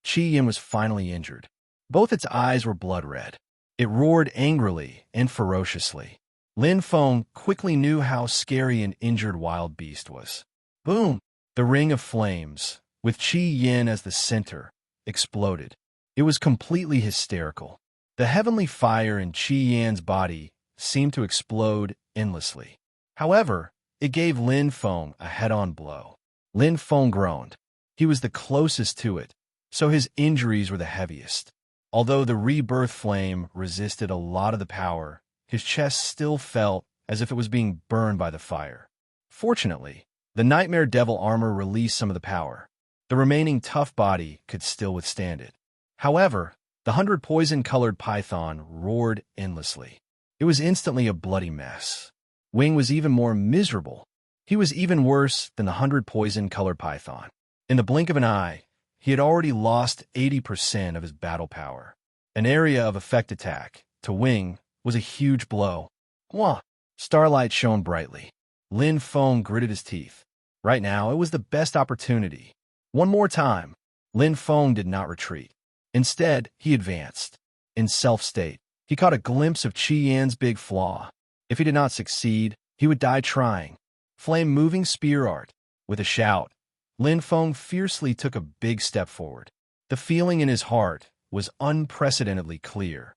Qi Yin was finally injured. Both its eyes were blood red. It roared angrily and ferociously. Lin Feng quickly knew how scary an injured wild beast was. Boom! The ring of flames, with Qi Yin as the center, exploded. It was completely hysterical. The heavenly fire in Qi Yan's body seemed to explode endlessly. However, it gave Lin Feng a head-on blow. Lin Feng groaned. He was the closest to it, so his injuries were the heaviest. Although the rebirth flame resisted a lot of the power, his chest still felt as if it was being burned by the fire. Fortunately, the Nightmare Devil armor released some of the power. The remaining tough body could still withstand it. However, the 100 poison-colored python roared endlessly. It was instantly a bloody mess. Wing was even more miserable. He was even worse than the 100 poison-colored python. In the blink of an eye, he had already lost 80% of his battle power. An area of effect attack, to Wing, was a huge blow. Wah! Starlight shone brightly. Lin Feng gritted his teeth. Right now, it was the best opportunity. One more time. Lin Feng did not retreat. Instead, he advanced. In self-state, he caught a glimpse of Qi Yan's big flaw. If he did not succeed, he would die trying. Flame-moving spear art. With a shout, Lin Feng fiercely took a big step forward. The feeling in his heart was unprecedentedly clear.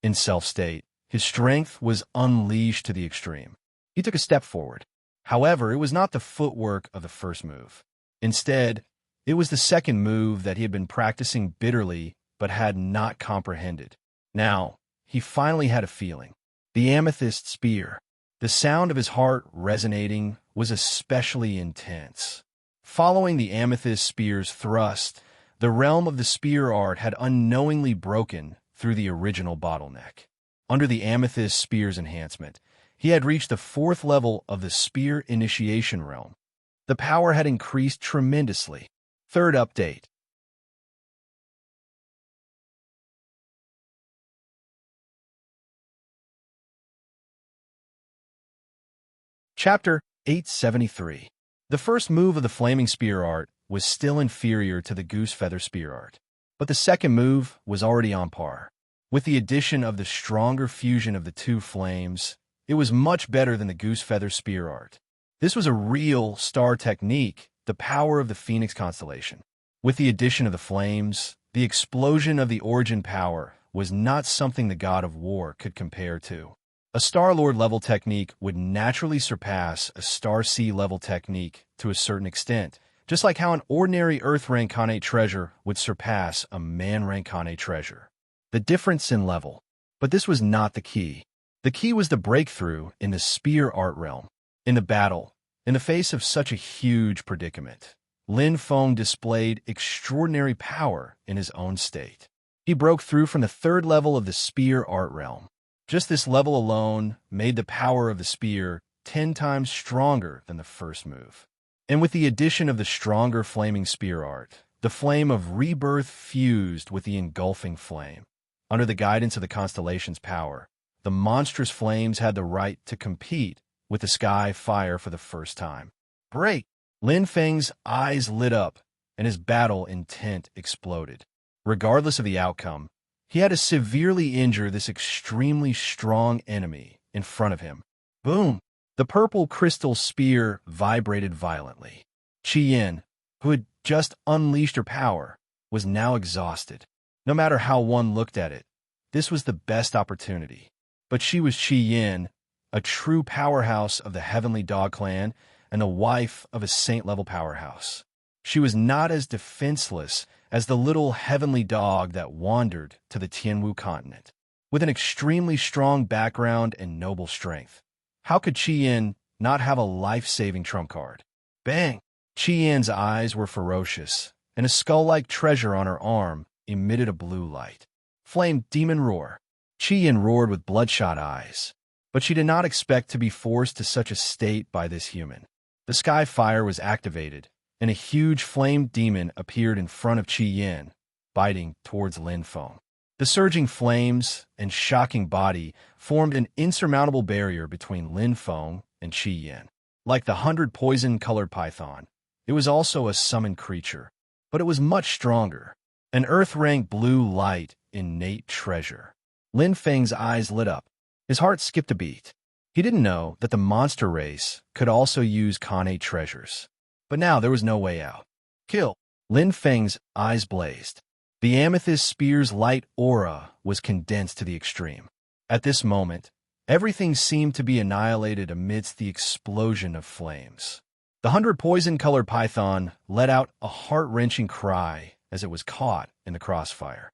In self-state, his strength was unleashed to the extreme. He took a step forward. However, it was not the footwork of the first move. Instead, it was the second move that he had been practicing bitterly but had not comprehended. Now, he finally had a feeling. The amethyst spear. The sound of his heart resonating was especially intense. Following the amethyst spear's thrust, the realm of the spear art had unknowingly broken through the original bottleneck. Under the amethyst spear's enhancement, he had reached the 4th level of the spear initiation realm. The power had increased tremendously. Third update. Chapter 873. The first move of the flaming spear art was still inferior to the goose feather spear art, but the second move was already on par. With the addition of the stronger fusion of the two flames, it was much better than the goose feather spear art. This was a real star technique, the power of the Phoenix constellation. With the addition of the flames, the explosion of the origin power was not something the god of war could compare to. A Star-Lord level technique would naturally surpass a Star Sea level technique to a certain extent, just like how an ordinary Earth rank Khanate treasure would surpass a man rank Khanate treasure. The difference in level. But this was not the key. The key was the breakthrough in the spear art realm. In the battle, in the face of such a huge predicament, Lin Feng displayed extraordinary power in his own state. He broke through from the 3rd level of the spear art realm. Just this level alone made the power of the spear 10 times stronger than the first move. And with the addition of the stronger flaming spear art, the flame of rebirth fused with the engulfing flame. Under the guidance of the constellation's power, the monstrous flames had the right to compete with the sky fire for the first time. Break! Lin Feng's eyes lit up, and his battle intent exploded. Regardless of the outcome, he had to severely injure this extremely strong enemy in front of him. Boom! The purple crystal spear vibrated violently. Qi Yin, who had just unleashed her power, was now exhausted. No matter how one looked at it, this was the best opportunity. But she was Qi Yin, a true powerhouse of the Heavenly Dog Clan and the wife of a saint-level powerhouse. She was not as defenseless as the little heavenly dog that wandered to the Tianwu continent. With an extremely strong background and noble strength, how could Qi Yin not have a life-saving trump card? Bang! Qi Yin's eyes were ferocious, and a skull-like treasure on her arm emitted a blue light. Flame demon roar. Qi Yin roared with bloodshot eyes, but she did not expect to be forced to such a state by this human. The sky fire was activated, and a huge flame demon appeared in front of Qi Yin, biting towards Lin Feng. The surging flames and shocking body formed an insurmountable barrier between Lin Feng and Qi Yin. Like the 100 poison-colored python, it was also a summoned creature, but it was much stronger. An earth-rank blue light innate treasure. Lin Feng's eyes lit up. His heart skipped a beat. He didn't know that the monster race could also use Kane treasures. But now there was no way out. Kill! Lin Feng's eyes blazed. The amethyst spear's light aura was condensed to the extreme. At this moment, everything seemed to be annihilated amidst the explosion of flames. The 100 poison-colored python let out a heart-wrenching cry as it was caught in the crossfire.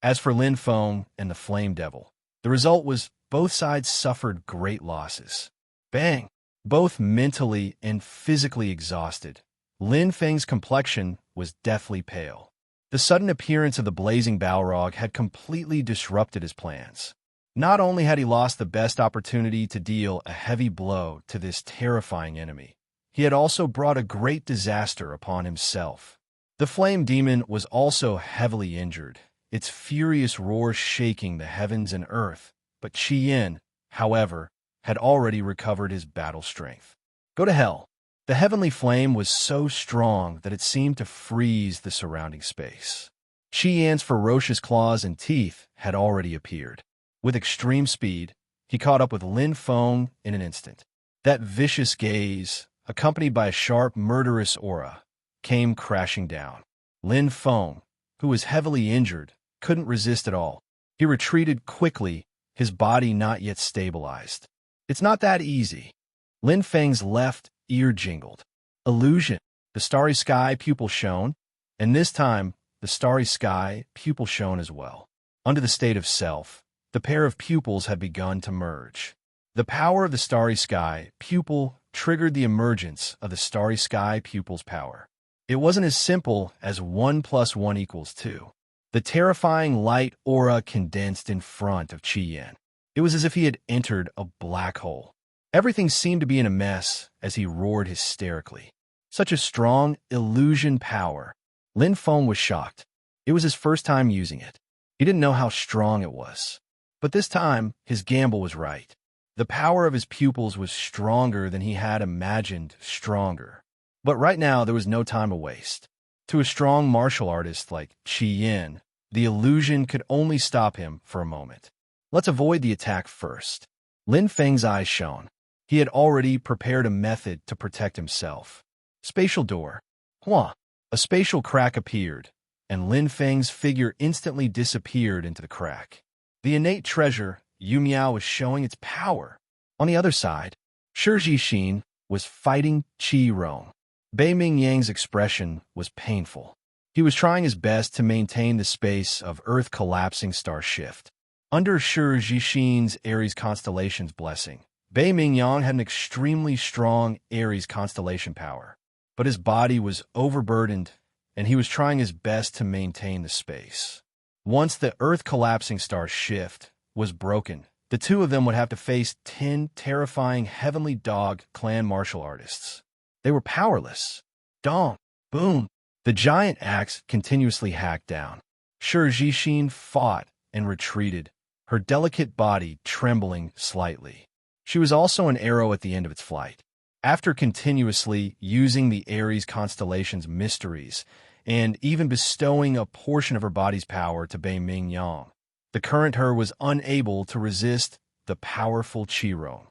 As for Lin Feng and the Flame Devil, the result was both sides suffered great losses. Bang! Both mentally and physically exhausted, Lin Feng's complexion was deathly pale. The sudden appearance of the blazing Balrog had completely disrupted his plans. Not only had he lost the best opportunity to deal a heavy blow to this terrifying enemy, he had also brought a great disaster upon himself. The flame demon was also heavily injured, its furious roar shaking the heavens and earth, but Qi Yin, however, had already recovered his battle strength. Go to hell! The heavenly flame was so strong that it seemed to freeze the surrounding space. Qi Yin's ferocious claws and teeth had already appeared. With extreme speed, he caught up with Lin Feng in an instant. That vicious gaze, accompanied by a sharp, murderous aura, came crashing down. Lin Feng, who was heavily injured, couldn't resist at all. He retreated quickly, his body not yet stabilized. It's not that easy. Lin Feng's left ear jingled. Illusion. The starry sky pupil shone, and this time, the starry sky pupil shone as well. Under the state of self, the pair of pupils had begun to merge. The power of the starry sky pupil triggered the emergence of the starry sky pupil's power. It wasn't as simple as 1 + 1 = 2. The terrifying light aura condensed in front of Qi Yin. It was as if he had entered a black hole. Everything seemed to be in a mess as he roared hysterically. Such a strong illusion power. Lin Feng was shocked. It was his first time using it. He didn't know how strong it was. But this time, his gamble was right. The power of his pupils was stronger than he had imagined stronger. But right now, there was no time to waste. To a strong martial artist like Qi Yin, the illusion could only stop him for a moment. Let's avoid the attack first. Lin Feng's eyes shone. He had already prepared a method to protect himself. Spatial door. Hua! A spatial crack appeared, and Lin Feng's figure instantly disappeared into the crack. The innate treasure, Yu Miao, was showing its power. On the other side, Shi Jixin was fighting Qi Rong. Bei Mingyang's expression was painful. He was trying his best to maintain the space of Earth-collapsing star shift. Under Shi Jixin's Aries constellation's blessing, Bei Mingyang had an extremely strong Aries constellation power, but his body was overburdened, and he was trying his best to maintain the space. Once the Earth-collapsing star shift was broken, the two of them would have to face 10 terrifying Heavenly Dog clan martial artists. They were powerless. Dong! Boom! The giant axe continuously hacked down. Jixin fought and retreated, her delicate body trembling slightly. She was also an arrow at the end of its flight. After continuously using the Aries constellation's mysteries and even bestowing a portion of her body's power to Bei Ming Yang, the current her was unable to resist the powerful Qi.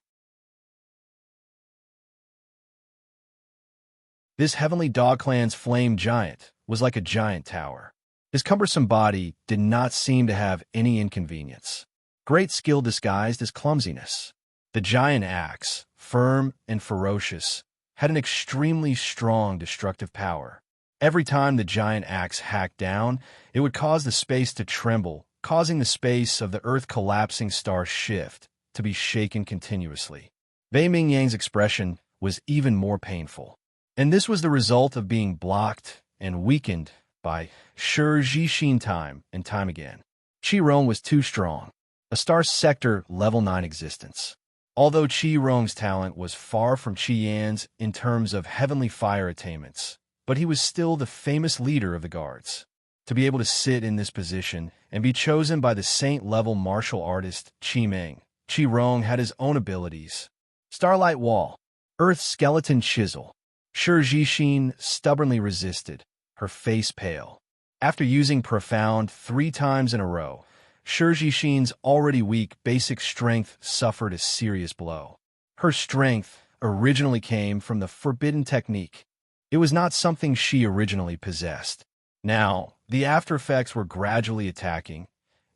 This heavenly dog clan's flame giant was like a giant tower. His cumbersome body did not seem to have any inconvenience. Great skill disguised as clumsiness. The giant axe, firm and ferocious, had an extremely strong destructive power. Every time the giant axe hacked down, it would cause the space to tremble, causing the space of the Earth-collapsing star shift to be shaken continuously. Bei Ming Yang's expression was even more painful. And this was the result of being blocked and weakened by Jixin time and time again. Qi Rong was too strong, a star sector level 9 existence. Although Qi Rong's talent was far from Qi Yan's in terms of heavenly fire attainments, but he was still the famous leader of the guards. To be able to sit in this position and be chosen by the saint-level martial artist Qi Ming, Qi Rong had his own abilities. Starlight Wall, Earth Skeleton Chisel. Jixin stubbornly resisted, her face pale. After using Profound 3 times in a row, Jixin's already weak basic strength suffered a serious blow. Her strength originally came from the forbidden technique. It was not something she originally possessed. Now, the after-effects were gradually attacking,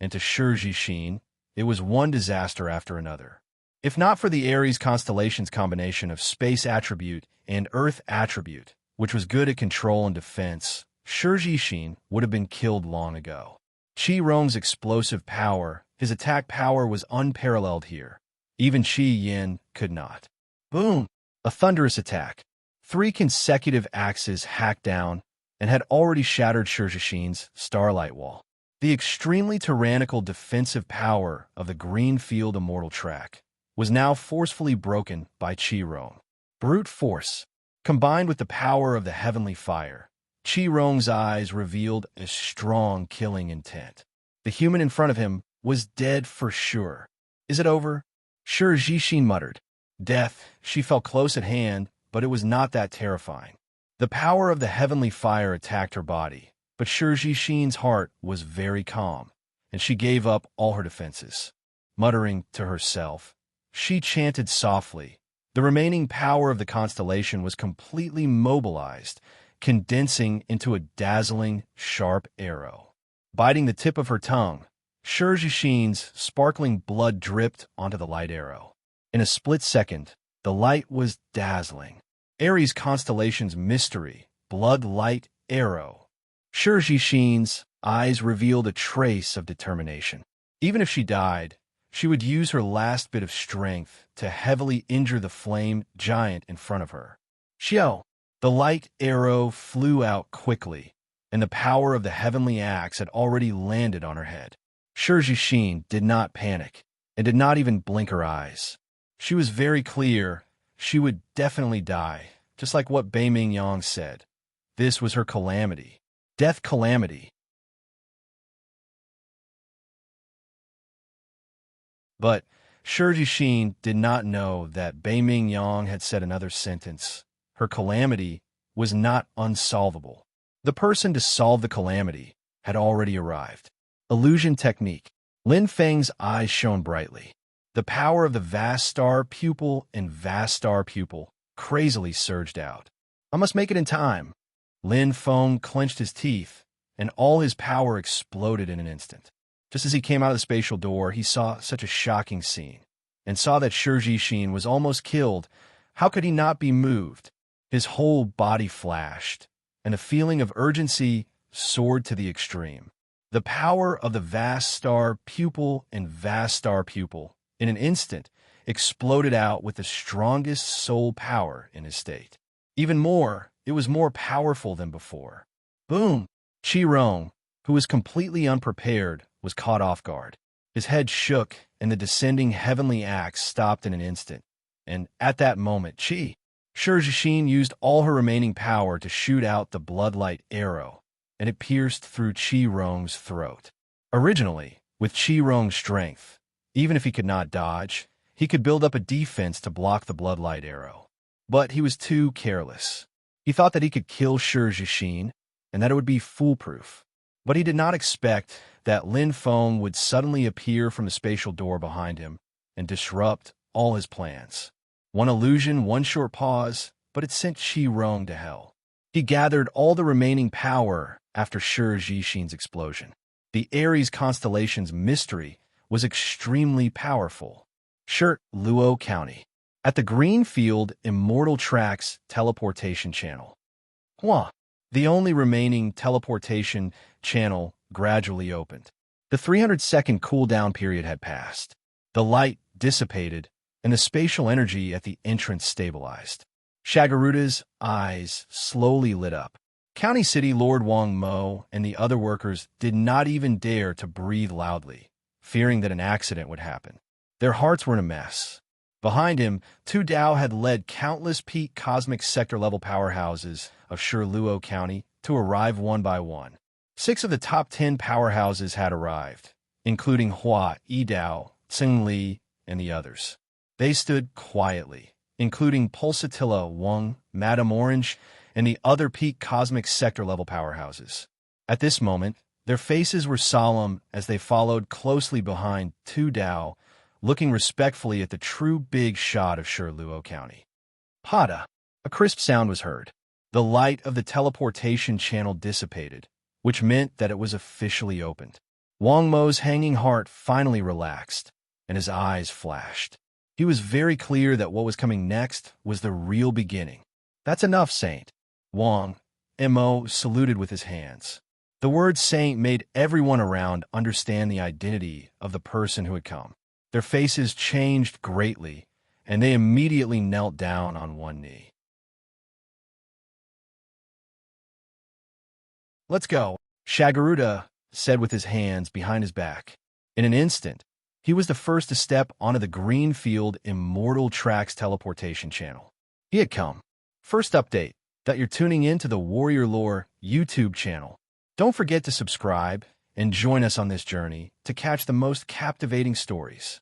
and to Jixin, it was one disaster after another. If not for the Aries constellation's combination of space attribute and earth attribute, which was good at control and defense, Jixin would have been killed long ago. Qi Rong's explosive power, his attack power was unparalleled here. Even Qi Yin could not. Boom! A thunderous attack. 3 consecutive axes hacked down and had already shattered Jixin's starlight wall. The extremely tyrannical defensive power of the Greenfield Immortal Track was now forcefully broken by Qi Rong. Brute force, combined with the power of the heavenly fire, Qi Rong's eyes revealed a strong killing intent. The human in front of him was dead for sure. Is it over? Jixin muttered. Death, she felt close at hand, but it was not that terrifying. The power of the heavenly fire attacked her body, but Jixin's heart was very calm, and she gave up all her defenses. Muttering to herself, she chanted softly. The remaining power of the constellation was completely mobilized, condensing into a dazzling, sharp arrow. Biting the tip of her tongue, Jixin's sparkling blood dripped onto the light arrow. In a split second, the light was dazzling. Aries constellation's mystery, blood light arrow. Jixin's eyes revealed a trace of determination. Even if she died, she would use her last bit of strength to heavily injure the flame giant in front of her. Xiao! The light arrow flew out quickly, and the power of the heavenly axe had already landed on her head. Jixin did not panic, and did not even blink her eyes. She was very clear she would definitely die, just like what Bei Ming Yang said. This was her calamity. Death calamity. But Jixin did not know that Bei Ming Yang had said another sentence. Her calamity was not unsolvable. The person to solve the calamity had already arrived. Illusion technique. Lin Feng's eyes shone brightly. The power of the vast star pupil and vast star pupil crazily surged out. I must make it in time. Lin Feng clenched his teeth, and all his power exploded in an instant. Just as he came out of the spatial door, he saw such a shocking scene, and saw that Jixin was almost killed. How could he not be moved? His whole body flashed, and a feeling of urgency soared to the extreme. The power of the vast star pupil and vast star pupil, in an instant, exploded out with the strongest soul power in his state. Even more, it was more powerful than before. Boom! Qi Rong, who was completely unprepared, was caught off guard. His head shook, and the descending heavenly axe stopped in an instant. And at that moment, Jixin used all her remaining power to shoot out the bloodlight arrow. and it pierced through Qi Rong's throat. Originally, with Qi Rong's strength, even if he could not dodge, he could build up a defense to block the bloodlight arrow. But he was too careless. He thought that he could kill Shi Zhixin, and that it would be foolproof. But he did not expect that Lin Feng would suddenly appear from the spatial door behind him and disrupt all his plans. One illusion, one short pause, but it sent Qi Rong to hell. He gathered all the remaining power after Shi Zhixin's explosion. The Aries constellation's mystery was extremely powerful. Shirt, Luo County. At the Greenfield Immortal Tracks teleportation channel. The only remaining teleportation channel gradually opened. The 300-second cooldown period had passed. The light dissipated, and the spatial energy at the entrance stabilized. Shagaruda's eyes slowly lit up. County City Lord Wang Mo and the other workers did not even dare to breathe loudly, fearing that an accident would happen. Their hearts were in a mess. Behind him, Tu Dao had led countless peak cosmic sector-level powerhouses of Luo County to arrive one by one. 6 of the top 10 powerhouses had arrived, including Hua, Yidao, Tsingli, and the others. They stood quietly, including Pulsatilla Wang, Madame Orange, and the other peak cosmic sector-level powerhouses. At this moment, their faces were solemn as they followed closely behind Tu Dao, looking respectfully at the true big shot of Luo County. Pada! A crisp sound was heard. The light of the teleportation channel dissipated, which meant that it was officially opened. Wang Mo's hanging heart finally relaxed, and his eyes flashed. He was very clear that what was coming next was the real beginning. That's enough, Saint. Wang Mo saluted with his hands. The word Saint made everyone around understand the identity of the person who had come. Their faces changed greatly, and they immediately knelt down on one knee. Let's go, Shagaruda said with his hands behind his back. In an instant, he was the first to step onto the Greenfield Immortal Tracks teleportation channel. He had come. First update, that you're tuning in to the Warrior Lore YouTube channel. Don't forget to subscribe and join us on this journey to catch the most captivating stories.